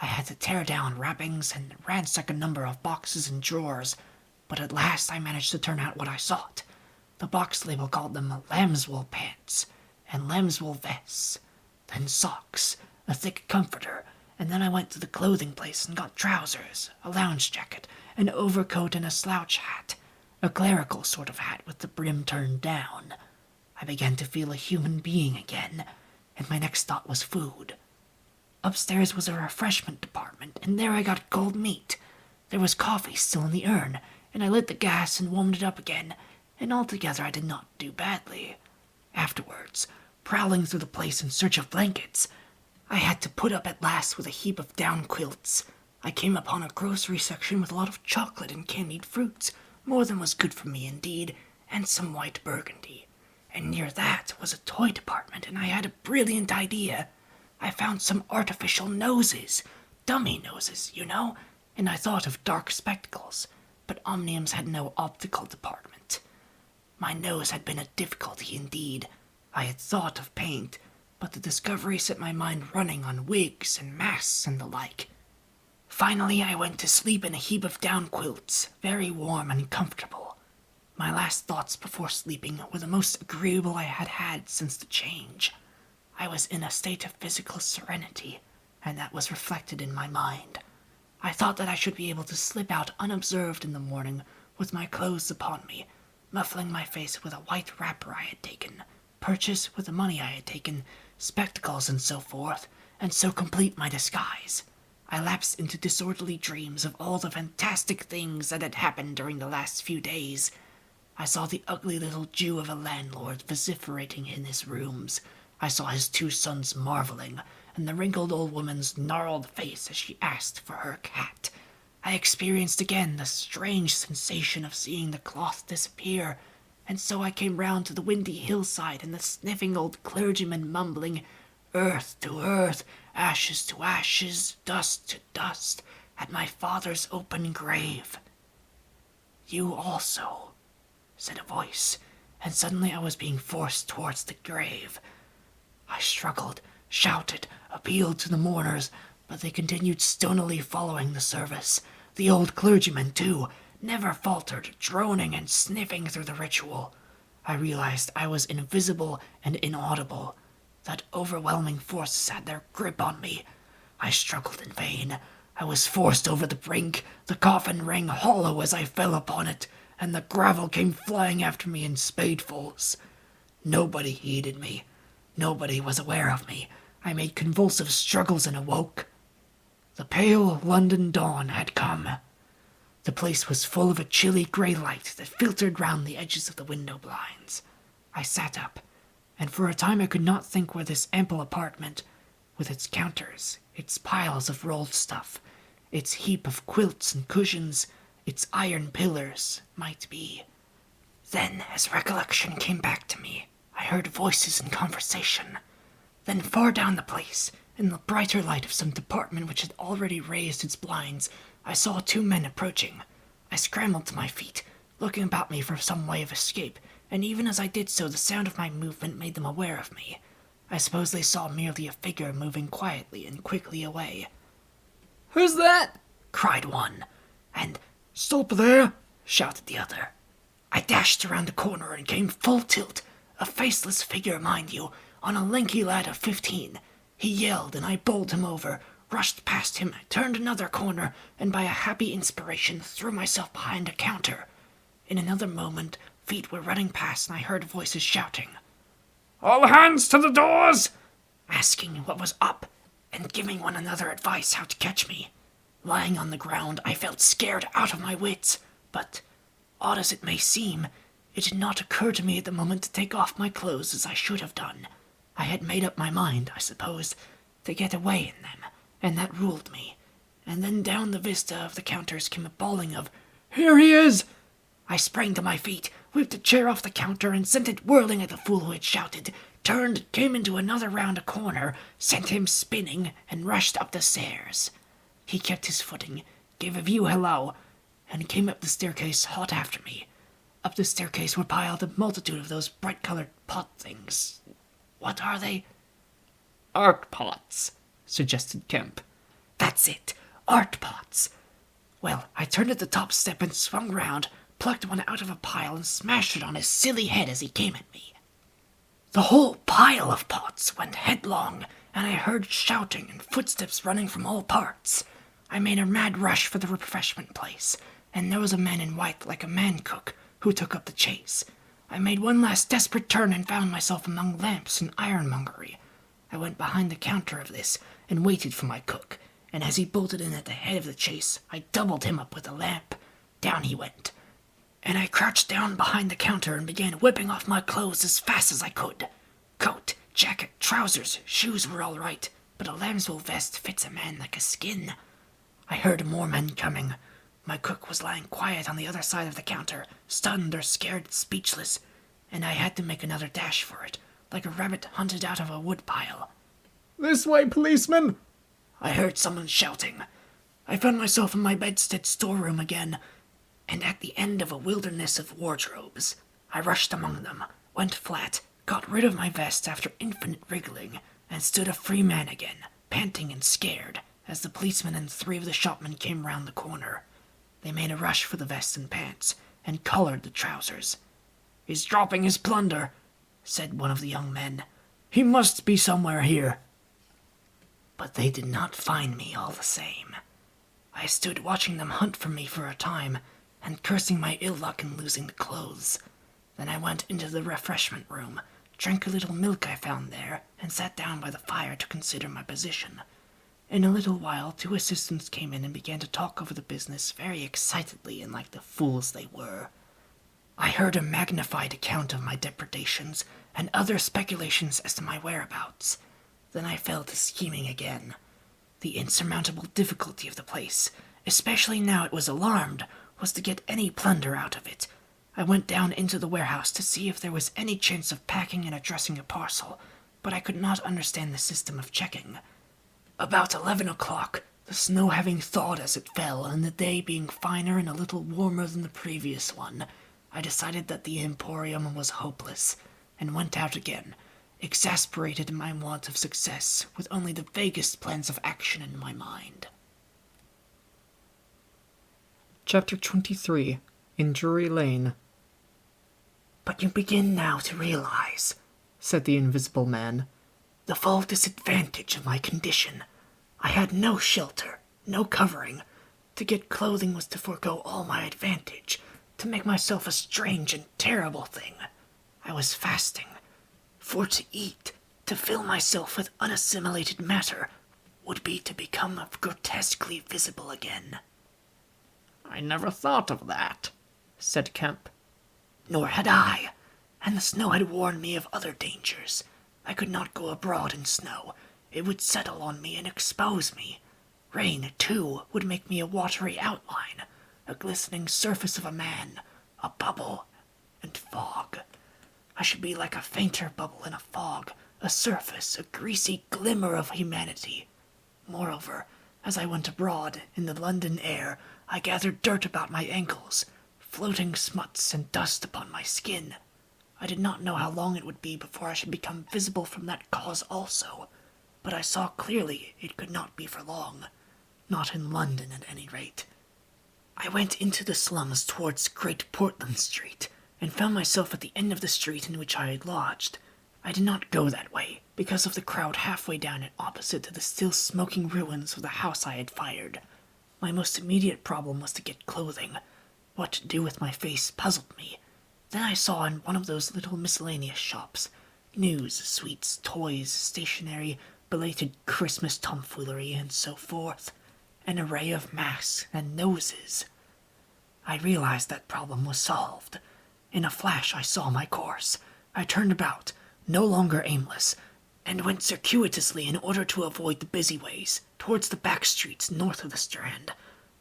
I had to tear down wrappings and ransack a number of boxes and drawers, but at last I managed to turn out what I sought. The box label called them lambswool pants and lambswool vests, then socks, a thick comforter, and then I went to the clothing place and got trousers, a lounge jacket, an overcoat, and a slouch hat, a clerical sort of hat with the brim turned down. I began to feel a human being again, and my next thought was food. Upstairs was a refreshment department, and there I got cold meat. There was coffee still in the urn, and I lit the gas and warmed it up again, and altogether I did not do badly. Afterwards, prowling through the place in search of blankets, I had to put up at last with a heap of down quilts. I came upon a grocery section with a lot of chocolate and candied fruits, more than was good for me indeed, and some white burgundy. And near that was a toy department, and I had a brilliant idea. I found some artificial noses, dummy noses, you know, and I thought of dark spectacles, but Omnium's had no optical department. My nose had been a difficulty indeed. I had thought of paint, but the discovery set my mind running on wigs and masks and the like. Finally, I went to sleep in a heap of down quilts, very warm and comfortable. My last thoughts before sleeping were the most agreeable I had had since the change. I was in a state of physical serenity, and that was reflected in my mind. I thought that I should be able to slip out unobserved in the morning with my clothes upon me, muffling my face with a white wrapper I had taken, purchase with the money I had taken, spectacles and so forth, and so complete my disguise. I lapsed into disorderly dreams of all the fantastic things that had happened during the last few days. I saw the ugly little Jew of a landlord vociferating in his rooms. I saw his 2 sons marveling, and the wrinkled old woman's gnarled face as she asked for her cat. I experienced again the strange sensation of seeing the cloth disappear, and so I came round to the windy hillside and the sniffing old clergyman mumbling, "Earth to earth, ashes to ashes, dust to dust, at my father's open grave." "You also," said a voice, and suddenly I was being forced towards the grave. I struggled, shouted, appealed to the mourners, but they continued stonily following the service. The old clergyman, too, never faltered, droning and sniffing through the ritual. I realized I was invisible and inaudible. That overwhelming force had their grip on me. I struggled in vain. I was forced over the brink. The coffin rang hollow as I fell upon it, and the gravel came flying after me in spadefuls. Nobody heeded me. Nobody was aware of me. I made convulsive struggles and awoke. The pale London dawn had come. The place was full of a chilly grey light that filtered round the edges of the window blinds. I sat up, and for a time I could not think where this ample apartment, with its counters, its piles of rolled stuff, its heap of quilts and cushions, its iron pillars, might be. Then, as recollection came back to me, I heard voices in conversation. Then far down the place, in the brighter light of some department which had already raised its blinds, I saw 2 men approaching. I scrambled to my feet, looking about me for some way of escape, and even as I did so the sound of my movement made them aware of me. I suppose they saw merely a figure moving quietly and quickly away. "Who's that?" cried one, and "Stop there!" shouted the other. I dashed around the corner and came full tilt, a faceless figure, mind you, on a lanky lad of 15. He yelled, and I bowled him over, rushed past him, turned another corner, and by a happy inspiration threw myself behind a counter. In another moment, feet were running past, and I heard voices shouting, "All hands to the doors!" asking what was up, and giving one another advice how to catch me. Lying on the ground, I felt scared out of my wits, but, odd as it may seem, it did not occur to me at the moment to take off my clothes as I should have done. I had made up my mind, I suppose, to get away in them, and that ruled me. And then down the vista of the counters came a bawling of, "Here he is!" I sprang to my feet, whipped a chair off the counter, and sent it whirling at the fool who had shouted, turned, came into another round a corner, sent him spinning, and rushed up the stairs. He kept his footing, gave a view hello, and came up the staircase hot after me. Up the staircase were piled a multitude of those bright-colored pot things. What are they? Art pots, suggested Kemp. That's it, art pots. Well, I turned at the top step and swung round, plucked one out of a pile and smashed it on his silly head as he came at me. The whole pile of pots went headlong, and I heard shouting and footsteps running from all parts. I made a mad rush for the refreshment place, and there was a man in white like a man-cook who took up the chase. I made one last desperate turn and found myself among lamps and ironmongery. I went behind the counter of this and waited for my cook, and as he bolted in at the head of the chase, I doubled him up with a lamp. Down he went, and I crouched down behind the counter and began whipping off my clothes as fast as I could. Coat, jacket, trousers, shoes were all right, but a lambswool vest fits a man like a skin. I heard more men coming. My cook was lying quiet on the other side of the counter, stunned or scared, speechless, and I had to make another dash for it, like a rabbit hunted out of a woodpile. This way, policeman! I heard someone shouting. I found myself in my bedstead storeroom again, and at the end of a wilderness of wardrobes. I rushed among them, went flat, got rid of my vest after infinite wriggling, and stood a free man again, panting and scared, as the policeman and 3 of the shopmen came round the corner. They made a rush for the vest and pants, and collared the trousers. "He's dropping his plunder," said one of the young men. "He must be somewhere here." But they did not find me all the same. I stood watching them hunt for me for a time, and cursing my ill luck in losing the clothes. Then I went into the refreshment room, drank a little milk I found there, and sat down by the fire to consider my position. In a little while 2 assistants came in and began to talk over the business very excitedly and like the fools they were. I heard a magnified account of my depredations and other speculations as to my whereabouts. Then I fell to scheming again. The insurmountable difficulty of the place, especially now it was alarmed, was to get any plunder out of it. I went down into the warehouse to see if there was any chance of packing and addressing a parcel, but I could not understand the system of checking. About 11 o'clock, the snow having thawed as it fell, and the day being finer and a little warmer than the previous one, I decided that the Emporium was hopeless, and went out again, exasperated in my want of success, with only the vaguest plans of action in my mind. Chapter 23. In Drury Lane. "But you begin now to realize," said the invisible man, "the full disadvantage of my condition. I had no shelter, no covering. To get clothing was to forego all my advantage, to make myself a strange and terrible thing. I was fasting. For to eat, to fill myself with unassimilated matter, would be to become grotesquely visible again." I never thought of that, said Kemp. Nor had I, and the snow had warned me of other dangers. I could not go abroad in snow. It would settle on me and expose me. Rain, too, would make me a watery outline, a glistening surface of a man, a bubble, and fog. I should be like a fainter bubble in a fog, a surface, a greasy glimmer of humanity. Moreover, as I went abroad, in the London air, I gathered dirt about my ankles, floating smuts and dust upon my skin. I did not know how long it would be before I should become visible from that cause also, but I saw clearly it could not be for long. Not in London, at any rate. I went into the slums towards Great Portland Street, and found myself at the end of the street in which I had lodged. I did not go that way, because of the crowd halfway down it opposite to the still smoking ruins of the house I had fired. My most immediate problem was to get clothing. What to do with my face puzzled me. Then I saw in one of those little miscellaneous shops News, sweets, toys, stationery, belated Christmas tomfoolery, and so forth. An array of masks and noses. I realized that problem was solved. In a flash I saw my course. I turned about, no longer aimless, and went circuitously in order to avoid the busy ways, towards the back streets north of the Strand,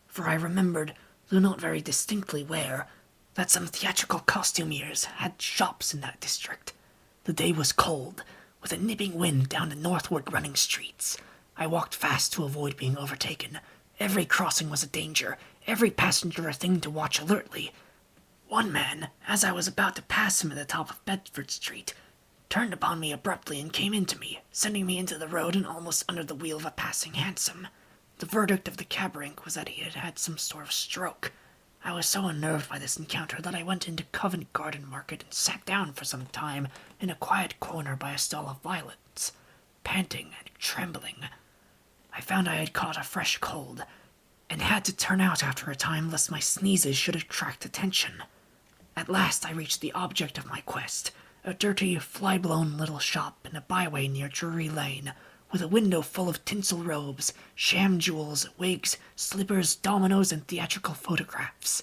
for I remembered, though not very distinctly where, that some theatrical costumiers had shops in that district. The day was cold, with a nipping wind down the northward running streets. I walked fast to avoid being overtaken. Every crossing was a danger, every passenger a thing to watch alertly. One man, as I was about to pass him at the top of Bedford Street, turned upon me abruptly and came into me, sending me into the road and almost under the wheel of a passing hansom. The verdict of the cab rank was that he had had some sort of stroke. I was so unnerved by this encounter that I went into Covent Garden Market and sat down for some time in a quiet corner by a stall of violets, panting and trembling. I found I had caught a fresh cold, and had to turn out after a time lest my sneezes should attract attention. At last I reached the object of my quest, a dirty, fly-blown little shop in a byway near Drury Lane, with a window full of tinsel robes, sham jewels, wigs, slippers, dominoes, and theatrical photographs.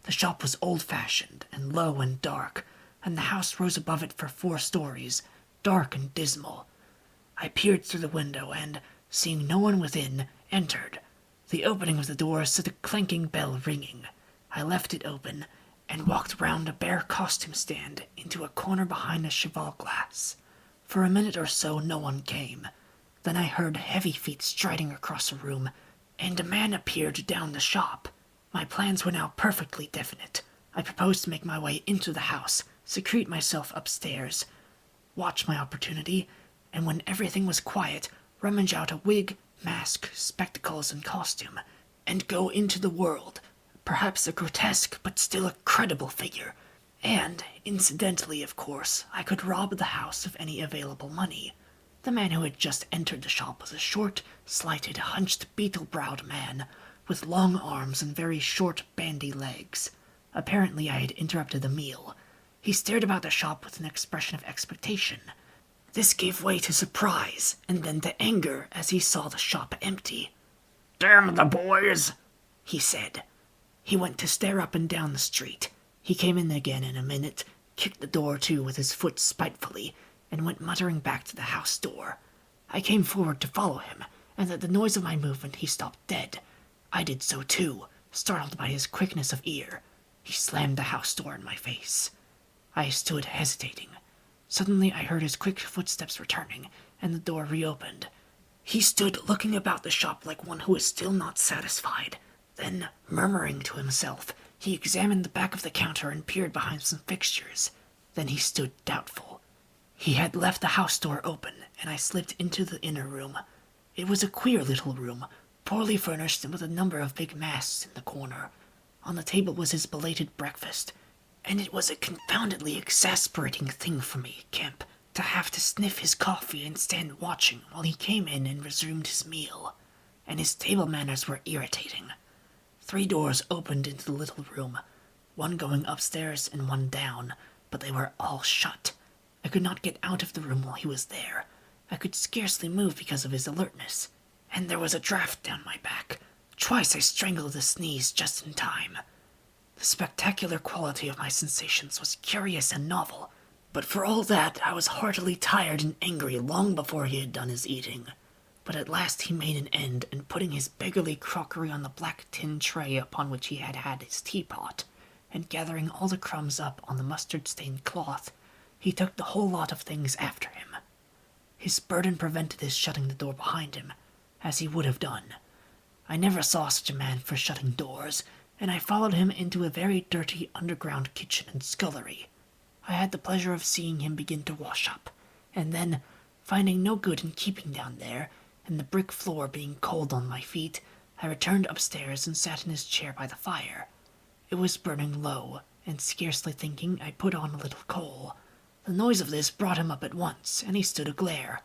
The shop was old-fashioned and low and dark, and the house rose above it for 4 stories, dark and dismal. I peered through the window and, seeing no one within, entered. The opening of the door set a clanking bell ringing. I left it open, and walked round a bare costume stand into a corner behind a cheval glass. For a minute or so no one came. Then I heard heavy feet striding across a room, and a man appeared down the shop. My plans were now perfectly definite. I proposed to make my way into the house, secrete myself upstairs, watch my opportunity, and when everything was quiet, rummage out a wig, mask, spectacles, and costume, and go into the world, perhaps a grotesque but still a credible figure. And, incidentally, of course, I could rob the house of any available money. The man who had just entered the shop was a short, slighted, hunched, beetle-browed man, with long arms and very short, bandy legs. Apparently I had interrupted a meal. He stared about the shop with an expression of expectation. This gave way to surprise, and then to anger as he saw the shop empty. "Damn the boys," he said. He went to stare up and down the street. He came in again in a minute, kicked the door to with his foot spitefully, and went muttering back to the house door. I came forward to follow him, and at the noise of my movement he stopped dead. I did so too, startled by his quickness of ear. He slammed the house door in my face. I stood hesitating. Suddenly I heard his quick footsteps returning, and the door reopened. He stood looking about the shop like one who was still not satisfied. Then, murmuring to himself, he examined the back of the counter and peered behind some fixtures. Then he stood doubtful. He had left the house door open, and I slipped into the inner room. It was a queer little room, poorly furnished and with a number of big masks in the corner. On the table was his belated breakfast, and it was a confoundedly exasperating thing for me, Kemp, to have to sniff his coffee and stand watching while he came in and resumed his meal. And his table manners were irritating. 3 doors opened into the little room, one going upstairs and one down, but they were all shut. I could not get out of the room while he was there. I could scarcely move because of his alertness, and there was a draft down my back. Twice I strangled a sneeze just in time. The spectacular quality of my sensations was curious and novel, but for all that I was heartily tired and angry long before he had done his eating. But at last he made an end, and putting his beggarly crockery on the black tin tray upon which he had had his teapot, and gathering all the crumbs up on the mustard-stained cloth, he took the whole lot of things after him. His burden prevented his shutting the door behind him, as he would have done. I never saw such a man for shutting doors, and I followed him into a very dirty underground kitchen and scullery. I had the pleasure of seeing him begin to wash up, and then, finding no good in keeping down there, and the brick floor being cold on my feet, I returned upstairs and sat in his chair by the fire. It was burning low, and scarcely thinking, I put on a little coal. The noise of this brought him up at once, and he stood aglare.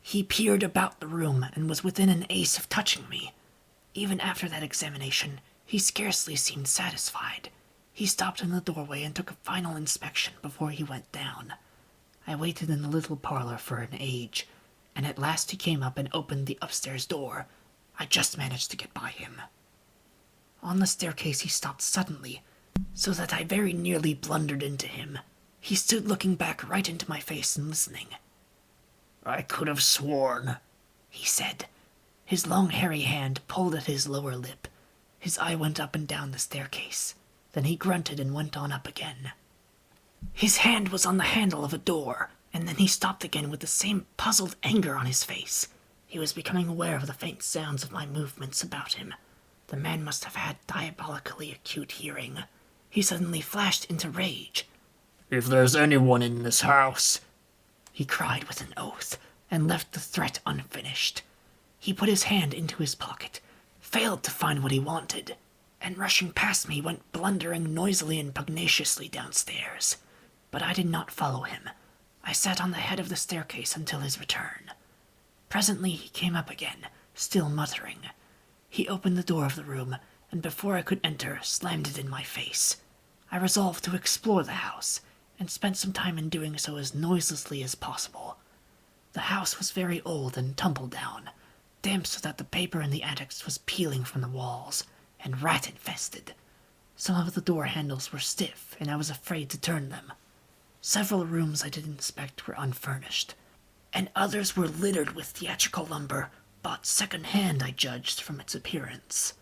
He peered about the room, and was within an ace of touching me. Even after that examination, he scarcely seemed satisfied. He stopped in the doorway and took a final inspection before he went down. I waited in the little parlor for an age, and at last he came up and opened the upstairs door. I just managed to get by him. On the staircase he stopped suddenly, so that I very nearly blundered into him. He stood looking back right into my face and listening. I could have sworn, he said. His long hairy hand pulled at his lower lip. His eye went up and down the staircase. Then he grunted and went on up again. His hand was on the handle of a door, and then he stopped again with the same puzzled anger on his face. He was becoming aware of the faint sounds of my movements about him. The man must have had diabolically acute hearing. He suddenly flashed into rage. "If there's anyone in this house," he cried with an oath, and left the threat unfinished. He put his hand into his pocket, failed to find what he wanted, and rushing past me went blundering noisily and pugnaciously downstairs. But I did not follow him. I sat on the head of the staircase until his return. Presently he came up again, still muttering. He opened the door of the room, and before I could enter, slammed it in my face. I resolved to explore the house, and spent some time in doing so as noiselessly as possible. The house was very old and tumble-down, damp so that the paper in the attics was peeling from the walls, and rat-infested. Some of the door handles were stiff, and I was afraid to turn them. Several rooms I did inspect were unfurnished, and others were littered with theatrical lumber, bought second-hand, I judged, from its appearance.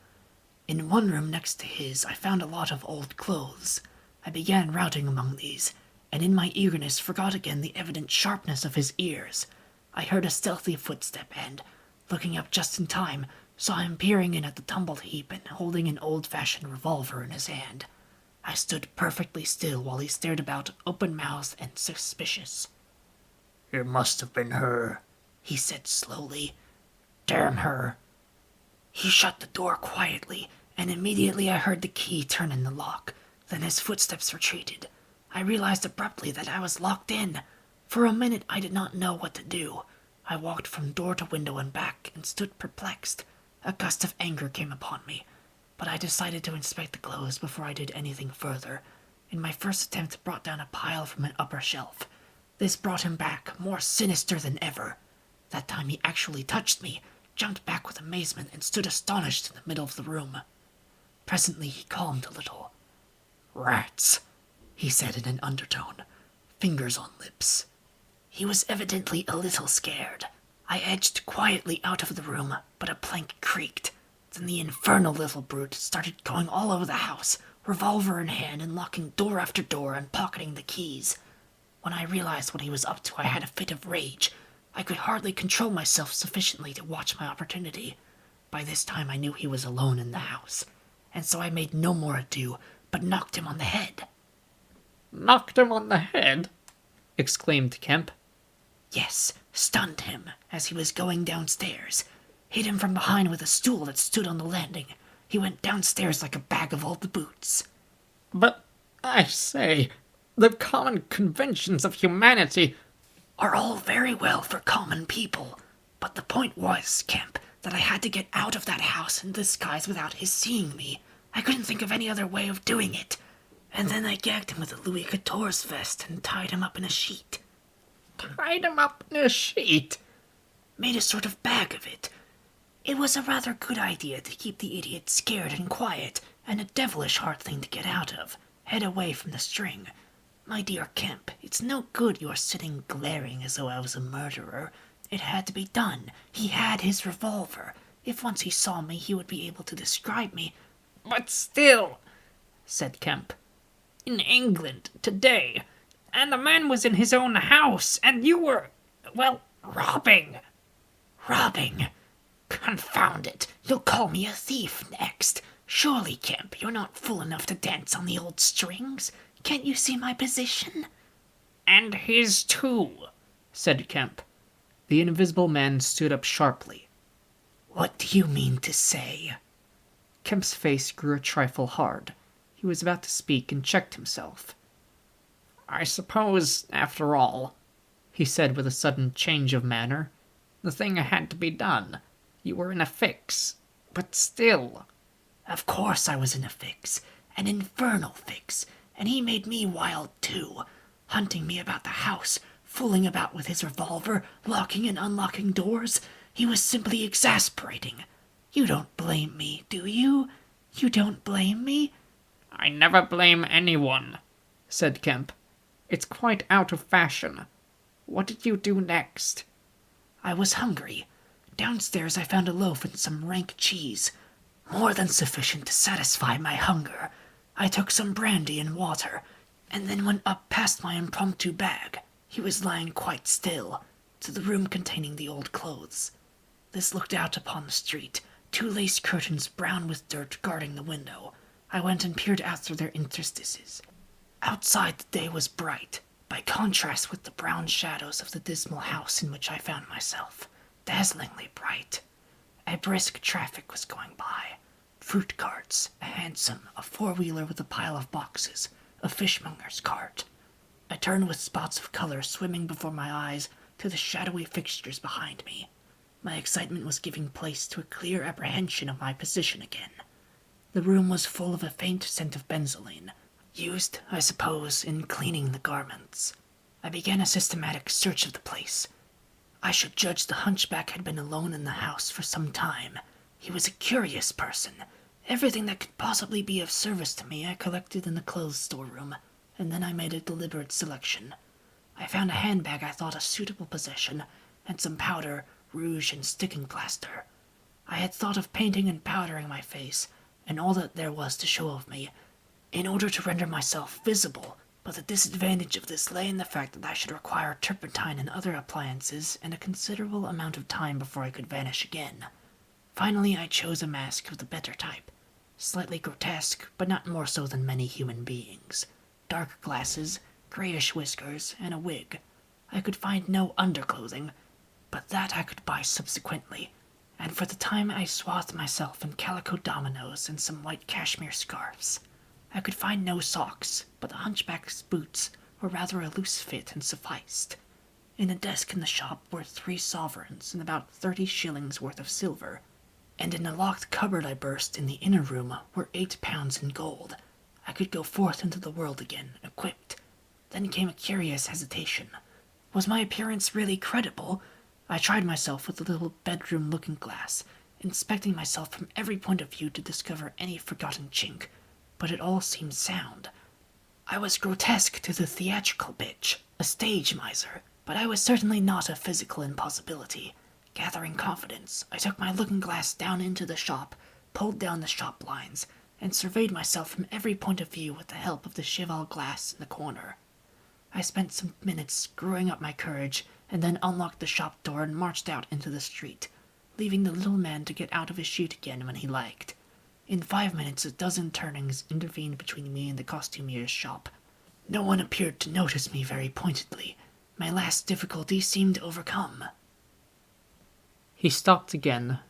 In one room next to his, I found a lot of old clothes. I began routing among these, and in my eagerness forgot again the evident sharpness of his ears. I heard a stealthy footstep and, looking up just in time, saw him peering in at the tumbled heap and holding an old-fashioned revolver in his hand. I stood perfectly still while he stared about, open-mouthed and suspicious. "It must have been her," he said slowly. "Damn her." He shut the door quietly, and immediately I heard the key turn in the lock. Then his footsteps retreated. I realized abruptly that I was locked in. For a minute I did not know what to do. I walked from door to window and back, and stood perplexed. A gust of anger came upon me, but I decided to inspect the clothes before I did anything further. In my first attempt brought down a pile from an upper shelf. This brought him back, more sinister than ever. That time he actually touched me, jumped back with amazement, and stood astonished in the middle of the room. Presently he calmed a little. "Rats," he said in an undertone, fingers on lips. He was evidently a little scared. I edged quietly out of the room, but a plank creaked. Then the infernal little brute started going all over the house, revolver in hand, and locking door after door and pocketing the keys. When I realized what he was up to, I had a fit of rage. I could hardly control myself sufficiently to watch my opportunity. By this time I knew he was alone in the house, and so I made no more ado, but knocked him on the head. "Knocked him on the head?" exclaimed Kemp. Yes, stunned him as he was going downstairs. Hit him from behind with a stool that stood on the landing. He went downstairs like a bag of old boots. "But, I say, the common conventions of humanity are all very well for common people. But the point was, Kemp, that I had to get out of that house in disguise without his seeing me. I couldn't think of any other way of doing it. And then I gagged him with a Louis XIV's vest and tied him up in a sheet. Tied him up in a sheet? Made a sort of bag of it. It was a rather good idea to keep the idiot scared and quiet, and a devilish hard thing to get out of. Head away from the string. My dear Kemp, it's no good your sitting glaring as though I was a murderer. It had to be done. He had his revolver. If once he saw me, he would be able to describe me. "But still," said Kemp, "in England, today, and the man was in his own house, and you were, well, robbing." Robbing? Confound it, you'll call me a thief next. Surely, Kemp, you're not fool enough to dance on the old strings. Can't you see my position? "And his too," said Kemp. The invisible man stood up sharply. What do you mean to say? Kemp's face grew a trifle hard. He was about to speak and checked himself. "I suppose, after all," he said with a sudden change of manner, "the thing had to be done. You were in a fix. But still—" Of course I was in a fix. An infernal fix. And he made me wild too. Hunting me about the house, fooling about with his revolver, locking and unlocking doors. He was simply exasperating. You don't blame me, do you? You don't blame me? I never blame anyone, said Kemp. It's quite out of fashion. What did you do next? I was hungry. Downstairs I found a loaf and some rank cheese. More than sufficient to satisfy my hunger. I took some brandy and water, and then went up past my impromptu bag. He was lying quite still, to the room containing the old clothes. This looked out upon the street, 2 lace curtains brown with dirt guarding the window. I went and peered out through their interstices. Outside the day was bright, by contrast with the brown shadows of the dismal house in which I found myself. Dazzlingly bright. A brisk traffic was going by. Fruit carts, a hansom, a 4-wheeler with a pile of boxes, a fishmonger's cart. I turned with spots of color swimming before my eyes to the shadowy fixtures behind me. My excitement was giving place to a clear apprehension of my position again. The room was full of a faint scent of benzoline, used, I suppose, in cleaning the garments. I began a systematic search of the place. I should judge the hunchback had been alone in the house for some time. He was a curious person. Everything that could possibly be of service to me I collected in the clothes storeroom, and then I made a deliberate selection. I found a handbag I thought a suitable possession, and some powder, rouge, and sticking plaster. I had thought of painting and powdering my face, and all that there was to show of me, in order to render myself visible, but the disadvantage of this lay in the fact that I should require turpentine and other appliances, and a considerable amount of time before I could vanish again. Finally, I chose a mask of the better type, slightly grotesque, but not more so than many human beings. Dark glasses, grayish whiskers, and a wig. I could find no underclothing, but that I could buy subsequently, and for the time I swathed myself in calico dominoes and some white cashmere scarves. I could find no socks, but the hunchback's boots were rather a loose fit and sufficed. In a desk in the shop were 3 sovereigns and about 30 shillings worth of silver, and in a locked cupboard I burst in the inner room were 8 pounds in gold. I could go forth into the world again, equipped. Then came a curious hesitation. Was my appearance really credible? I tried myself with the little bedroom looking-glass, inspecting myself from every point of view to discover any forgotten chink, but it all seemed sound. I was grotesque to the theatrical bitch, a stage miser, but I was certainly not a physical impossibility. Gathering confidence, I took my looking-glass down into the shop, pulled down the shop blinds, and surveyed myself from every point of view with the help of the cheval glass in the corner. I spent some minutes screwing up my courage, and then unlocked the shop door and marched out into the street, leaving the little man to get out of his chute again when he liked. In 5 minutes, a dozen turnings intervened between me and the costumier's shop. No one appeared to notice me very pointedly. My last difficulty seemed overcome. He stopped again.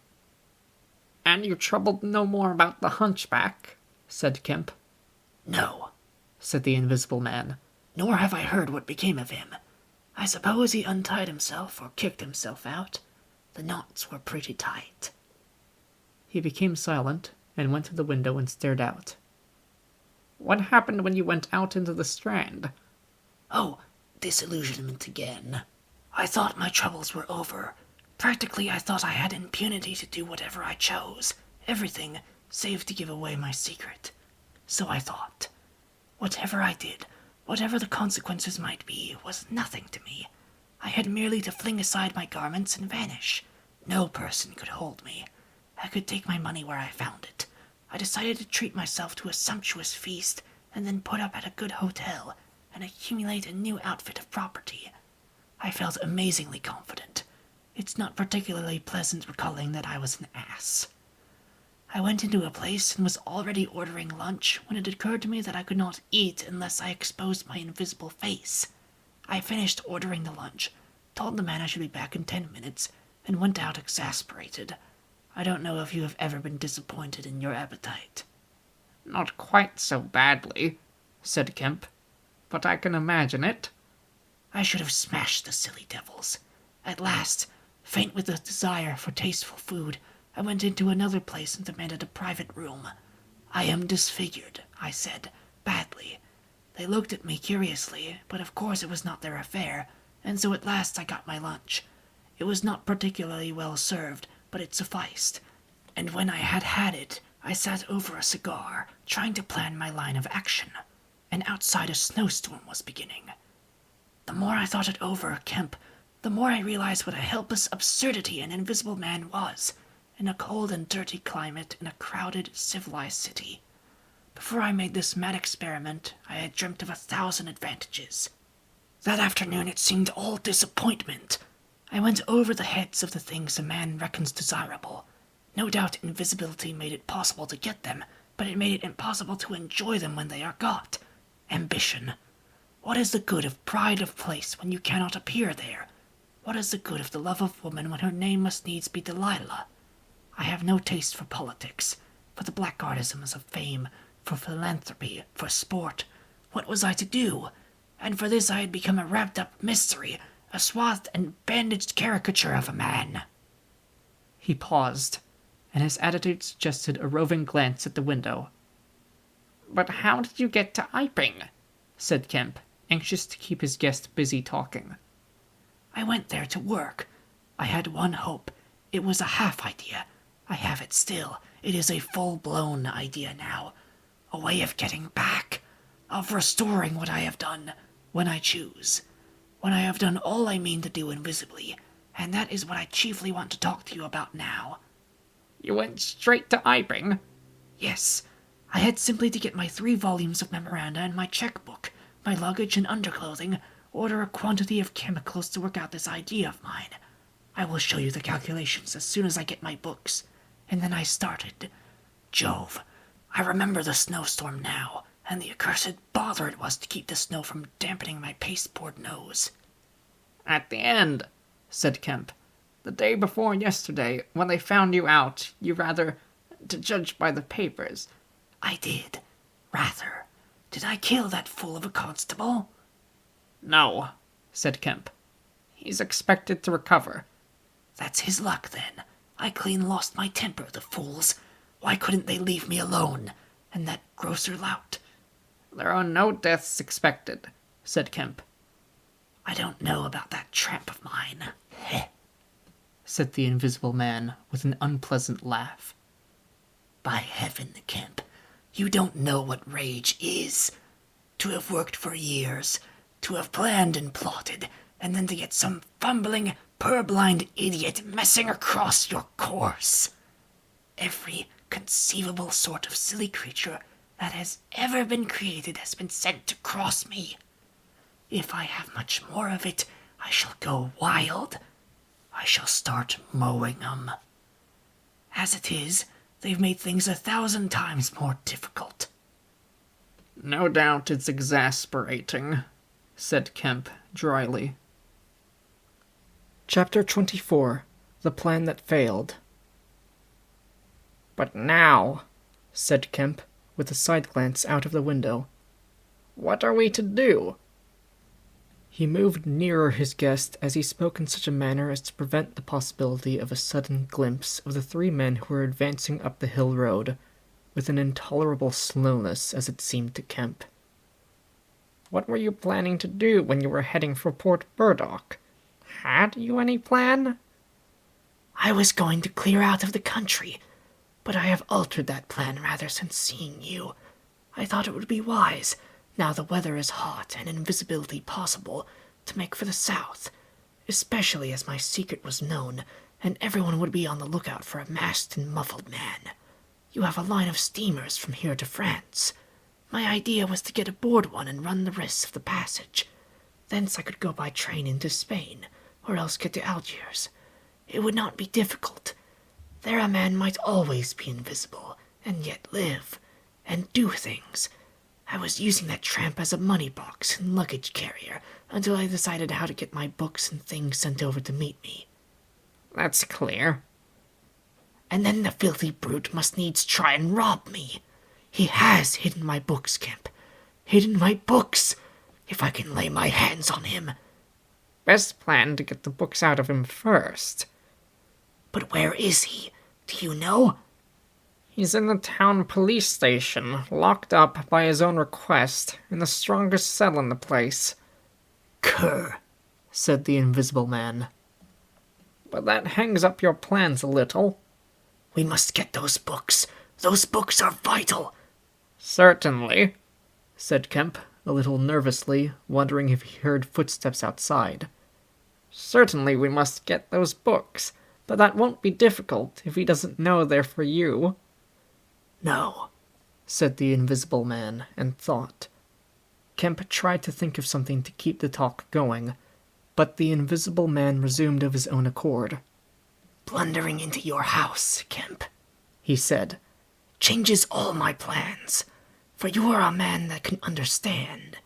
And you troubled no more about the hunchback, said Kemp. No, said the invisible man. Nor have I heard what became of him. I suppose he untied himself or kicked himself out. The knots were pretty tight. He became silent and went to the window and stared out. What happened when you went out into the Strand? Oh, disillusionment again. I thought my troubles were over. Practically, I thought I had impunity to do whatever I chose. Everything, save to give away my secret. So I thought. Whatever I did, whatever the consequences might be, was nothing to me. I had merely to fling aside my garments and vanish. No person could hold me. I could take my money where I found it. I decided to treat myself to a sumptuous feast, and then put up at a good hotel, and accumulate a new outfit of property. I felt amazingly confident. It's not particularly pleasant recalling that I was an ass. I went into a place and was already ordering lunch when it occurred to me that I could not eat unless I exposed my invisible face. I finished ordering the lunch, told the man I should be back in 10 minutes, and went out exasperated. I don't know if you have ever been disappointed in your appetite. Not quite so badly, said Kemp, but I can imagine it. I should have smashed the silly devils. At last, faint with the desire for tasteful food, I went into another place and demanded a private room. I am disfigured, I said, badly. They looked at me curiously, but of course it was not their affair. and so at last I got my lunch. It was not particularly well served, but it sufficed. And when I had had it, I sat over a cigar, trying to plan my line of action. And outside a snowstorm was beginning. The more I thought it over, Kemp, the more I realized what a helpless absurdity an invisible man was, in a cold and dirty climate in a crowded, civilized city. Before I made this mad experiment, I had dreamt of 1,000 advantages. That afternoon it seemed all disappointment. I went over the heads of the things a man reckons desirable. No doubt invisibility made it possible to get them, but it made it impossible to enjoy them when they are got. Ambition. What is the good of pride of place when you cannot appear there? What is the good of the love of woman when her name must needs be Delilah? I have no taste for politics, for the blackguardisms of fame, for philanthropy, for sport. What was I to do? And for this I had become a wrapped-up mystery, a swathed and bandaged caricature of a man. He paused, and his attitude suggested a roving glance at the window. "But how did you get to Iping?" said Kemp, anxious to keep his guest busy talking. I went there to work. I had one hope. It was a half idea. I have it still. It is a full-blown idea now. A way of getting back. Of restoring what I have done, when I choose. When I have done all I mean to do invisibly. And that is what I chiefly want to talk to you about now. "You went straight to Iping?" Yes. I had simply to get my 3 volumes of memoranda and my checkbook, my luggage and underclothing, order a quantity of chemicals to work out this idea of mine. I will show you the calculations as soon as I get my books. And then I started. Jove, I remember the snowstorm now, and the accursed bother it was to keep the snow from dampening my pasteboard nose. "At the end," said Kemp, "the day before yesterday, when they found you out, you rather, to judge by the papers—" I did. Rather. Did I kill that fool of a constable? "No," said Kemp. "He's expected to recover." That's his luck, then. I clean lost my temper, the fools. Why couldn't they leave me alone? And that grocer lout. "There are no deaths expected," said Kemp. I don't know about that tramp of mine. Heh, said the invisible man with an unpleasant laugh. By heaven, Kemp, you don't know what rage is. To have worked for years, to have planned and plotted, and then to get some fumbling, purblind idiot messing across your course. Every conceivable sort of silly creature that has ever been created has been sent to cross me. If I have much more of it, I shall go wild. I shall start mowing 'em. As it is, they've made things 1,000 times more difficult. "No doubt it's exasperating," said Kemp dryly. Chapter 24. The Plan That Failed. "But now," said Kemp, with a side glance out of the window, "what are we to do?" He moved nearer his guest as he spoke in such a manner as to prevent the possibility of a sudden glimpse of the 3 men who were advancing up the hill road, with an intolerable slowness as it seemed to Kemp. "What were you planning to do when you were heading for Port Burdock? Had you any plan?" I was going to clear out of the country, but I have altered that plan rather since seeing you. I thought it would be wise, now the weather is hot and invisibility possible, to make for the south, especially as my secret was known, and everyone would be on the lookout for a masked and muffled man. You have a line of steamers from here to France. My idea was to get aboard one and run the risks of the passage. Thence I could go by train into Spain, or else get to Algiers. It would not be difficult. There a man might always be invisible, and yet live, and do things. I was using that tramp as a money box and luggage carrier until I decided how to get my books and things sent over to meet me. "That's clear." And then the filthy brute must needs try and rob me. He has hidden my books, Kemp. Hidden my books! If I can lay my hands on him. "Best plan to get the books out of him first." But where is he? Do you know? "He's in the town police station, locked up by his own request, in the strongest cell in the place." Cur, said the Invisible Man. But that hangs up your plans a little. We must get those books. Those books are vital. Certainly, said Kemp, a little nervously, wondering if he heard footsteps outside. Certainly we must get those books, but that won't be difficult if he doesn't know they're for you. No, said the Invisible Man, and thought. Kemp tried to think of something to keep the talk going, but the Invisible Man resumed of his own accord. Blundering into your house, Kemp, he said, changes all my plans, for you are a man that can understand.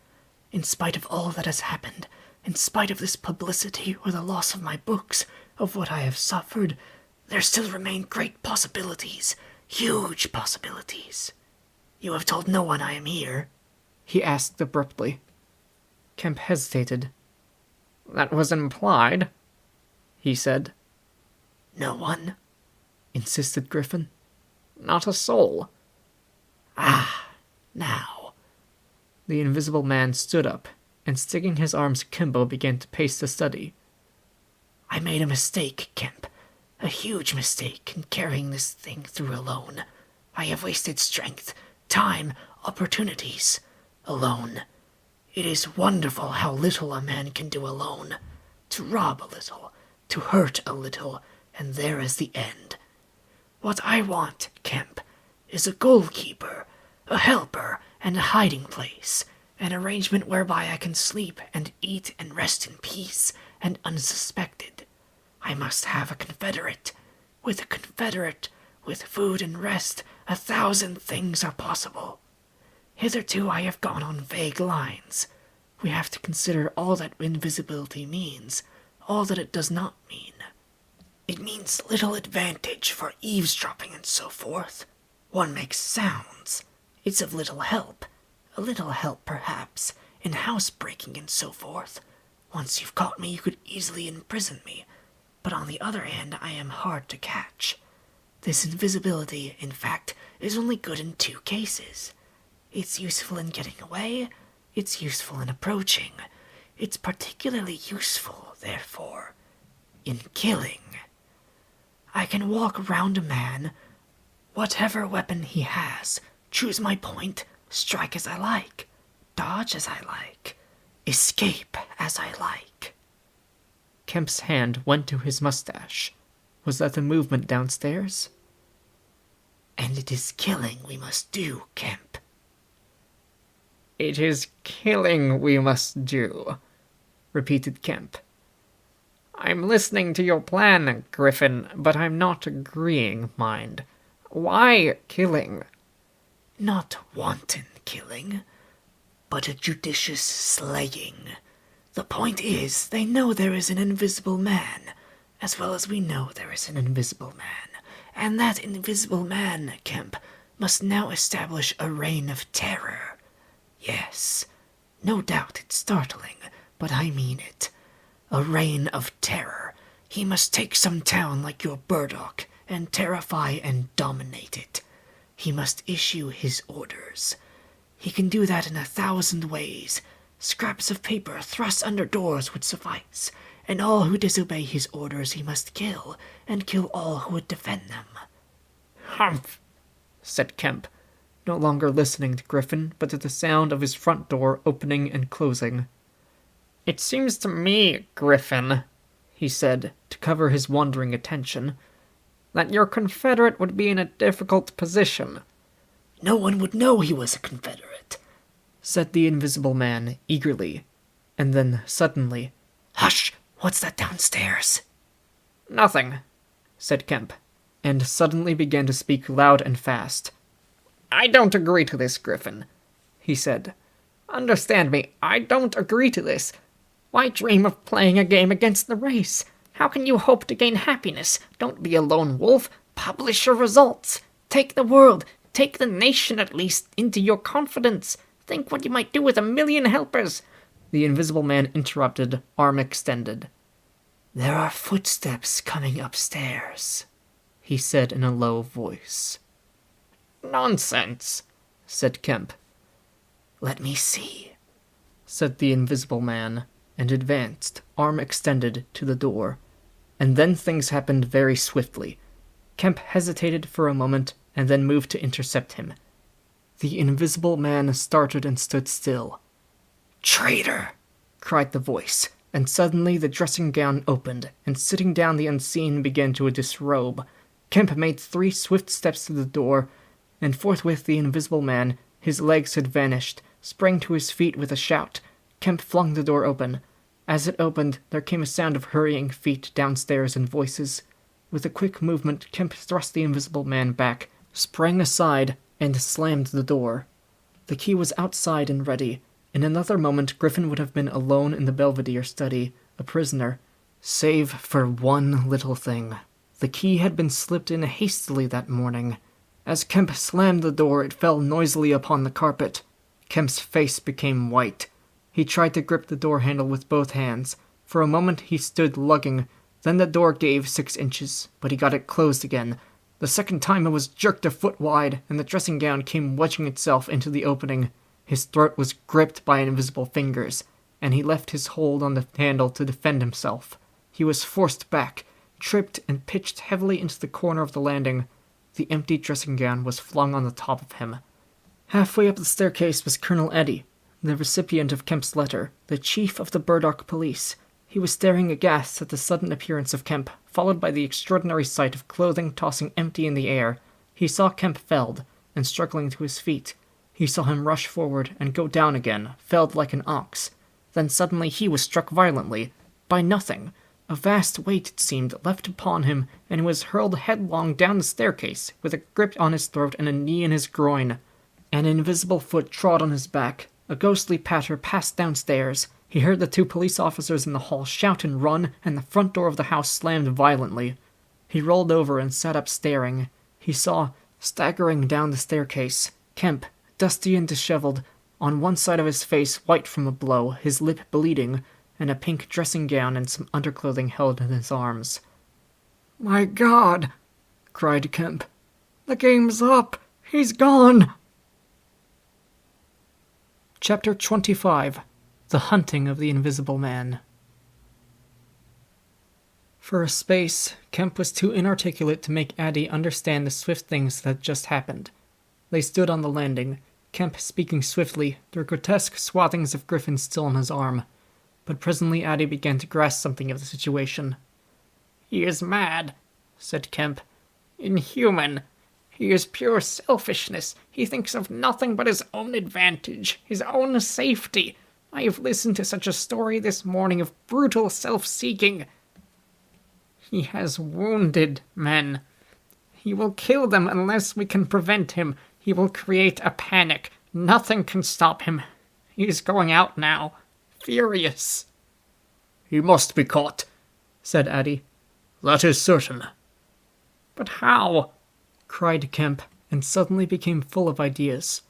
In spite of all that has happened, in spite of this publicity or the loss of my books, of what I have suffered, there still remain great possibilities, huge possibilities. You have told no one I am here? He asked abruptly. Kemp hesitated. That was implied, he said. No one? Insisted Griffin. Not a soul. Ah, now. The Invisible Man stood up, and sticking his arms akimbo began to pace the study. I made a mistake, Kemp. A huge mistake in carrying this thing through alone. I have wasted strength, time, opportunities. Alone. It is wonderful how little a man can do alone. To rob a little, to hurt a little, and there is the end. What I want, Kemp, is a goalkeeper, a helper, and a hiding place, an arrangement whereby I can sleep and eat and rest in peace and unsuspected. I must have a confederate. With a confederate, with food and rest, 1,000 things are possible. Hitherto I have gone on vague lines. We have to consider all that invisibility means, all that it does not mean. It means little advantage for eavesdropping and so forth. One makes sounds. It's of little help. A little help, perhaps, in housebreaking and so forth. Once you've caught me, you could easily imprison me. But on the other hand, I am hard to catch. This invisibility, in fact, is only good in 2 cases. It's useful in getting away. It's useful in approaching. It's particularly useful, therefore, in killing. I can walk round a man, whatever weapon he has, choose my point, strike as I like, dodge as I like, escape as I like. Kemp's hand went to his mustache. Was that a movement downstairs? And it is killing we must do, Kemp. It is killing we must do, repeated Kemp. I'm listening to your plan, Griffin, but I'm not agreeing, mind. Why killing? Not wanton killing, but a judicious slaying. The point is, they know there is an invisible man, as well as we know there is an invisible man, and that invisible man, Kemp, must now establish a reign of terror. Yes, no doubt it's startling, but I mean it. A reign of terror. He must take some town like your Burdock and terrify and dominate it. He must issue his orders. He can do that in 1,000 ways. Scraps of paper thrust under doors would suffice, and all who disobey his orders he must kill, and kill all who would defend them. Humph, said Kemp, no longer listening to Griffin, but to the sound of his front door opening and closing. It seems to me, Griffin, he said, to cover his wandering attention, that your confederate would be in a difficult position. No one would know he was a confederate, said the Invisible Man eagerly, and then suddenly, Hush! What's that downstairs? Nothing, said Kemp, and suddenly began to speak loud and fast. I don't agree to this, Griffin, he said. Understand me, I don't agree to this. Why dream of playing a game against the race? How can you hope to gain happiness? Don't be a lone wolf. Publish your results. Take the world, take the nation at least, into your confidence. Think what you might do with 1,000,000 helpers. The Invisible Man interrupted, arm extended. There are footsteps coming upstairs, he said in a low voice. Nonsense, said Kemp. Let me see, said the Invisible Man, and advanced, arm extended, to the door. And then things happened very swiftly. Kemp hesitated for a moment and then moved to intercept him. The invisible man started and stood still. "Traitor!" cried the voice, and suddenly the dressing gown opened, and sitting down the unseen began to disrobe. Kemp made 3 swift steps to the door, and forthwith the invisible man, his legs had vanished, sprang to his feet with a shout. Kemp flung the door open. As it opened, there came a sound of hurrying feet downstairs and voices. With a quick movement, Kemp thrust the invisible man back, sprang aside, and slammed the door. The key was outside and ready. In another moment, Griffin would have been alone in the Belvedere study, a prisoner, save for one little thing. The key had been slipped in hastily that morning. As Kemp slammed the door, it fell noisily upon the carpet. Kemp's face became white. He tried to grip the door handle with both hands. For a moment he stood lugging. Then the door gave 6 inches, but he got it closed again. The second time it was jerked a foot wide, and the dressing gown came wedging itself into the opening. His throat was gripped by invisible fingers, and he left his hold on the handle to defend himself. He was forced back, tripped, and pitched heavily into the corner of the landing. The empty dressing gown was flung on the top of him. Halfway up the staircase was Colonel Eddy, the recipient of Kemp's letter, the chief of the Burdock police. He was staring aghast at the sudden appearance of Kemp, followed by the extraordinary sight of clothing tossing empty in the air. He saw Kemp felled, and struggling to his feet. He saw him rush forward and go down again, felled like an ox. Then suddenly he was struck violently, by nothing. A vast weight, it seemed, left upon him, and he was hurled headlong down the staircase, with a grip on his throat and a knee in his groin. An invisible foot trod on his back. A ghostly patter passed downstairs. He heard the 2 police officers in the hall shout and run, and the front door of the house slammed violently. He rolled over and sat up staring. He saw, staggering down the staircase, Kemp, dusty and disheveled, on one side of his face white from a blow, his lip bleeding, and a pink dressing gown and some underclothing held in his arms. "My God!" cried Kemp. "The game's up! He's gone!" Chapter 25. The Hunting of the Invisible Man. For a space, Kemp was too inarticulate to make Addy understand the swift things that had just happened. They stood on the landing, Kemp speaking swiftly, the grotesque swathings of Griffin still on his arm. But presently Addy began to grasp something of the situation. "He is mad," said Kemp. "Inhuman. He is pure selfishness. He thinks of nothing but his own advantage, his own safety. I have listened to such a story this morning of brutal self-seeking. He has wounded men. He will kill them unless we can prevent him. He will create a panic. Nothing can stop him. He is going out now, furious." "He must be caught," said Addy. "That is certain." "But how?" cried Kemp, and suddenly became full of ideas.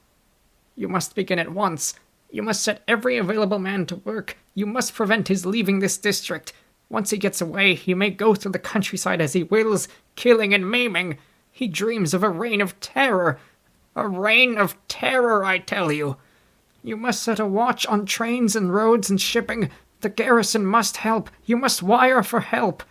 "You must begin at once. You must set every available man to work. You must prevent his leaving this district. Once he gets away, he may go through the countryside as he wills, killing and maiming. He dreams of a reign of terror. A reign of terror, I tell you. You must set a watch on trains and roads and shipping. The garrison must help. You must wire for help.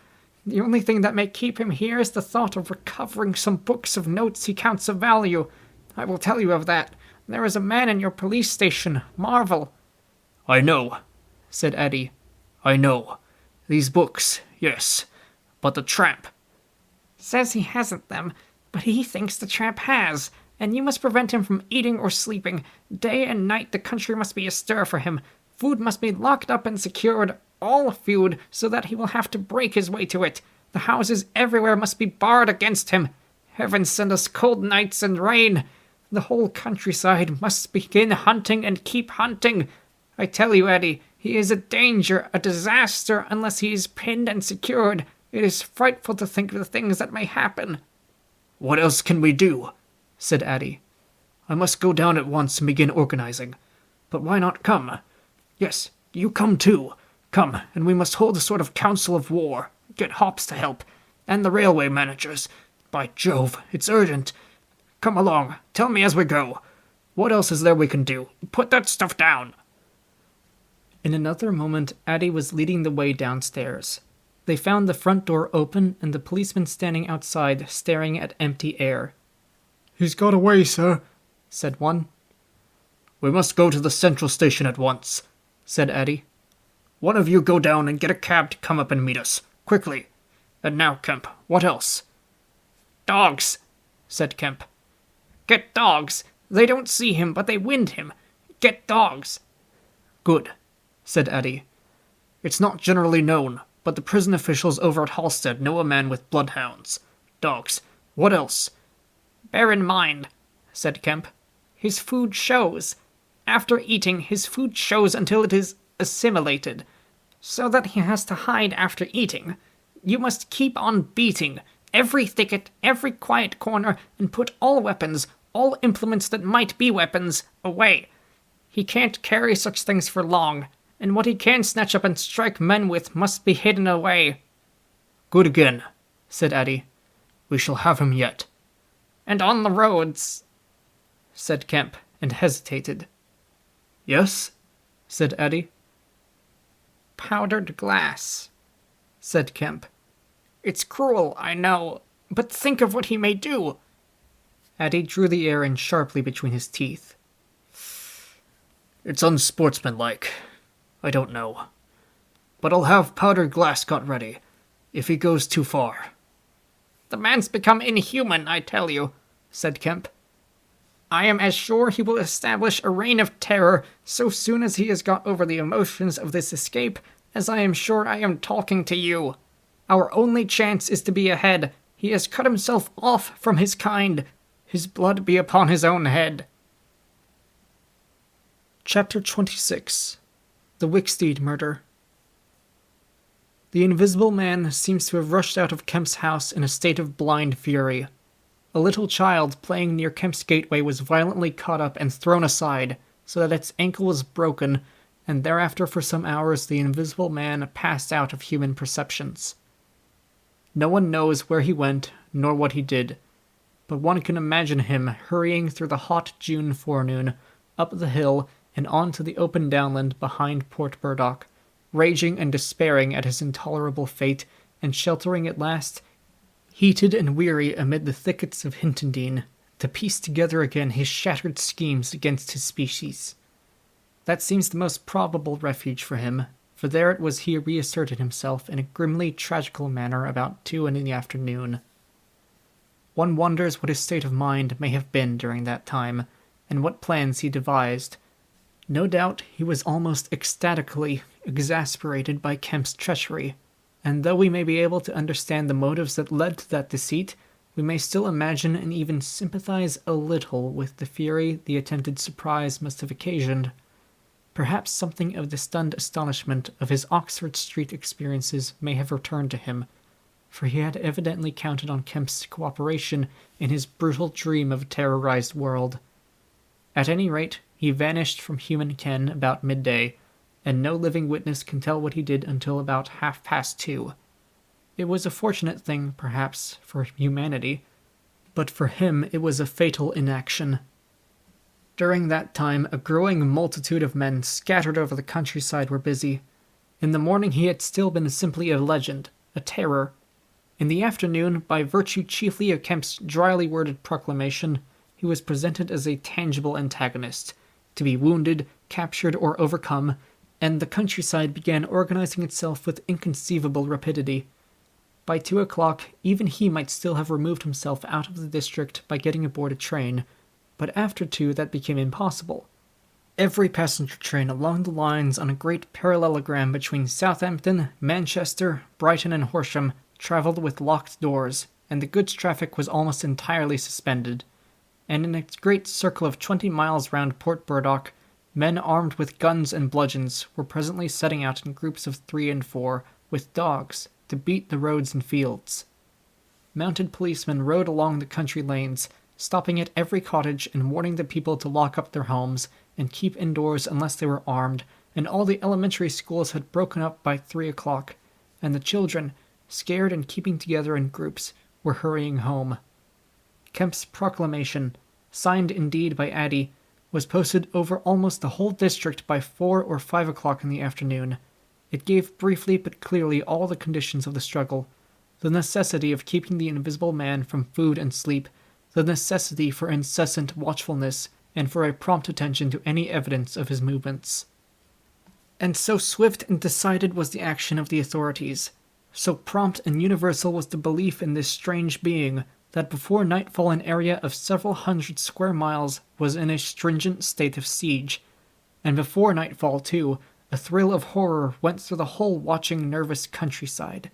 The only thing that may keep him here is the thought of recovering some books of notes he counts of value. I will tell you of that. There is a man in your police station, Marvel." "I know," said Addy. "I know. These books, yes. But the tramp." "Says he hasn't them, but he thinks the tramp has, and you must prevent him from eating or sleeping. Day and night the country must be astir for him. Food must be locked up and secured, all food, so that he will have to break his way to it. The houses everywhere must be barred against him. Heaven send us cold nights and rain. The whole countryside must begin hunting and keep hunting. I tell you, Eddie, he is a danger, a disaster, unless he is pinned and secured. It is frightful to think of the things that may happen." "What else can we do?" said Addy. "I must go down at once and begin organizing. But why not come? Yes, you come too. Come, and we must hold a sort of council of war. Get Hops to help, and the railway managers. By Jove, it's urgent. Come along, tell me as we go. What else is there we can do? Put that stuff down." In another moment, Addie was leading the way downstairs. They found the front door open and the policeman standing outside, staring at empty air. "He's got away, sir," said one. "We must go to the central station at once," said Addie. "One of you go down and get a cab to come up and meet us. Quickly. And now, Kemp, what else?" "Dogs," said Kemp. "Get dogs. They don't see him, but they wind him. Get dogs." "Good," said Addie. "It's not generally known, but the prison officials over at Halstead know a man with bloodhounds. Dogs. What else?" "Bear in mind," said Kemp, "his food shows. After eating, his food shows until it is assimilated, so that he has to hide after eating. You must keep on beating, every thicket, every quiet corner, and put all weapons, all implements that might be weapons, away. He can't carry such things for long, and what he can snatch up and strike men with must be hidden away." "Good again," said Addie. "We shall have him yet." "And on the roads," said Kemp, and hesitated. "Yes?" said Addie. "Powdered glass," said Kemp. "It's cruel, I know, but think of what he may do." Addie drew the air in sharply between his teeth. "It's unsportsmanlike. I don't know. But I'll have powdered glass got ready, if he goes too far." "The man's become inhuman, I tell you," said Kemp. "I am as sure he will establish a reign of terror so soon as he has got over the emotions of this escape as I am sure I am talking to you. Our only chance is to be ahead. He has cut himself off from his kind. His blood be upon his own head." Chapter 26. The Wicksteed Murder. The Invisible Man seems to have rushed out of Kemp's house in a state of blind fury. A little child playing near Kemp's gateway was violently caught up and thrown aside, so that its ankle was broken, and thereafter for some hours the Invisible Man passed out of human perceptions. No one knows where he went, nor what he did, but one can imagine him hurrying through the hot June forenoon, up the hill, and on to the open downland behind Port Burdock, raging and despairing at his intolerable fate, and sheltering at last, heated and weary amid the thickets of Hintondean, to piece together again his shattered schemes against his species. That seems the most probable refuge for him, for there it was he reasserted himself in a grimly tragical manner about 2 in the afternoon. One wonders what his state of mind may have been during that time, and what plans he devised. No doubt he was almost ecstatically exasperated by Kemp's treachery, and though we may be able to understand the motives that led to that deceit, we may still imagine and even sympathize a little with the fury the attempted surprise must have occasioned. Perhaps something of the stunned astonishment of his Oxford Street experiences may have returned to him, for he had evidently counted on Kemp's cooperation in his brutal dream of a terrorized world. At any rate, he vanished from human ken about midday, and no living witness can tell what he did until about 2:30. It was a fortunate thing, perhaps, for humanity, but for him it was a fatal inaction. During that time, a growing multitude of men scattered over the countryside were busy. In the morning he had still been simply a legend, a terror. In the afternoon, by virtue chiefly of Kemp's dryly worded proclamation, he was presented as a tangible antagonist, to be wounded, captured, or overcome, and the countryside began organizing itself with inconceivable rapidity. By 2 o'clock, even he might still have removed himself out of the district by getting aboard a train, but after 2 that became impossible. Every passenger train along the lines on a great parallelogram between Southampton, Manchester, Brighton, and Horsham travelled with locked doors, and the goods traffic was almost entirely suspended. And in a great circle of 20 miles round Port Burdock, men armed with guns and bludgeons were presently setting out in groups of 3 and 4, with dogs, to beat the roads and fields. Mounted policemen rode along the country lanes, stopping at every cottage and warning the people to lock up their homes and keep indoors unless they were armed, and all the elementary schools had broken up by 3 o'clock, and the children, scared and keeping together in groups, were hurrying home. Kemp's proclamation, signed indeed by Addie, was posted over almost the whole district by 4 or 5 o'clock in the afternoon. It gave briefly but clearly all the conditions of the struggle: the necessity of keeping the Invisible Man from food and sleep, the necessity for incessant watchfulness, and for a prompt attention to any evidence of his movements. And so swift and decided was the action of the authorities, so prompt and universal was the belief in this strange being, that before nightfall an area of several hundred square miles was in a stringent state of siege, and before nightfall, too, a thrill of horror went through the whole watching, nervous countryside,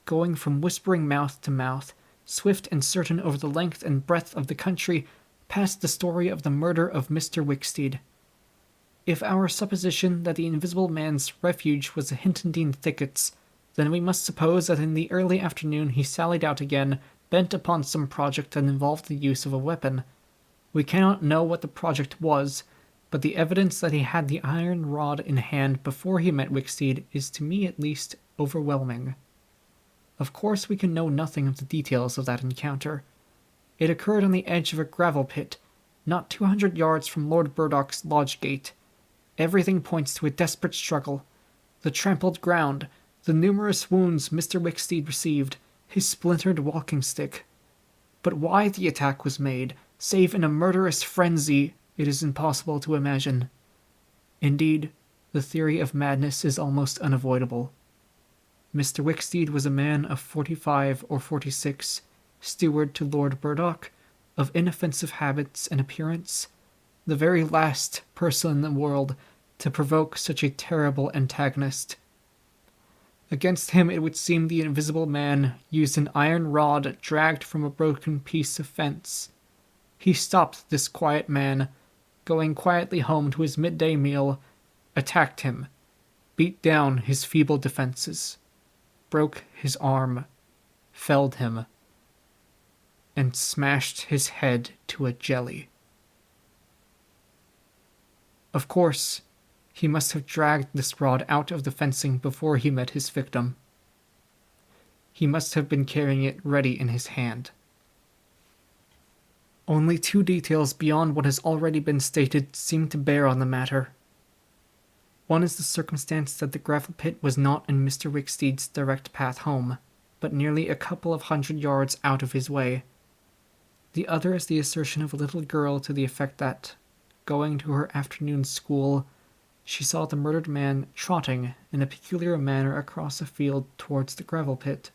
going from whispering mouth to mouth, swift and certain over the length and breadth of the country, past the story of the murder of Mr. Wicksteed. If our supposition that the Invisible Man's refuge was the Hintondean thickets, then we must suppose that in the early afternoon he sallied out again, bent upon some project that involved the use of a weapon. We cannot know what the project was, but the evidence that he had the iron rod in hand before he met Wicksteed is, to me at least, overwhelming. Of course we can know nothing of the details of that encounter. It occurred on the edge of a gravel pit, not 200 yards from Lord Burdock's lodge gate. Everything points to a desperate struggle. The trampled ground, the numerous wounds Mr. Wicksteed received, his splintered walking stick. But why the attack was made, save in a murderous frenzy, it is impossible to imagine. Indeed, the theory of madness is almost unavoidable. Mr. Wicksteed was a man of 45 or 46, steward to Lord Burdock, of inoffensive habits and appearance, the very last person in the world to provoke such a terrible antagonist. Against him it would seem the Invisible Man used an iron rod dragged from a broken piece of fence. He stopped this quiet man, going quietly home to his midday meal, attacked him, beat down his feeble defenses, broke his arm, felled him, and smashed his head to a jelly. Of course, he must have dragged this rod out of the fencing before he met his victim. He must have been carrying it ready in his hand. Only 2 details beyond what has already been stated seem to bear on the matter. One is the circumstance that the gravel pit was not in Mr. Wicksteed's direct path home, but nearly a couple of 100 yards out of his way. The other is the assertion of a little girl to the effect that, going to her afternoon school, she saw the murdered man trotting in a peculiar manner across a field towards the gravel pit.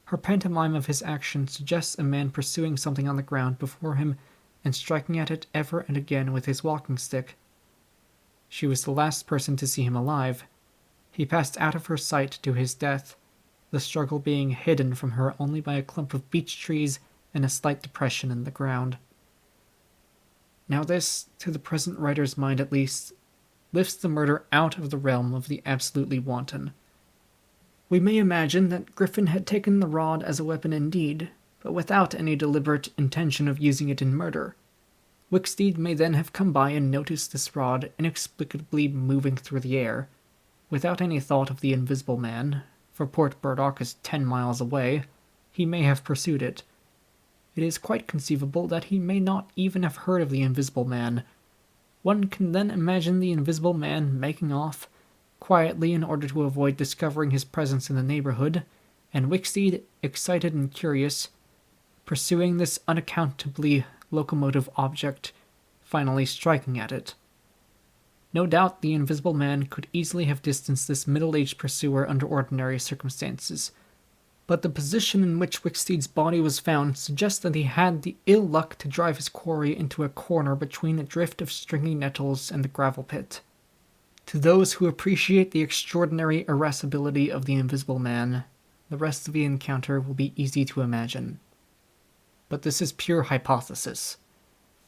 Her pantomime of his action suggests a man pursuing something on the ground before him and striking at it ever and again with his walking stick. She was the last person to see him alive. He passed out of her sight to his death, the struggle being hidden from her only by a clump of beech trees and a slight depression in the ground. Now this, to the present writer's mind at least, lifts the murder out of the realm of the absolutely wanton. We may imagine that Griffin had taken the rod as a weapon indeed, but without any deliberate intention of using it in murder. Wicksteed may then have come by and noticed this rod inexplicably moving through the air, without any thought of the Invisible Man, for Port Burdock is 10 miles away. He may have pursued it. It is quite conceivable that he may not even have heard of the Invisible Man. One can then imagine the Invisible Man making off, quietly in order to avoid discovering his presence in the neighborhood, and Wicksteed, excited and curious, pursuing this unaccountably locomotive object, finally striking at it. No doubt the Invisible Man could easily have distanced this middle-aged pursuer under ordinary circumstances, but the position in which Wicksteed's body was found suggests that he had the ill luck to drive his quarry into a corner between a drift of stringy nettles and the gravel pit. To those who appreciate the extraordinary irascibility of the Invisible Man, the rest of the encounter will be easy to imagine. But this is pure hypothesis.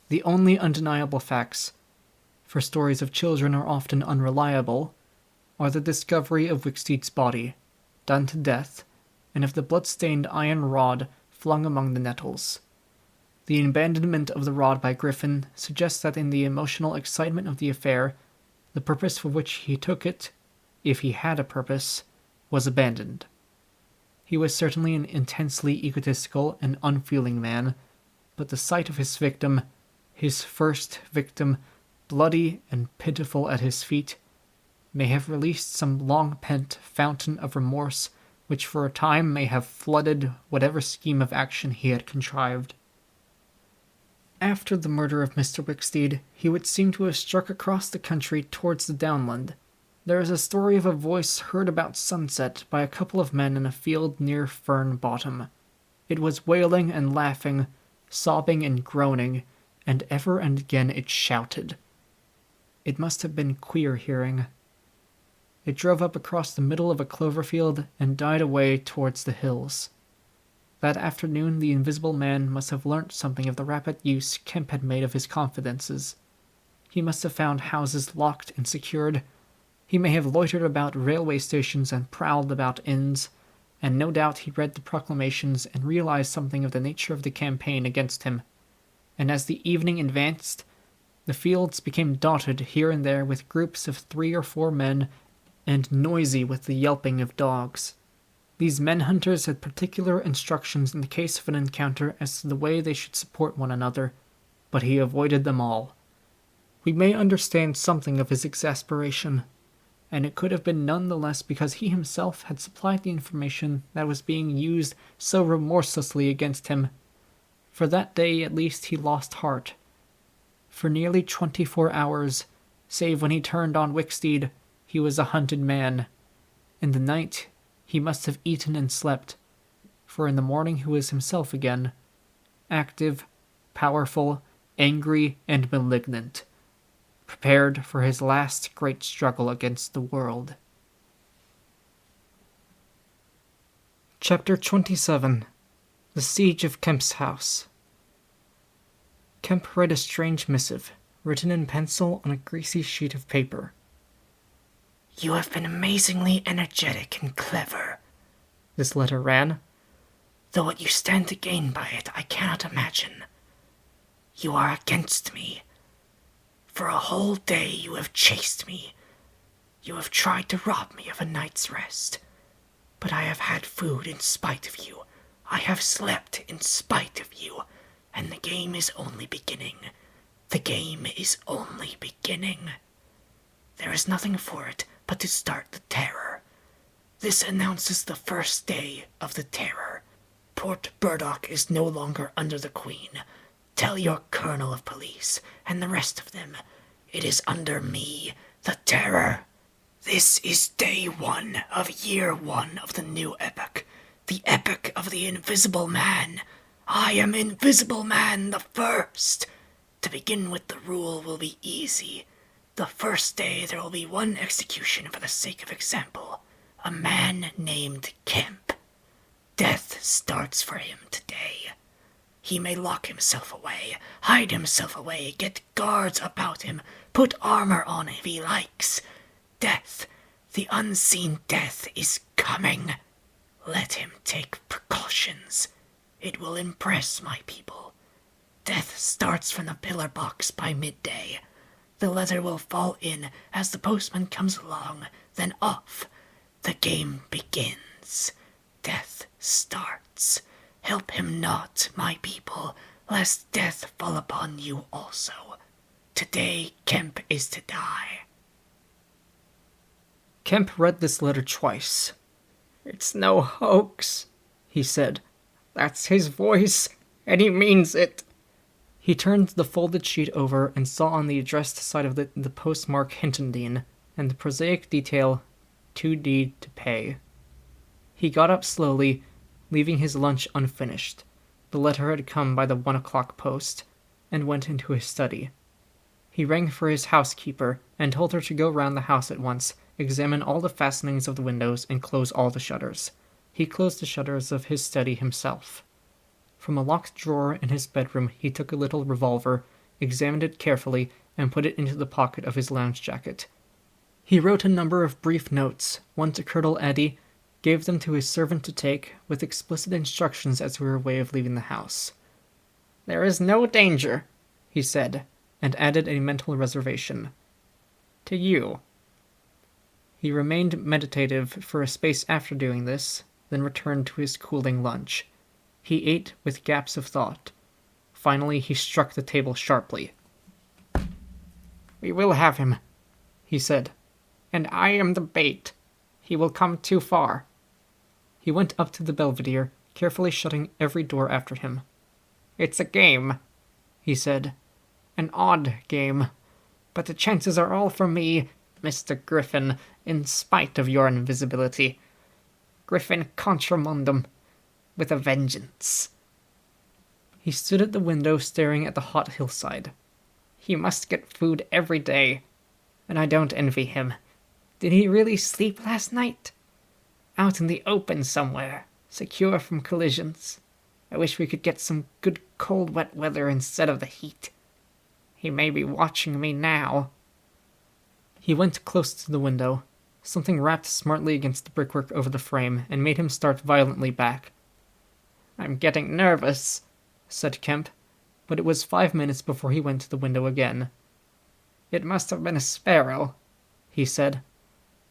The only undeniable facts, for stories of children are often unreliable, are the discovery of Wicksteed's body, done to death, and of the blood-stained iron rod flung among the nettles. The abandonment of the rod by Griffin suggests that in the emotional excitement of the affair, the purpose for which he took it, if he had a purpose, was abandoned. He was certainly an intensely egotistical and unfeeling man, but the sight of his victim, his first victim, bloody and pitiful at his feet, may have released some long-pent fountain of remorse which for a time may have flooded whatever scheme of action he had contrived. After the murder of Mr. Wicksteed, he would seem to have struck across the country towards the downland. There is a story of a voice heard about sunset by a couple of men in a field near Fern Bottom. It was wailing and laughing, sobbing and groaning, and ever and again it shouted. It must have been queer hearing. It drove up across the middle of a clover field and died away towards the hills. That afternoon the Invisible Man must have learnt something of the rapid use Kemp had made of his confidences. He must have found houses locked and secured. He may have loitered about railway stations and prowled about inns, and no doubt he read the proclamations and realized something of the nature of the campaign against him. And as the evening advanced, the fields became dotted here and there with groups of 3 or 4 men, and noisy with the yelping of dogs. These men-hunters had particular instructions in the case of an encounter as to the way they should support one another, but he avoided them all. We may understand something of his exasperation, and it could have been none the less because he himself had supplied the information that was being used so remorselessly against him. For that day at least he lost heart. For nearly 24 hours, save when he turned on Wicksteed, he was a hunted man. In the night, he must have eaten and slept, for in the morning he was himself again, active, powerful, angry, and malignant, prepared for his last great struggle against the world. Chapter 27. The Siege of Kemp's House. Kemp read a strange missive, written in pencil on a greasy sheet of paper. You have been amazingly energetic and clever, this letter ran. though what you stand to gain by it I cannot imagine. You are against me. For a whole day you have chased me. You have tried to rob me of a night's rest. But I have had food in spite of you. I have slept in spite of you. And the game is only beginning. The game is only beginning. There is nothing for it but to start the terror. This announces the first day of the terror. Port Burdock is no longer under the Queen. Tell your colonel of police, and the rest of them, it is under me, the terror. This is day 1 of year 1 of the new epoch, the epoch of the Invisible Man. I am Invisible Man the first. To begin with, the rule will be easy. The first day there will be one execution for the sake of example. A man named Kemp. Death starts for him today. He may lock himself away, hide himself away, get guards about him, put armor on if he likes. Death, the unseen death, is coming. Let him take precautions. It will impress my people. Death starts from the pillar box by midday. The letter will fall in as the postman comes along, then off. The game begins. Death starts. Help him not, my people, lest death fall upon you also. Today Kemp is to die. Kemp read this letter twice. "It's no hoax," he said. "That's his voice, and he means it." He turned the folded sheet over and saw on the addressed side of it the postmark Hintondine, and the prosaic detail, 2D to pay. He got up slowly, leaving his lunch unfinished. The letter had come by the 1 o'clock post, and went into his study. He rang for his housekeeper, and told her to go round the house at once, examine all the fastenings of the windows, and close all the shutters. He closed the shutters of his study himself. From a locked drawer in his bedroom he took a little revolver, examined it carefully, and put it into the pocket of his lounge jacket. He wrote a number of brief notes, one to Colonel Eddy, gave them to his servant to take, with explicit instructions as to her way of leaving the house. "There is no danger," he said, and added a mental reservation. "To you." He remained meditative for a space after doing this, then returned to his cooling lunch. He ate with gaps of thought. Finally, he struck the table sharply. "We will have him," he said. "And I am the bait. He will come too far." He went up to the Belvedere, carefully shutting every door after him. "It's a game," he said. "An odd game. But the chances are all for me, Mr. Griffin, in spite of your invisibility. Griffin contra mundum, with a vengeance." He stood at the window staring at the hot hillside. "He must get food every day, and I don't envy him. Did he really sleep last night? Out in the open somewhere, secure from collisions. I wish we could get some good cold wet weather instead of the heat. He may be watching me now." He went close to the window. Something rapped smartly against the brickwork over the frame and made him start violently back. "I'm getting nervous," said Kemp, but it was 5 minutes before he went to the window again. "It must have been a sparrow," he said.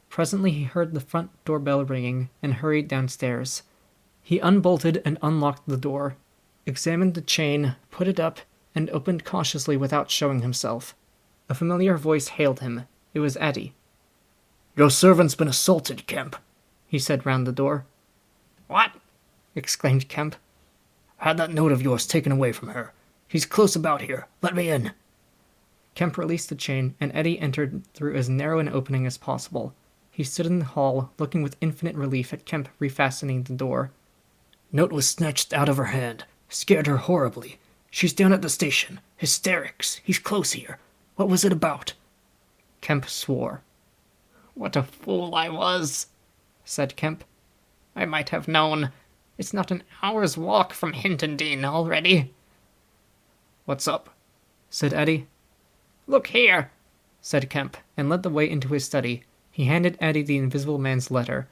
Presently he heard the front doorbell ringing and hurried downstairs. He unbolted and unlocked the door, examined the chain, put it up, and opened cautiously without showing himself. A familiar voice hailed him. It was Eddie. "Your servant's been assaulted, Kemp," he said round the door. "What?" exclaimed Kemp. "Had that note of yours taken away from her. He's close about here. Let me in." Kemp released the chain, and Eddie entered through as narrow an opening as possible. He stood in the hall, looking with infinite relief at Kemp refastening the door. "Note was snatched out of her hand. Scared her horribly. She's down at the station. Hysterics. He's close here. What was it about?" Kemp swore. "What a fool I was," said Kemp. "I might have known. It's not an hour's walk from Hintondean already." "What's up?" said Eddie. "Look here," said Kemp, and led the way into his study. He handed Eddie the Invisible Man's letter.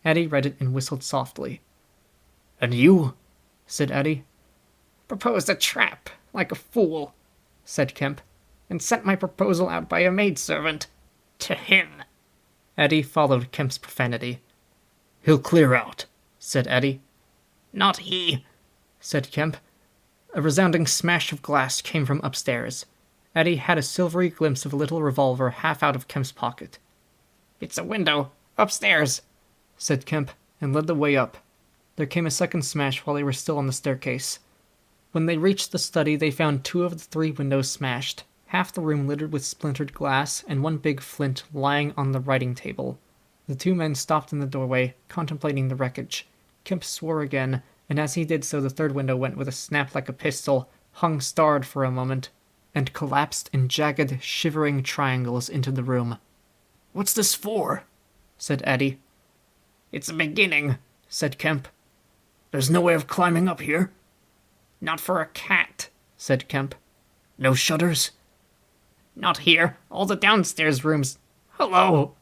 Eddie read it and whistled softly. "And you?" said Eddie. "Proposed a trap, like a fool," said Kemp, "and sent my proposal out by a maidservant. To him." Eddie followed Kemp's profanity. "He'll clear out," said Eddie. "Not he," said Kemp. A resounding smash of glass came from upstairs. Eddie had a silvery glimpse of a little revolver half out of Kemp's pocket. "It's a window, upstairs," said Kemp, and led the way up. There came a second smash while they were still on the staircase. When they reached the study, they found 2 of the 3 windows smashed, half the room littered with splintered glass, and one big flint lying on the writing table. The 2 men stopped in the doorway, contemplating the wreckage. Kemp swore again, and as he did so the 3rd window went with a snap like a pistol, hung starred for a moment, and collapsed in jagged, shivering triangles into the room. "What's this for?" said Eddie. "It's a beginning," said Kemp. "There's no way of climbing up here?" "Not for a cat," said Kemp. "No shutters?" "Not here. All the downstairs rooms. Hello!"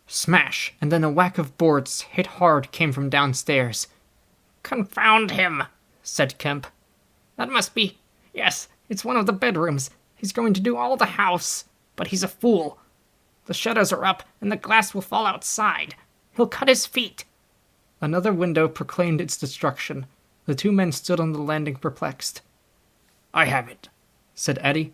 Smash, and then a whack of boards, hit hard, came from downstairs. "Confound him," said Kemp. "That must be... Yes, it's one of the bedrooms. He's going to do all the house. But he's a fool. The shutters are up, and the glass will fall outside. He'll cut his feet." Another window proclaimed its destruction. The 2 men stood on the landing perplexed. "I have it," said Eddie.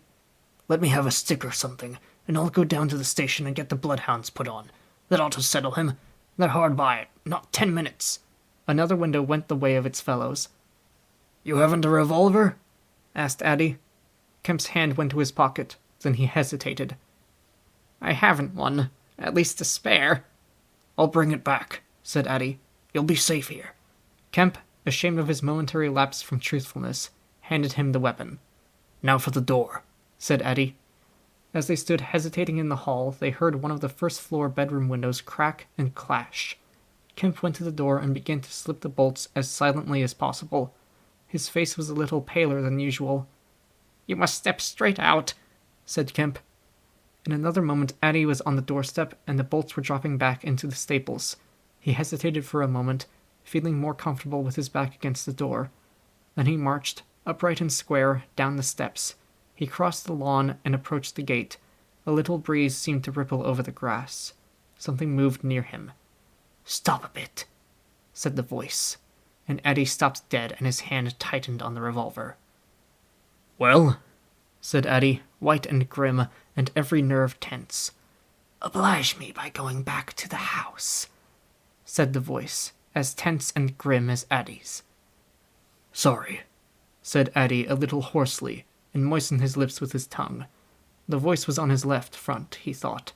"Let me have a stick or something, and I'll go down to the station and get the bloodhounds put on. That ought to settle him. They're hard by. Not 10 minutes. Another window went the way of its fellows. "You haven't a revolver?" asked Eddie. Kemp's hand went to his pocket. Then he hesitated. "I haven't one. At least a spare." "I'll bring it back," said Eddie. "You'll be safe here." Kemp, ashamed of his momentary lapse from truthfulness, handed him the weapon. "Now for the door," said Eddie. As they stood hesitating in the hall, they heard one of the first-floor bedroom windows crack and clash. Kemp went to the door and began to slip the bolts as silently as possible. His face was a little paler than usual. "You must step straight out," said Kemp. In another moment Eddie was on the doorstep, and the bolts were dropping back into the staples. He hesitated for a moment, feeling more comfortable with his back against the door. Then he marched, upright and square, down the steps. He crossed the lawn and approached the gate. A little breeze seemed to ripple over the grass. Something moved near him. "Stop a bit," said the voice, and Eddie stopped dead and his hand tightened on the revolver. "Well?" said Eddie, white and grim, and every nerve tense. "Oblige me by going back to the house," said the voice, as tense and grim as Eddie's. "Sorry," said Eddie a little hoarsely, and moistened his lips with his tongue. The voice was on his left front, he thought.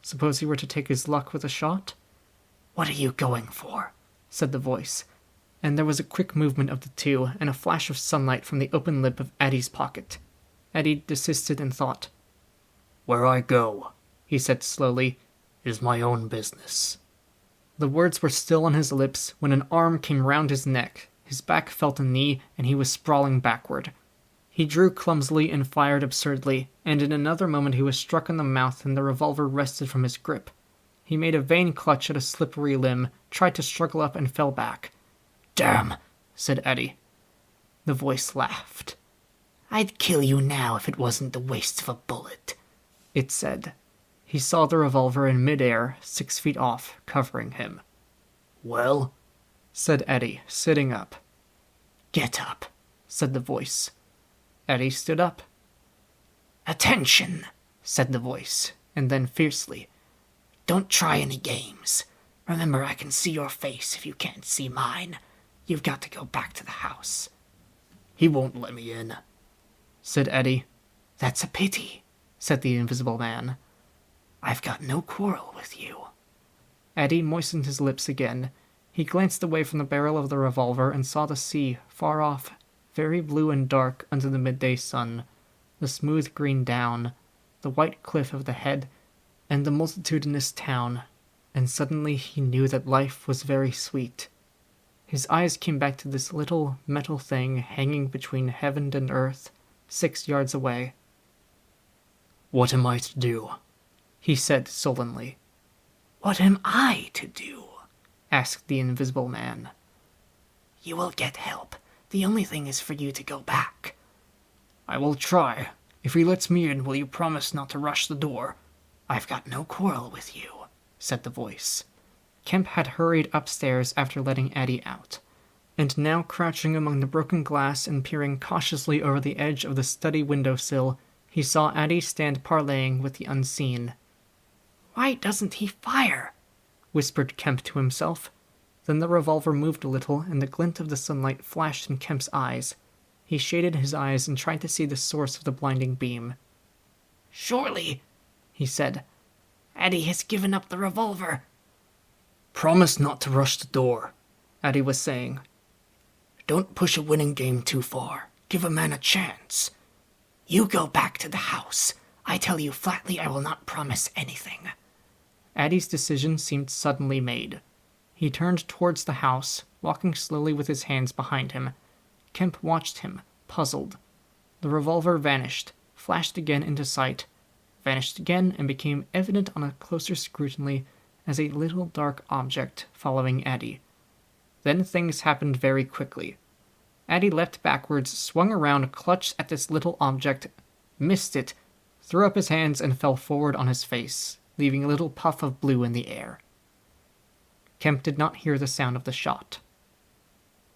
Suppose he were to take his luck with a shot? "What are you going for?" said the voice, and there was a quick movement of the two, and a flash of sunlight from the open lip of Eddie's pocket. Eddie desisted and thought. "Where I go," he said slowly, "is my own business." The words were still on his lips when an arm came round his neck, his back felt a knee, and he was sprawling backward. He drew clumsily and fired absurdly, and in another moment he was struck in the mouth and the revolver wrested from his grip. He made a vain clutch at a slippery limb, tried to struggle up, and fell back. "Damn," said Eddie. The voice laughed. "I'd kill you now if it wasn't the waste of a bullet," it said. He saw the revolver in midair, 6 feet off, covering him. "Well?" said Eddie, sitting up. "Get up," said the voice. Eddie stood up. "Attention," said the voice, and then fiercely. "Don't try any games. Remember, I can see your face if you can't see mine. You've got to go back to the house." "He won't let me in," said Eddie. "That's a pity," said the Invisible Man. "I've got no quarrel with you." Eddie moistened his lips again. He glanced away from the barrel of the revolver and saw the sea, far off, very blue and dark under the midday sun, the smooth green down, the white cliff of the head, and the multitudinous town, and suddenly he knew that life was very sweet. His eyes came back to this little metal thing hanging between heaven and earth, 6 yards away. "What am I to do?" he said sullenly. "What am I to do?" asked the Invisible Man. "You will get help. The only thing is for you to go back." "I will try. If he lets me in, will you promise not to rush the door?" "I've got no quarrel with you," said the voice. Kemp had hurried upstairs after letting Eddie out, and now crouching among the broken glass and peering cautiously over the edge of the study window-sill, he saw Eddie stand parleying with the unseen. "Why doesn't he fire?" whispered Kemp to himself. Then the revolver moved a little, and the glint of the sunlight flashed in Kemp's eyes. He shaded his eyes and tried to see the source of the blinding beam. "Surely," he said, "Eddie has given up the revolver." "Promise not to rush the door," Eddie was saying. "Don't push a winning game too far. Give a man a chance. You go back to the house. I tell you flatly I will not promise anything." Eddie's decision seemed suddenly made. He turned towards the house, walking slowly with his hands behind him. Kemp watched him, puzzled. The revolver vanished, flashed again into sight, vanished again, and became evident on a closer scrutiny as a little dark object following Eddie. Then things happened very quickly. Eddie leapt backwards, swung around, clutched at this little object, missed it, threw up his hands, and fell forward on his face, leaving a little puff of blue in the air. Kemp did not hear the sound of the shot.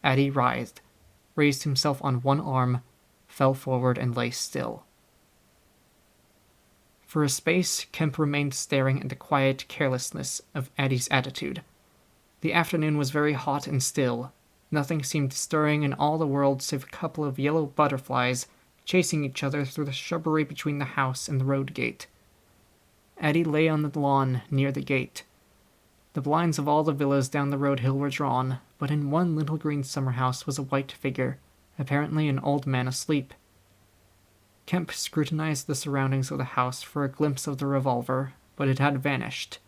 Eddie writhed, raised himself on one arm, fell forward, and lay still. For a space, Kemp remained staring at the quiet carelessness of Eddie's attitude. The afternoon was very hot and still. Nothing seemed stirring in all the world save a couple of yellow butterflies chasing each other through the shrubbery between the house and the road gate. Eddie lay on the lawn near the gate. The blinds of all the villas down the road hill were drawn, but in one little green summer house was a white figure, apparently an old man asleep. Kemp scrutinized the surroundings of the house for a glimpse of the revolver, but it had vanished.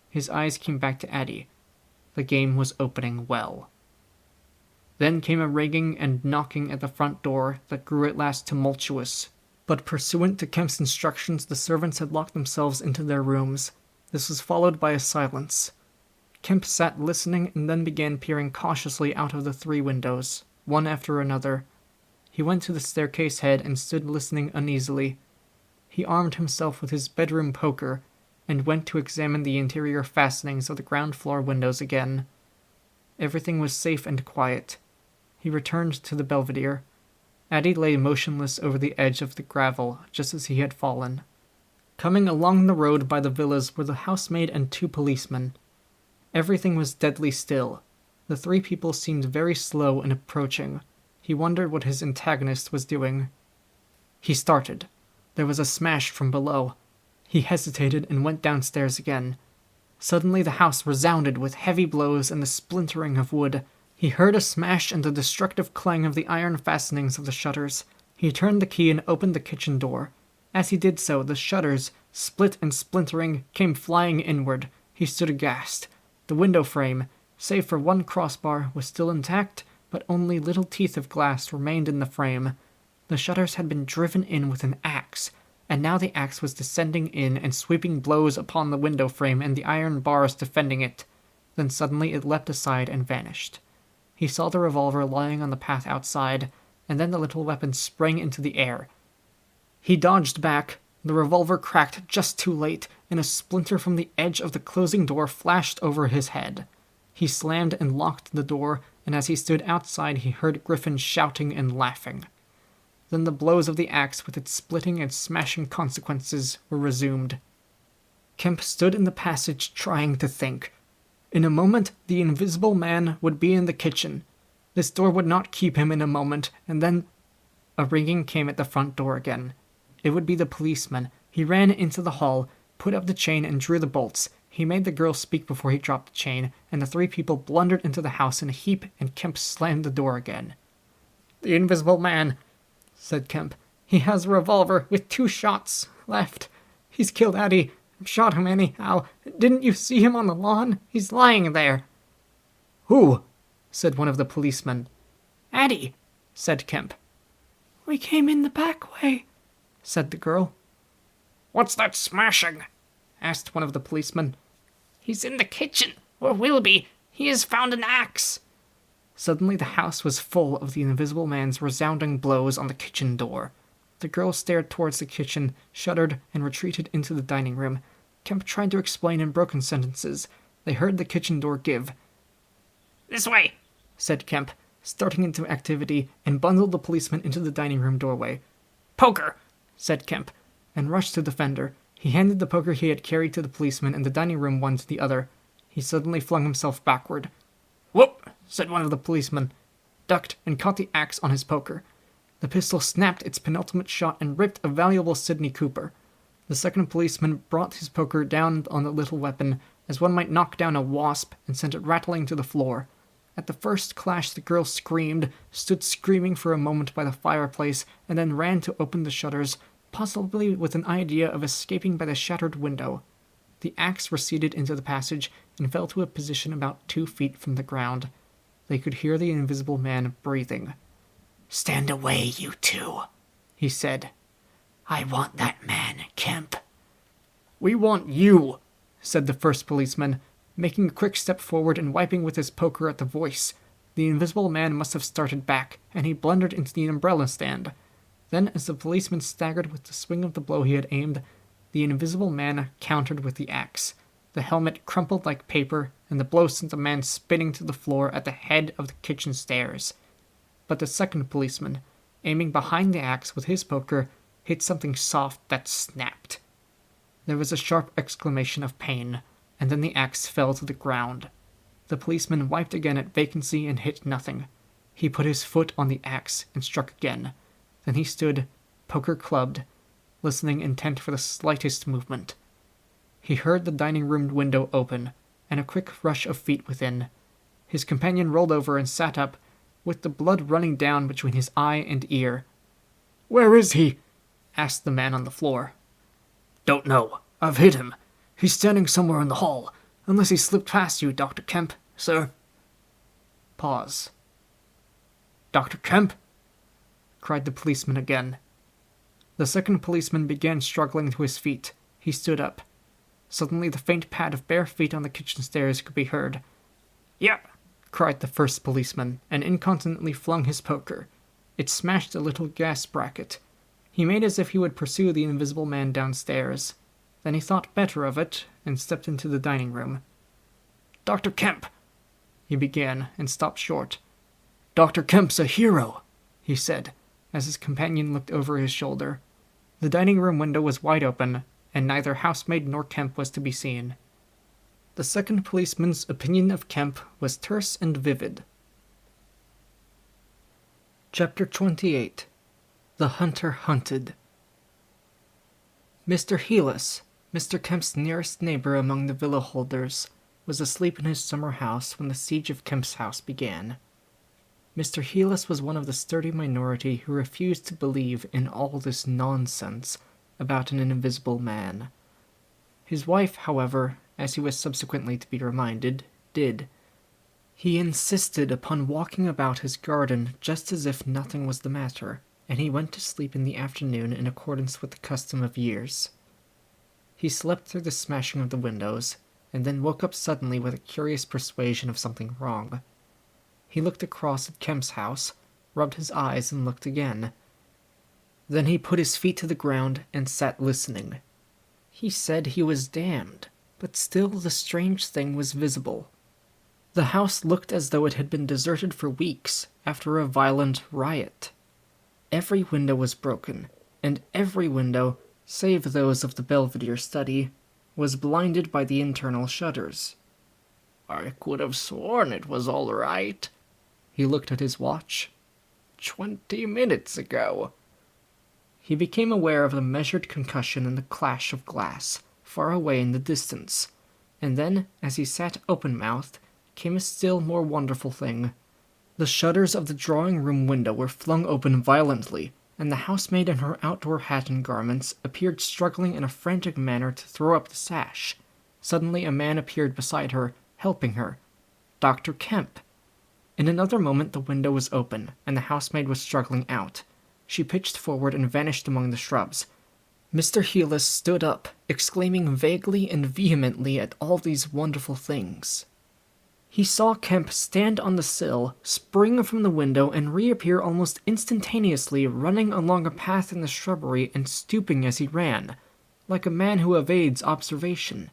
His eyes came back to Eddie. The game was opening well. Then came a ringing and knocking at the front door that grew at last tumultuous, but pursuant to Kemp's instructions the servants had locked themselves into their rooms. This was followed by a silence. Kemp sat listening and then began peering cautiously out of the 3 windows, one after another. He went to the staircase head and stood listening uneasily. He armed himself with his bedroom poker and went to examine the interior fastenings of the ground floor windows again. Everything was safe and quiet. He returned to the belvedere. Addie lay motionless over the edge of the gravel, just as he had fallen. Coming along the road by the villas were the housemaid and 2 policemen. Everything was deadly still. The 3 people seemed very slow in approaching. He wondered what his antagonist was doing. He started. There was a smash from below. He hesitated and went downstairs again. Suddenly the house resounded with heavy blows and the splintering of wood. He heard a smash and the destructive clang of the iron fastenings of the shutters. He turned the key and opened the kitchen door. As he did so, the shutters, split and splintering, came flying inward. He stood aghast. The window frame, save for 1 crossbar, was still intact, but only little teeth of glass remained in the frame. The shutters had been driven in with an axe, and now the axe was descending in and sweeping blows upon the window frame and the iron bars defending it. Then suddenly it leapt aside and vanished. He saw the revolver lying on the path outside, and then the little weapon sprang into the air. He dodged back. The revolver cracked just too late, and a splinter from the edge of the closing door flashed over his head. He slammed and locked the door, and as he stood outside he heard Griffin shouting and laughing. Then the blows of the axe with its splitting and smashing consequences were resumed. Kemp stood in the passage trying to think. In a moment the invisible man would be in the kitchen. This door would not keep him in a moment, and then... A ringing came at the front door again. It would be the policeman. He ran into the hall, put up the chain and drew the bolts. He made the girl speak before he dropped the chain, and the 3 people blundered into the house in a heap, and Kemp slammed the door again. The invisible man, said Kemp. He has a revolver with 2 shots left. He's killed Addie. Shot him anyhow. Didn't you see him on the lawn? He's lying there. Who? Said one of the policemen. Addie, said Kemp. We came in the back way, said the girl. What's that smashing? Asked one of the policemen. He's in the kitchen, or will be. He has found an axe. Suddenly the house was full of the invisible man's resounding blows on the kitchen door. The girl stared towards the kitchen, shuddered, and retreated into the dining room. Kemp tried to explain in broken sentences. They heard the kitchen door give. This way, said Kemp, starting into activity, and bundled the policeman into the dining room doorway. Poker, said Kemp, and rushed to the fender. He handed the poker he had carried to the policeman and the dining room one to the other. He suddenly flung himself backward. Whoop, said one of the policemen, ducked, and caught the axe on his poker. The pistol snapped its penultimate shot and ripped a valuable Sidney Cooper. The second policeman brought his poker down on the little weapon, as one might knock down a wasp, and sent it rattling to the floor. At the first clash the girl screamed, stood screaming for a moment by the fireplace, and then ran to open the shutters, possibly with an idea of escaping by the shattered window. The axe receded into the passage and fell to a position about 2 feet from the ground. They could hear the invisible man breathing. "Stand away, you 2, he said. "I want that man, Kemp." "We want you," said the first policeman, making a quick step forward and wiping with his poker at the voice. The invisible man must have started back, and he blundered into the umbrella stand. Then, as the policeman staggered with the swing of the blow he had aimed, the invisible man countered with the axe. The helmet crumpled like paper, and the blow sent the man spinning to the floor at the head of the kitchen stairs. But the second policeman, aiming behind the axe with his poker, hit something soft that snapped. There was a sharp exclamation of pain, and then the axe fell to the ground. The policeman wiped again at vacancy and hit nothing. He put his foot on the axe and struck again. Then he stood, poker clubbed, listening intent for the slightest movement. He heard the dining room window open, and a quick rush of feet within. His companion rolled over and sat up, with the blood running down between his eye and ear. "Where is he?" asked the man on the floor. "Don't know. I've hit him. He's standing somewhere in the hall, unless he slipped past you, Dr. Kemp, sir." Pause. "Dr. Kemp?" cried the policeman again. The second policeman began struggling to his feet. He stood up. Suddenly the faint pad of bare feet on the kitchen stairs could be heard. "Yep," cried the first policeman, and incontinently flung his poker. It smashed a little gas bracket. He made as if he would pursue the invisible man downstairs. Then he thought better of it, and stepped into the dining room. "Dr. Kemp," he began, and stopped short. "Dr. Kemp's a hero," he said. as his companion looked over his shoulder. The dining room window was wide open, and neither housemaid nor Kemp was to be seen. The second policeman's opinion of Kemp was terse and vivid. Chapter 28. The Hunter Hunted. Mr. Heelis, Mr. Kemp's nearest neighbor among the villa holders, was asleep in his summer house when the siege of Kemp's house began. Mr. Heelis was one of the sturdy minority who refused to believe in all this nonsense about an invisible man. His wife, however, as he was subsequently to be reminded, did. He insisted upon walking about his garden just as if nothing was the matter, and he went to sleep in the afternoon in accordance with the custom of years. He slept through the smashing of the windows, and then woke up suddenly with a curious persuasion of something wrong. He looked across at Kemp's house, rubbed his eyes, and looked again. Then he put his feet to the ground and sat listening. He said he was damned, but still the strange thing was visible. The house looked as though it had been deserted for weeks after a violent riot. Every window was broken, and every window, save those of the Belvedere study, was blinded by the internal shutters. I could have sworn it was all right. He looked at his watch. 20 minutes ago. He became aware of the measured concussion and the clash of glass, far away in the distance, and then, as he sat open-mouthed, came a still more wonderful thing. The shutters of the drawing-room window were flung open violently, and the housemaid in her outdoor hat and garments appeared struggling in a frantic manner to throw up the sash. Suddenly a man appeared beside her, helping her. Dr. Kemp. In another moment the window was open, and the housemaid was struggling out. She pitched forward and vanished among the shrubs. Mr. Heelis stood up, exclaiming vaguely and vehemently at all these wonderful things. He saw Kemp stand on the sill, spring from the window, and reappear almost instantaneously, running along a path in the shrubbery and stooping as he ran, like a man who evades observation.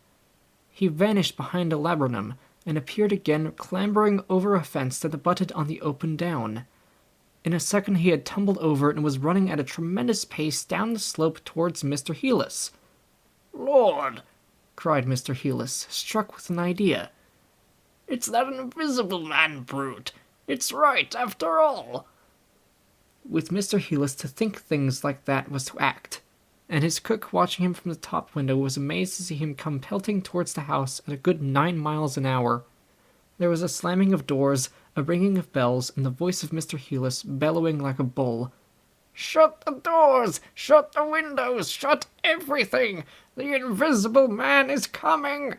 He vanished behind a laburnum, and appeared again clambering over a fence that abutted on the open down. In a second he had tumbled over and was running at a tremendous pace down the slope towards Mr. Heelis. "Lord!" cried Mr. Heelis, struck with an idea. "It's that invisible man brute! It's right, after all!" With Mr. Heelis, to think things like that was to act, and his cook watching him from the top window was amazed to see him come pelting towards the house at a good 9 miles an hour. There was a slamming of doors, a ringing of bells, and the voice of Mr. Heelis bellowing like a bull. "Shut the doors! Shut the windows! Shut everything! The invisible man is coming!"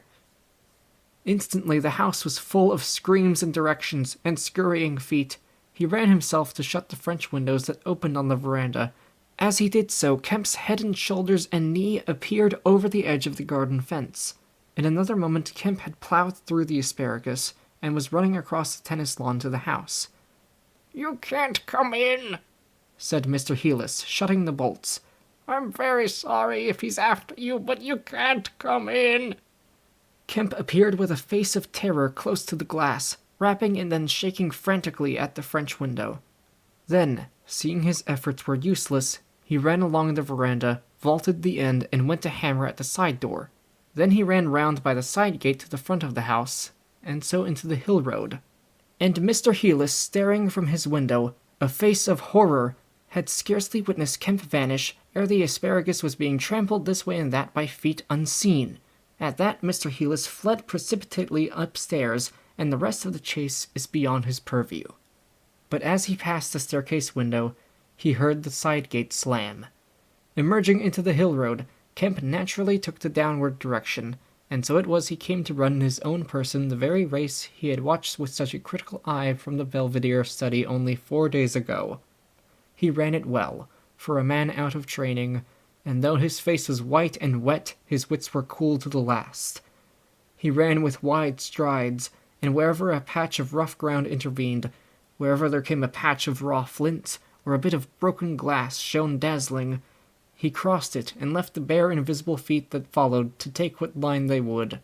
Instantly the house was full of screams and directions, and scurrying feet. He ran himself to shut the French windows that opened on the veranda. As he did so, Kemp's head and shoulders and knee appeared over the edge of the garden fence. In another moment Kemp had plowed through the asparagus, and was running across the tennis lawn to the house. "You can't come in," said Mr. Heelis, shutting the bolts. "I'm very sorry if he's after you, but you can't come in." Kemp appeared with a face of terror close to the glass, rapping and then shaking frantically at the French window. Then, seeing his efforts were useless, he ran along the veranda, vaulted the end, and went to hammer at the side door. Then he ran round by the side gate to the front of the house, and so into the hill road. And Mr. Heelis, staring from his window, a face of horror, had scarcely witnessed Kemp vanish ere the asparagus was being trampled this way and that by feet unseen. At that Mr. Heelis fled precipitately upstairs, and the rest of the chase is beyond his purview. But as he passed the staircase window, he heard the side gate slam. Emerging into the hill road, Kemp naturally took the downward direction, and so it was he came to run in his own person the very race he had watched with such a critical eye from the Belvedere study only 4 days ago. He ran it well, for a man out of training, and though his face was white and wet, his wits were cool to the last. He ran with wide strides, and wherever a patch of rough ground intervened, wherever there came a patch of raw flint, or a bit of broken glass shone dazzling, he crossed it and left the bare invisible feet that followed to take what line they would.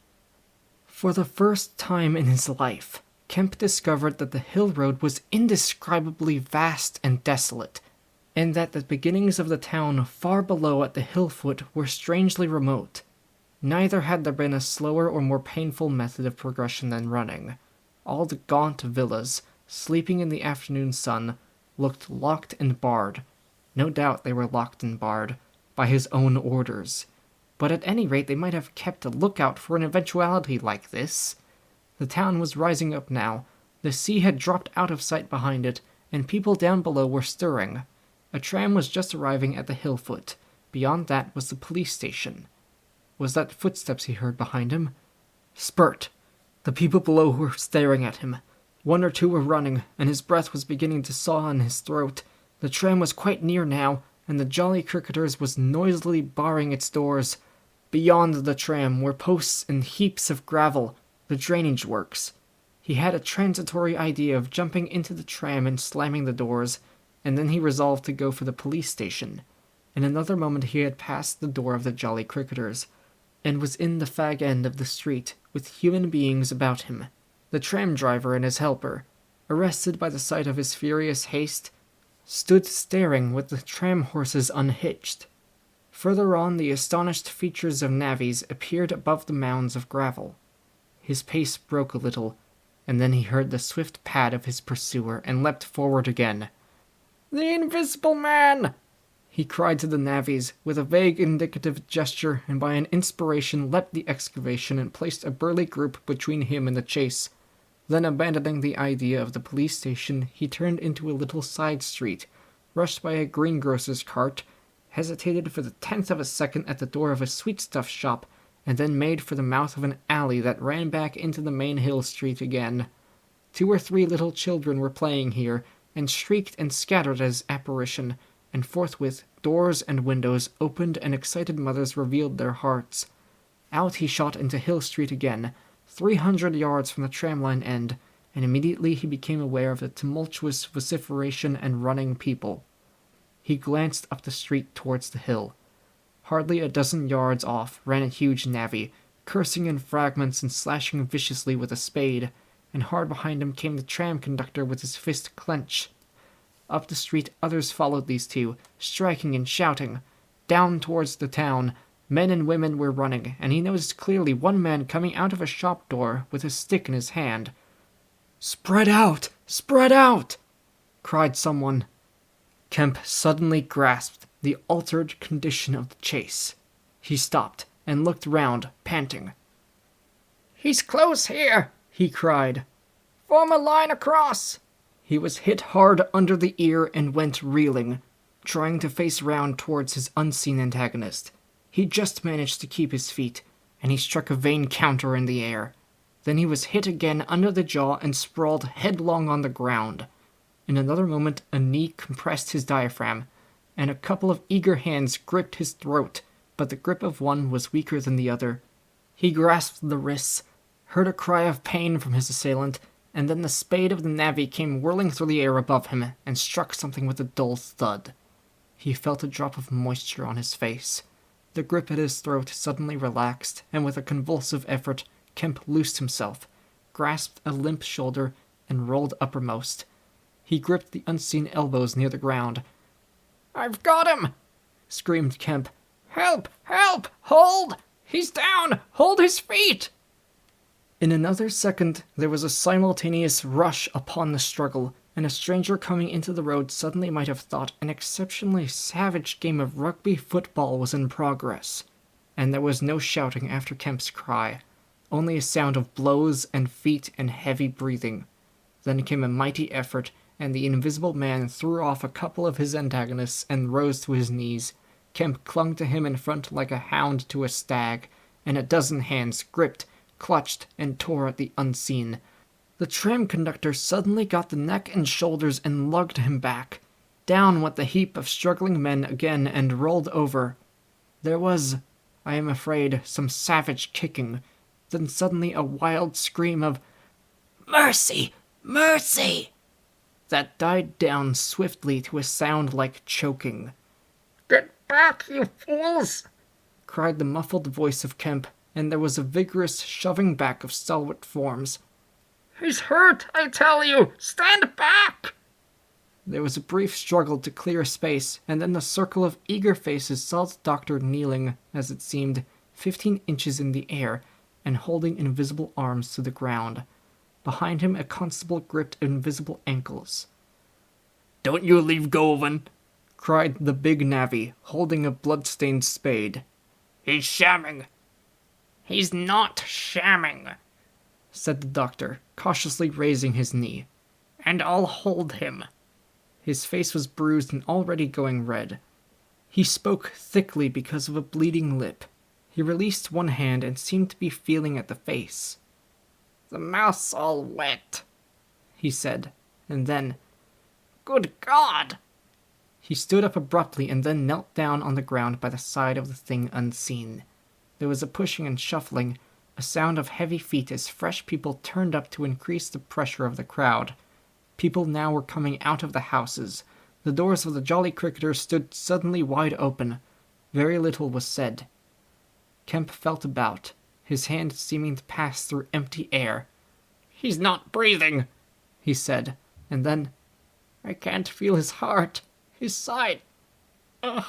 For the first time in his life, Kemp discovered that the hill road was indescribably vast and desolate. and that the beginnings of the town far below at the hill foot were strangely remote. Neither had there been a slower or more painful method of progression than running. All the gaunt villas, sleeping in the afternoon sun, looked locked and barred. No doubt they were locked and barred by his own orders. But at any rate they might have kept a lookout for an eventuality like this. The town was rising up now. The sea had dropped out of sight behind it, and people down below were stirring. A tram was just arriving at the hill foot. Beyond that was the police station. Was that footsteps he heard behind him? Spurt! The people below were staring at him. One or two were running, and his breath was beginning to saw in his throat. The tram was quite near now, and the Jolly Cricketers was noisily barring its doors. Beyond the tram were posts and heaps of gravel, the drainage works. He had a transitory idea of jumping into the tram and slamming the doors, and then he resolved to go for the police station. In another moment he had passed the door of the Jolly Cricketers, and was in the fag end of the street, with human beings about him. The tram driver and his helper, arrested by the sight of his furious haste, stood staring with the tram horses unhitched. Further on, the astonished features of navvies appeared above the mounds of gravel. His pace broke a little, and then he heard the swift pad of his pursuer and leapt forward again. "The Invisible Man!" he cried to the navvies, with a vague indicative gesture, and by an inspiration leapt the excavation and placed a burly group between him and the chase. Then, abandoning the idea of the police station, he turned into a little side street, rushed by a greengrocer's cart, hesitated for the 10th of a second at the door of a sweetstuff shop, and then made for the mouth of an alley that ran back into the main hill street again. 2 or 3 little children were playing here, and shrieked and scattered at his apparition, and forthwith doors and windows opened and excited mothers revealed their hearts. Out he shot into Hill Street again, 300 yards from the tramline end, and immediately he became aware of the tumultuous vociferation and running people. He glanced up the street towards the hill. Hardly a dozen yards off ran a huge navvy, cursing in fragments and slashing viciously with a spade, and hard behind him came the tram conductor with his fist clenched. Up the street others followed these two, striking and shouting. Down towards the town, men and women were running, and he noticed clearly one man coming out of a shop door with a stick in his hand. "Spread out! Spread out!" cried someone. Kemp suddenly grasped the altered condition of the chase. He stopped and looked round, panting. "He's close here!" he cried. "Form a line across!" He was hit hard under the ear and went reeling, trying to face round towards his unseen antagonist. He just managed to keep his feet, and he struck a vain counter in the air. Then he was hit again under the jaw and sprawled headlong on the ground. In another moment a knee compressed his diaphragm, and a couple of eager hands gripped his throat, but the grip of one was weaker than the other. He grasped the wrists, heard a cry of pain from his assailant, and then the spade of the navvy came whirling through the air above him and struck something with a dull thud. He felt a drop of moisture on his face. The grip at his throat suddenly relaxed, and with a convulsive effort, Kemp loosed himself, grasped a limp shoulder, and rolled uppermost. He gripped the unseen elbows near the ground. "I've got him!" screamed Kemp. "Help! Help! Hold! He's down! Hold his feet!" In another second there was a simultaneous rush upon the struggle, and a stranger coming into the road suddenly might have thought an exceptionally savage game of rugby football was in progress. And there was no shouting after Kemp's cry, only a sound of blows and feet and heavy breathing. Then came a mighty effort, and the Invisible Man threw off a couple of his antagonists and rose to his knees. Kemp clung to him in front like a hound to a stag, and a dozen hands gripped, clutched, and tore at the unseen. The tram conductor suddenly got the neck and shoulders and lugged him back. Down went the heap of struggling men again and rolled over. There was, I am afraid, some savage kicking. Then suddenly a wild scream of, "Mercy! Mercy!" that died down swiftly to a sound like choking. "Get back, you fools!" cried the muffled voice of Kemp, and there was a vigorous shoving back of stalwart forms. "He's hurt, I tell you! Stand back!" There was a brief struggle to clear a space, and then the circle of eager faces saw the doctor kneeling, as it seemed, 15 inches in the air, and holding invisible arms to the ground. Behind him, a constable gripped invisible ankles. "Don't you leave go of un," cried the big navvy, holding a blood-stained spade. "He's shamming." He's not shamming, said the doctor, cautiously raising his knee. and I'll hold him. His face was bruised and already going red. He spoke thickly because of a bleeding lip. He released one hand and seemed to be feeling at the face. "The mouth's all wet," he said, and then, "Good God!" he stood up abruptly and then knelt down on the ground by the side of the thing unseen. There was a pushing and shuffling, a sound of heavy feet as fresh people turned up to increase the pressure of the crowd. People now were coming out of the houses. The doors of the Jolly Cricketers stood suddenly wide open. Very little was said. Kemp felt about, his hand seeming to pass through empty air. "He's not breathing," he said, and then, "I can't feel his heart, his side. Ugh."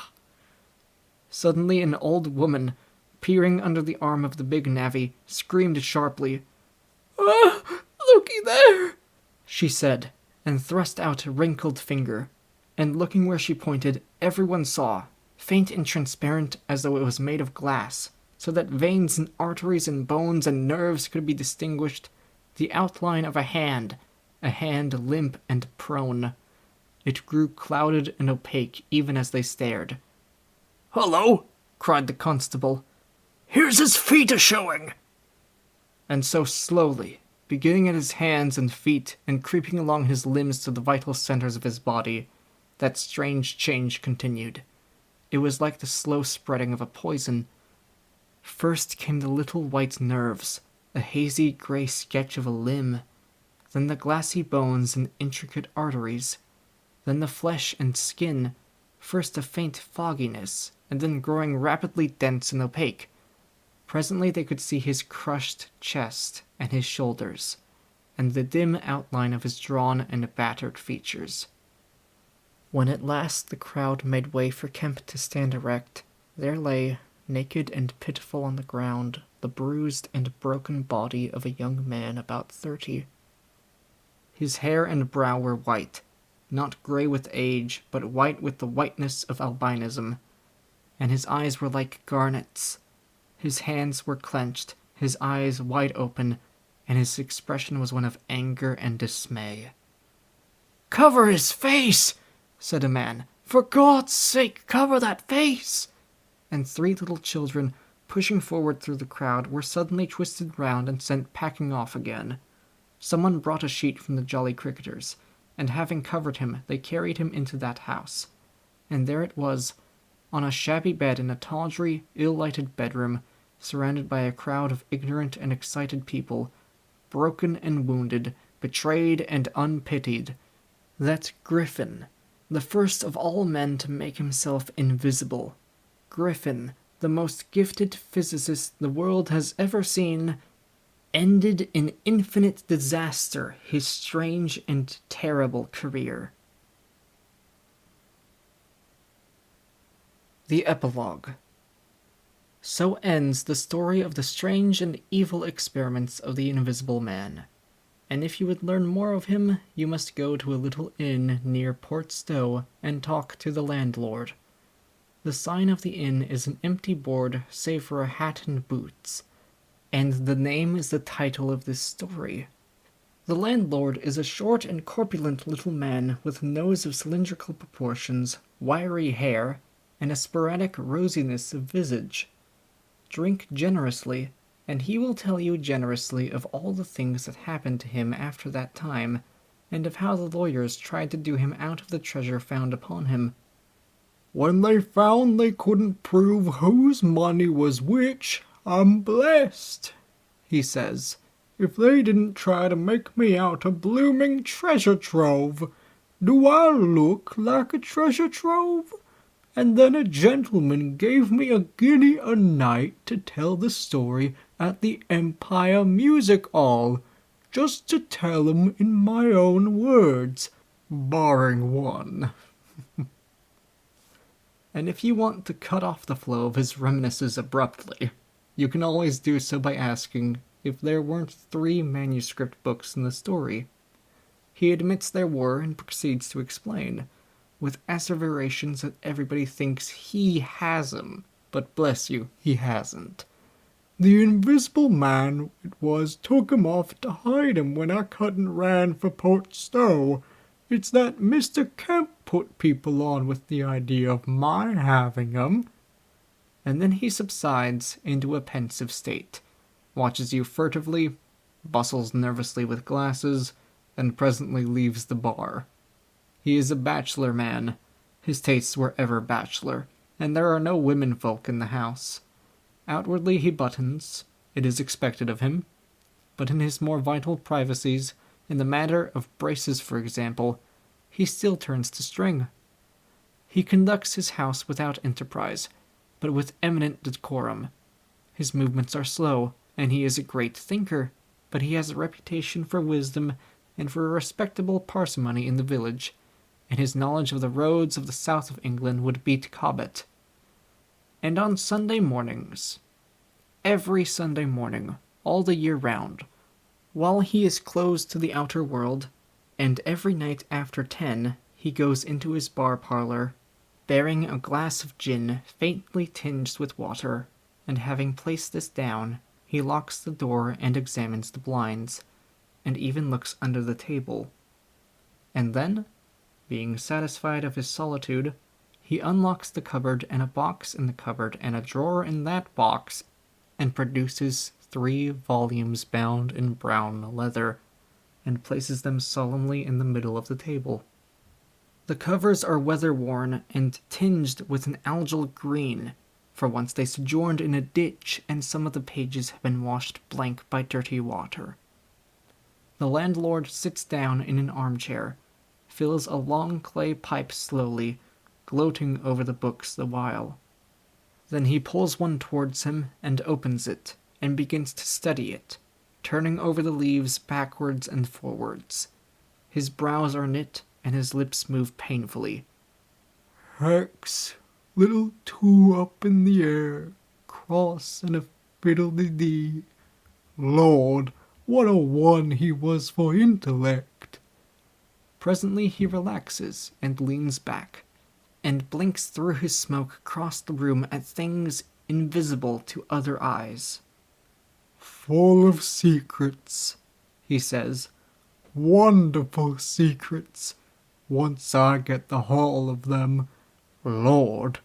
Suddenly an old woman, peering under the arm of the big navvy, screamed sharply. "Looky there," she said, and thrust out a wrinkled finger. And looking where she pointed, everyone saw, faint and transparent as though it was made of glass, so that veins and arteries and bones and nerves could be distinguished, the outline of a hand limp and prone. It grew clouded and opaque even as they stared. "Hullo!" cried the constable. "Here's his feet a-showing!" And so slowly, beginning at his hands and feet and creeping along his limbs to the vital centers of his body, that strange change continued. It was like the slow spreading of a poison. First came the little white nerves, a hazy gray sketch of a limb, then the glassy bones and intricate arteries, then the flesh and skin, first a faint fogginess, and then growing rapidly dense and opaque. Presently they could see his crushed chest and his shoulders, and the dim outline of his drawn and battered features. When at last the crowd made way for Kemp to stand erect, there lay, naked and pitiful on the ground, the bruised and broken body of a young man about 30. His hair and brow were white, not gray with age, but white with the whiteness of albinism, and his eyes were like garnets. His hands were clenched, his eyes wide open, and his expression was one of anger and dismay. "Cover his face!" said a man. "For God's sake, cover that face!" And 3 little children, pushing forward through the crowd, were suddenly twisted round and sent packing off again. Someone brought a sheet from the Jolly Cricketers, and having covered him, they carried him into that house. And there it was, on a shabby bed in a tawdry, ill-lighted bedroom, surrounded by a crowd of ignorant and excited people, broken and wounded, betrayed and unpitied. That Griffin, the first of all men to make himself invisible. Griffin, the most gifted physicist the world has ever seen, ended in infinite disaster his strange and terrible career. The Epilogue. So ends the story of the strange and evil experiments of the Invisible Man. And if you would learn more of him, you must go to a little inn near Port Stowe and talk to the landlord. The sign of the inn is an empty board save for a hat and boots, and the name is the title of this story. The landlord is a short and corpulent little man with a nose of cylindrical proportions, wiry hair, and a sporadic rosiness of visage. Drink generously, and he will tell you generously of all the things that happened to him after that time, and of how the lawyers tried to do him out of the treasure found upon him. "When they found they couldn't prove whose money was which, I'm blessed," he says. "If they didn't try to make me out a blooming treasure trove, do I look like a treasure trove? And then a gentleman gave me a guinea a night to tell the story at the Empire Music Hall, just to tell 'em in my own words. Barring one. And if you want to cut off the flow of his reminiscences abruptly, you can always do so by asking if there weren't 3 manuscript books in the story. He admits there were and proceeds to explain, with asseverations that everybody thinks he has 'em, but bless you, he hasn't. The invisible man it was took 'em off to hide 'em when I couldn't ran for Port Stowe. It's that Mr. Kemp put people on with the idea of my having 'em. And then he subsides into a pensive state, watches you furtively, bustles nervously with glasses, and presently leaves the bar. He is a bachelor man. His tastes were ever bachelor, and there are no women folk in the house. Outwardly he buttons, it is expected of him, but in his more vital privacies, in the matter of braces for example, he still turns to string. He conducts his house without enterprise, but with eminent decorum. His movements are slow, and he is a great thinker, but he has a reputation for wisdom and for a respectable parsimony in the village, and his knowledge of the roads of the south of England would beat Cobbett. And on Sunday mornings, every Sunday morning, all the year round, while he is closed to the outer world, and every night after 10 he goes into his bar parlour, bearing a glass of gin faintly tinged with water, and having placed this down, he locks the door and examines the blinds, and even looks under the table. And then, being satisfied of his solitude, he unlocks the cupboard and a box in the cupboard and a drawer in that box, and produces 3 volumes bound in brown leather, and places them solemnly in the middle of the table. The covers are weather-worn and tinged with an algal green, for once they sojourned in a ditch, and some of the pages have been washed blank by dirty water. The landlord sits down in an armchair, fills a long clay pipe slowly, gloating over the books the while. Then he pulls one towards him and opens it, and begins to study it, turning over the leaves backwards and forwards. His brows are knit, and his lips move painfully. Hex, little 2 up in the air, cross and a fiddle-de-dee. Lord, what a one he was for intellect. Presently he relaxes and leans back, and blinks through his smoke across the room at things invisible to other eyes. Full of secrets, he says. Wonderful secrets. Once I get the haul of them, Lord,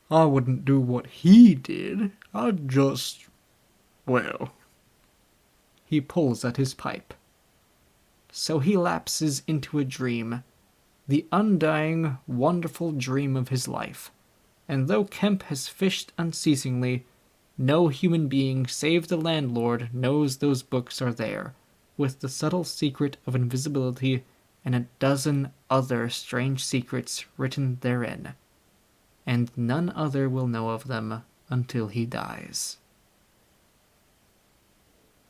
I wouldn't do what he did. I'd just, well. He pulls at his pipe. So he lapses into a dream, the undying, wonderful dream of his life. And though Kemp has fished unceasingly, no human being save the landlord knows those books are there, with the subtle secret of invisibility and a dozen other strange secrets written therein. And none other will know of them until he dies.